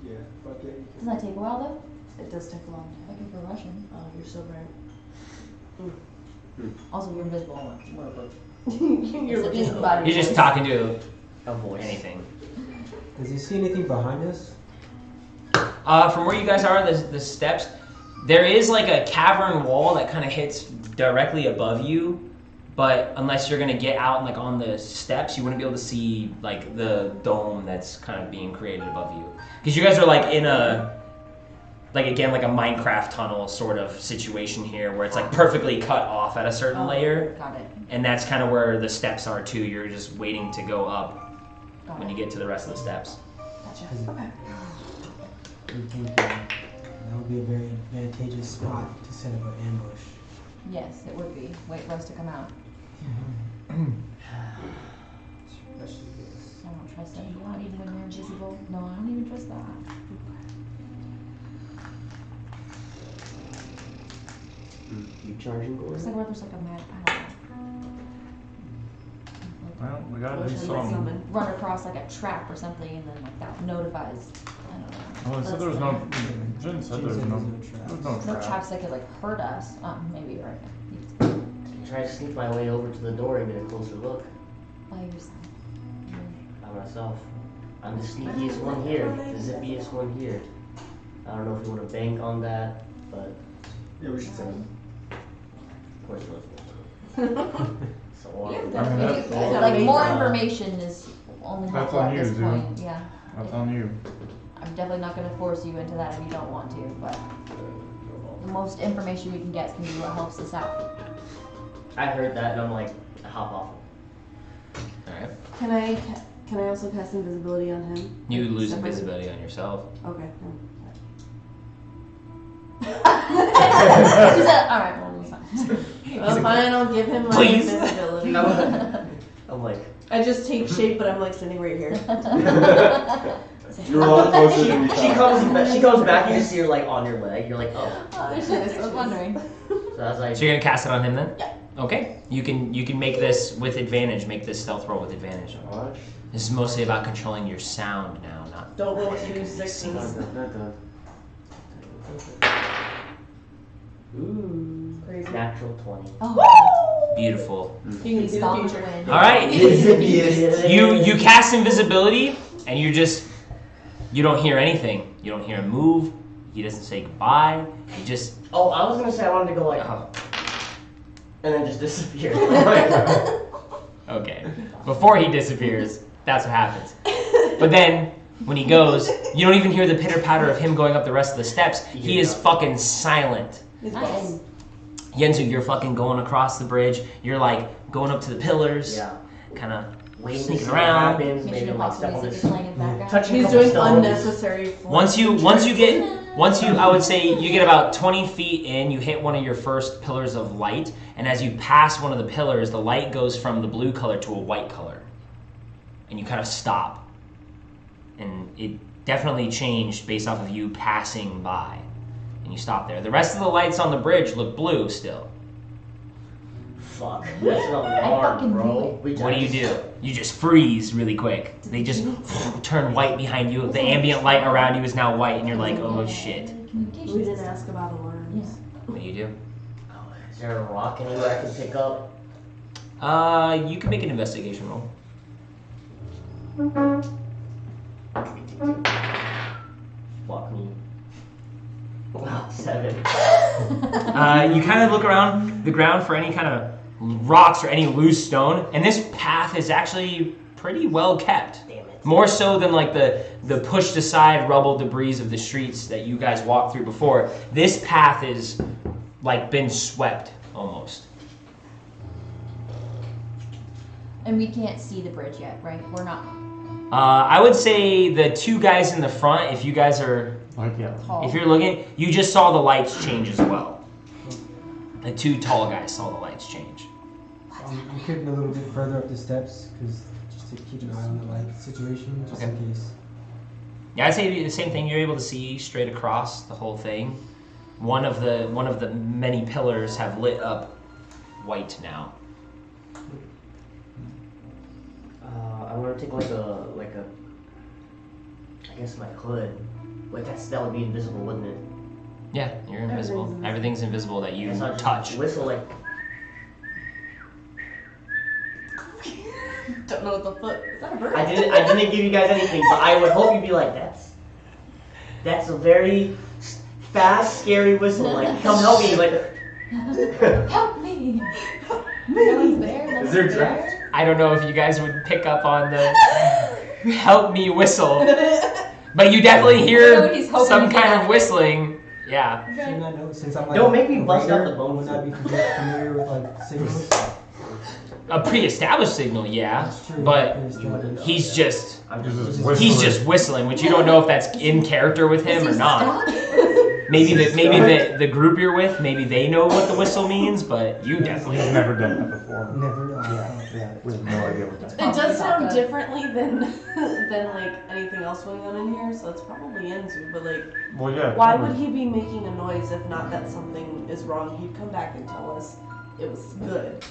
Yeah, fuck it. Doesn't that take a while though? It does take a long time. Like if we're Russian. Oh, you're so bright. Also, you're invisible. What about You're it's just about You're just talking to A voice. anything. Does he see anything behind us? From where you guys are, the steps, there is like a cavern wall that kind of hits directly above you, but unless you're gonna get out and like on the steps, you wouldn't be able to see like the dome that's kind of being created above you. Because you guys are like in a, like again, like a Minecraft tunnel sort of situation here, where it's like perfectly cut off at a certain layer, Got it. and that's kind of where the steps are too. You're just waiting to go up Got when it. you get to the rest of the steps. Gotcha. Okay. We think that would be a very advantageous spot to set up an ambush. Yes, it would be. Wait for us to come out. Especially this. I don't trust anyone, even when you're invisible. No, I don't even trust that. You charging Looks gold? like where there's like a mad. I don't know. Well, we gotta What do should I something. summon? Run across like a trap or something, and then like that notifies. I don't know. Well, it said there was no. Jen said there was no. There's no No trap. traps that could like hurt us. Maybe you're right. Try to sneak my way over to the door and get a closer look By yourself. by myself. I'm the sneakiest one here, the zippiest one here. I don't know if you want to bank on that, but Yeah, we should send of course not. So Yeah, I mean, that's- like more information is only That's helpful on at you, this dude. point. Yeah. That's on you. I'm definitely not going to force you into that if you don't want to, but the most information we can get is going to be what helps us out. I heard that and I'm like, hop off. All right. Can I also cast invisibility on him? You lose Separately? invisibility on yourself. Okay. She said, all right, well, it's fine. Well, fine. I'll give him my Please. invisibility. I'm like, I just take shape, but I'm like sitting right here. You're a lot closer than you she thought. she comes back, you just see her like on your leg. You're like, oh. Oh, shit, I was wondering. So I was like, So you're gonna cast it on him then? Yeah. Okay. You can make this with advantage. Make this stealth roll with advantage. Gosh. This is mostly about controlling your sound now, not. Don't roll 2 sixes. ooh, Crazy. natural 20. Oh, Beautiful. You can He's see the gone with the future. wind. All right. You cast invisibility, and you don't hear anything. You don't hear him move. He doesn't say goodbye. He just Oh, I was gonna say I wanted to go like, and then just disappear. okay. Before he disappears, that's what happens. But then when he goes, you don't even hear the pitter patter of him going up the rest of the steps. He is fucking silent. It's Nice. gone. Yenzu, you're fucking going across the bridge. You're like going up to the pillars, Yeah. kind of Waiting to sneaking see what around. happens. Maybe Mission like step on Impossible this. music is playing in the background. Touching He's a couple doing stones. unnecessary. Once you I would say you get about 20 feet in, you hit one of your first pillars of light, and as you pass one of the pillars, the light goes from the blue color to a white color, and you kind of stop, and it definitely changed based off of you passing by, and you stop there. The rest of the lights on the bridge look blue still. Fuck. That's an I alarm, fucking bro. knew it. What do? You just freeze really quick. They just turn white behind you. The ambient light around you is now white, and you're like, oh shit. We didn't ask about alarms. Yeah. What do you do? Oh, is there a rock anywhere I can pick up? You can make an investigation roll. Fuck me. Wow, 7. You kind of look around the ground for any kind of rocks or any loose stone, and this path is actually pretty well kept. Damn it. More so than like the pushed aside rubble debris of the streets that you guys walked through before. This path is like been swept almost. And we can't see the bridge yet, right? We're not I would say the two guys in the front, if you guys are, Like, yeah. tall. if you're looking, you just saw the lights change as well. The two tall guys saw the lights change. I'm creeping a little bit further up the steps because just to keep an eye on the light situation, just in case. Yeah, I'd say the same thing. You're able to see straight across the whole thing. One of the many pillars have lit up white now. I want to take like a, I guess my hood. Like that would be invisible, wouldn't it? Yeah, you're invisible. Everything's invisible that you Guess I'll just touch. Whistle like. Don't know what the fuck. Is that a bird? I didn't give you guys anything, but I would hope you'd be like, that's a very fast, scary whistle. Like, come help me. Like, Help me! No one's there. Is there a draft? I don't know if you guys would pick up on the help me whistle, but you definitely I know hear he's hoping some to get kind out of of it. whistling. Yeah. Shouldn't I know since I'm like Don't make me a bust out waiter, the bone Would I be soup. familiar with like signals? A pre-established signal, yeah, That's true. but Pre-established. he's just I'm He's just. just he's just whistling, which you don't know if that's in character with him or Is he not. stuck? Maybe the group you're with, maybe they know what the whistle means, but you definitely He's don't. never done that before. Never. Yeah, we have no idea what that is. It does sound Taka. differently than like anything else going on in here, so it's probably Enzu. But like, Well, yeah. why probably. would he be making a noise if not that something is wrong? He'd come back and tell us it was good.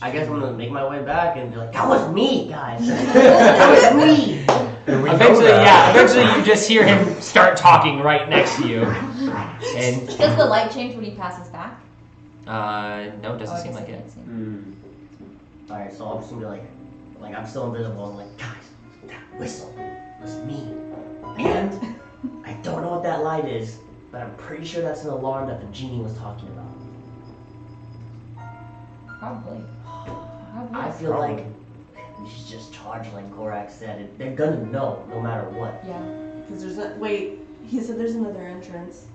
I guess I'm gonna make my way back and be like, that was me, guys. That was me. And we know Eventually, that. eventually you just hear him start talking right next to you, and Does the light change when he passes back? no, it doesn't Oh, I seem guess like I it. can't see. Alright, so I'm just gonna be like I'm still invisible. I'm like, guys, that whistle was me. And I don't know what that light is, but I'm pretty sure that's an alarm that the genie was talking about. Probably. I feel like we should just charge like Gorak said. They're gonna know no matter what. Yeah. Because there's a wait. He said there's another entrance.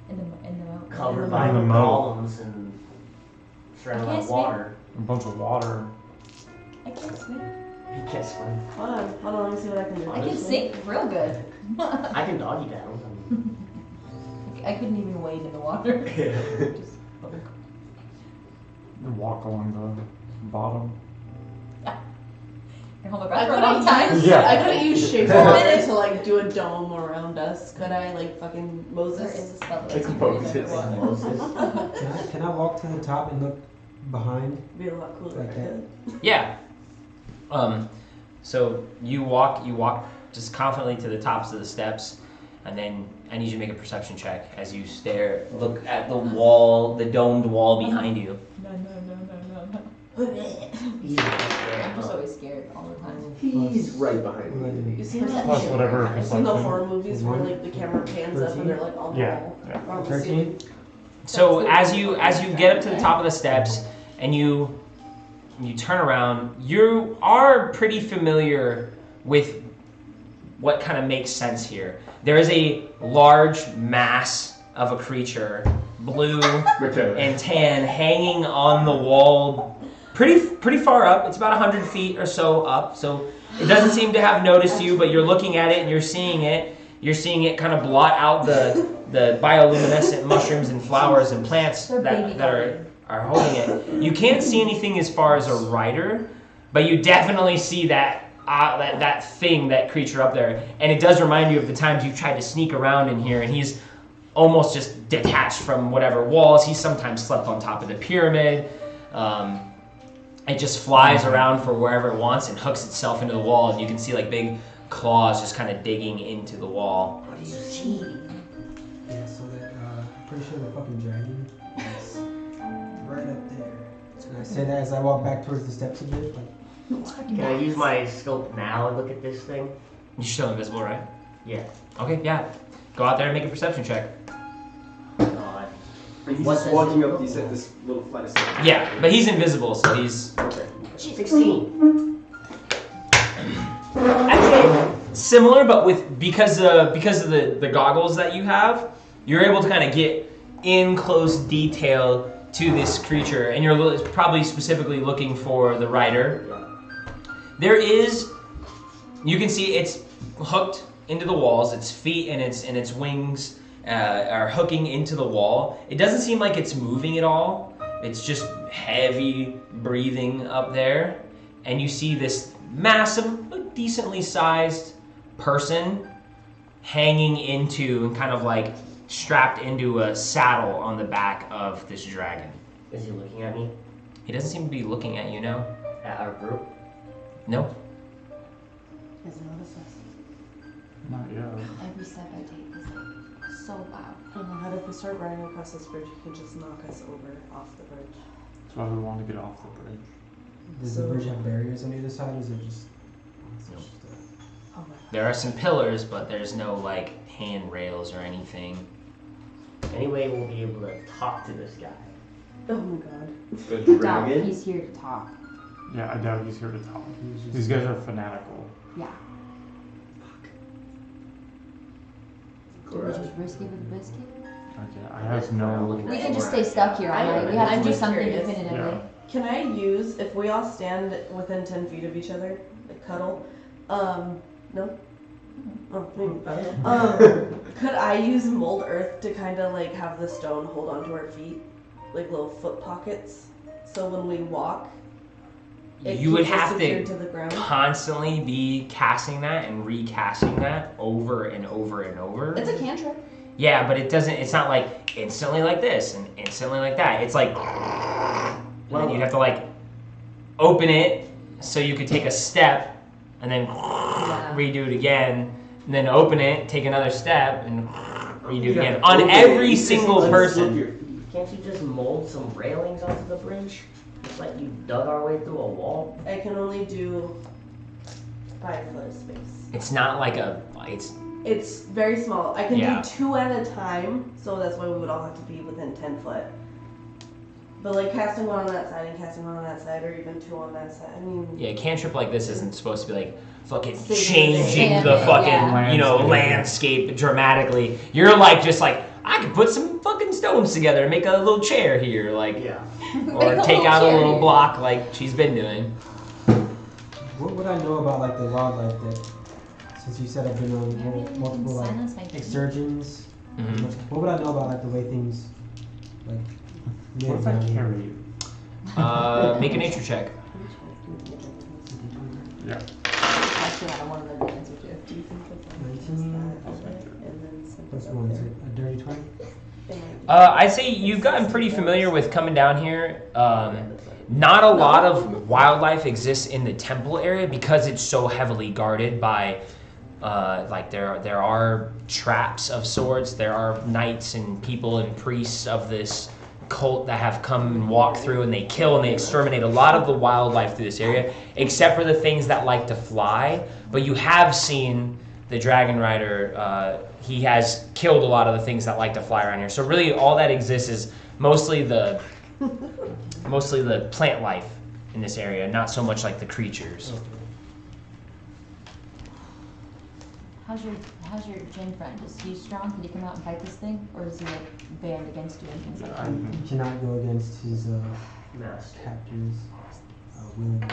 In the mountain. Covered In by the moat. columns and surrounded I by can't water. A bunch of water. I can't swim. He can't swim. Hold on, let me see what I can do. I can sink real good. I can doggy paddle. I couldn't even wade in the water. Just You walk along the bottom. can hold my I breath for a long time. couldn't Yeah. I couldn't use shape water to like do a dome around us. Could I like fucking There Moses? is a spell that Like lets you breathe Moses. underwater. Can I walk to the top and look behind? Be a lot cooler. Like that. Yeah. So you walk just confidently to the tops of the steps, And then I need you to make a perception check as you look at the wall, the domed wall behind you. No. He's I'm just always scared all the time. He's right behind me. You see Plus whatever I've seen the perception. horror movies where like the camera pans up and they're like on the Yeah, wall. yeah. Or on the 13? ceiling. So as you get up to the top of the steps and you turn around, you are pretty familiar with what kind of makes sense here. There is a large mass of a creature, blue and tan, hanging on the wall pretty far up. It's about 100 feet or so up, so it doesn't seem to have noticed you, but you're looking at it and you're seeing it. You're seeing it kind of blot out the bioluminescent mushrooms and flowers and plants that are holding it. You can't see anything as far as a rider, but you definitely see that thing, that creature up there. And it does remind you of the times you've tried to sneak around in here, and he's almost just detached from whatever walls. He sometimes slept on top of the pyramid. It just flies around for wherever it wants and hooks itself into the wall, and you can see like big claws just kind of digging into the wall. What do you see? Yeah, so that I'm pretty sure the fucking dragon is right up there. And I say that as I walk back towards the steps again. Like, Can I use my scope now and look at this thing? You're still invisible, right? Yeah. Okay, yeah. Go out there and make a perception check. God. And he's What's just that walking thing? up this little flight of steps. Yeah, but he's invisible, so he's... Okay. 16. Actually, similar, but because of the goggles that you have, you're able to kind of get in close detail to this creature, and you're probably specifically looking for the rider. There is, you can see it's hooked into the walls. Its feet and its wings are hooking into the wall. It doesn't seem like it's moving at all. It's just heavy breathing up there, and you see this massive, but decently sized person hanging into and kind of like strapped into a saddle on the back of this dragon. Is he looking at me? He doesn't seem to be looking at you, no. At our group? No. Has he noticed us? Not yet. Every step I take is like so loud. I don't know how if we start running across this bridge, he could just knock us over off the bridge. That's why we want to get off the bridge. does the bridge have barriers on either side, or is it just? Oh my god. There are some pillars, but there's no like handrails or anything. Anyway, we'll be able to talk to this guy. Oh my god. The Doubt dragon? he's here to talk. Yeah, I doubt he's here to talk. These guys are fanatical. Yeah. Do we Correct. just risk it with a biscuit? Okay, I have no. We can just stay stuck here all night. We have I'm to do just something curious. definitively. Yeah. Can I use, if we all stand within 10 feet of each other, like cuddle, no? Oh, maybe. Could I use mold earth to kind of like have the stone hold onto our feet? Like little foot pockets? So when we walk, it You would keeps us have secured to to the ground? constantly be casting that and recasting that over and over and over. It's a cantrip. Yeah, but it's not like instantly like this and instantly like that. It's like, and then you'd have to like open it so you could take a step and then redo it again, and then open it, take another step, and redo it again. On every single person. Can't you just mold some railings onto the bridge? Just like you dug our way through a wall? I can only do 5 foot of space. It's not like It's very small. I can Yeah. do 2 at a time, so that's why we would all have to be within 10 foot. But like casting one on that side and casting one on that side, or even 2 on that side. I mean, yeah, a cantrip like this isn't supposed to be like fucking Saving changing the the day. fucking, Yeah. landscape dramatically. You're like just like, I could put some fucking stones together and make a little chair here, like, Yeah. or take out a little block like she's been doing. What would I know about like the wildlife that? Since you said I've been on multiple like Silence my baby. excursions, Mhm. what would I know about like the way things like What if I live down here? carry you? Make a nature check. Yeah. Actually, I don't want to know the answer to. do you think that's 19 and then something plus up 1 is there? it a dirty 20? I'd say you've gotten pretty familiar with coming down here. Not a lot of wildlife exists in the temple area because it's so heavily guarded by Like there are traps of sorts. There are knights and people and priests of this cult that have come and walked through, and they kill and they exterminate a lot of the wildlife through this area, except for the things that like to fly. But you have seen the dragon rider. He has killed a lot of the things that like to fly around here. So really, all that exists is mostly the plant life in this area, not so much like the creatures. How's your Jin friend? Is he strong? Can he come out and fight this thing, or is he like banned against doing things like that? He cannot go against his Master. captors willingly.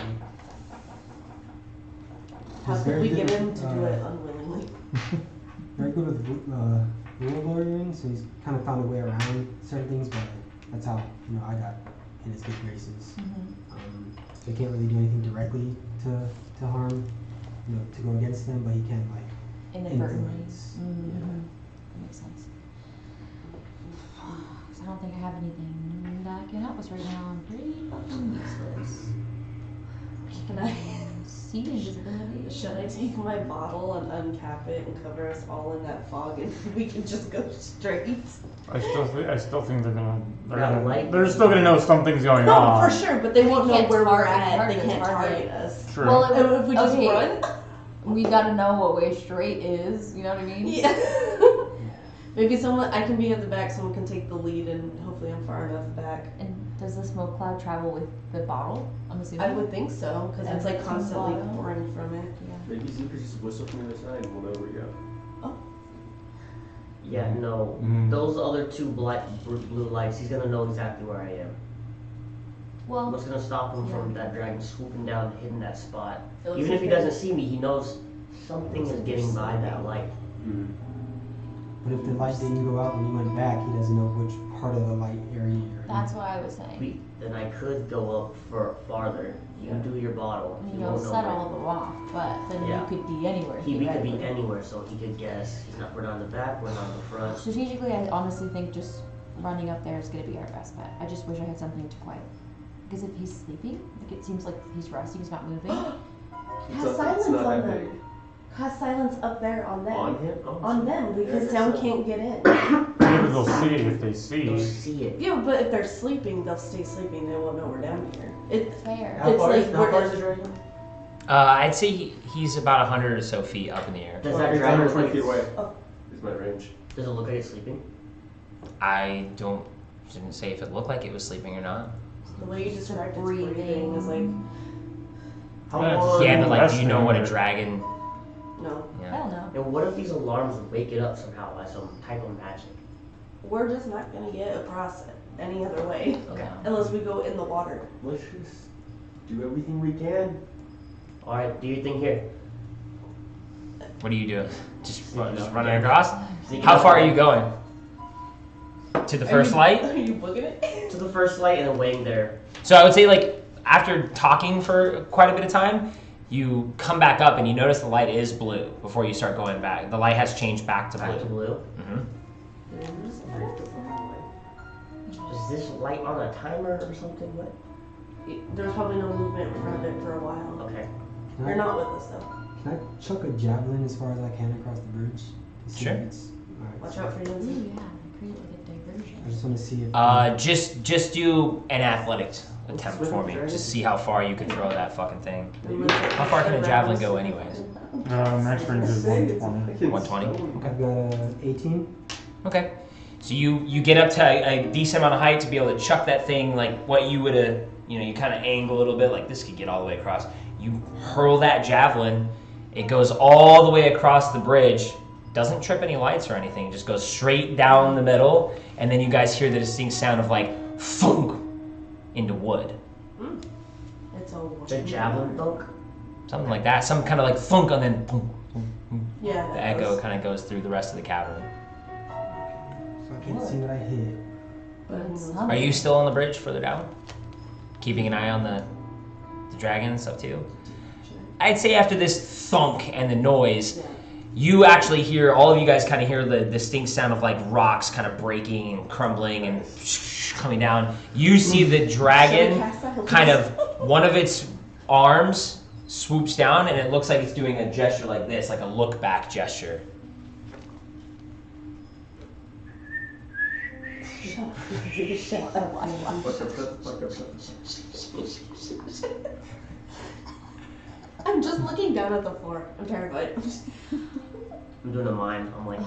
How He's could very we good get with, him to do it unwillingly? Very good with rule lawyering, so he's kind of found a way around certain things, but that's how I got in his good graces. So he can't really do anything directly to harm, to go against them, but he can Inadvertently. influence. That makes sense. I don't think I have anything that can help us right now. I'm pretty fucking useless. Can I? See invisibility. Should I take my bottle and uncap it and cover us all in that fog, and we can just go straight? I still think Yeah, they're still gonna know something's going No, on. for sure, but they won't know can't where we're target- at. target They can't us. target us. True. Well, And if we just okay. run, We gotta know what way straight is. You know what I mean? yeah. Maybe I can be at the back, someone can take the lead, and hopefully I'm far enough back. And does the smoke cloud travel with the bottle? I'm assuming. I would think so, because it's like Everything's constantly bottom. pouring from it. Yeah. Maybe you could just whistle from the other side and we'll know where you go. Yeah, no. Those other two blue lights, he's gonna know exactly where I am. Well, What's gonna stop him from that dragon swooping down and hitting that spot? It looks Even if he like doesn't see me, he knows something is getting by that light. But if the light didn't go out when you went back, he doesn't know which part of the light area you're in. that's what I was saying. Then I could go up farther. You do your bottle. He You'll won't know set where- all of them off, but then Yeah. you could be anywhere. He could be theoretically. anywhere, so he could guess. We're not in the back, we're not in the front. Strategically, I honestly think just running up there is going to be our best bet. I just wish I had something to quiet. Because if he's sleeping, like it seems like he's resting, he's not moving. Has silence on them. Has silence up there on them. On him? Oh, On them, because Yeah, sound so- can't get in. Maybe they'll see it if they see. Don't see it. Yeah, but if they're sleeping, they'll stay sleeping. They won't know we're down here. Fair. How It's far, like how we're- far is the dragon? I'd say he's about 100 or so feet up in the air. Does Well, that it's dragon look 120 like feet away. Oh. Is my range. Does it look like it's sleeping? I didn't say if it looked like it was sleeping or not. The way you described its Breathing. breathing is like, How Yeah, long? Yeah, but like, do you know what a Resting. dragon? no. Yeah. Hell no. And what if these alarms wake it up somehow by some type of magic? We're just not gonna get across it any other way. Okay. Unless we go in the water. Let's just do everything we can. Alright, do your thing here. What do you do? Just running across? Sneak How up far are you going? To the first light? Are you booking it? to the first light and then waiting there? So I would say, like, after talking for quite a bit of time, you come back up and you notice the light is blue before you start going back. The light has changed back to Back to blue. blue. Is this light on a timer or something? What? There's probably no movement in front of it for a while. Okay. You're not with us though. Can I chuck a javelin as far as I can across the bridge? To see Sure. if it's, alright. Watch out for Ooh, Yancy. yeah. Create like a diversion. I just want to see if. Just do an athletics attempt for me. Just see how far you can throw that fucking thing. How far can a javelin go anyways? Max range is 120. 120? I've got 18. Okay. So you get up to a decent amount of height to be able to chuck that thing like what you would have, you kind of angle a little bit like this could get all the way across. You hurl that javelin, it goes all the way across the bridge, doesn't trip any lights or anything, just goes straight down the middle, and then you guys hear the distinct sound of like thunk into wood. It's a The javelin thunk? Something like that. Some kind of like thunk and then thunk, thunk, thunk. Yeah. The that echo was- kind of goes through the rest of the cavern. So I can't see what I hit. but who knows? Are you still on the bridge further down? Keeping an eye on the dragon and stuff too? I'd say after this thunk and the noise, Yeah. you actually hear, all of you guys kind of hear the distinct sound of like rocks kind of breaking and crumbling and coming down. You see the dragon kind of, one of its arms swoops down, and it looks like it's doing a gesture like this, like a look back gesture. I'm just looking down at the floor. I'm terrified. I'm doing a mime. I'm like,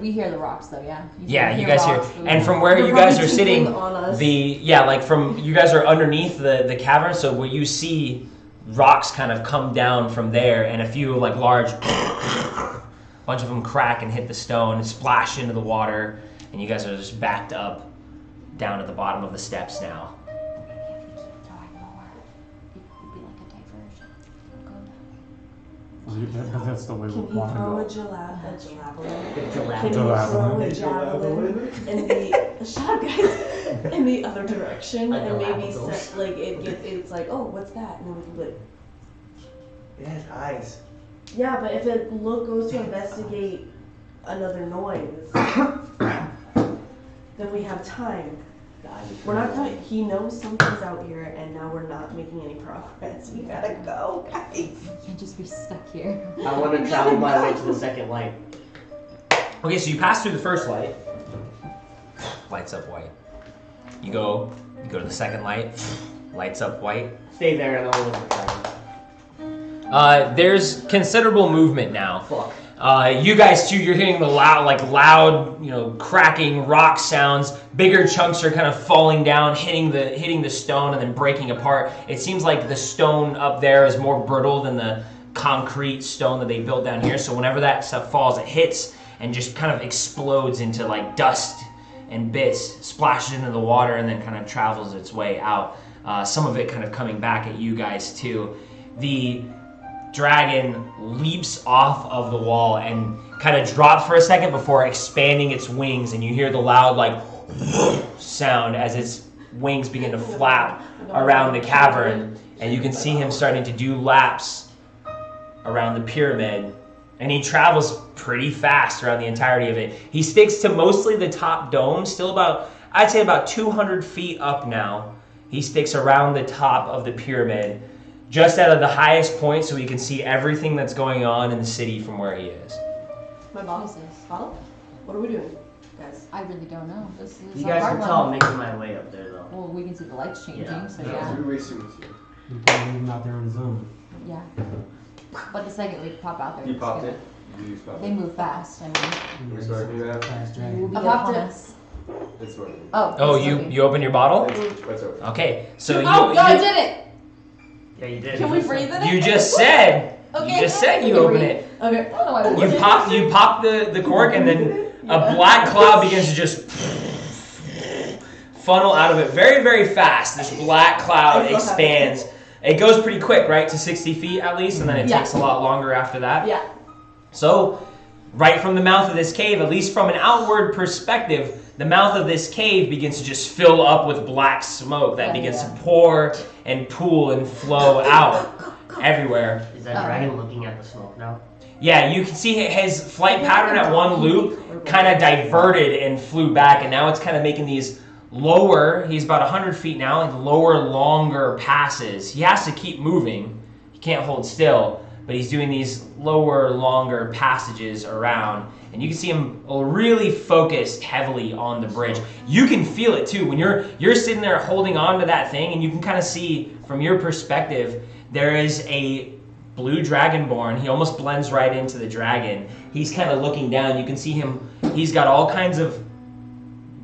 We hear the rocks though, yeah. Yeah, you guys hear, rocks, and from where They're you guys probably are sitting, tinkling on us. like from you guys are underneath the cavern, so where you see rocks kind of come down from there, and a few like large, bunch of them crack and hit the stone and splash into the water, and you guys are just backed up down at the bottom of the steps now. That's the way we Can he want to throw go. a javelin? the Can gelatin. he throw a javelin in the shut up, guys, in the other direction, A and maybe Galapagos. set, like it's like, oh, what's that? And then we can be like, It has eyes. yeah, but if it goes to investigate another noise, then we have time. We're not coming. He knows something's out here, and now we're not making any progress. We gotta go, guys. You can't just be stuck here. I want to travel my way to the second light. Okay, so you pass through the first light, lights up white. You go to the second light, lights up white. Stay there and I'll look for dragon. There's considerable movement now. Fuck. You guys too, you're hearing the loud, cracking rock sounds. Bigger chunks are kind of falling down, hitting the stone and then breaking apart. It seems like the stone up there is more brittle than the concrete stone that they built down here. So whenever that stuff falls, it hits and just kind of explodes into like dust and bits, splashes into the water, and then kind of travels its way out. Some of it kind of coming back at you guys too. The dragon leaps off of the wall and kind of drops for a second before expanding its wings, and you hear the loud like sound as its wings begin to flap around the cavern, and you can see him starting to do laps around the pyramid, and he travels pretty fast around the entirety of it. He sticks to mostly the top dome, still I'd say about 200 feet up now. He sticks around the top of the pyramid, just out of the highest point, so he can see everything that's going on in the city from where he is. My boss. Bottle? What are we doing, guys? I really don't know. This is You a guys hard can tell I'm one. making my way up there though. Well, we can see the lights changing, Yeah. so yeah. We're wasting this here. You can leave him out there on his own. Yeah. But the second we pop out there, You it's popped good. it? You just popped They it? move fast. I mean, You start doing that? Fast you will dragon. be I popped upon it. us. It's working. Oh, Oh, it's you working. you open your bottle? It's open. Okay, so Oh, no, I did it! Yeah, you did. Can we breathe in it? you just said Okay. you just said you We can open breathe. it. Okay. I don't know why we You pop the cork, and then a black cloud begins to just funnel out of it very, very fast. This black cloud I still have it. expands. It goes pretty quick, right, to 60 feet at least, and then it Yeah. takes a lot longer after that. Yeah. So, right from the mouth of this cave, at least from an outward perspective, the mouth of this cave begins to just fill up with black smoke that begins to pour and pool and flow out everywhere. Is that dragon looking at the smoke now? Yeah, you can see his flight pattern at one loop kind of diverted and flew back, and now it's kind of making these lower, he's about 100 feet now, like lower, longer passes. He has to keep moving. He can't hold still, but he's doing these lower, longer passages around, and you can see him really focused heavily on the bridge. You can feel it too when you're sitting there holding on to that thing, and you can kind of see from your perspective there is a blue dragonborn. He almost blends right into the dragon. He's kind of looking down. You can see him. He's got all kinds of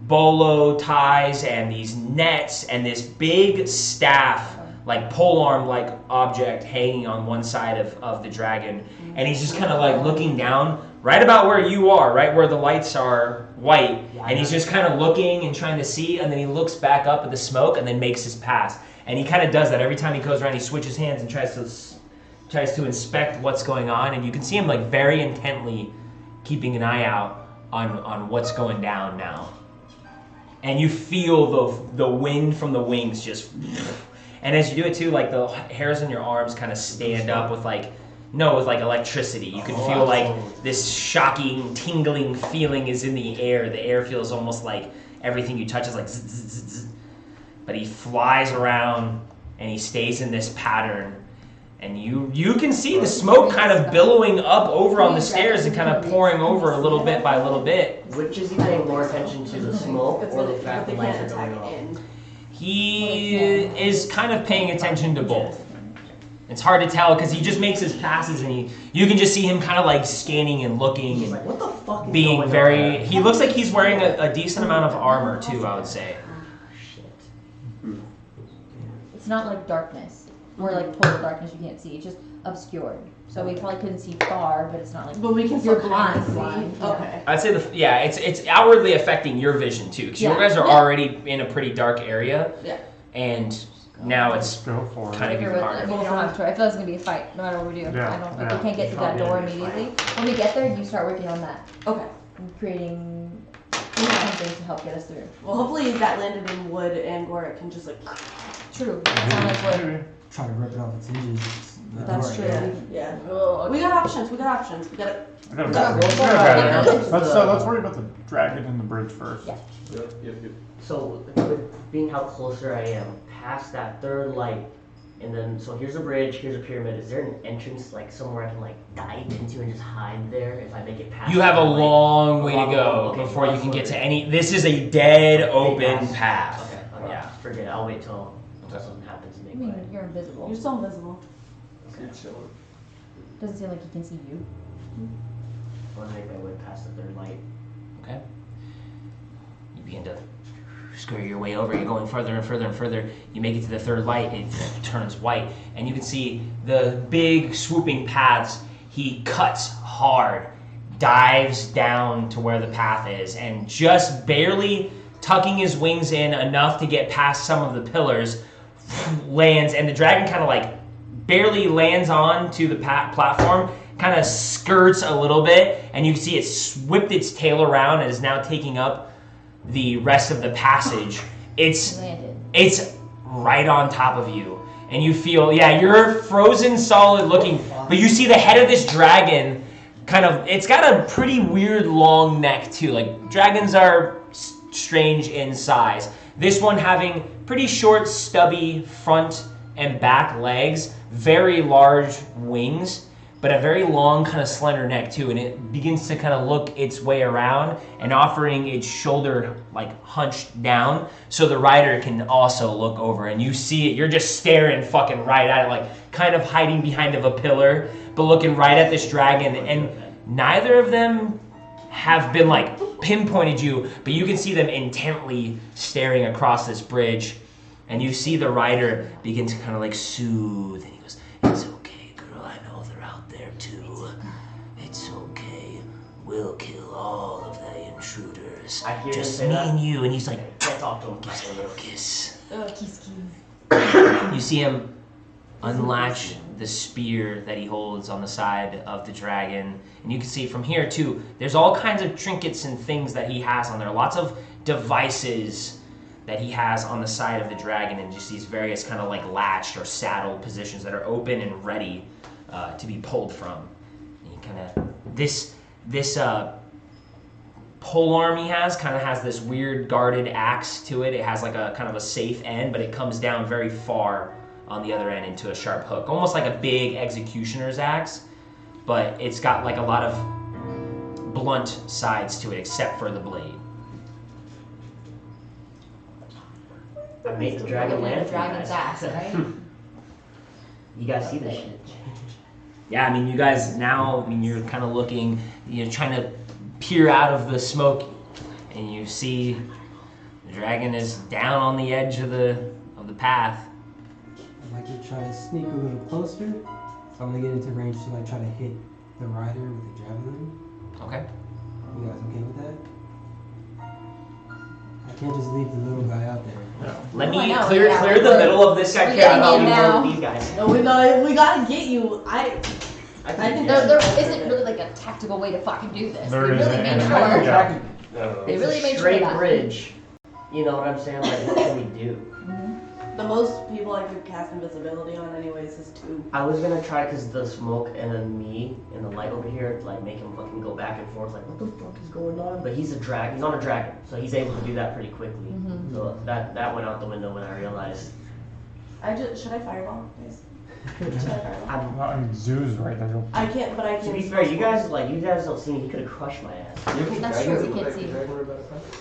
bolo ties and these nets and this big staff, like polearm like object hanging on one side of the dragon. And he's just kind of like looking down right about where you are, right where the lights are white. And he's just kind of looking and trying to see, and then he looks back up at the smoke and then makes his pass. And he kind of does that every time he goes around. He switches hands and tries to inspect what's going on, and you can see him like very intently keeping an eye out on what's going down now. And you feel the wind from the wings just, and as you do it too, like the hairs on your arms kind of stand up with like electricity. You can feel like this shocking, tingling feeling is in the air. The air feels almost like everything you touch is like zzz, zzz, zzz. But he flies around and he stays in this pattern. And you can see the smoke kind of billowing up over on the stairs and kind of pouring over a little bit by little bit. Which is he paying more attention to, the smoke or the fact that lights are going off? He is kind of paying attention to both. It's hard to tell because he just makes his passes and you can just see him kind of like scanning and looking and like, what the fuck is being going very. on? He looks like he's wearing a decent amount of armor too, I would say. Shit. It's not like darkness. Or like total darkness you can't see. It's just obscured. So we probably couldn't see far, but it's not like. But we can you're still blind. blind. Yeah. Okay. I'd say it's outwardly affecting your vision too, because you Yeah. guys are Yeah. already in a pretty dark area. Yeah. And now it's Go for it. kind of Here even with harder. it. We don't have to. I feel it's gonna be a fight, no matter what we do. Yeah, I don't. yeah. We can't get through that Yeah, door it's immediately. When we get there, you start working on that Okay. and creating something to help get us through. Well, hopefully that landed in wood and Gora can just like. True. It's not like what. Maybe. Try to rip it off its hinges. That's true. Yeah. Ugh. We got options. We got options. We got it. I got a Yeah, better- go I got a for better it. idea. Let's worry about the dragon and the bridge first. Yeah. Yep. So, with being how closer I am, past that third light, and then, so here's a bridge, here's a pyramid. Is there an entrance, like, somewhere I can, like, dive into and just hide there if I make it past? You have a that light? long way to Long, go okay, before you can get so- to any. This is a dead Big open path. Okay, Yeah. forget it. I'll wait till something happens to I make mean, way. you're invisible. You're still invisible. Doesn't seem like he can see you. I want to make my way past the third light. Okay. You begin to scurry your way over. You're going further and further and further. You make it to the third light. It turns white, and you can see the big swooping paths. He cuts hard, dives down to where the path is, and just barely tucking his wings in enough to get past some of the pillars, lands, and the dragon kind of like barely lands on to the platform, kind of skirts a little bit, and you can see it's whipped its tail around and is now taking up the rest of the passage. It's Landed. right on top of you, and you feel, yeah, you're frozen solid looking, but you see the head of this dragon kind of, it's got a pretty weird long neck too. Like, dragons are strange in size. This one having pretty short, stubby front and back legs, very large wings, but a very long, kind of slender neck too, and it begins to kind of look its way around and offering its shoulder like hunched down so the rider can also look over, and you see it. You're just staring fucking right at it, like kind of hiding behind of a pillar, but looking right at this dragon, and neither of them have been like pinpointed you, but you can see them intently staring across this bridge, and you see the rider begin to kind of like soothe, and he goes, "It's okay, girl, I know they're out there too. It's okay. We'll kill all of the intruders. I hear Just him say me that. and you." And he's like, Can't talk to him. "Kiss, little kiss." Kiss, kiss. You see him unlatch the spear that he holds on the side of the dragon, and you can see from here too, there's all kinds of trinkets and things that he has on there, lots of devices that he has on the side of the dragon, and just these various kind of like latched or saddled positions that are open and ready to be pulled from. And he kind of, this polearm he has kind of has this weird guarded axe to it. It has like a kind of a safe end, but it comes down very far on the other end into a sharp hook, almost like a big executioner's axe, but it's got like a lot of blunt sides to it except for the blade. I made the dragon land. Dragon's ass, right? You guys see this shit? Yeah, I mean, you guys now, I mean, you're kind of looking, you're trying to peer out of the smoke, and you see the dragon is down on the edge of the path. I'd like to try to sneak a little closer. So I'm gonna get into range to like try to hit the rider with the javelin. Okay. You guys okay with that? I can't just leave the little guy out there. Let Oh, me I know, clear yeah, the we're- middle of this guy. we're getting I'll in be now. one of these guys. No, we gotta get you. I think There isn't really like a tactical way to fucking do this. There They really isn't, made and- sure. yeah. They It's really a made sure straight of that. bridge. You know what I'm saying? Like, what can we do? the most people I could cast invisibility on, anyways, is 2. I was gonna try because the smoke and then me and the light over here, like make him fucking go back and forth, like what the fuck is going on? But he's a dragon. He's on a dragon, so he's able to do that pretty quickly. Mhm. So that went out the window when I realized. Should I fireball, guys? Zoo's right there. I can't, but I To can. be fair, you guys don't see me. He could have crushed my ass. That's true, we can't see you.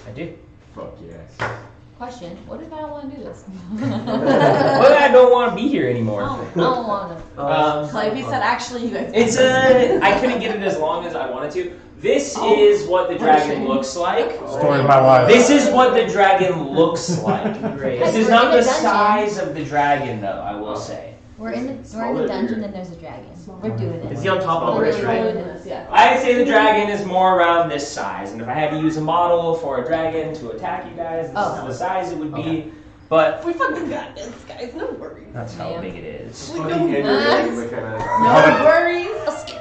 I do. Fuck yes. Question, what if I don't want to do this? Well, I don't want to be here anymore. I don't want to. Clavy said, actually, you guys. It's I couldn't get it as long as I wanted to. This is what the dragon looks like. Story of my life. This is what the dragon looks like. Great. This is We're not in a the dungeon. size of the dragon, though. I will say. We're in the dungeon and there's a dragon. We're doing it. Is he on top of We're this, really right? doing this. Yeah. I'd say the dragon is more around this size, and if I had to use a model for a dragon to attack you guys, this is the size it would be. But We fucking got this, guys. No worries. that's how Yeah. big it is. We Fucking don't Andrew mind. really kinda- No worries.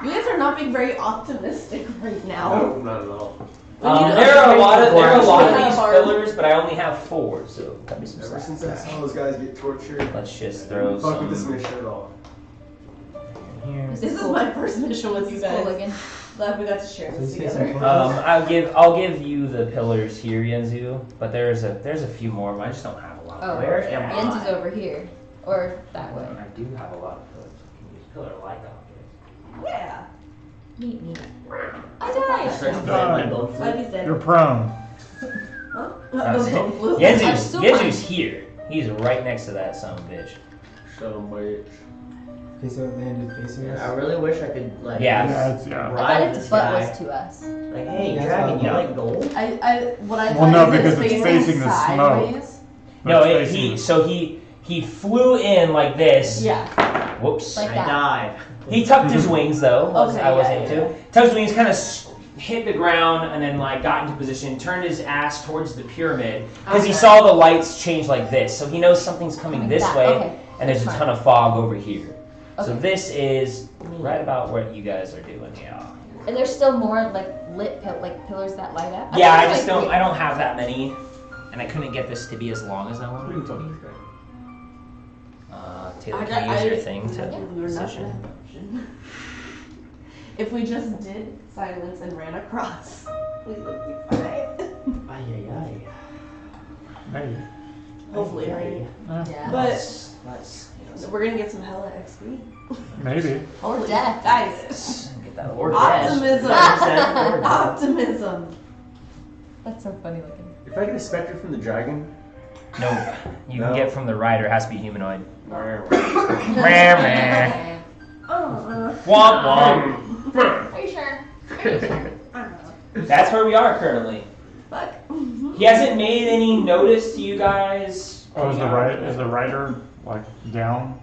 You guys are not being very optimistic right now. No, not at all. There are a lot of Yeah, these Barb. fillers, but I only have 4, so cut me some Ever slack. since I saw those guys get tortured, Let's just throw fuck with this some mission at all. here. This is my first mission with you It's cool guys. again. Glad we got to share So this you say together. some I'll give you the pillars here, Yenzu, but there's a few more. I just don't have a lot. Oh, Where am I? Jens is over here. Or that way. I do have a lot of pillars. I can use pillar-like objects. Yeah. Neat, neat. I Starts died! to play my bone flute. Clavy's dead. You're prone. Huh? That's The bone flew. I'm Yenzu's so Yenzu's here. He's right next to that son of a bitch. Shut him, bitch. Okay, so it landed facing I us. really wish I could like Yeah. Yeah, it's, yeah. I thought ride its this butt guy. was to us. Like, hey, Yeah, dragon, you no. like gold? What I Well, no, thought is because it's facing the smoke. sideways. No, It's facing he flew in like this. Yeah. Whoops. Like I that. died. He tucked his wings though. Okay, I was yeah, able yeah. to. Tucked his wings, kind of hit the ground, and then like got into position. Turned his ass towards the pyramid because he Okay. saw the lights change like this, so he knows something's coming this that, way, okay. and there's a Fine. ton of fog over here. So Okay. this is right about what you guys are doing, yeah. And there's still more like lit pillars that light up. Yeah, I think just there's, don't. like, I don't have that many, and I couldn't get this to be as long as I wanted it to be. Taylor, can you use your thing to We're not position? gonna have an option. If we just did silence and ran across, we would be fine. Ay, ay, ay. Maybe. Hopefully, right? Yeah. But Let's we're gonna get some hella XP. Maybe. Or death. Guys, get that Or optimism. dead. Or Optimism. That's so funny looking. If I get a specter from the dragon, Nope. You can No. get from the rider. Has to be humanoid. Oh, Womp womp. Are you sure? That's where we are currently. fuck. He hasn't made any notice to you guys. Oh, is the rider like down?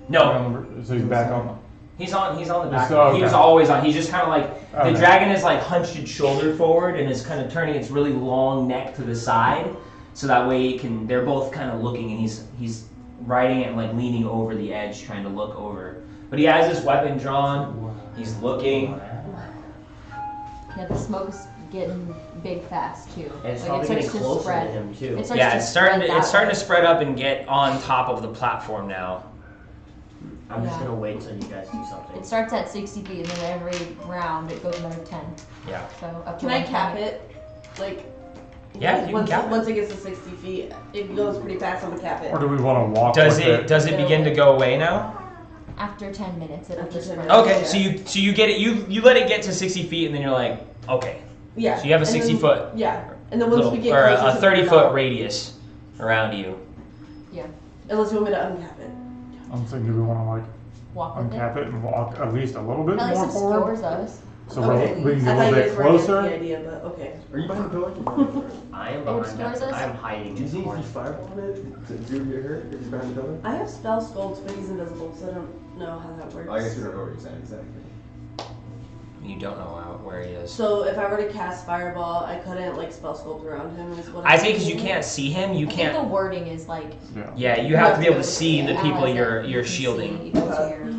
No, So he's back on. he's on the back. So, He was okay. always on. He's just kind of like the Okay. dragon is like hunched its shoulder forward and is kind of turning its really long neck to the side, so that way he can. They're both kind of looking, and he's riding it and like leaning over the edge, trying to look over. But he has his weapon drawn. He's looking. Yeah, the smoke's getting big fast too. And it's Like, probably it getting starts to closer spread. to him too. It starts Yeah, to it's starting. spread To, that it's starting way. to spread up and get on top of the platform now. I'm just Yeah. gonna wait till you guys do something. It starts at 60 feet, and then every round it goes another 10. Yeah. So up to Can I cap 120. it? Like, Yeah, you can once, cap it. once it gets to 60 feet, it goes pretty fast. I'm gonna cap it. Or do we want to walk Does with it does it begin to go away now? After 10 minutes, it'll After just 10 spread. minutes. Okay, so you get it. You let it get to 60 feet, and then you're like, okay. Yeah. So you have a and 60 then- foot Yeah. And then once little, we get or closer a to 30-foot the radius around you. unless you want me to uncap it. I'm thinking, do we want to like Walk with it. uncap it and walk at least a little bit At least more it forward? stores us. So Okay. we can I get a thought little you bit guys were against the closer. idea, but okay. are you behind the pillar? I am It behind restores that. us? I'm hiding Do you this think if corner. you fireball on it, to do get hurt if he's behind the pillar? I have spell sculpt, but he's invisible, so I don't know how that works. I guess we don't know where he's at exactly. You don't know where he is. So if I were to cast fireball, I couldn't like spell sculpt around him. Is what I I'm think because you thinking? can't see him, you I think the can't. wording is like. Yeah. Yeah, you have to be able to see the allies people that you're you can shielding. see equal to your-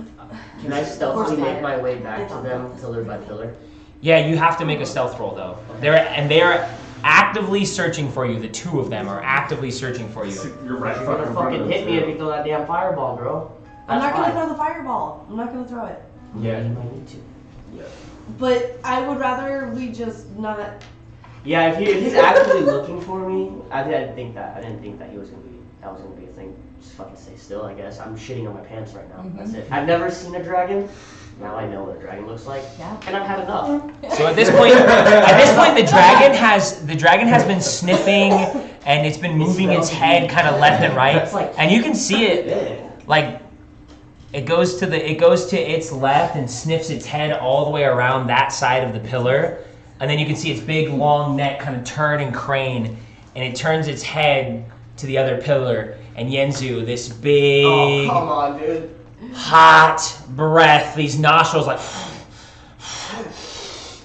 Can I stealthily Horsepower. make my way back to them till they're by the pillar? Yeah, you have to make a stealth roll though. They're actively searching for you. The two of them are actively searching for you. You're right You're gonna fucking hit me if you throw that damn fireball, bro. I'm not gonna That's throw the fireball. I'm not gonna throw it. fine. Yeah, you might need to. But I would rather we just not. Yeah, if he's actively looking for me, I didn't think that he was gonna be that was gonna be a thing. Just fucking stay still, I guess. I'm shitting on my pants right now. Mhm. That's it. I've never seen a dragon. Now I know what a dragon looks like. Yeah. And I've had enough. So at this point, the dragon has been sniffing, and it's been moving its head kind of left and right, That's like and you can see it big. like it goes to its left and sniffs its head all the way around that side of the pillar, and then you can see its big long neck kind of turn and crane, and it turns its head to the other pillar, and Yenzu, this big, Oh, come on, dude. hot breath, these nostrils like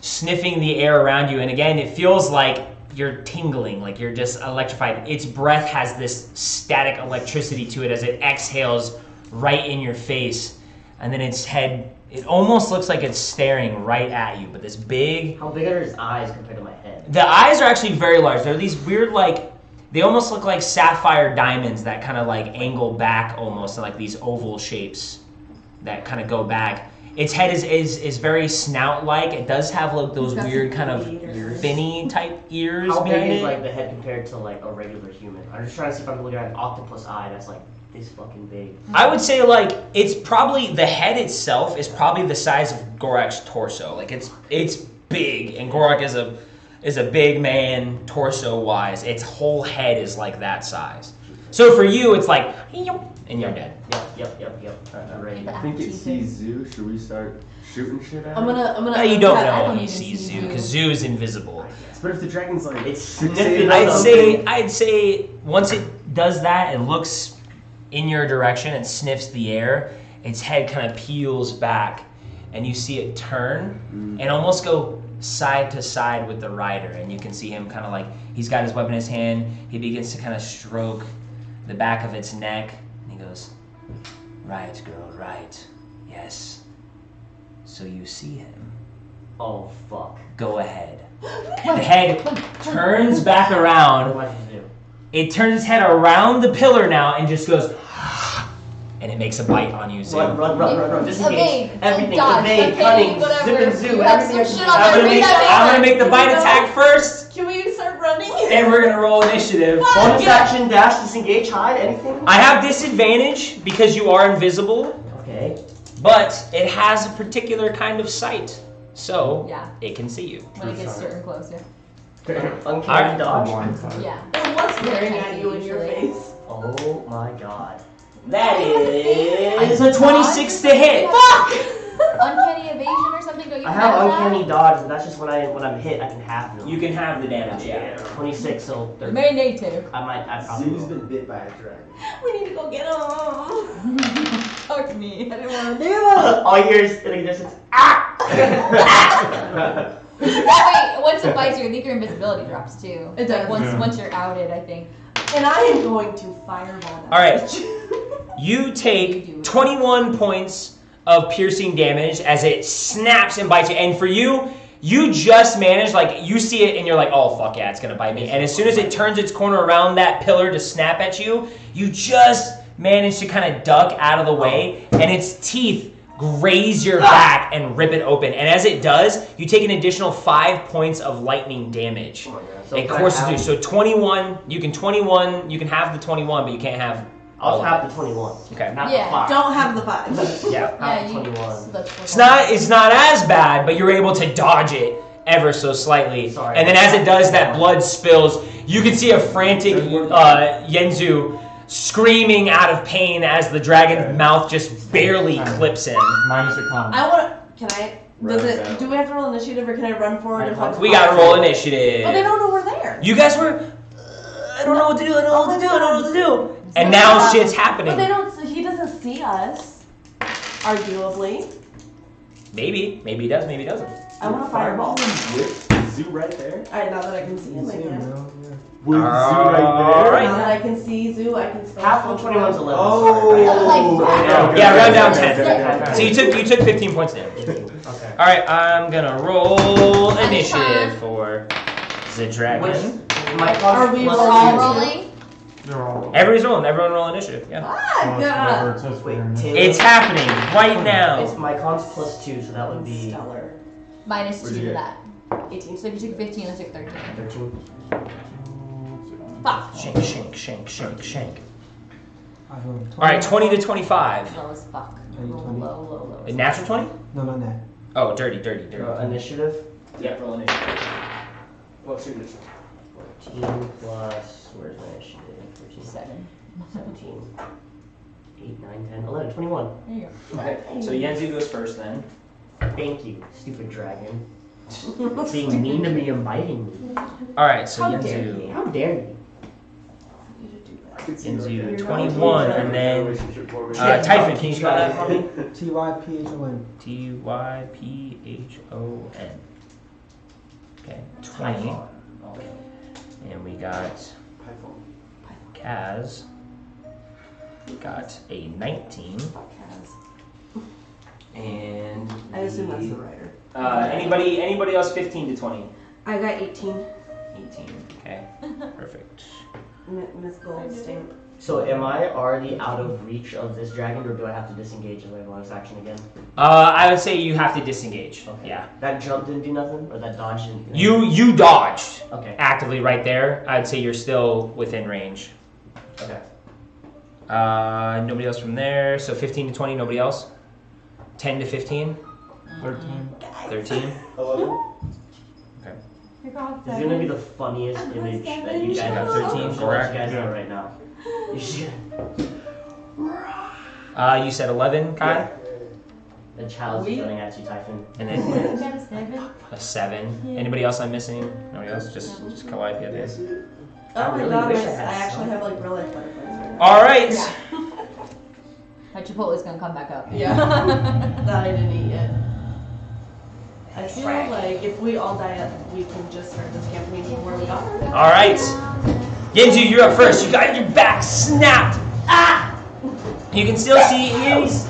sniffing the air around you, and again it feels like you're tingling, like you're just electrified. Its breath has this static electricity to it as it exhales right in your face, and then its head, it almost looks like it's staring right at you, but this big... How big are his eyes compared to my head? The eyes are actually very large. They're these weird, like, they almost look like sapphire diamonds that kind of like angle back almost, like these oval shapes that kind of go back. Its head is very snout-like. It does have like those weird kind of finny type ears How big behind is it. like the head compared to like a regular human? I'm just trying to see if I'm looking at an octopus eye that's like this fucking big. I would say like it's probably, the head itself is probably the size of Gorak's torso. Like it's big, and Gorak is a big man torso wise. Its whole head is like that size. So for you, it's like, and you're dead. Yep. I'm ready. I think it sees Zoo. Should we start shooting shit at it? I'm gonna. No, you don't I know don't when you even see see Zoo Zoo. because Zoo is invisible. But if the dragon's like, It's fixated sniffing on something- I'd say once it does that and looks in your direction and sniffs the air, its head kind of peels back, and you see it turn and almost go side to side with the rider, and you can see him kind of like, he's got his weapon in his hand, he begins to kind of stroke the back of its neck, and he goes, "Right, girl, right, yes, so you see him, Oh fuck. go ahead." The head turns back What do around, I have to do? it turns its head around the pillar now and just goes, and it makes a bite on you, Zoo. Run. Disengage. Evade, Everything. dodge, Evade, okay, cunning, whatever. zip and zoo. You have some Everything. shit on there. Read that I'm gonna make the bite attack first, Can we start running? and we're gonna roll initiative. Bonus action, dash, disengage, hide, anything? I have disadvantage because you are invisible, Okay. but it has a particular kind of sight, so Yeah. it can see you. When it gets certain close, yeah. Uncanny Alright. dodge. Blindside. Yeah. And what's staring at you in your Usually. face? Oh my god. That is a 26 to hit. Uncanny evasion or something? Don't you I have that? uncanny dodge, but that's just when I'm hit, I can half them. You can have the damage, yeah. 26, so You may need to. I probably Zoo's will. been bit by a dragon. We need to go get him. Fuck me. I didn't want to do that. All you hear is in the distance, ah! Wait, once it bites you, I think your invisibility drops too. It Like does. once you're outed, I think. And I am going to fireball that. All right. bitch. You take 21 points of piercing damage as it snaps and bites you. And for you, you just managed, like, you see it and you're like, oh, fuck yeah, it's going to bite me. And as soon as it turns its corner around that pillar to snap at you, you just manage to kind of duck out of the way, and its teeth graze your back and rip it open. And as it does, you take an additional 5 points of lightning damage. Oh my god. So It can I courses have- through. So 21, you can have the 21, but you can't have all I'll of have it. the 21. Okay. Not Yeah, the 5. Don't have the 5. Yeah. Yeah, Have you. 21. That's It's not as bad, but you're able to dodge it ever so slightly. Sorry. And then as it does, that blood spills. You can see a frantic Yenzu screaming out of pain as the dragon's mouth just barely clips him. Minus a con. I want to. Can I? Does Run it? down. Do we have to roll initiative or can I run forward and hunt? We gotta roll initiative. But they don't know we're there. You guys were, I don't know what to do, I don't know what to do, I don't know what to do. And now shit's happening. But they don't. He doesn't see us. Arguably. Maybe he does, maybe he doesn't. I want a fireball. With Zoo right there? Alright, now that I can see him, I can. With Zoo Alright. right Now there? that I can see Zoo, I can still. Half of 21's 11. Oh! Like, Yeah, round down Okay, 10. okay. So you took 15 points damage. Okay. Alright, I'm gonna roll Anytime. initiative for the dragon. Which, my Are we plus we're rolling? all two. rolling. They're all. Everybody's rolling, everyone roll initiative, yeah. Ah, Whatever God. it says for Wait, your Taylor? It's happening right It's now. my con's plus 2, so that would be Stellar. Minus What'd 2 you to get? that. 18. So if you took 15, I took 13. 13. Fuck. Shank. I rolled 20. All right, 20 to 25. Low as fuck. Are you Roll 20? low. A natural 20? No, not that. Oh, dirty. Initiative. Yep, roll initiative. What's your initiative? 14 plus, where's my initiative? 13, 7. 17, 8, 9, 10, 11, 21. There you go. Okay, so Yenzu goes first then. Thank you, stupid dragon. Being mean to me and biting me. All right, so How dare you? Yenzu. How dare you? Yenzu 21, and then Typhon, can you spell that for me? Typhon. Typhon. Okay, 20. And we got Kaz. Got a 19. And I assume that's the writer. Anybody else 15 to 20? I got 18. 18. Okay, perfect. Miss Gold stamp. So am I already out of reach of this dragon, or do I have to disengage as my bonus action again? I would say you have to disengage. Okay. Yeah. That jump didn't do nothing, or that dodge didn't do nothing? You dodged Okay. actively right there. I'd say you're still within range. Okay. Nobody else from there. So 15 to 20, nobody else? 10 to 15? 13. 13? 11. I got This is gonna be the funniest image that you guys have. 13, correct? You guys know right now. You should. You said 11, Kai? The child's running at you, Typhon. And then got a 7. a 7. Anybody else I'm missing? Nobody else? Just Calliope, I guess. Oh my really god, wish I I had actually some. have like real life butterflies right now. All right. My Chipotle's gonna come back up. Yeah. That I didn't eat yet. I feel like if we all die, we can just start this campaign from where we are. All right. Yenzu, you're up first. You got your back snapped. Ah! You can still see he's.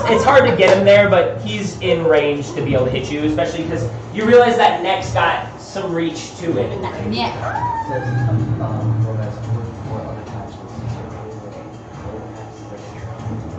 It's hard to get him there, but he's in range to be able to hit you, especially because you realize that neck's got some reach to it. Yeah.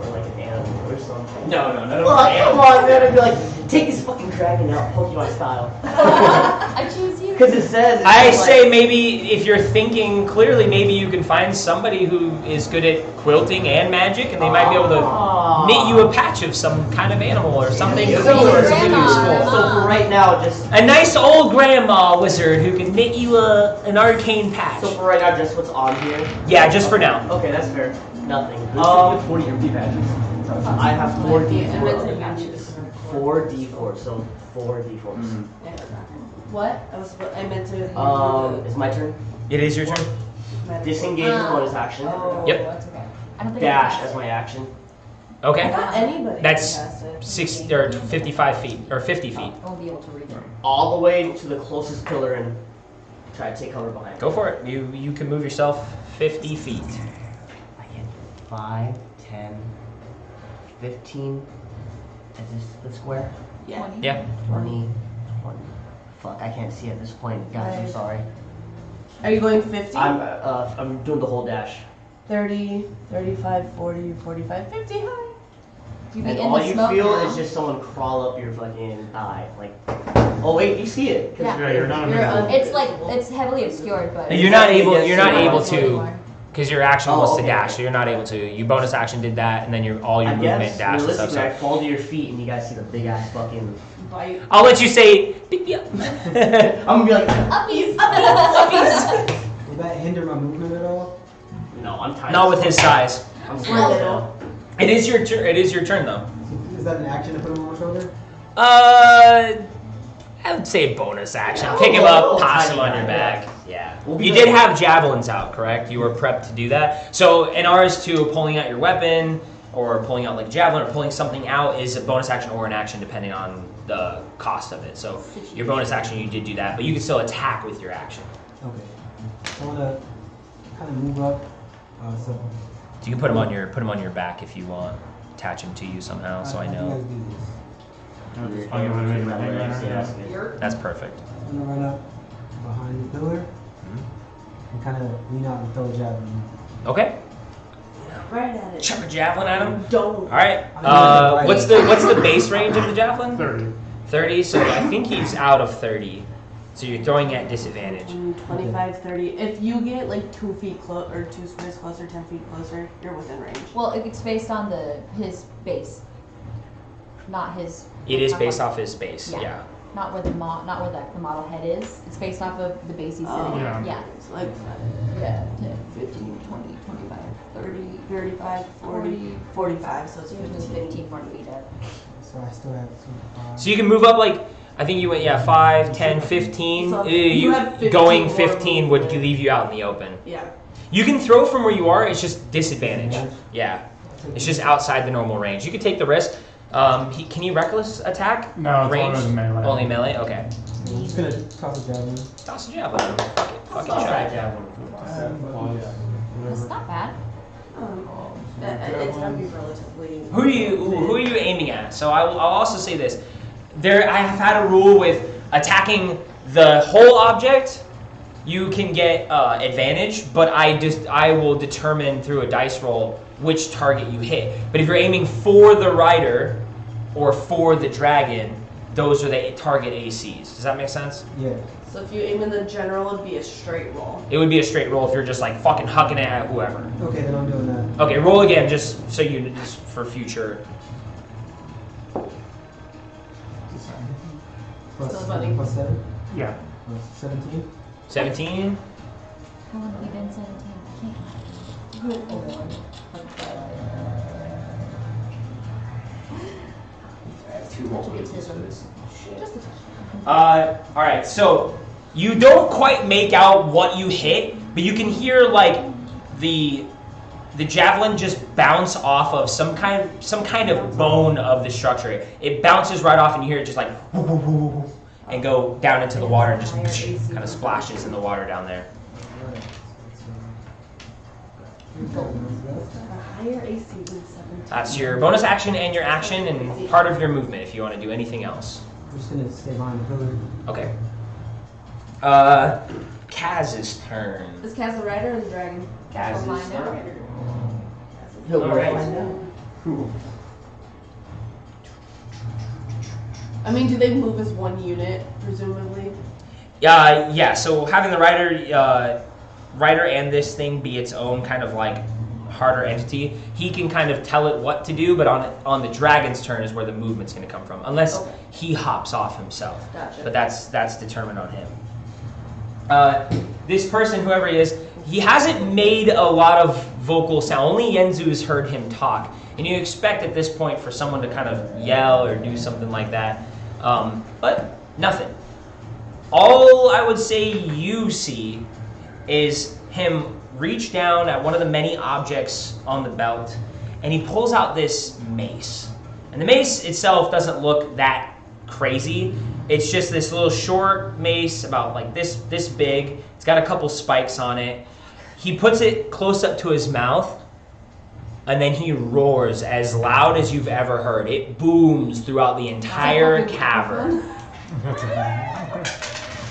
Or like an animal or something. No, none of Oh, them. come on, man. I'd be like, take this fucking dragon out, Pokemon style. I choose you. Because it says. I it's say maybe if you're thinking clearly, maybe you can find somebody who is good at quilting and magic, and they might be able to knit you a patch of some kind of animal or something Yeah, similar to grandma, useful. So for right now, just. A nice old grandma wizard who can knit you an arcane patch. So for right now, just what's on here. Yeah, just for now. Okay, that's fair. Nothing. 40 empty patches. I have 4 And D4 it's other in patches. 4 D4, so 4 D4s. What? I meant to. It's my turn. It is your turn. Disengage as bonus action. Oh, Yep. That's okay. I don't think Dash I as my action. Okay. Not anybody. That's cast it. 60 or 55 feet or 50 feet. I won't be able to read it. All the way to the closest pillar and try to take cover behind it. Go for it. You can move yourself 50 feet. I get 5, 10, 15. Is this the square? Yeah. Yeah. 20, 20. Fuck, I can't see at this point. Guys, I'm Right. sorry. Are you going 50? I'm doing the whole dash. 30, 35, 40, 45, 50 high. You be And in all the you smoke feel now. is just someone crawl up your fucking thigh. Like, oh wait, you see it. 'cause Yeah. Yeah, you're not You're invisible. It's like it's heavily obscured, but You're not able. Yes, You're not you are. able to, because your action Oh, was to okay. dash. So you're not able to. You bonus action did that, and then all your I movement guess, dash and stuff. realistically, I So fall to your feet and you guys see the big ass fucking. Bite. I'll let you say. Yeah. I'm gonna be like, uppies. Will that hinder my movement at all? no, I'm tired. Not with his size. I'm slow now. It is your turn. It is your turn though. Is that an action to put him on my shoulder? I would say bonus action. Yeah, Pick him we'll up, go toss him tiny on your guy, back. Yeah. We'll be You ready. did have javelins out, correct? You were prepped to do that. So in RS2, pulling out your weapon or pulling out like a javelin or pulling something out is a bonus action or an action depending on the cost of it. So your bonus action, you did do that, but you can still attack with your action. Okay. I want to kind of move up. So So you can put him on your back if you want. Attach him to you somehow, so I how do you know. guys do this? Just hang him in the hang glider. That's perfect. I'm gonna run up behind the pillar and kind of lean out and throw a javelin. Okay. Right at it. Chuck a javelin at him. Don't. All right. I'm What's the base range of the javelin? 30. 30. So I think he's out of 30. So you're throwing at disadvantage. 25, 30. If you get like 2 feet close or 2 squares closer, 10 feet closer, you're within range. Well, it's based on his base, not his. It is based off his base. Yeah. Yeah. Not where the model head is. It's based off of the base he's sitting Oh, in. yeah. Yeah. It's like Yeah. 15, 20, 25, 30, 35, 40, 45, so it's 15. 15, 40 feet up. So I still have some. So you can move up like, I think you went, 5, 10, 15. So You you have 15 going more 15 would movement. leave you out in the open. Yeah. You can throw from where you are, it's just disadvantage. Yeah. It's just outside the normal range. You could take the risk. Can you reckless attack? No, it's range? only melee. Only melee? Okay. I'm just gonna toss a javelin. Toss a javelin. Fuck it. Fucking Toss try that it. javelin. That's not bad. It's gonna be relatively. Who are you aiming at? So I'll also say this. I have had a rule with attacking the whole object. You can get advantage, but I will determine through a dice roll which target you hit. But if you're aiming for the rider or for the dragon, those are the target ACs. Does that make sense? Yeah. So if you aim in the general, it'd be a straight roll. It would be a straight roll if you're just like fucking hucking it at whoever. Okay, then I'm doing that. Okay, roll again just so you just for future. Plus, Still funny. plus 7? Yeah. Plus 17? 17. How long have you been 17? I can't. Oh, Lord. I have 2 more wisdoms for this. Shit. Just a touch. All right, so you don't quite make out what you hit, but you can hear like the javelin just bounce off of some kind of bone of the structure. It bounces right off, and you hear it just like and go down into the water and just kind of splashes in the water down there. A higher AC than 17. That's your bonus action and your action and part of your movement if you want to do anything else. I'm just gonna stay behind the pillar. Okay. Kaz's turn. Is Kaz the rider or the dragon? Kaz's Find out. turn. He'll All right. find out. I mean, do they move as one unit, presumably? Yeah. So having the rider and this thing be its own kind of like harder entity, he can kind of tell it what to do. But on the dragon's turn is where the movement's going to come from, unless Okay. he hops off himself. Gotcha. But that's determined on him. This person, whoever he is, he hasn't made a lot of vocal sound. Only Yenzu's heard him talk, and you expect at this point for someone to kind of yell or do something like that, but nothing. All I would say you see is him reach down at one of the many objects on the belt, and he pulls out this mace. And the mace itself doesn't look that crazy. It's just this little short mace about like this big. It's got a couple spikes on it. He puts it close up to his mouth, and then he roars as loud as you've ever heard. It booms throughout the entire cavern.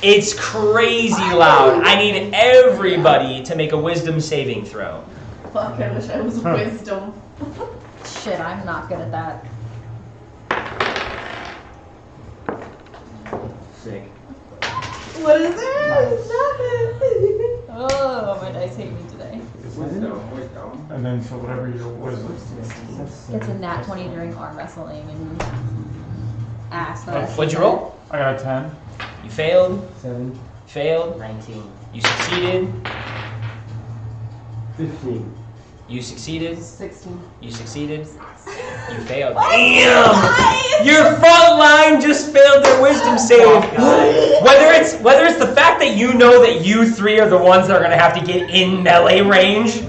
It's crazy loud. I need everybody to make a wisdom saving throw. Fuck, I wish I was wisdom. Shit, I'm not good at that. Sick. What is it? Stop it. Oh, my dice hate me today. Wisdom. And then so whatever your wisdom. Gets a nat 20 during arm wrestling and ass. What'd you roll? I got a 10. You failed. 7. Failed. 19. You succeeded. 15. You succeeded. 16. You succeeded. You failed. Damn! Your front line just failed their wisdom save. Whether it's the fact that you know that you three are the ones that are gonna have to get in melee range,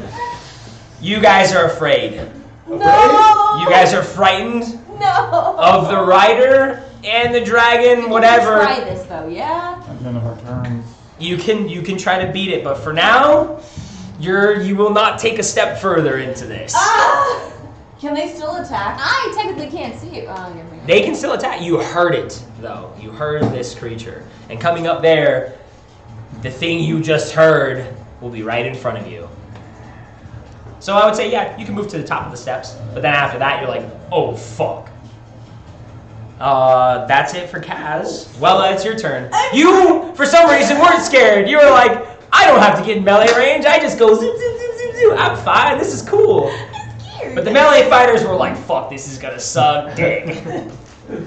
you guys are afraid. No! You guys are frightened No! of the rider and the dragon, whatever. Try this though, yeah. At the end of our turns. You can try to beat it, but for now, you will not take a step further into this. Ah! Can they still attack? I technically can't see it. Oh, you're making They can still attack. You heard it, though. You heard this creature. And coming up there, the thing you just heard will be right in front of you. So I would say, yeah, you can move to the top of the steps. But then after that, you're like, oh, fuck. That's it for Kaz. Well, it's your turn. You, for some reason, weren't scared. You were like, I don't have to get in melee range. I just go zoom, zoom, zoom, zoom, zoom. I'm fine. This is cool. But the melee fighters were like, fuck, this is gonna suck dick.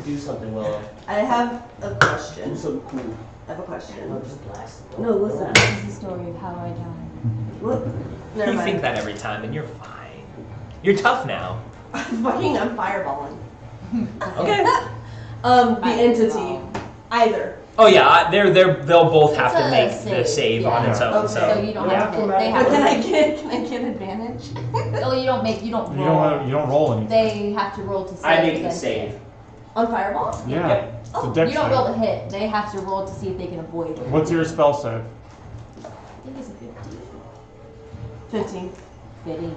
Do something, Willow. I have a question. Do something cool. I have a question. No, just blast. No, listen. This is the story of how I died. Look. Never You mind. think that every time, and you're fine. You're tough now. I'm fireballing. Okay. The entity. Either. Oh yeah, they'll both have It's to a make the save, save on yeah. its own. Okay. So So you don't Yeah. have to. They have But to. can I get advantage? Oh, you don't make. You don't You roll. don't roll anything. They have to roll to save. I make the then save. hit. On fireball? Yeah. Yep. It's a Oh, dex You don't save. roll to hit. They have to roll to see if they can avoid it. What's your spell save? I think it's a 15. 15. Fitting.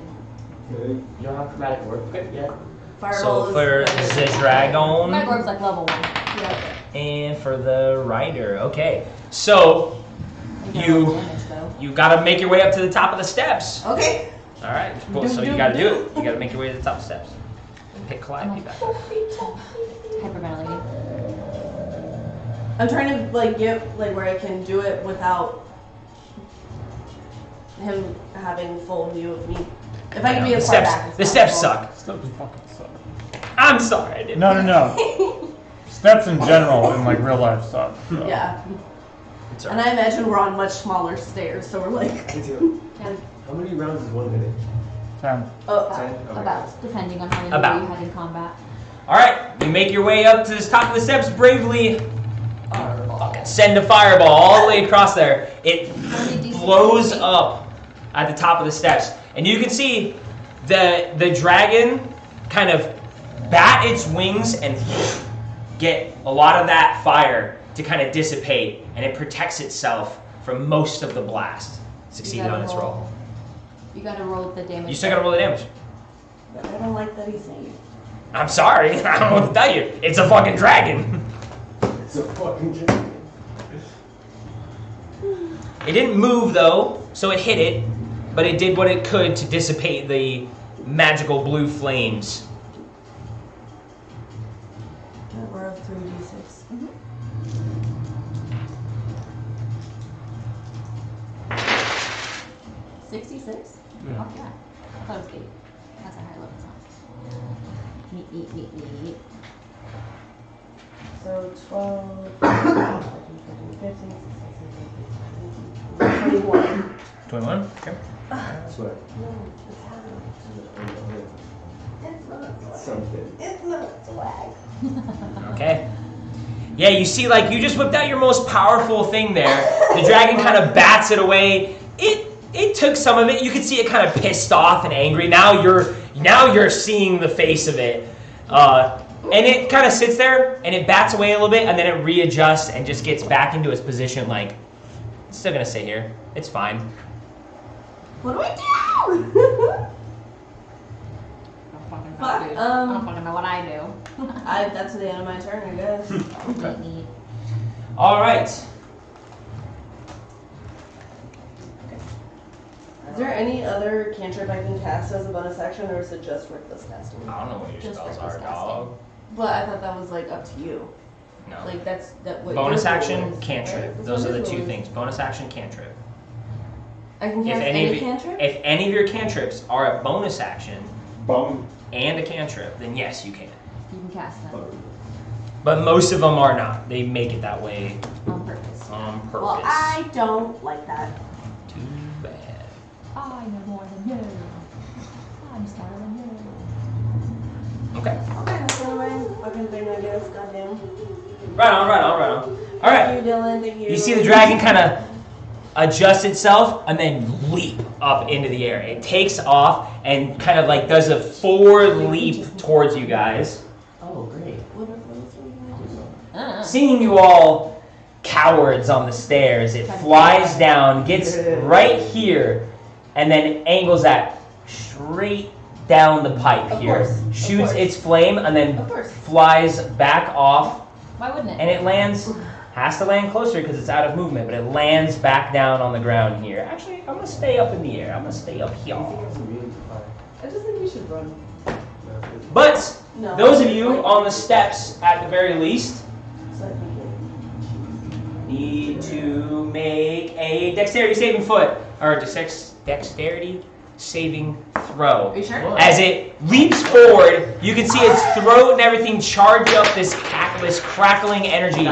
Okay. You don't have chromatic work yet? Fireball So for is the dragon My orb's like level 1. Yeah. and for the rider. Okay. So They get You- roll damage, though. you gotta make your way up to the top of the steps. Okay. All right. Cool. So you gotta do it. You gotta make your way to the top of the steps. And pick Calliope back up. Hyperventilating. I'm trying to like get like where I can do it without him having full view of me. If I can be the as far steps. back as The steps possible. suck. Steps fucking suck. I'm sorry. I didn't. No. Steps in general in like real life suck. So. Yeah. It's And alright. I imagine we're on much smaller stairs, so we're like, Me too. Ten. How many rounds is 1 minute? 10. oh, 10? Okay. About, depending on how many About. you had in combat. All right. You make your way up to the top of the steps bravely. Fucking send a fireball all the way across there. It blows up at the top of the steps, and you can see the dragon kind of bat its wings and get a lot of that fire to kind of dissipate, and it protects itself from most of the blast. Succeeded on its roll. You gotta roll the damage. You still gotta roll the damage. but I don't like that he's saying. I'm sorry, I don't know what to tell you. It's a fucking dragon. It's a fucking dragon. It didn't move though, so it hit it, but it did what it could to dissipate the magical blue flames. We're up 3d6. 66? Yeah. Oh, yeah. I thought it was 8. That's a higher level sound. Neat. So 12, 15, 21. 21? Okay. I swear. It's not Something. It's not swag. Okay. Yeah, you see, like, you just whipped out your most powerful thing there. The dragon kind of bats it away. It took some of it. You could see it kind of pissed off and angry. Now you're seeing the face of it. And it kind of sits there, and it bats away a little bit, and then it readjusts and just gets back into its position like, it's still going to stay here. It's fine. What do I do? I Fuck, don't um, fucking know what I do. That's the end of my turn, I guess. Neat. All right. Is there any other cantrip I can cast as a bonus action, or is it just worthless casting? I don't know what your Just spells reckless are, dog. But I thought that was like up to you. No. Like that's what Bonus your rule action, is, cantrip. right? Those are the That's what two your rule things. Bonus action, cantrip. is. I can If cast any of any you- cantrip? If any of your cantrips are a bonus action Bum. and a cantrip, then yes, you can. You can cast them But most of them are not. They make it that way on purpose. on purpose. Well, I don't like that. Too bad. I know more than you. I'm smarter than you. Okay. Okay, that's the way fucking thing, I guess. Goddamn. Right on. All right. Thank you, Dylan. Thank you. You see the dragon kind of adjust itself and then leap up into the air. It takes off and kind of like does a forward leap towards you guys. Oh, great. Seeing you all cowards on the stairs, it flies down, gets right here, and then angles that straight down the pipe Of here. course, of Shoots course. its flame and then Of course. flies back off, Why wouldn't it? and it lands, has to land closer because it's out of movement, but it lands back down on the ground here. Actually, I'm gonna stay up in the air. I'm gonna stay up here. I just think we should run. No. But No. those of you on the steps, at the very least, need to make a dexterity saving throw. Are you sure? As it leaps forward, you can see its throat and everything charge up this crackling energy.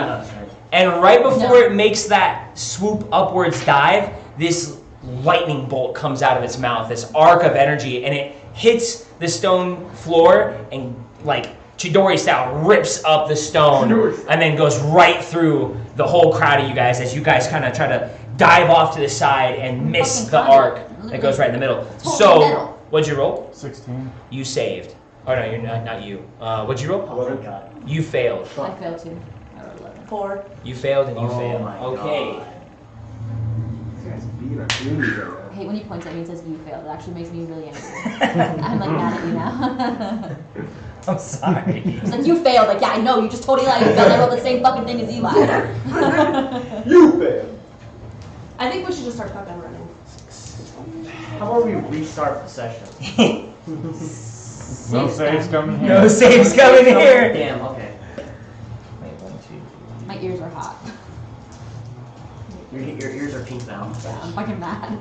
And right before it makes that swoop upwards dive, this lightning bolt comes out of its mouth, this arc of energy, and it hits the stone floor and, like, Chidori style, rips up the stone and then goes right through the whole crowd of you guys as you guys kind of try to dive off to the side and miss the arc that goes right in the middle. So, what'd you roll? 16. You saved. Oh no, you're not you. What'd you roll? Oh my god. You failed. I failed too. I rolled 11. 4. You failed and you Oh failed. my Okay. God. This guy's beating our communities right now. I hate when he points at me and says you failed. It actually makes me really angry. I'm like mad at you now. I'm sorry. He's like, you failed. Like, yeah, I know. You just totally lied. You failed. I rolled the same fucking thing as Eli. You failed. I think we should just start fucking running. How about we restart the session? No saves coming here. No saves coming here. Damn, okay. Wait, 1, 2, My ears are hot. Your ears are pink now. Yeah, I'm fucking mad.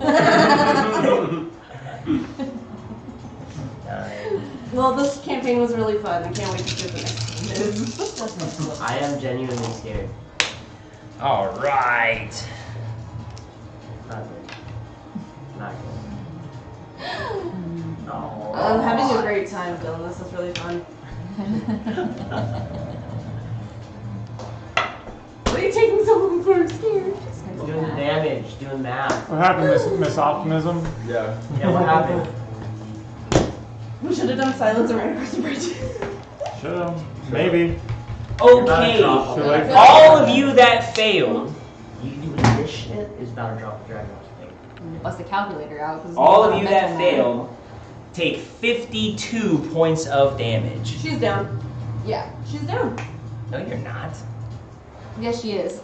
9. Well, this campaign was really fun. I can't wait to see what the next one is. I am genuinely scared. All right. Not good. Not good. No. I'm having a great time, Dylan. This is really fun. What are you taking so long for? I'm scared. Doing the damage, doing math. What happened, Miss Optimism? Yeah. Yeah, what happened? We should have done silence right across the bridge. Should've. Maybe. Okay. Drop. Should I- All of you that failed, You doing this shit is about to drop the dragon off the thing. Bust the calculator out. 'Cause all I'm of you not that mental failed, take 52 points of damage. She's down. now. Yeah. She's down. No, you're not. Yes, she is.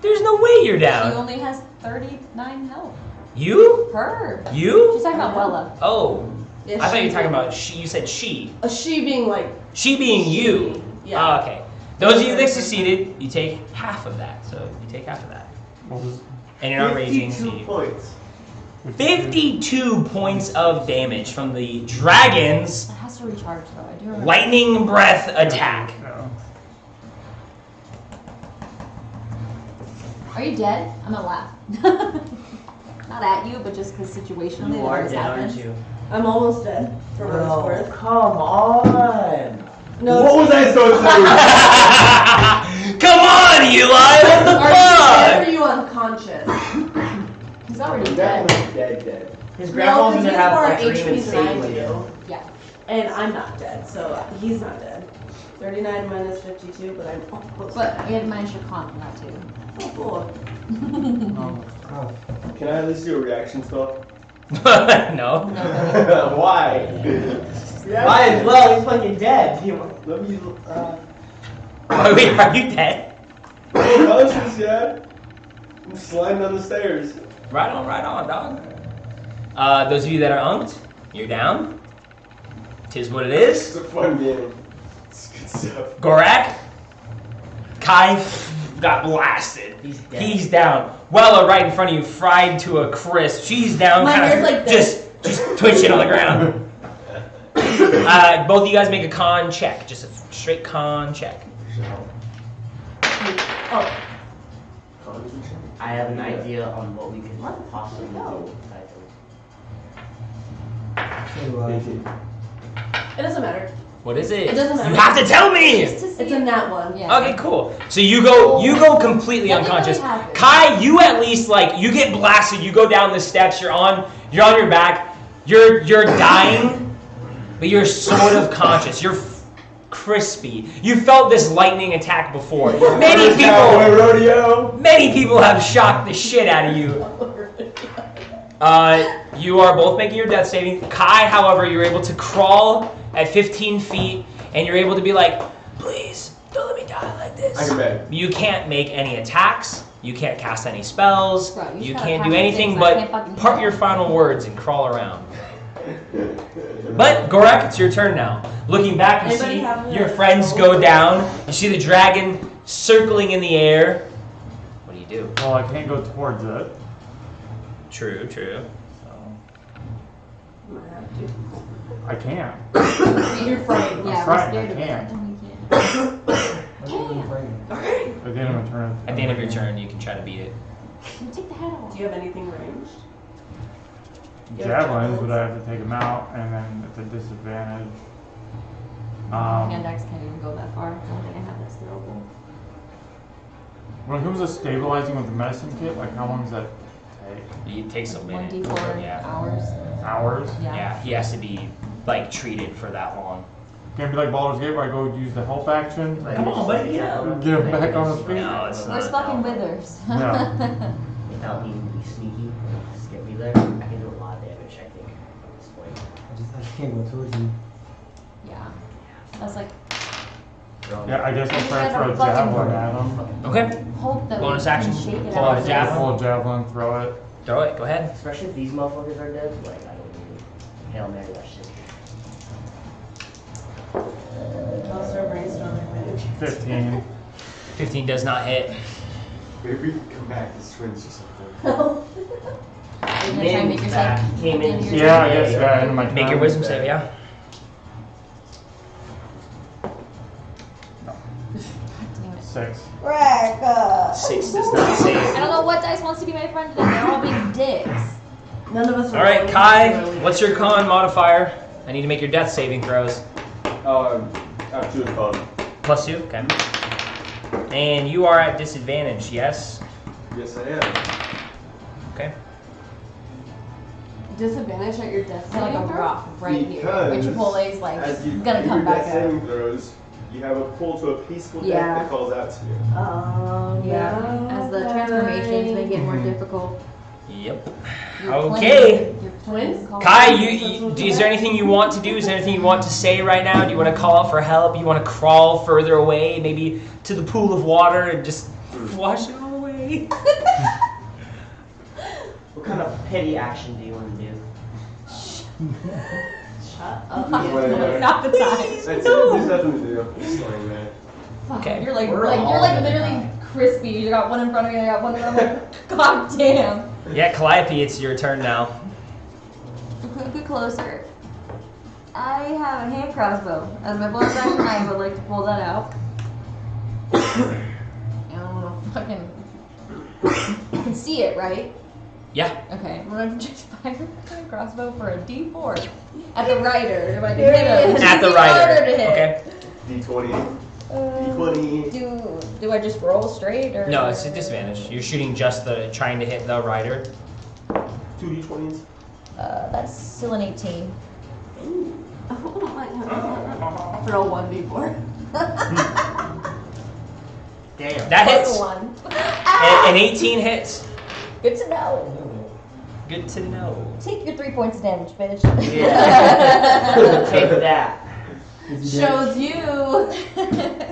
There's no way you're She down. only has 39 health. You? Her. You? She's talking about Bella. Oh, Yeah, I thought you were she- talking about she. You said she. She being like. She being you. Yeah. Oh, okay. Those of you that succeeded, you take half of that. So you take half of that. What was And you're not raging. So 52 you, points. 52 points of damage from the dragon's It has to recharge though. I do remember. lightning breath attack. No. Are you dead? I'm gonna laugh. Not at you, but just because situationally You that are always dead, aren't happens. you? I'm almost dead. For what it's worth. Come on! No. What was I supposed to do? Come on, Eli! What the Are you dead or fuck? are you unconscious? He's already I'm dead. definitely dead. His No, grandma's because gonna he's have more a dream and HP save than I you. do. Yeah. And I'm not dead, so he's not dead. 39 minus 52, but I'm almost But dead. we had to manage your con from that too. Oh, cool. Oh, Can I at least do a reaction spell? No. Why? Might as well, he's fucking dead. Let me. Wait, are you dead? Unconscious, yeah. I'm sliding down the stairs. Right on, dog. Those of you that are unked, you're down. Tis what it It's is. a fun game. It's good stuff. Gorak, Kai got blasted. He's dead. He's down. Wella right in front of you, fried to a crisp. She's down, My kind hair's of like this. just twitching on the ground. Both of you guys make a con check, just a straight con check. Oh, I have an idea on what we could possibly do. it doesn't matter. What is it? It doesn't matter. You have to tell me. Just to see It's a nat one. Yeah. Okay, cool. So you go completely Nothing unconscious. really happened. Kai, you at least you get blasted. You go down the steps. You're on your back. You're dying, but you're sort of conscious. You're crispy. You felt this lightning attack before. Cowboy rodeo. Many people have shocked the shit out of you. You are both making your death saving. Kai, however, you're able to crawl at 15 feet, and you're able to be like, please, don't let me die like this. I can beg. You can't make any attacks. You can't cast any spells. Bro, you You just can't gotta do pass anything things I but can't fucking part do. your final words and crawl around. But Gorak, it's your turn now. Looking back, you Anybody see have your a friends roll? go down. You see the dragon circling in the air. What do you do? Well, I can't go towards it. True. I can't. You're frightened. Yeah, we're frightened, scared I of can't. that. We can't. At the end of my turn. At the end of your turn, you can try to beat it. You take the hat off. Do you have anything ranged? Javelins, but I have to take them out, and then it's a disadvantage. Hand axe can't even go that far. I don't think I have that's throwable. When it comes to stabilizing with the medicine kit, like how long does that take? It takes a minute. 1d4 Yeah. hours. Hours? Yeah, he has to be like treated for that long. Can't be like Baldur's Gate where I go use the help action. Come on, buddy, get up. Get him back on his feet. No, it's We're not. fucking withers. Yeah. Without needing to be sneaky, just get me there. I can do a lot of damage, I think, at this point. I just can't go towards you. Yeah. I was like, Yeah, I guess I'll You try guys for are a fucking javelin at him. Okay, hope that Bonus we action. can shake it Pull out. out a javelin. Pull a javelin, throw it. throw it. Go ahead. Especially if these motherfuckers are dead, like, I don't need Hail Mary that shit. Also brainstorming maybe. 15. 15 does not hit. Maybe we can come back as twins or something. Are you gonna try and make yourself Came in. into your Yeah, I turn? guess, yeah, end of my turn. Make your wisdom save, yeah. Damn it. 6. 6 does not save. I don't know what dice wants to be my friend today. They're all being dicks. None of us are All right, rolling Kai, particularly what's your con modifier? I need to make your death saving throws. I have 2 in con. +2, okay. And you are at disadvantage, yes? Yes, I am. Okay. Disadvantage at your death It's like a saving throw? rock right here. Because When Chipotle's like, as you gonna do come your back death out. saving throws, you have a pull to a peaceful death Yeah. that calls out to you. Yeah, as the transformations make it more difficult. Yep. Your Okay. Your twins? Kai, is there anything you want to do? Is there anything you want to say right now? Do you want to call out for help? You want to crawl further away, maybe to the pool of water and just wash it all away? What kind of petty action do you want to do? Shut up. Whatever. Not the time. That's it. There's nothing to do. Just lying there. Okay. You're like, We're you're all like gonna literally die. crispy. You got one in front of you, I got one in front of me. God damn. Yeah, Calliope, it's your turn now. Get closer. I have a hand crossbow. As my bonus action, I would like to pull that out. Fucking. You can see it, right? Yeah. Okay, I'm gonna just fire my crossbow for a D4 at the rider. If I can hit him. At the It's harder rider. to hit. Okay. D20. D20. Do I just roll straight or? No, it's a disadvantage. You're shooting just trying to hit the rider. 2 D20s. That's still an 18. Oh my god. Throw 1d4. Damn. That Plus hits. one. An 18 hits. Good to know. Good to know. Take your 3 points of damage, bitch. Yeah. Take that. Is he dead? Shows you.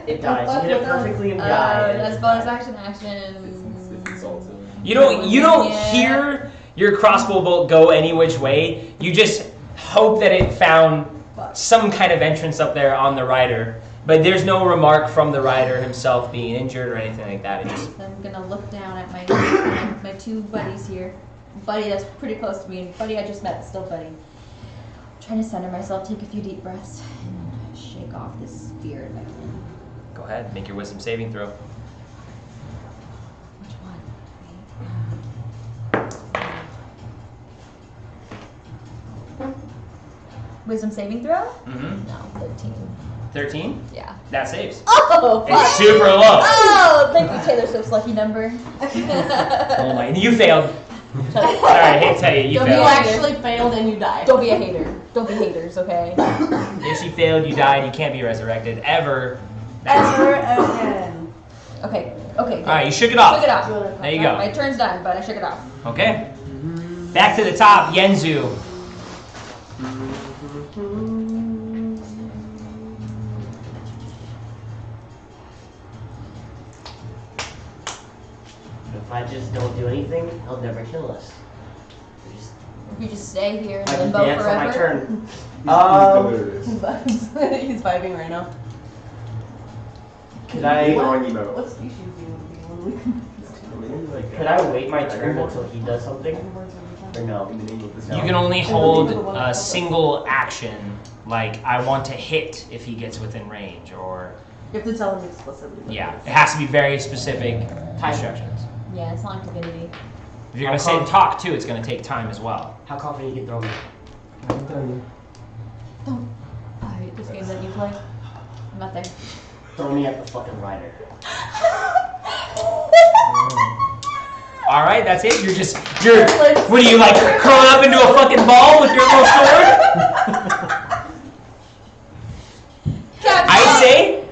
It dies. You hit it perfectly and die. That's bonus action. It's insulting. You don't Yeah. hear your crossbow bolt go any which way. You just hope that it found some kind of entrance up there on the rider. But there's no remark from the rider himself being injured or anything like that. It just I'm gonna look down at my two buddies here. Buddy that's pretty close to me, and buddy I just met that's still buddy. Trying to center myself, take a few deep breaths, and shake off this fear in my brain. go ahead, make your wisdom saving throw. Which one? Wisdom saving throw? Mm-hmm. No, 13. 13. Yeah. That saves. Oh, It's fuck. super low. Oh, thank you, Taylor Swift's lucky number. Oh my! You failed. Sorry, I hate to tell you, you Don't You failed. actually failed and you died. Don't be a hater. Don't be haters, okay? If you failed, you died. You can't be resurrected ever. Ever again. Okay, okay. All right, you shook it off. Shook it off. There you go. My turn's done, but I shook it off. Okay. Back to the top, Yenzu. If I just don't do anything, he'll never kill us. We just If you just stay here in I can limbo dance on my forever. turn. He's vibes. He's vibing right now. Could I? Drawing emote. What species do you want to be when we come? Could I wait my turn until he does something? Or no? You can only hold a single action, like I want to hit if he gets within range, or You have to tell him explicitly. yeah, it has to be very specific instructions. Yeah, it's not divinity. If you're gonna sit and talk too, it's gonna take time as well. How confident you can throw me? I can tell you. Don't. I hate this game that you play. I'm not there. Throw me at the fucking rider. All right, that's it. You're. What are you like curling up into a fucking ball with your little sword?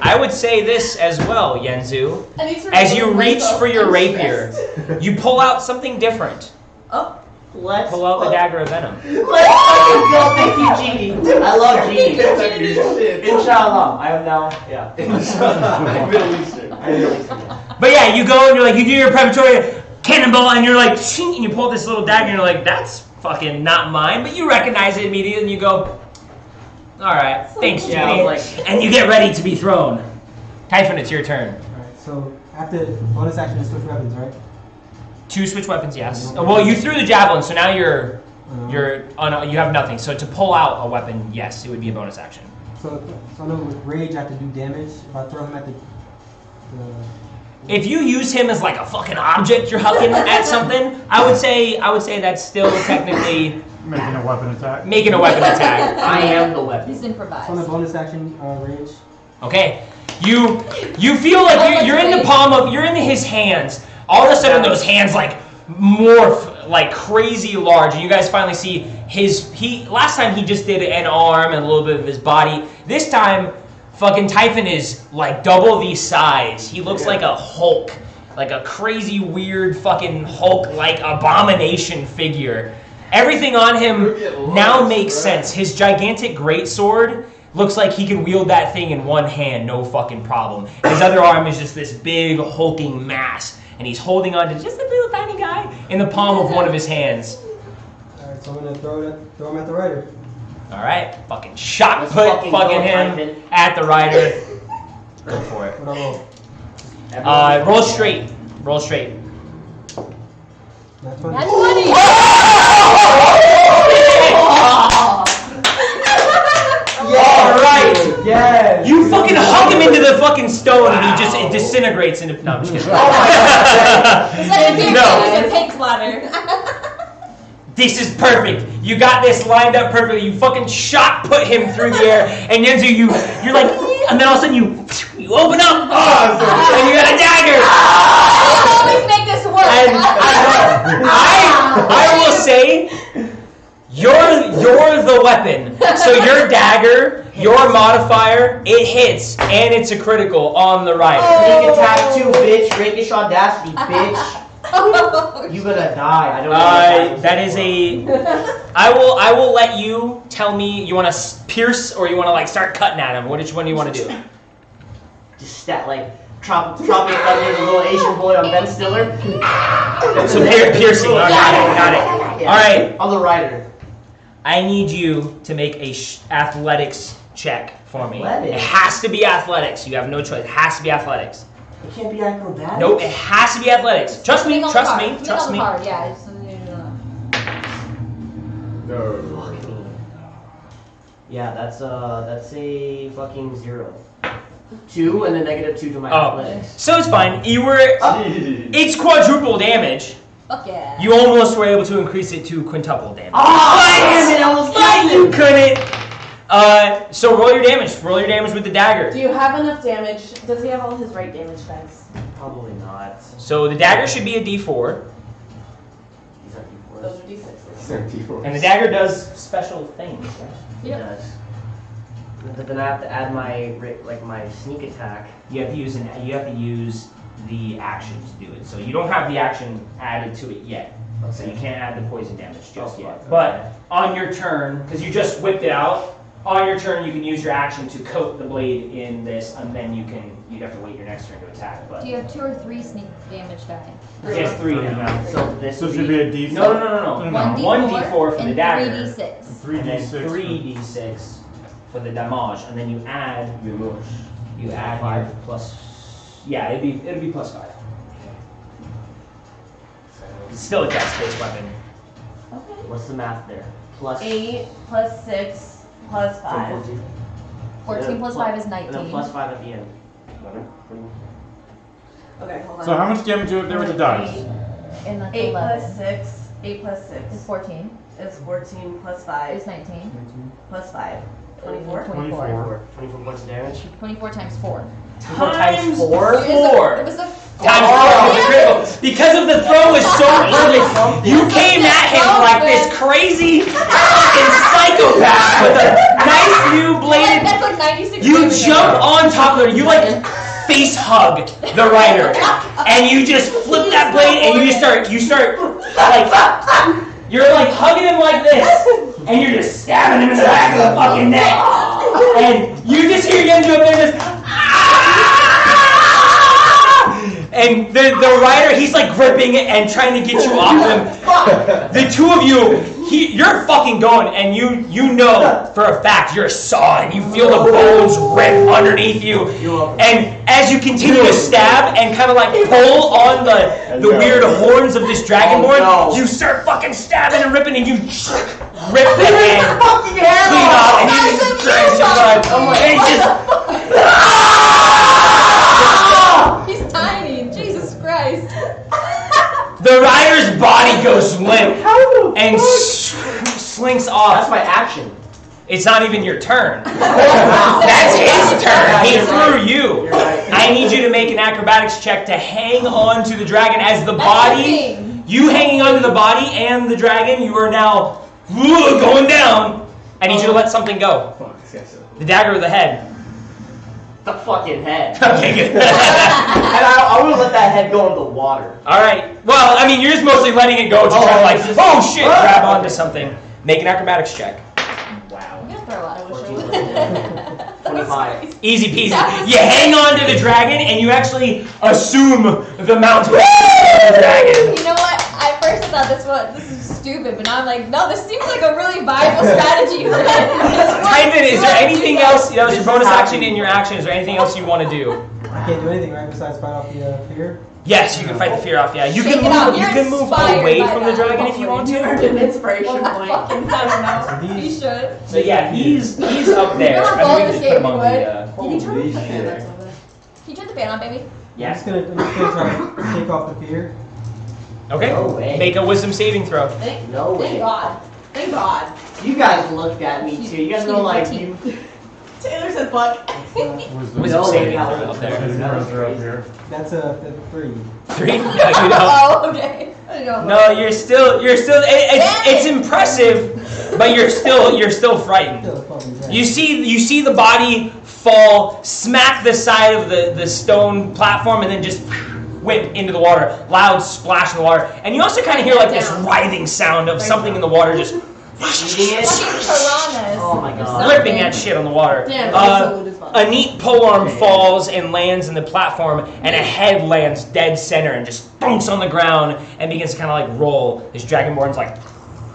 I would say this as well, Yenzu. As you reach for your rapier, you pull out something different. Oh, Let's Pull out the dagger of venom. Let's fucking go. Thank you, Genie. I love Genie. Inshallah. I am now. Yeah. Middle Eastern. But yeah, you go and you're like, you do your preparatory cannonball, and you're like, shing, and you pull this little dagger, and you're like, that's fucking not mine. But you recognize it immediately, and you go, all right, thanks, Genie. Yeah, I was like, And you get ready to be thrown. Typhon, it's your turn. Alright, so after bonus action is switch weapons, right? 2 switch weapons, yes. Well, you threw the javelin, so now you have nothing. So to pull out a weapon, yes, it would be a bonus action. So I know with rage I have to do damage. If I throw him at the If you use him as like a fucking object, you're hucking at something, I would say that's still technically Making a weapon attack. making a weapon attack. I am the weapon. He's improvised. on the bonus action rage. Okay, you feel like you're in the palm of you're in his hands. All of a sudden, those hands like morph like crazy large, and you guys finally see last time he just did an arm and a little bit of his body. This time, fucking Typhon is like double the size. He looks like a Hulk, like a crazy weird fucking Hulk-like abomination figure. Everything on him now makes sense. His gigantic greatsword looks like he can wield that thing in one hand, no fucking problem. His other arm is just this big hulking mass, and he's holding on to just a little tiny guy in the palm of one of his hands. Alright, so I'm gonna throw him at the rider. All right, fucking shot Let's put fucking fucking go, him Typhon. at the rider. Go for it. What I roll? Roll straight. Roll straight. Not 20. That's funny. All right. Yes. You fucking hug him into the fucking stone, and it disintegrates into. No, I'm just kidding. It's like a No. pink ladder. This is perfect. You got this lined up perfectly. You fucking shot put him through the air, and Yenzu, you're like, and then all of a sudden you open up, and you got a dagger. I always make this work. And I will say, you're the weapon. So your dagger, your modifier, it hits, and it's a critical on the right. Sneak attack 2, bitch. Rakish audacity, bitch. You gonna die. I don't know. That is a. I will let you tell me. You want to pierce or you want to like start cutting at him? Which one do you want to do? Just stat like Tropic Thunder, the little Asian boy on Ben Stiller. So piercing. Oh, got it. Yeah. All right. On the rider. I need you to make a athletics check for me. Athletics? It has to be athletics. You have no choice. It has to be athletics. It can't be acrobatics. Nope. It has to be athletics. Trust me. Trust me. Trust me. Yeah. No. Fuck me. Yeah, that's a fucking 0. 2 and then -2 to my athletics. So it's fine. You were. It's quadruple damage. Fuck yeah. You almost were able to increase it to quintuple damage. Damn it! I almost got You it. couldn't. So roll your damage. Roll your damage with the dagger. Do you have enough damage? Does he have all his right damage dice? Probably not. So the dagger should be a D4, These are D4s. Those are d6s. and the dagger does special things. Right? It does. But then I have to add my sneak attack. You have to use the action to do it. So you don't have the action added to it yet. So you can't add the poison damage just yet. But on your turn, because you just whipped it out, On your turn, you can use your action to coat the blade in this, and then you'd have to wait your next turn to attack. But Do you have 2 or 3 sneak damage die? it has 3 now. So this So would should be be a D4. No. 1d4 for the and dagger. 3d6. 3d6. 3d6 for the damage, and then you add your 5. plus. Yeah, it'd be plus 5. It's still a dex-based weapon. Okay. What's the math there? Plus 8 plus 6 plus so 5. 14. 14 plus 5 is And then 19. plus 5 at the end. Okay, hold on. So how much damage do you have there with the dice? And that's 8 11. plus 6. 8 plus 6 Is 14. is 14 plus 5 Is 19. plus 5. 24? 24. 24 points of damage. 24 times 4. 24 times 4? It was a Times 4 was critical. Because of the throw was so perfect, you came at him like this crazy fucking psychopath with a nice new bladed. That's like 96 You damage. jump on top of her. You like face hug the rider, and you just flip that blade, and you start like you're like hugging him like this, and you're just stabbing him in the back of the fucking neck, and you just hear him do up there just. And the rider, he's like gripping it and trying to get you off him. The two of you, you're fucking going, and you know for a fact you're sawed, and you feel the bones rip underneath you. And as you continue to stab and kind of like pull on the weird horns of this dragonborn, you start fucking stabbing and ripping, and you rip the head clean off, and you just drench in blood. And it's just. He's tiny. Jesus Christ. The rider's body goes limp and slinks off. That's my action. It's not even your turn. That's his turn. He threw you. I need you to make an acrobatics check to hang on to the dragon as the body. You hanging onto the body and the dragon, you are now going down. I need you to let something go. The dagger or the head. The fucking head. Okay, good. And I want to let that head go in the water. Alright. Well, I mean, you're just mostly letting it go to try to like, oh shit, grab onto something. Make an acrobatics check. Wow. I'm gonna throw out. I wish I 14. would. 25. Easy peasy. You hang on to the dragon and you actually assume the mountain of the dragon. You know what? At first I thought this is stupid, but now I'm like, no, this seems like a really viable strategy for that. Typhon, is there anything else? That was your bonus action in your action. Is there anything else you want to do? I can't do anything, right, besides fight off the figure? Yes, you can fight the fear off. Yeah, you Shake can it out. move. You You're can move inspired away by from the that. dragon if you want You to. earned an inspiration Well, point. I don't know. He These- should. So yeah, he's up there. You're I both think we just put him on escaping, the. Can you turn the fan that's over there? Can you turn the fan on, baby? I'm just gonna try to take off the fear. Okay. No way. Make a wisdom saving throw. No Thank way. God. Thank God. You guys looked at me too. You guys know like you. Taylor said fuck. Wisdom No saving way. throw up there. They're up here. That's a 3. 3. Yeah, you know. Oh, okay. I don't know. No, you're still. It's impressive, but you're still frightened. Still a fucking dragon. You see the body fall, smack the side of the stone platform, and then just whip into the water. Loud splash in the water, and you also kind of hear like this writhing sound of something in the water just Eating it. Fucking piranhas. Oh my or God. something. ripping at shit on the water. Damn, Uh, absolute is fun. A neat polearm falls and lands in the platform, and a head lands dead center and just thunks on the ground and begins to kind of like roll. This dragonborn's like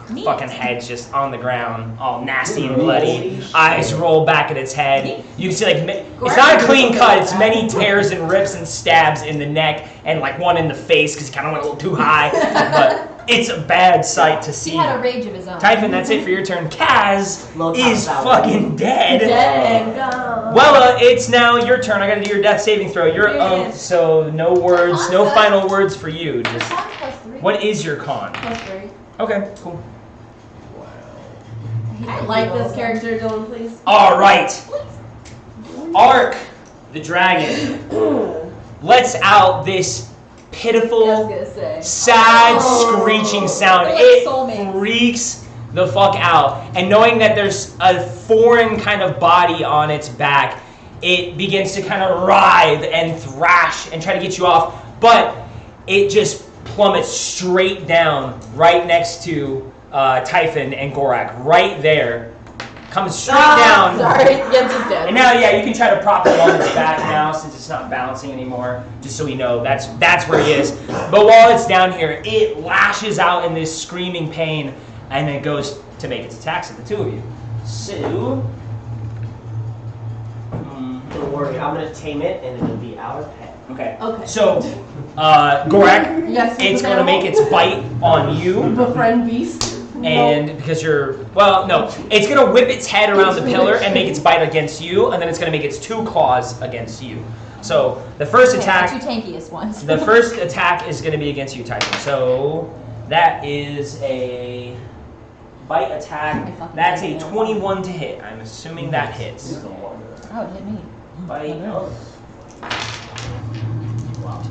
Neat. fucking head's just on the ground, all nasty and bloody. Eyes roll back at its head. You can see like it's not a clean cut. It's many tears and rips and stabs in the neck and like one in the face because he kind of went a little too high. But it's a bad sight to see. He had a rage of his own. Typhon, that's it for your turn. Kaz Low top is sour. fucking dead. Dead. Go. Well, it's now your turn. I gotta do your death saving throw. You're Here it is. so no words, no final words for you. Just Plus 3. what is your con? Plus 3. Okay, cool. I like this character, Dylan, please. All right. Ark, the dragon, lets out this I was pitiful, gonna say. sad, Oh. screeching sound. They're like It soulmates. freaks the fuck out. And knowing that there's a foreign kind of body on its back, it begins to kind of writhe and thrash and try to get you off. But it just plummets straight down right next to Typhon and Gorak. Right there. comes straight down. Sorry, gets it dead. And now, yeah, you can try to prop him on his back now since it's not bouncing anymore, just so we know that's where he is. But while it's down here, it lashes out in this screaming pain, and then it goes to make its attacks at the two of you. So, Don't worry, I'm gonna tame it and it'll be our pet. okay. Okay. So, Gorak, Yes, it's going to make its bite on you. Befriend beast. And because it's gonna whip its head around the pillar and make its bite against you, and then it's gonna make its 2 claws against you. So the first attack, The 2 tankiest ones. the first attack is gonna be against you, Tyson. So that is a bite attack. That's a 21 to hit. I'm assuming that hits. Oh, it hit me. Bite. Wow.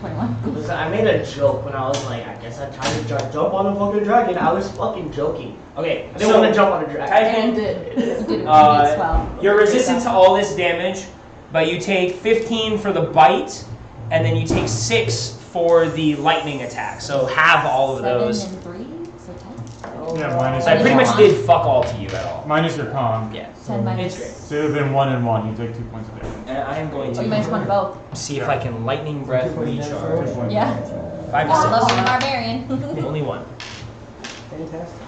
21. Listen, I made a joke when I was like, I guess I tried to jump on a fucking dragon. I was fucking joking. Okay, I didn't want to jump on a dragon. And did. You did it well. You're resistant to all this damage, but you take 15 for the bite, and then you take 6 for the lightning attack. So halve all of those. 7 and 3, so 10. Yeah, minus So I your pretty much con. did fuck all to you at all. Minus your con. Yeah. 10 minus. It's great. So it would have been 1 and 1. You take 2 points of damage. And I am going Oh, you minus 1 to to both. see if I can lightning breath recharge. Yeah. 5 I love to being a barbarian. 6. Only 1. Fantastic.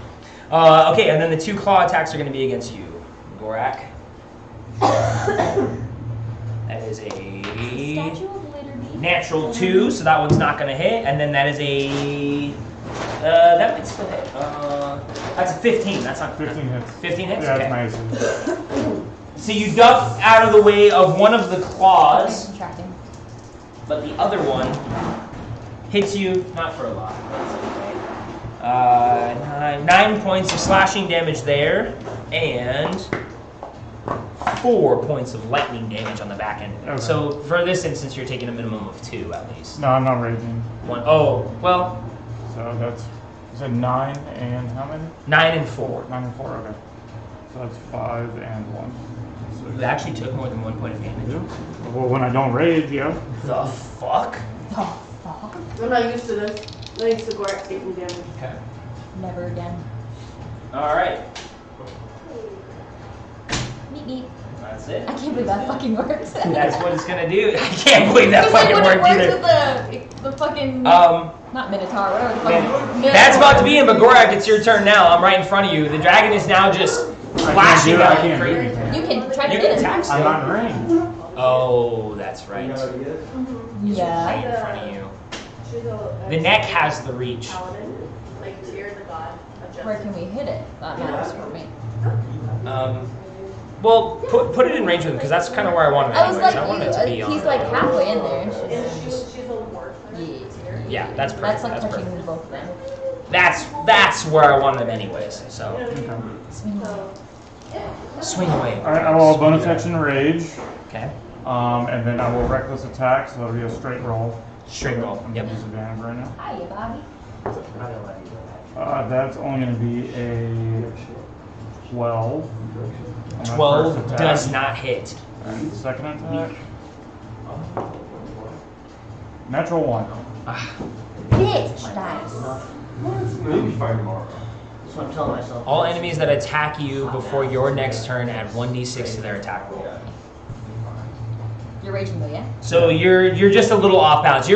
Okay, and then the 2 claw attacks are going to be against you, Gorak. That is a Statue of Liberty. natural 2, so that one's not going to hit. And then that is a that might still hit. That's a 15. That's not 15 hits. 15 hits. Yeah, Okay. that's nice. So you duck out of the way of one of the claws, I'm tracking. but the other one hits you, not for a lot. That's okay. 9 points of slashing damage there, and 4 points of lightning damage on the back end. Okay. So for this instance, you're taking a minimum of 2 at least. No, I'm not raging. 1. Oh, well, So that's, you said 9 and how many? 9 and 4. 9 and 4, okay. So that's 5 and 1. It actually took more than 1 point of damage. Well, when I don't rage, yeah. The fuck? Oh, fuck. I'm not used to this. Thanks to Gorak taking damage. Okay. Never again. All right. Meet me. That's it. I can't believe that fucking works. That's what it's gonna do. I can't believe that Just like fucking when it worked works either. with the fucking not Minotaur, whatever the fuck. That's about to be in, but Gorak, it's your turn now. I'm right in front of you. The dragon is now just flashing I out can't do crazy. anything. You can try to You hit can it. attack I'm still. not in range. Oh, that's right. You know what it is? Right Yeah. in front of you. She's a The neck has the reach. paladin, like Tyr the god of Where justice. can we hit it? That matters for me. Well, put it in range with him because that's kind of where I wanted it. I was Anyways. like, I wanted it to be on. he's like halfway in there. And she's a ward for Tyr. Yeah, that's perfect. That's like That's touching perfect. both of them. That's where I wanted him anyways. So Okay. Swing away. swing away. Alright, I will bonus action rage. Okay. And then I will reckless attack, so that'll be a straight roll. Straight roll. I'm Yep. at disadvantage right now. Hiya, Bobby. I'm not gonna let you do that. That's only going to be a 12. on my 12 first attack. does not hit. And second attack. Natural 1. Bitch dice. Maybe fine tomorrow. That's what I'm telling myself. All enemies that attack you before your next turn add 1d6 to their attack roll. You're raging though, yeah? So you're just a little off balance.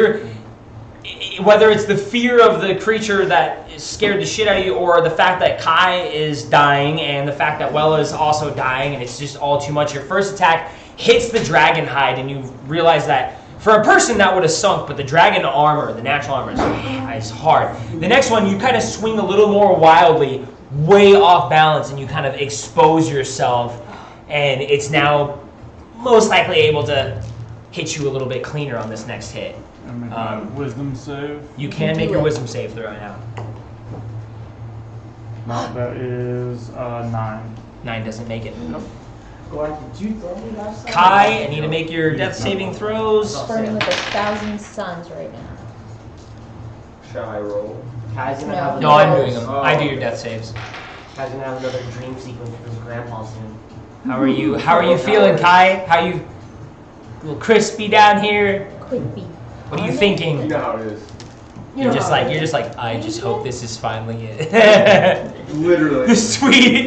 Whether it's the fear of the creature that scared the shit out of you, or the fact that Kai is dying, and the fact that Wella is also dying, and it's just all too much. Your first attack hits the dragon hide, and you realize that for a person that would have sunk, but the dragon armor, the natural armor, is hard. The next one, you kind of swing a little more wildly, way off balance, and you kind of expose yourself, and it's now most likely able to hit you a little bit cleaner on this next hit. And make my wisdom save. You can make your wisdom save throw now. No, that is 9. 9 doesn't make it. Gorak, did you throw me last time? Kai, I need to make your death saving throws. Burning with 1,000 suns right now. Shall I roll? Kai's gonna No. have No, I'm another- doing them. I do your death saves. Kai's gonna have another dream sequence with his grandpa soon. How are you? How are you feeling, Kai? How you? A little crispy down here. Quick beat. What are you thinking? You know how it is. You're just like, I just hope this is finally it. Literally. The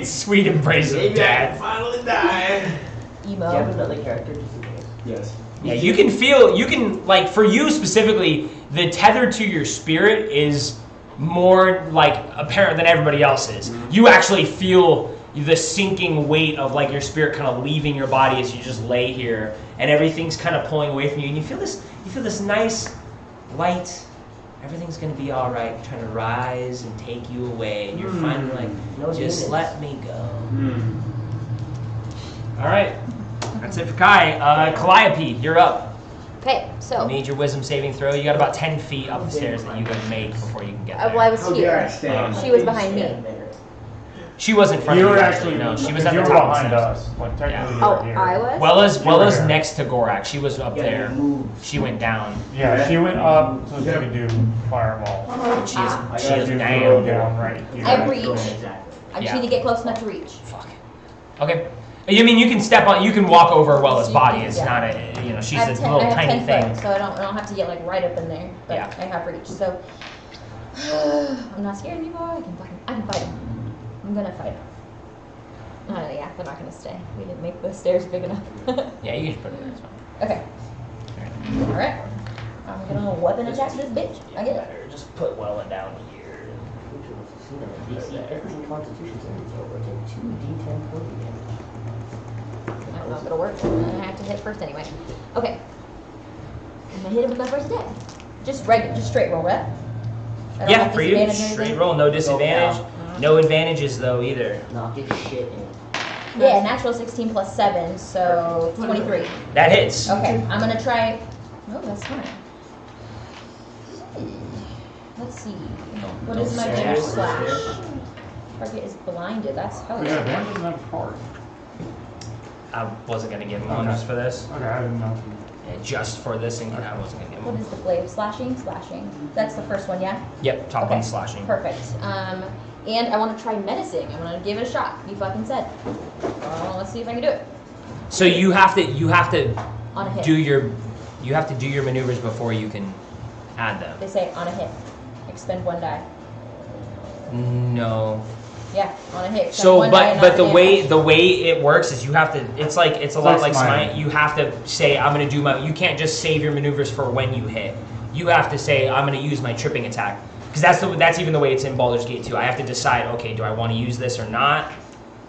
sweet embrace of Maybe I dad. can finally die. Do you have Emo. another character just in case? Yes. Yeah, you can like, for you specifically, the tether to your spirit is more like apparent than everybody else's. You actually feel the sinking weight of like your spirit kind of leaving your body as you just lay here, and everything's kind of pulling away from you, and you feel this nice light. Everything's gonna be all right. Trying to rise and take you away, and you're finally like, No just demons. let me go. All right, that's it for Kai. Calliope, you're up. Okay, You so need your wisdom saving throw. You got about 10 feet up the stairs that you can make before you can get there. well, I was How dare I here. stand? She was behind me. Stand there. She was in front You of were you. actually No, she was because at you the were top of the behind steps. us. Like technically Oh, you were here. I was? Wella's You were Wella's here. next to Gorak. She was up Yeah, there. move. She went down. Yeah, she went up so she could do fireball. She Ah. is You down. go down right here. I reach. Exactly. I just Yeah. need to get close enough to reach. Fuck. Okay. You mean you can step on? You can walk over Wella's You body. can- It's yeah. not a. She's I a have little 10 tiny thing. foot, so I don't have to get like right up in there. But Yeah. I have reach, so I'm not scared anymore. I can fight him. I'm gonna fight him. Yeah, they're not gonna stay. We didn't make the stairs big enough. Yeah, you can just put it there. It's fine. Okay. All right. I'm gonna weapon attack this bitch. I get it. Better just put Wella down here. DC Fitness and Constitution saving throw. Take 2d10 poison damage. I don't know if it'll work. I have to hit first anyway. Okay. I'm gonna hit him with my first attack. Just straight roll, right? I don't Yeah, have for you, disadvantage or straight anything? roll, no disadvantage. No advantages though either. Knock his shit in. Yeah, natural 16 plus 7, so 23. That hits. Okay, I'm gonna try. Oh, that's fine. Let's see. What is my damage slash? Target is blinded. That's hell We got yeah. advantage in that part. I wasn't gonna give him one just for this. Okay, I didn't know. Yeah, just for this, and I wasn't gonna give him What one. is the blade? Slashing? Slashing. That's the first one, yeah? Yep, top Okay, one slashing. Perfect. And I want to try menacing. I'm gonna give it a shot. You fucking said. Let's see if I can do it So you have to on a hit. do your maneuvers before you can add them. They say on a hit. Expend 1 die. No. Yeah, on a hit. Expend So, 1 die and but not the damage. way it works is you have to. It's a lot like Smite. Smite. You have to say I'm gonna do my. You can't just save your maneuvers for when you hit. You have to say I'm gonna use my tripping attack because that's even the way it's in Baldur's Gate 2. I have to decide. Okay, do I want to use this or not?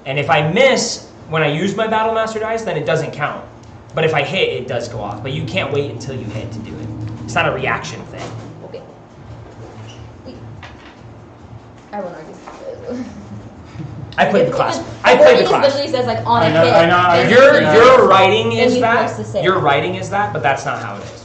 And if I miss when I use my Battle Master dice, then it doesn't count. But if I hit, it does go off. But you can't wait until you hit to do it. It's not a reaction thing. Okay. I won't argue. I played the class. The I played the wording class. literally says like on a I know- hit. I know, then Your you Yeah. your writing then is you that. press the save. Your writing is that, but that's not how it is.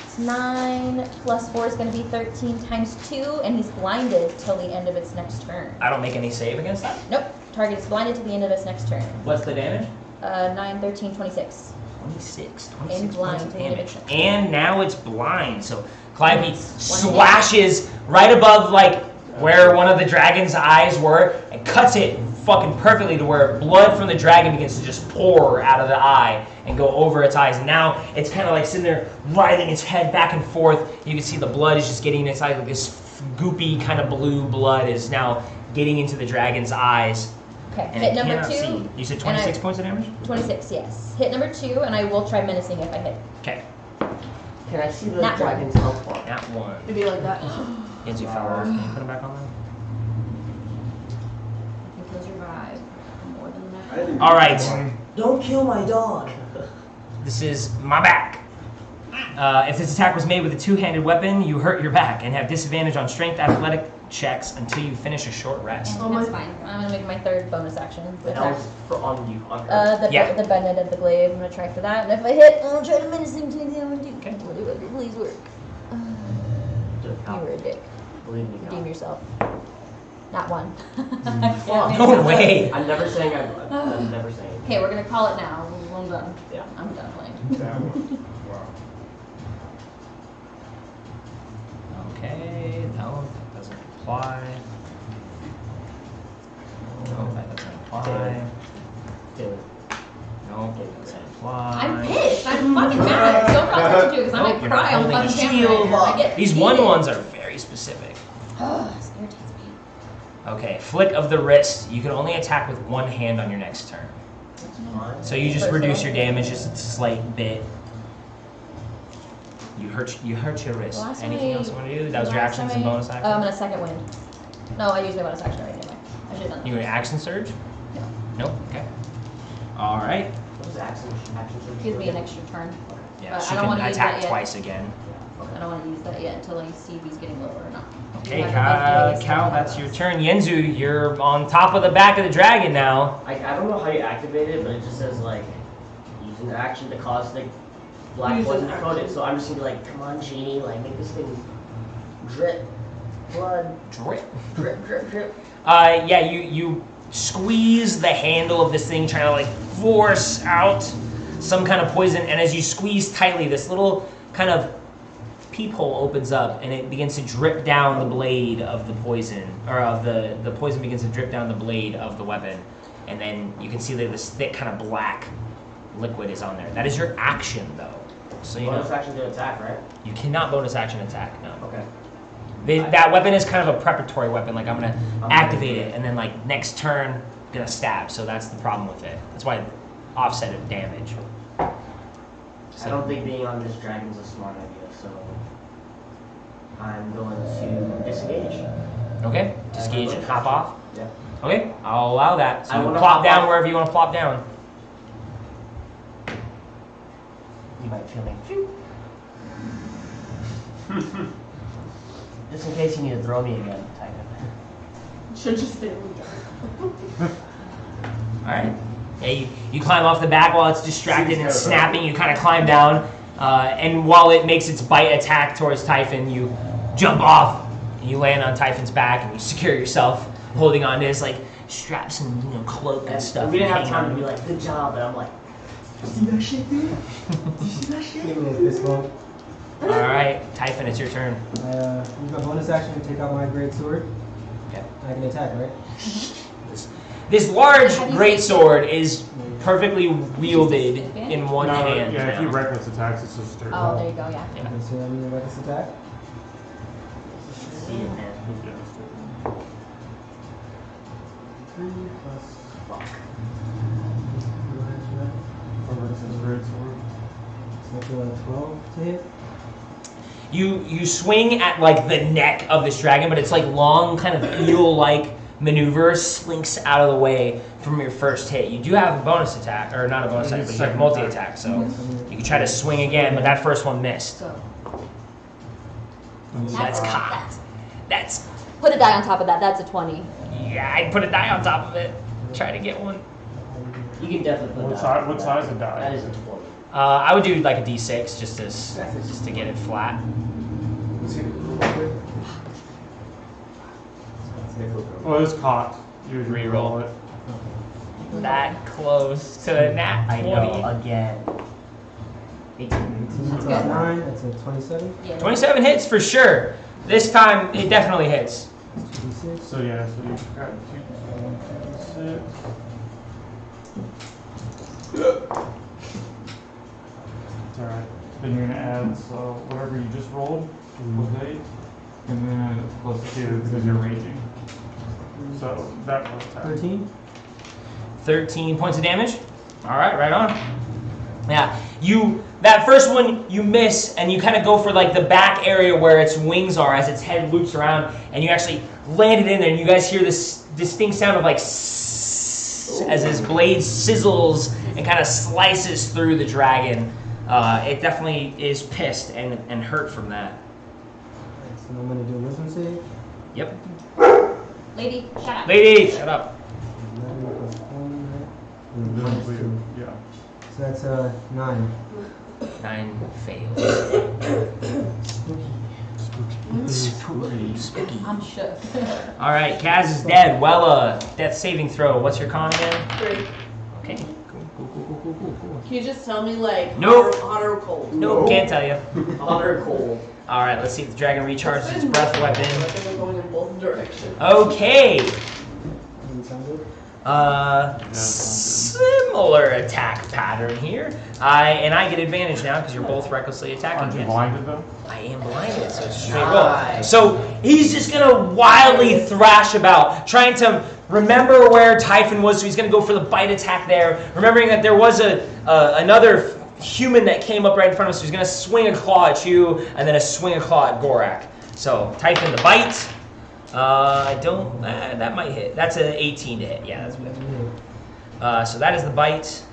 It's 9 plus 4 is going to be 13 times 2, and he's blinded till the end of its next turn. I don't make any save against that. Nope. Target is blinded till the end of its next turn. What's the damage? 9, 13, 26. 26 And blind, points of and damage. it's- And now it's blind. So Calliope hit. slashes right above like where one of the dragon's eyes were and cuts it fucking perfectly to where blood from the dragon begins to just pour out of the eye and go over its eyes. And now it's kind of like sitting there writhing its head back and forth. You can see the blood is just getting in its eyes. Like this goopy kind of blue blood is now getting into the dragon's eyes. Okay, And hit it number cannot 2. see. You said and I- 26 points of damage? 26, yes. Hit number 2, and I will try menacing if I hit. Okay. Can I see the Not one. dragon's health bar? That one. It'd be like that. Yanzu fell off. Can you put him back on I think he'll survive more than I that. didn't- there? All right. Don't kill my dog. This is my back. If this attack was made with a two-handed weapon, you hurt your back and have disadvantage on strength athletic checks until you finish a short rest. Oh, That's my- fine. I'm gonna make my third bonus action. And that Attack. was for on you, on her. Yeah. The bend of the glaive. I'm gonna try for that. And if I hit, I'm gonna try to menacing to the other dude. Okay. Will do it. Please work. You were a dick. Believe me, Redeem Cal. yourself. Not one. Fuck. No way. I'm never saying I'm never saying. Okay, we're gonna call it now. I'm done. Yeah. I'm done playing. That was, wow. Okay, no, that doesn't apply. No, that doesn't apply. Taylor. No, that doesn't apply. I'm pissed. I'm fucking mad. Don't cross what you do because I'm gonna on camera shield. right now. I get These heated. ones are very specific. This irritates me. Okay, flick of the wrist. You can only attack with one hand on your next turn. So you just reduce your damage just a slight bit. You hurt your wrist. The last time Anything I- else you want to do? That was the your last actions time and I- bonus action? I'm gonna second wind. No, I used my bonus action already anyway. I should have done that. You gonna action surge? No. Nope. Okay. All right. What was action surge? Gives me an extra turn. Yeah, But she I don't can wanna use attack that yet. twice again. I don't want to use that yet until I see if he's getting lower or not. Okay, Yeah, I think Cal, it's that's your turn. Yenzu, you're on top of the back of the dragon now. I don't know how you activate it, but it just says like use an action to cause the black Use poison an to coat it. action. So I'm just gonna be like, come on, Genie, like make this thing drip blood, Drip. drip, drip, drip. Yeah, you squeeze the handle of this thing, trying to like force out some kind of poison, and as you squeeze tightly, this little kind of peephole opens up, and it begins to drip down the blade of the poison, or of the poison begins to drip down the blade of the weapon, and then you can see that this thick kind of black liquid is on there. That is your action, though. So you Bonus know action to attack, right? you cannot bonus action attack. No. Okay. That weapon is kind of a preparatory weapon. Like I'm gonna I'm activate gonna- it, and then like next turn, gonna stab. So that's the problem with it. That's why offset of damage. I don't think being on this dragon's a smart idea, so I'm going to disengage. Okay, disengage and hop off. Yeah. Okay, I'll allow that. So I you wanna plop hop down off. wherever you want to plop down. You might feel me. Just in case you need to throw me again, type it. Should just stay with All right. Yeah, you climb off the back while it's distracted and snapping. You kind of climb down, and while it makes its bite attack towards Typhon, you jump off. And you land on Typhon's back, and you secure yourself, holding on to his like straps and cloak and stuff. We didn't have hanging time on. to be like, good job, but I'm like, you see that shit, dude? You see that shit? Give me a fist bump. All right, Typhon, it's your turn. I use my bonus action to take out my great sword. Okay. I can attack, right? This large Have you great seen- sword is perfectly wielded in one No, hand. yeah, if now. you reckless attacks, it's just straight Oh, roll. there you go, yeah. Yeah. Okay, so I mean a reckless attack. See it, man. Yeah, straight roll. 3 plus Fuck. Reckless great sword. So that's 12 to hit. You swing at like the neck of this dragon, but it's like long, kind of eel-like maneuver slinks out of the way from your first hit. You do have a bonus attack, or not a bonus attack, but you have Second multi-attack, so you can try to swing again, but that first one missed. So That's cocked. That's, put a die on top of that. That's a 20. yeah, I'd put a die on top of it. Try to get one. You can definitely put What that. size? What size of die? That is a 20. I would do like a d6 just to get it flat. Well, it's cocked. You would Reroll. it. That close to a nat 20. I know, again. 18. 18 plus 9, that's a 27. Yeah. 27 hits for sure. This time it definitely hits. 2d6. So yeah, so you got 2, 6. It's alright. Then you're gonna add so whatever you just rolled was 8, and then plus 2 because you're raging. So that was 10. 13. 13 points of damage. All right, right on. Yeah, that first one you miss, and you kind of go for like the back area where its wings are as its head loops around, and you actually land it in there, and you guys hear this distinct sound of like as his blade sizzles and kind of slices through the dragon. It definitely is pissed and hurt from that. Alright, so I'm going to do a wisdom save. Yep. Lady, shut up. Lady, shut up. 11 plus 1, right? And And then minus we- 2. Yeah. So that's 9. 9 fails. Spooky. I'm shook. All right, Kaz is dead. Wella, death saving throw. What's your con again? 3. Okay. Cool. Can you just tell me like Nope. hot or cold? Nope, can't tell you. Hot or cold? All right, let's see if the dragon recharges its breath I weapon. think we're going in both directions. Okay. Doesn't sound good. Similar attack pattern here. And I get advantage now because you're both recklessly attacking. Aren't you against blinded though? I am blinded, so it's a straight roll. So he's just gonna wildly thrash about, trying to remember where Typhon was. So he's gonna go for the bite attack there, remembering that there was another human that came up right in front of us. So he's gonna swing a claw at you, and then a swing a claw at Gorak. So Typhon the bite. That might hit. That's an 18 to hit. Yeah, that's good. So that is the bite.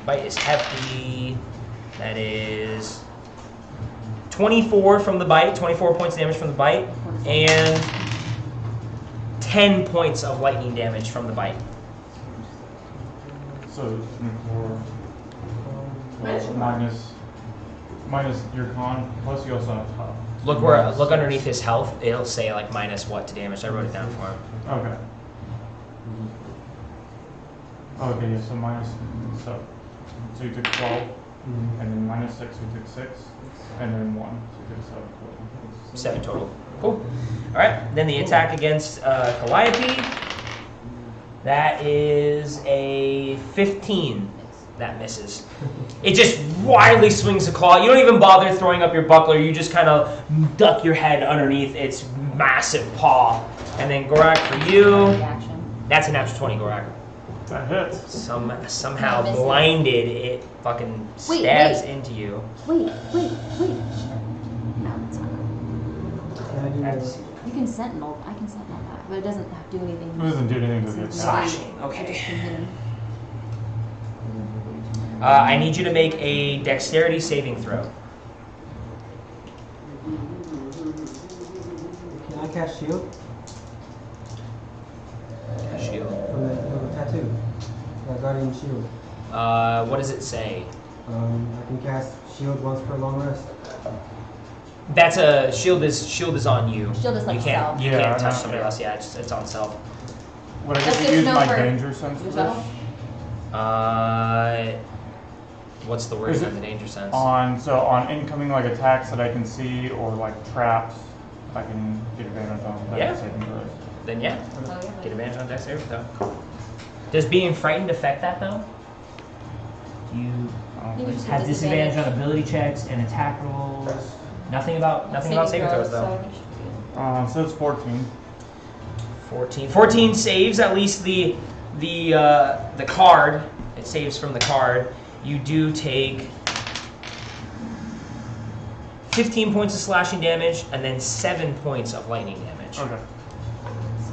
Bite is hefty. That is 24 from the bite. 24 points of damage from the bite, and 10 points of lightning damage from the bite. So 24 minus your con, plus you also have tough. Look underneath his health. It'll say like minus what to damage. I wrote it down for him. Okay. Okay, yeah, so you took 12, and then minus 6, you took 6, and then 1, so you took 7 total. 7 total. Cool. All right. Then the attack against Calliope. That is a 15. That misses. It just wildly swings a claw. You don't even bother throwing up your buckler. You just kind of duck your head underneath its massive paw. And then Gorak, for you, that's an natural 20, Gorak. That hits. Somehow blinded, it fucking stabs into you. Wait. No, it's not. You can sentinel. I can sentinel that, but it doesn't do anything. It doesn't do anything to the attack. Slashing. Okay. I need you to make a dexterity saving throw. Can I cast shield? Shield. From the tattoo. Guardian shield. What does it say? I can cast shield once per long rest. That's a shield is on you. Shield is like you can't self. you Yeah, can't touch no, somebody yeah. else. Yeah, it's on self. Would I That's get good to use to know my for danger sense for this? What's the word Is in it the danger sense? on incoming like attacks that I can see or like traps, I can get advantage on. Yeah. Saving throws. Then yeah, Oh, yeah. get advantage on dex saving throw. Does being frightened affect that though? You I don't You think just so. have disadvantage on ability checks and attack rolls. Nothing about saving throws though. So it's 14. 14 saves at least the card. It saves from the card. You do take 15 points of slashing damage and then 7 points of lightning damage. Okay.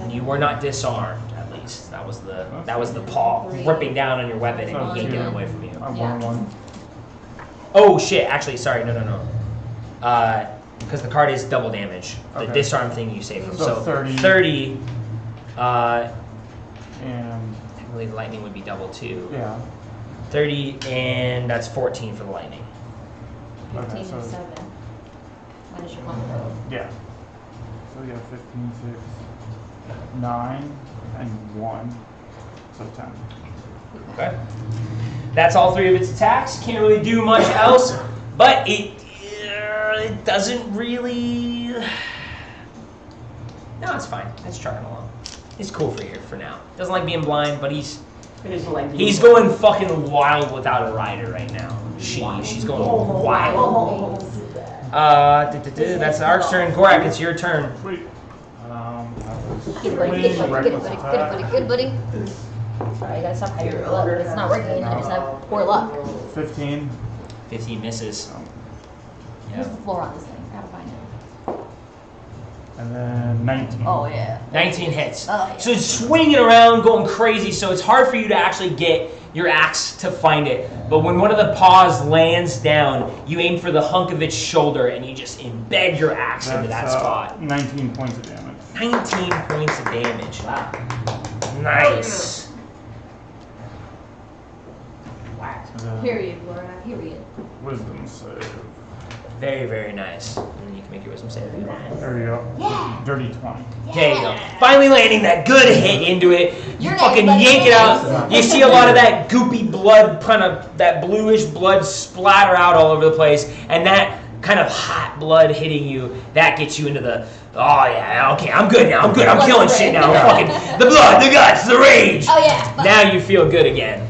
And you were not disarmed, at least. That was the paw ripping down on your weapon and So yanking two. it away from you. I'm Yeah. 1-1. Oh shit! Actually, sorry, no. Because the card is double damage. The Okay. disarm thing you save from. So 30. 30. And Technically, the lightning would be double too. yeah. 30, and that's 14 for the lightning. 15 Okay, so and 7. Minus your combo. yeah. So yeah, 15, 6, 9, and 1. So 10. Okay. That's all 3 of its attacks. Can't really do much else, but it doesn't really. No, it's fine. It's trucking along. It's cool for here for now. Doesn't like being blind, but he's going fucking wild without a rider right now. She's going wild. That's Ark's turn. Gorak, it's your turn. Sweet. That was Good buddy, 20, good buddy, reckless good attack. buddy, good buddy. Sorry, I gotta stop your luck. It's not working. I just have poor luck. 15. 15 misses. Where's the floor on this thing? Gotta find it. And then 19. Oh yeah. 19 hits. Oh, yeah. So it's swinging around, going crazy, so it's hard for you to actually get your axe to find it. But when one of the paws lands down, you aim for the hunk of its shoulder and you just embed your axe into that spot. 19 points of damage. 19 points of damage. Wow. Nice. Period, Laura. Period. Wisdom save. Very, very nice. And then you can make your wisdom save. There you go. Dirty 20. There you go. Finally landing that good hit into it. You You're fucking nice, yank it buddy. out. You see a lot of that goopy blood, kind of that bluish blood splatter out all over the place. And that kind of hot blood hitting you, that gets you into the, oh yeah, okay, I'm good now, I'm good, I'm killing shit now, fucking, the blood, the guts, the rage. Oh yeah. Now you feel good again.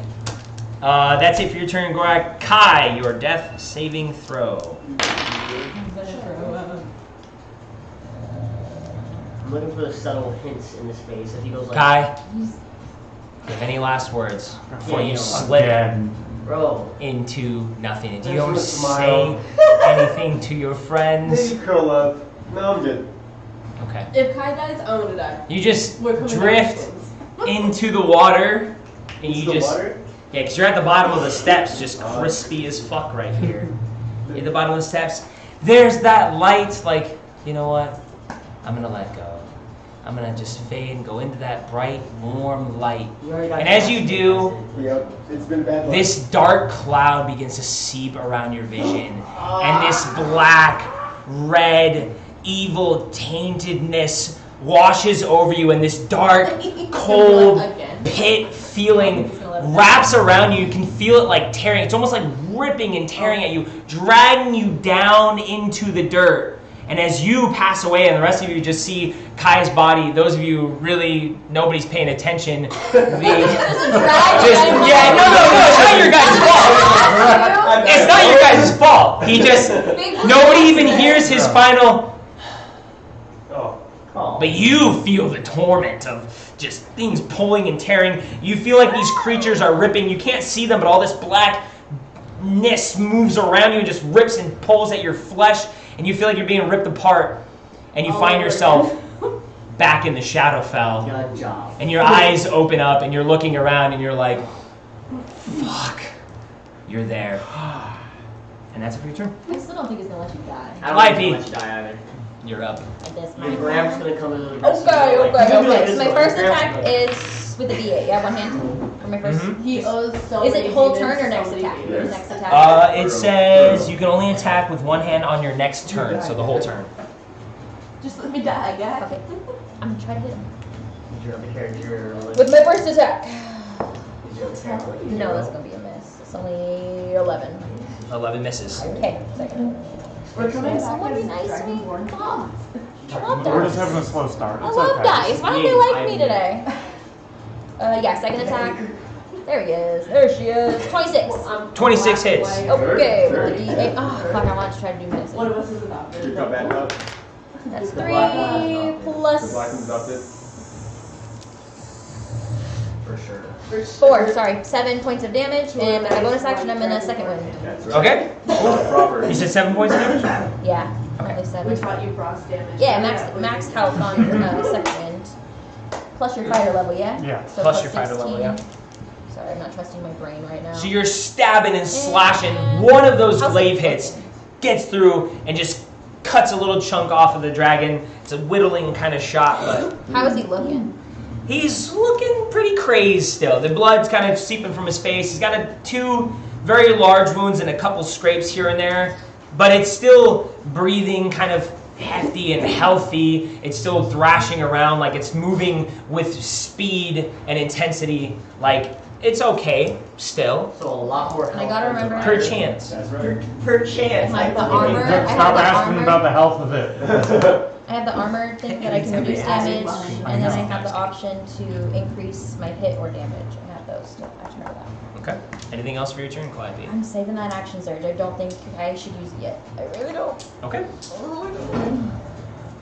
That's it for your turn, Gorak. Kai, your death saving throw. I'm looking for the subtle hints in his face. If he goes like, Kai, do you have any last words before you slip bro, into nothing? Do you Thanks say for the smile. anything to your friends? Maybe curl up. No, I'm good. Okay. If Kai dies, I'm gonna die. You just We're coming drift down into the water, and you The just water? yeah, because you're at the bottom of the steps, just crispy as fuck right here. At the bottom of the steps, there's that light. Like, you know what? I'm gonna let go. I'm gonna just fade and go into that bright, warm light. you already got And as you do, Yep, it's been bad luck. this dark cloud begins to seep around your vision, and this black, red, evil taintedness washes over you, and this dark, cold Again. pit feeling wraps around you. You can feel it like tearing. It's almost like ripping and tearing at you, dragging you down into the dirt. And as you pass away, and the rest of you just see Kai's body, those of you really, nobody's paying attention. Yeah, no, it's not your guys' fault. It's not your guys' fault. He just, nobody even hears his final. Oh. But you feel the torment of just things pulling and tearing. You feel like these creatures are ripping. You can't see them, but all this blackness moves around you and just rips and pulls at your flesh. And you feel like you're being ripped apart. And you find yourself back in the Shadowfell. Good job. And your eyes open up and you're looking around and you're like, fuck, you're there. And that's it for your turn. I still don't think he's gonna let you die. I don't Life think eat. he'll let you die either. You're up. At this Your moment. Graham's gonna come into the Okay. So my first Graham's attack gonna- is with the D8. Yeah, one hand for my first. Mhm. He owes so Is many it whole demons, turn or so next many attack? demons. Next attack. It says you can only attack with one hand on your next turn, so the whole turn. Just let me die, guys. Okay. I'm gonna try to hit him Is your other character with my first attack. is your other character like No, zero? that's gonna be a miss. It's only 11. 11 misses. Okay, second. We're coming Can back someone be as nice to me? Dragonborn. Come on. I love We're just dice. having a slow start. I It's love okay. dice. Why don't they like me today? Yeah, second attack. There he is. There she is. 26. 26 hits. Okay, with the D8. Oh, fuck, I wanted to try to do misses. One of us is adopted. You got bad luck. That's The black 3 The plus black one's adopted. For sure. 4. Sorry, 7 points of damage. And my bonus action, I'm in a second wind. That's right. Okay. Proper. You said 7 points of damage? Yeah, currently We 7. taught you frost damage. Yeah, max health on second wind. Plus your fighter level, yeah? Yeah. So Plus your fighter level, 16. yeah. Sorry, I'm not trusting my brain right now. So you're stabbing and slashing. One of those How's glaive it hits looking? gets through and just cuts a little chunk off of the dragon. It's a whittling kind of shot, but How is he looking? he's looking pretty crazed still. The blood's kind of seeping from his face. He's got 2 very large wounds and a couple scrapes here and there, but it's still breathing kind of hefty and healthy. It's still thrashing around like it's moving with speed and intensity. Like, it's okay still. So a lot more. And I gotta remember- Per chance. That's right. Per chance. I have the fucking- armor. I have Stop the asking armor. about the health of it. I have the armor thing that I can reduce damage, and then I have the option to increase my hit or damage. I have those still. I should remember that. Okay. Anything else for your turn, Clyde? I'm saving that action surge. I don't think I should use it yet. I really don't. Okay.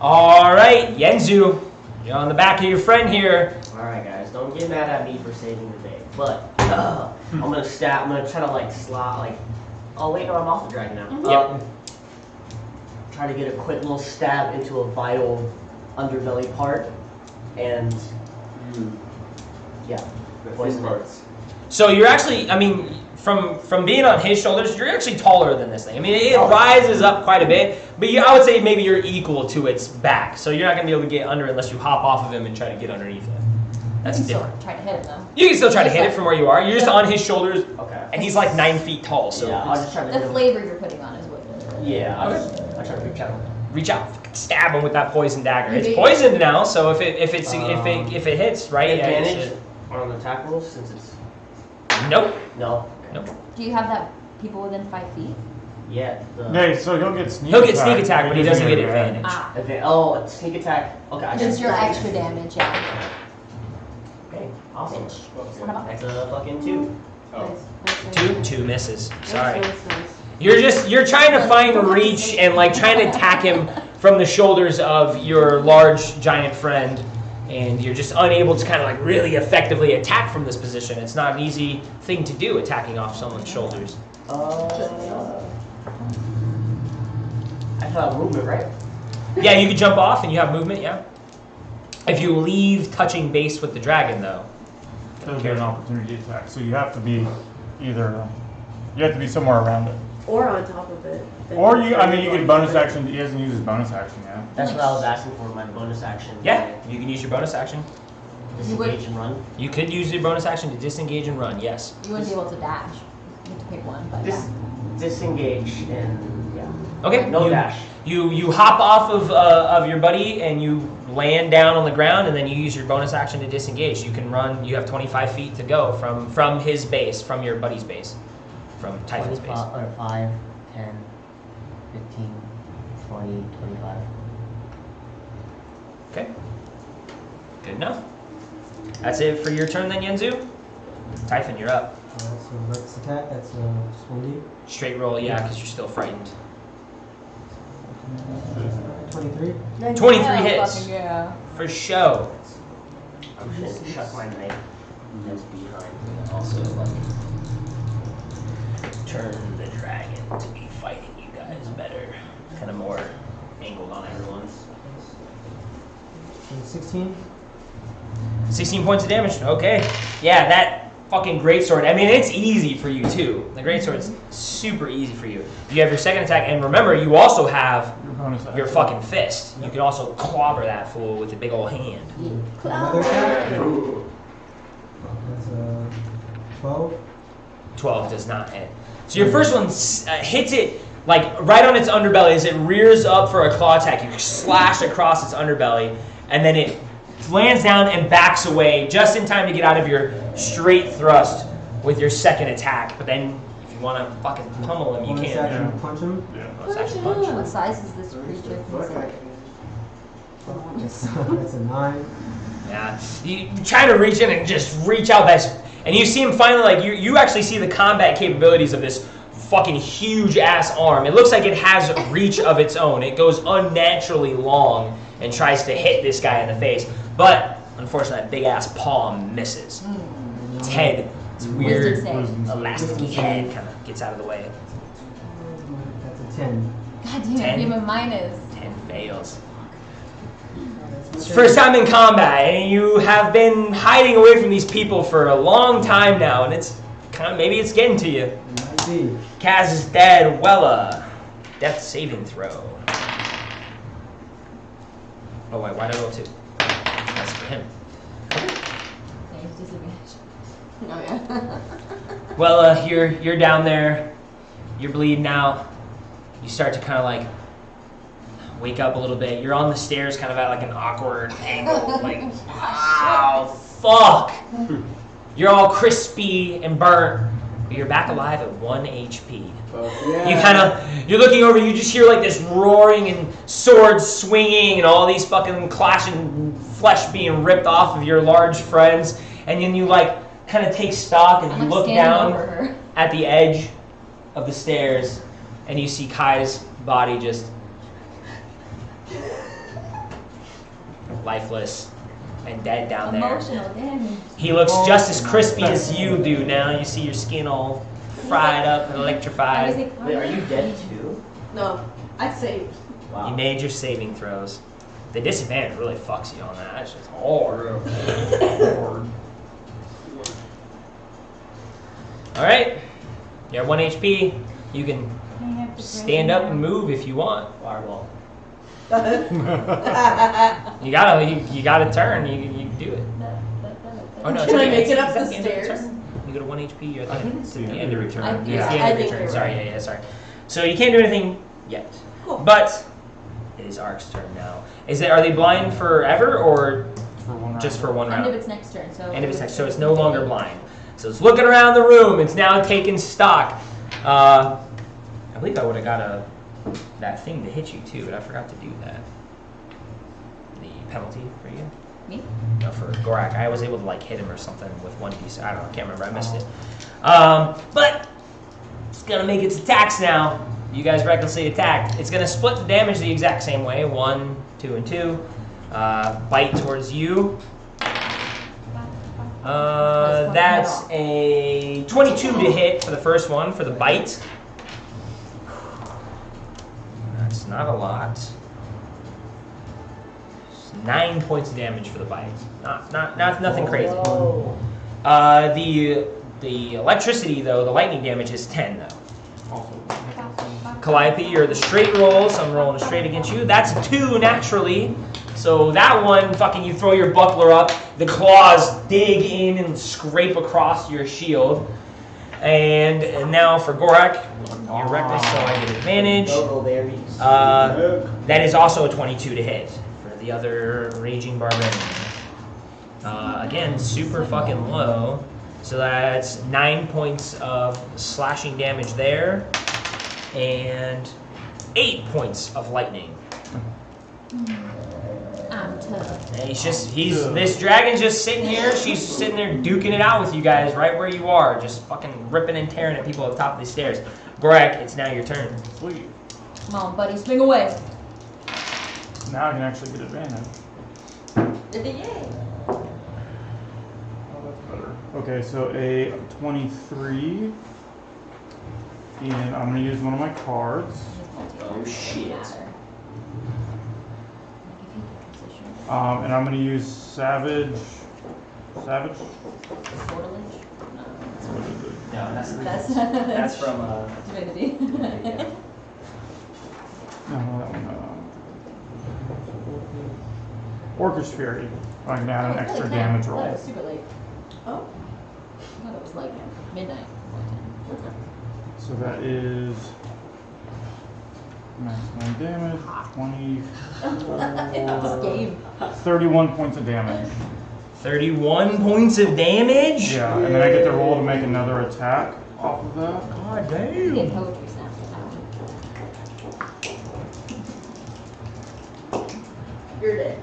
All right, Yenzu, you're on the back of your friend here. Alright guys, don't get mad at me for saving the day. But I'm gonna stab, I'm gonna try to like slot like, oh wait, no, I'm off the dragon now. Yep. Try to get a quick little stab into a vital underbelly part, and yeah, The poison thin parts. So you're actually, I mean, from being on his shoulders, you're actually taller than this thing. I mean, it rises up quite a bit, but I would say maybe you're equal to its back. So you're not gonna be able to get under unless you hop off of him and try to get underneath it. That's I can different. still try to hit him though. You can still try to hit it from where you are. You're just on his shoulders, Okay. and he's like 9 feet tall. So yeah, I'll just try to The hit him. flavor you're putting on is what. Yeah, I'll try to reach out. reach out, stab him with that poison dagger. It's Maybe- poisoned now, so if it hits, right? yeah, it's Advantage on an attack roll since it's Nope. no. Nope. Do you have that people within 5 feet? Yeah. Yeah, so he'll get sneak He'll attack. get sneak attack, but he doesn't get advantage. Ah, Oh, sneak attack. Okay, I it's just your extra damage, yeah. Okay, awesome. Son of a- That's a fucking 2. Two misses. Sorry. Nice. You're trying to find reach and like trying to attack him from the shoulders of your large giant friend, and you're just unable to kind of like really effectively attack from this position. It's not an easy thing to do, attacking off someone's shoulders. I still have movement, right? Yeah, you can jump off and you have movement. Yeah. If you leave touching base with the dragon, though. It'll get an opportunity attack. So you have to be either, you have to be somewhere around it. Or on top of it. Or you get bonus action. He hasn't used his bonus action yet. That's what I was asking for, my bonus action. Yeah, you can use your bonus action. Disengage and run. You could use your bonus action to disengage and run. Yes. You wouldn't be able to dash. You have to pick one, but yeah. Disengage and yeah. Okay. No you, dash. You hop off of your buddy and you land down on the ground, and then you use your bonus action to disengage. You can run. You have 25 feet to go from his base, from your buddy's base, from Typhon's base. 5, 10, 15, 20, 25. Okay. Good enough. That's it for your turn then, Yenzu. Typhon, you're up. So Rex attack, that's 20. Straight roll, yeah, because you're still frightened. 23. 23 Yeah, hits. fucking yeah. For show. I'm just gonna chuck my knife that's behind me. Also, like, turn the dragon to be fighting you guys better. Kind of more angled on everyone's. 16. 16 points of damage. Okay. Yeah, that fucking greatsword. I mean, it's easy for you too. The greatsword's super easy for you. You have your second attack, and remember, you also have Your bonus action. your fucking fist. You can also clobber that fool with a big old hand. Another attack. That's 12. 12 does not hit. So your first one hits it like right on its underbelly as it rears up for a claw attack. You slash across its underbelly, and then it lands down and backs away just in time to get out of your straight thrust with your second attack. But then if you want to fucking pummel him, you Bonus can. action, Yeah. punch him. Yeah. Bonus action punch. What size is this creature? That's a 9. Yeah, you try to reach in and just reach out that, and you see him finally, like, you actually see the combat capabilities of this fucking huge ass arm. It looks like it has reach of its own. It goes unnaturally long and tries to hit this guy in the face, but unfortunately that big ass paw misses. Its head, its weird Wisdom save. elasticy head kind of gets out of the way. That's a 10. God damn, 10. give him minus. 10 fails. It's first time in combat, and you have been hiding away from these people for a long time now, and it's kind of, maybe it's getting to you. Might be. Kaz is dead. Wella. Death saving throw. Oh wait, why'd I roll 2? That's for him. Yeah, he's disadvantaged. Oh yeah. Wella, you're down there. You're bleeding out. You start to kind of like wake up a little bit. You're on the stairs, kind of at like an awkward angle. Like, wow, fuck. You're all crispy and burnt, but you're back alive at 1 HP. You're looking over, you just hear like this roaring and swords swinging and all these fucking clashing flesh being ripped off of your large friends. And then you like kind of take stock and you look down at the edge of the stairs and you see Kai's body just lifeless and dead down there. Emotional damage. He looks just as crispy as you do now. You see your skin all fried up and electrified. Wait, are you dead too? No, I saved. Wow. You made your saving throws. The disadvantage really fucks you on that. That's just hard. Alright. You're at 1 HP. You can stand up and move if you want. Fireball. You gotta turn. You can do it. Oh no, it's Can I okay. make it up It's the at end of stairs? turn. You go to 1 HP. You're I think at it's the the end of your turn. I- It's yeah. the end I of your think turn. you're Sorry, right. yeah, sorry. So you can't do anything yet. Cool. But it is Ark's turn now. Are they blind forever or For 1 round. just for 1 End of round? its next turn. So End of its next. So it's no longer blind. So it's looking around the room. It's now taking stock. I believe I would have got that thing to hit you too, but I forgot to do that. The penalty for you? Me? No, for Gorak. I was able to like hit him or something with one piece. I don't know. I can't remember. I missed it. But it's gonna make its attacks now. You guys recklessly attacked. It's gonna split the damage the exact same way. 1, 2, and 2. Bite towards you. That's a 22 to hit for the first one for the bite. That's not a lot. 9 points of damage for the bite. Not nothing crazy. The electricity though, the lightning damage is 10 though. Calliope, you're the straight roll, so I'm rolling a straight against you. That's 2 naturally. So that one, fucking, you throw your buckler up, the claws dig in and scrape across your shield. And now for Gorak, you're reckless, so I get advantage. That is also a 22 to hit for the other Raging Barbarian. Again, super fucking low. So that's 9 points of slashing damage there, and 8 points of lightning. I'm tough. And this dragon's just sitting here. She's sitting there duking it out with you guys right where you are, just fucking ripping and tearing at people at the top of these stairs. Gorak, it's now your turn. Sweet. Come on, buddy, swing away. Now I can actually get advantage. Yay. Oh, that's better. Okay, so a 23. And I'm going to use one of my cards. Oh shit. And I'm going to use Savage. Savage? Sortilege? What is it? No, That's from Divinity. No, that one. Orcish Fury. I can add an extra damage I thought it roll. was super late. Oh. I thought it was like midnight. So that is maximum damage, 24, Game. 31 points of damage. 31 points of damage? Yeah, and then I get to roll to make another attack off of that. God You damn. get poetry snaps. You're dead.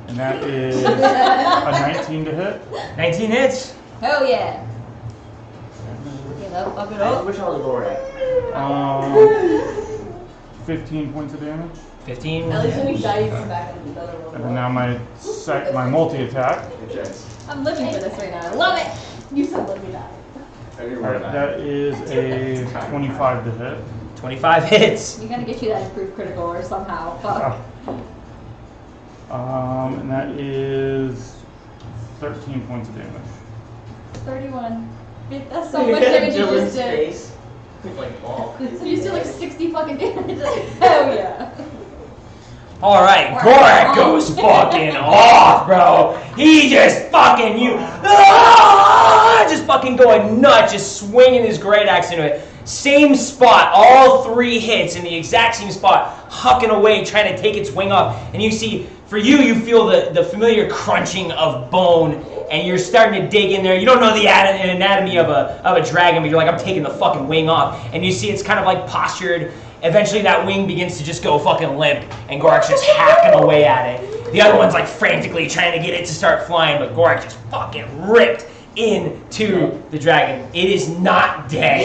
And that is a 19 to hit. 19 hits. Hell yeah. Get up, up it up. Which one was Gorak? 15 points of damage. 15. At least when we die, you come back and do the other And then one. now my multi-attack. I'm living for this right now. I love it. You said let me die. Alright, that is a 25 to hit. 25 hits. We gotta get you that improved critical or somehow. Fuck. And that is 13 points of damage. 31. That's so much damage you Dylan's just did. face. Like ball. So you still like 60 fucking damage. Hell yeah. All right, Gorak goes fucking off, bro. He just fucking just fucking going nuts, just swinging his great axe into it. Same spot, all 3 hits in the exact same spot, hucking away, trying to take its wing off. And you see, for you, you feel the familiar crunching of bone, and you're starting to dig in there. You don't know the anatomy of a dragon, but you're like, I'm taking the fucking wing off. And you see it's kind of like postured. Eventually that wing begins to just go fucking limp, and Gorak's just hacking away at it. The other one's like frantically trying to get it to start flying, but Gorak just fucking ripped into the dragon. It is not dead,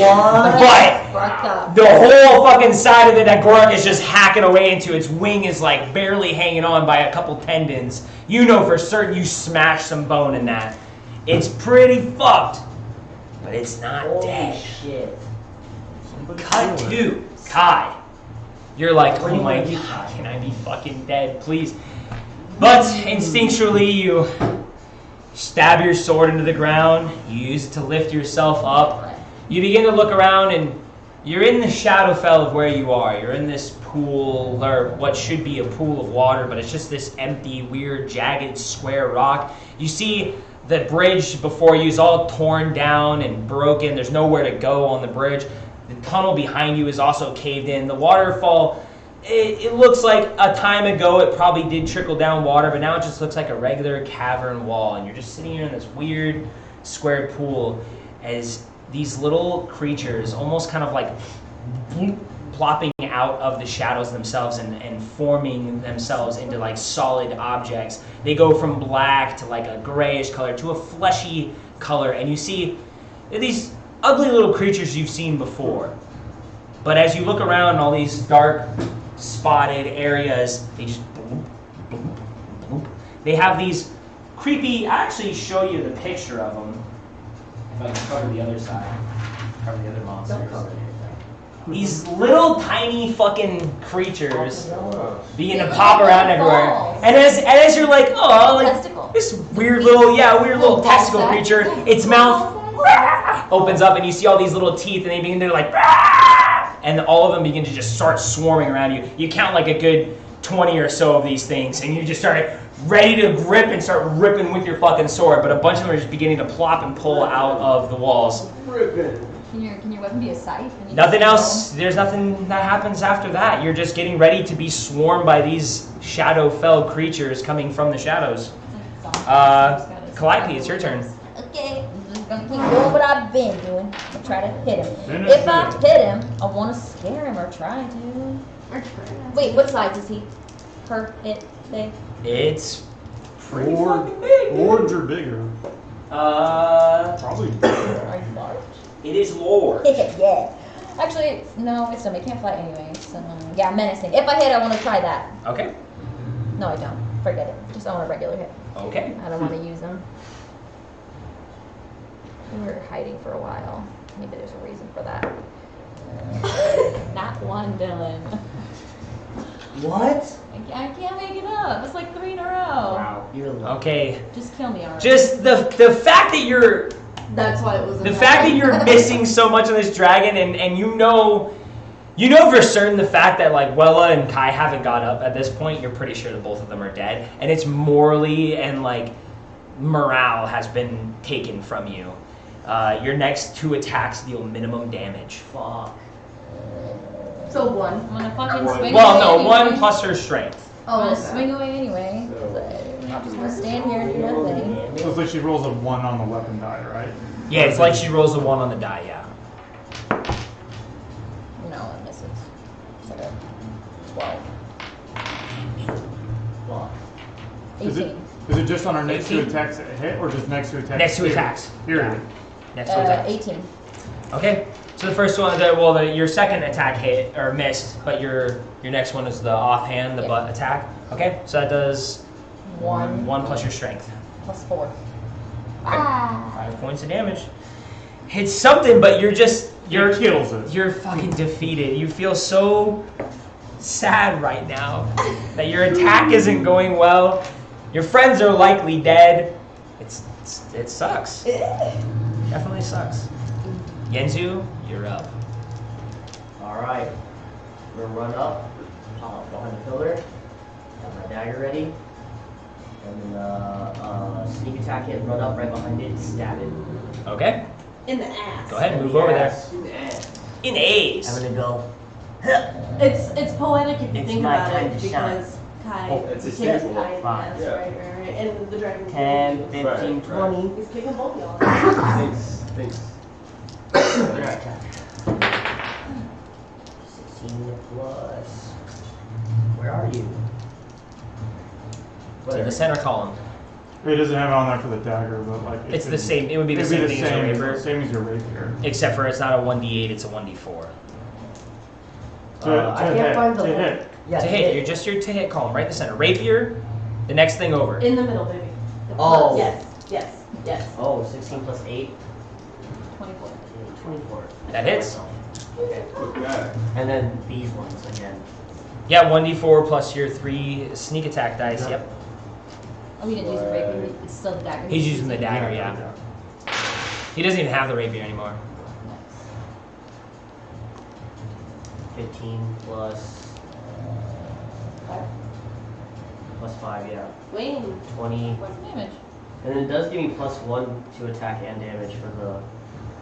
but the whole fucking side of it that Gorak is just hacking away into, its wing is like barely hanging on by a couple tendons. You know for certain you smashed some bone in that. It's pretty fucked, but it's not dead. Shit. Cut to Kai. You're like, oh my god, can I be fucking dead, please? But instinctually you stab your sword into the ground, you use it to lift yourself up. You begin to look around and you're in the Shadowfell of where you are. You're in this pool, or what should be a pool of water, but it's just this empty, weird, jagged, square rock. You see the bridge before you is all torn down and broken. There's nowhere to go on the bridge. The tunnel behind you is also caved in. The waterfall, it looks like a time ago it probably did trickle down water, but now it just looks like a regular cavern wall. And you're just sitting here in this weird square pool as these little creatures, almost kind of like plopping out of the shadows themselves and forming themselves into like solid objects. They go from black to like a grayish color to a fleshy color, and you see these ugly little creatures you've seen before. But as you look around all these dark, spotted areas, they just boom, boom, boom. They have these creepy. I actually show you the picture of them. If I can cover the other side, cover the other monsters. These little tiny fucking creatures begin to pop around everywhere, and as you're like, oh, like this weird little testicle creature, its mouth opens up, and you see all these little teeth, and they begin to like, and all of them begin to just start swarming around you. You count like a good 20 or so of these things, and you just start ready to grip and start ripping with your fucking sword, but a bunch of them are just beginning to plop and pull out of the walls. Can your weapon be a scythe? Nothing else. There's nothing that happens after that. You're just getting ready to be swarmed by these shadow fell creatures coming from the shadows. Calliope, it's your turn. Okay, I'm just gonna keep doing what I've been doing. I'll try to hit him. If I hit him, I want to scare him or try to. Wait, what size is he? Her, it, they? It's pretty fucking big. Lords are bigger. Probably bigger. Are you large? It is Lord. Yeah. Actually, no, it's dumb. It can't fly anyway. So, yeah, menacing. If I hit, I want to try that. Okay. No, I don't. Forget it. Just I want a regular hit. Okay. I don't want to use them. We were hiding for a while. Maybe there's a reason for that. Not one, Dylan. What? I can't make it up. It's like 3 in a row. Wow, you're lucky. Okay. Just kill me already. Just the fact that you're That's why it was. the fact that you're missing so much of this dragon, and you know for certain the fact that like Wella and Kai haven't got up at this point. You're pretty sure that both of them are dead, and it's morally and like morale has been taken from you. Your next 2 attacks deal minimum damage. Fuck. So 1. I'm gonna fucking swing Well, away no, anyway. 1 plus her strength. I'm gonna okay. swing away anyway. I'm not just gonna stand here and do nothing. So it's like she rolls a 1 on the weapon die, right? Yeah, it's like she rolls a 1 on the die. Yeah. No, it misses. It's like a 12. Fuck. 18. Is it just on her next 2 18? attacks that hit, or just next 2 attacks? Next 2 period? attacks. Period. Next 2 attacks. 18. Okay. So the first one, your second attack hit or missed, but your next one is the offhand, the Yeah. butt attack. Okay. So that does 1 plus your strength. plus 4. Ah! 5 points of damage. It's something, but you're It kills it. You're fucking defeated. You feel so sad right now that your attack isn't going well. Your friends are likely dead. It sucks. Definitely sucks. Yenzu, you're up. Alright. We're gonna run up, pop behind the pillar, have my dagger ready, and then sneak attack it, run up right behind it, stab it. Okay. In the ass. Go ahead and move over there. Yes. In A's. I'm gonna go. It's poetic if you It's think my about time it to shine. because Kai. Oh, it's he his hit staple. Kai in the Fine. ass, Yeah. right. And the dragon. 10, 15, Right, 20. He's kicking both y'all. Thanks. Another attack. 16 plus. Where are you? To the center column. It doesn't have it on there for the dagger, but like It's the same. It would be the It'd same be thing as a rapier, same as your rapier. except for it's not a 1d8. It's a 1d4. I can't find the to link. hit. Yeah, To hit, you're just your to hit column, right in the center. Rapier, the next thing over. In the middle, baby. The Oh. Yes. Oh, 16 plus 8. 24. 24. That hits. Okay. Okay. And then these ones again. Yeah, 1d4 plus your 3 sneak attack dice. Yep. Oh, he didn't use the rapier. It's still the dagger. He's using the dagger. Yeah. He doesn't even have the rapier anymore. 15 plus. Plus 5, yeah. Wayne. 20. What's the damage? And it does give me plus 1 to attack and damage for the.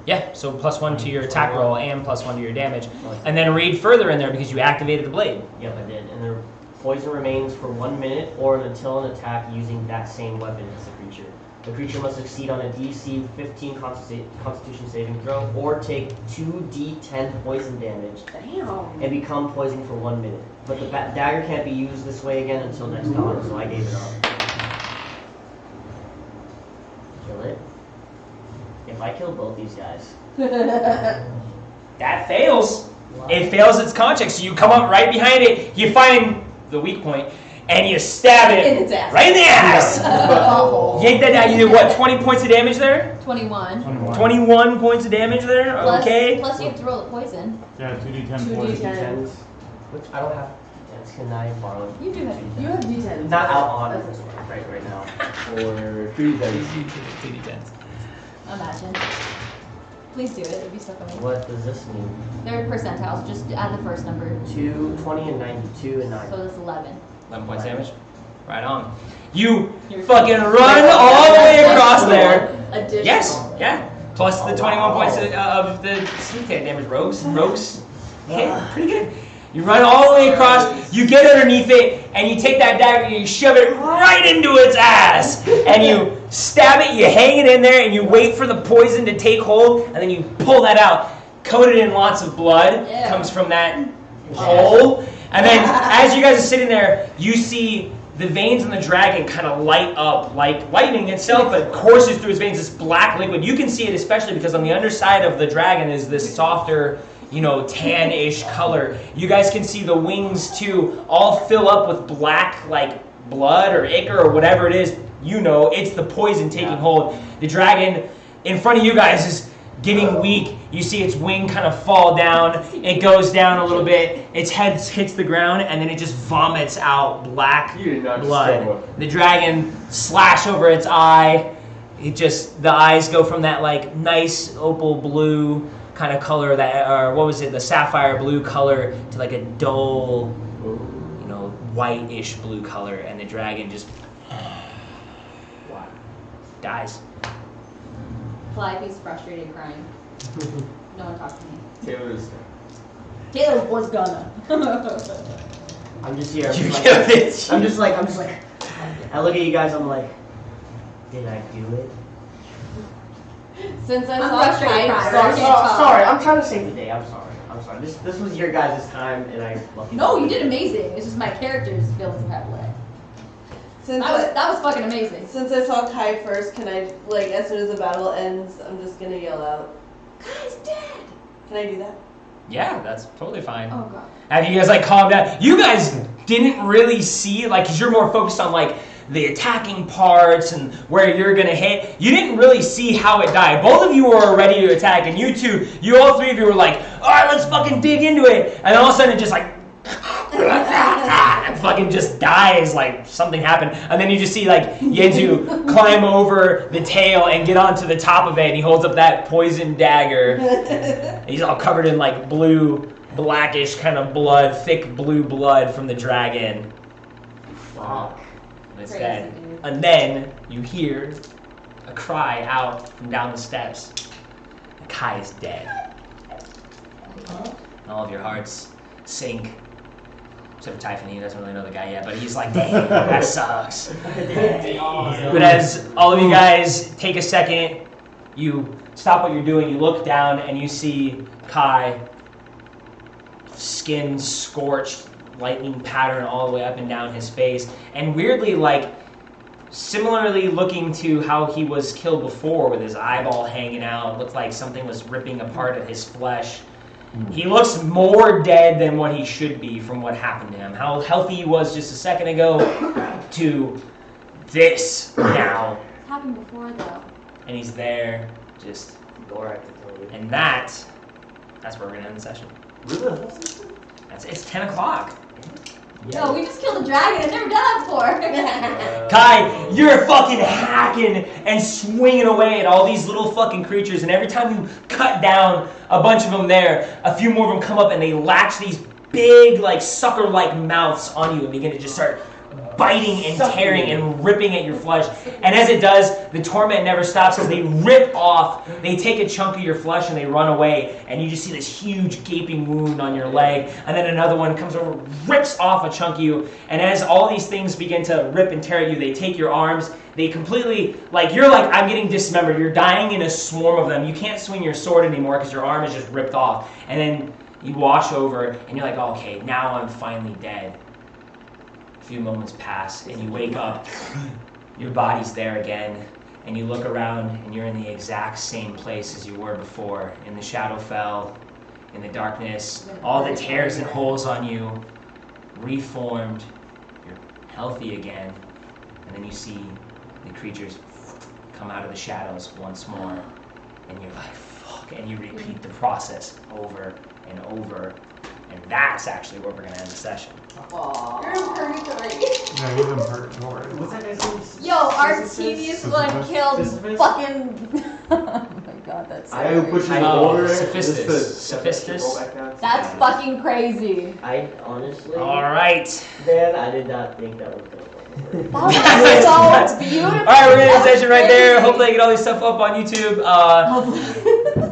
Yeah, so +1 to your attack roll and +1 to your damage. And then read further in there because you activated the blade. Yep, I did. And the poison remains for 1 minute or until an attack using that same weapon hits the creature. The creature must succeed on a DC 15 Constitution saving throw, or take 2d10 poison damage Damn. and become poisoned for 1 minute. But the dagger can't be used this way again until next dawn, so I gave it up. Kill it. If I kill both these guys, That fails. It fails its con check, so you come up right behind it, you find the weak point, and you stab it In its ass. right in the ass. Yank that down. You did what, 20 points of damage there? 21. 21 points of damage there? Plus, Okay. plus you have to roll the poison. Yeah, 2d10 2d10. poison. d10s, which I don't have. Can I borrow? You do have. You have D10. Not out on That's right now. Or 3 dice. 2d10s. Imagine. Please do it. It'd be so funny. What does this mean? They're percentiles. Just add the first number. 2, 20, and 92, and 9. So that's 11. 11 points damage. Right on. You You're fucking run all the way across there. Additional. Yes, yeah. Plus the 21 points of the sneak attack damage. Rogues hit pretty good. You run all the way across, you get underneath it, and you take that dagger and you shove it right into its ass. And you stab it, you hang it in there, and you wait for the poison to take hold, and then you pull that out. Coated in lots of blood comes from that hole. And then as you guys are sitting there, you see the veins in the dragon kind of light up like lightning itself, but courses through its veins, this black liquid. You can see it especially because on the underside of the dragon is this softer, tan-ish color. You guys can see the wings too all fill up with black like blood or ichor or whatever it is. It's the poison taking hold. The dragon in front of you guys is getting weak. You see its wing kind of fall down. It goes down a little bit. Its head hits the ground, and then it just vomits out black blood. The dragon slash over its eye. The eyes go from that like nice opal blue kind of color, the sapphire blue color, to like a dull, whitish blue color, and the dragon just dies. Calliope's frustrated, crying. No one talked to me. Taylor's. Taylor was gonna. I'm just here. You killed it. I'm just like. I look at you guys. I'm like, did I do it? Since I I'm saw frustrated, Kite, Brian. Sorry. I'm trying to save the day. I'm sorry. This was your guys' time, and I. No, you did amazing. It's just my character's feelings have led. That was fucking amazing. Since I saw Kai first, can I, as soon as the battle ends, I'm just gonna yell out, Kai's dead! Can I do that? Yeah, that's totally fine. Oh god. Have you guys calmed down? You guys didn't really see because you're more focused on the attacking parts and where you're gonna hit. You didn't really see how it died. Both of you were ready to attack, and all three of you were like, all right, let's fucking dig into it. And then all of a sudden it just and fucking just dies like something happened. And then you just see Yenzu climb over the tail and get onto the top of it, and he holds up that poison dagger. And he's all covered in blue, blackish kind of blood, thick blue blood from the dragon. Fuck. And it's Crazy, dead. dude. And then you hear a cry out from down the steps. Kai is dead. And all of your hearts sink. Except for Typhon, he doesn't really know the guy yet, but he's like, damn, that sucks. But as all of you guys take a second, you stop what you're doing, you look down, and you see Kai, skin scorched, lightning pattern all the way up and down his face, and weirdly, similarly looking to how he was killed before, with his eyeball hanging out, looked like something was ripping apart at his flesh. He looks more dead than what he should be from what happened to him. How healthy he was just a second ago to this now. It's happened before though. And he's there, just... And that's where we're going to end the session. Really? It's 10 o'clock. No, we just killed a dragon. I've never done that before. Kai, you're fucking hacking and swinging away at all these little fucking creatures, and every time you cut down a bunch of them there, a few more of them come up and they latch these big, sucker-like mouths on you and begin to just start biting and tearing and ripping at your flesh. And as it does, the torment never stops because they rip off, they take a chunk of your flesh and they run away. And you just see this huge gaping wound on your leg. And then another one comes over, rips off a chunk of you. And as all these things begin to rip and tear at you, they take your arms. They completely, you're like, I'm getting dismembered. You're dying in a swarm of them. You can't swing your sword anymore because your arm is just ripped off. And then you wash over and you're like, oh, okay, now I'm finally dead. A few moments pass and you wake up. Your body's there again. And you look around and you're in the exact same place as you were before. In the Shadowfell, in the darkness, all the tears and holes on you, reformed. You're healthy again. And then you see the creatures come out of the shadows once more. And you're like, fuck. And you repeat the process over and over. And that's actually where we're going to end the session. You're in purgatory. Yeah, he's in purgatory. What's that guy's name? Yo, our tedious one killed Sisyphus? fucking. Oh my god, that's so I who pushes the Oh, boulder. Sophistus. That's fucking crazy. I honestly, All right. Dan, I did not think that was gonna work. That was so beautiful. All right, we're going to end the session right there. Hopefully I get all this stuff up on YouTube.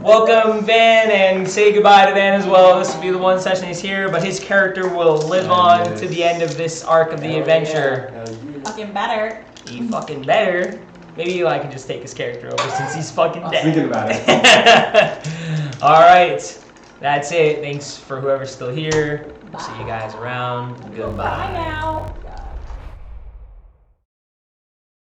Welcome Van and say goodbye to Van as well. This will be the one session he's here, but his character will live on to the end of this arc of the adventure. Fucking better. He fucking better. Maybe I can just take his character over since he's fucking dead. Thinking about it. All right, that's it. Thanks for whoever's still here. See you guys around. Goodbye. Bye now.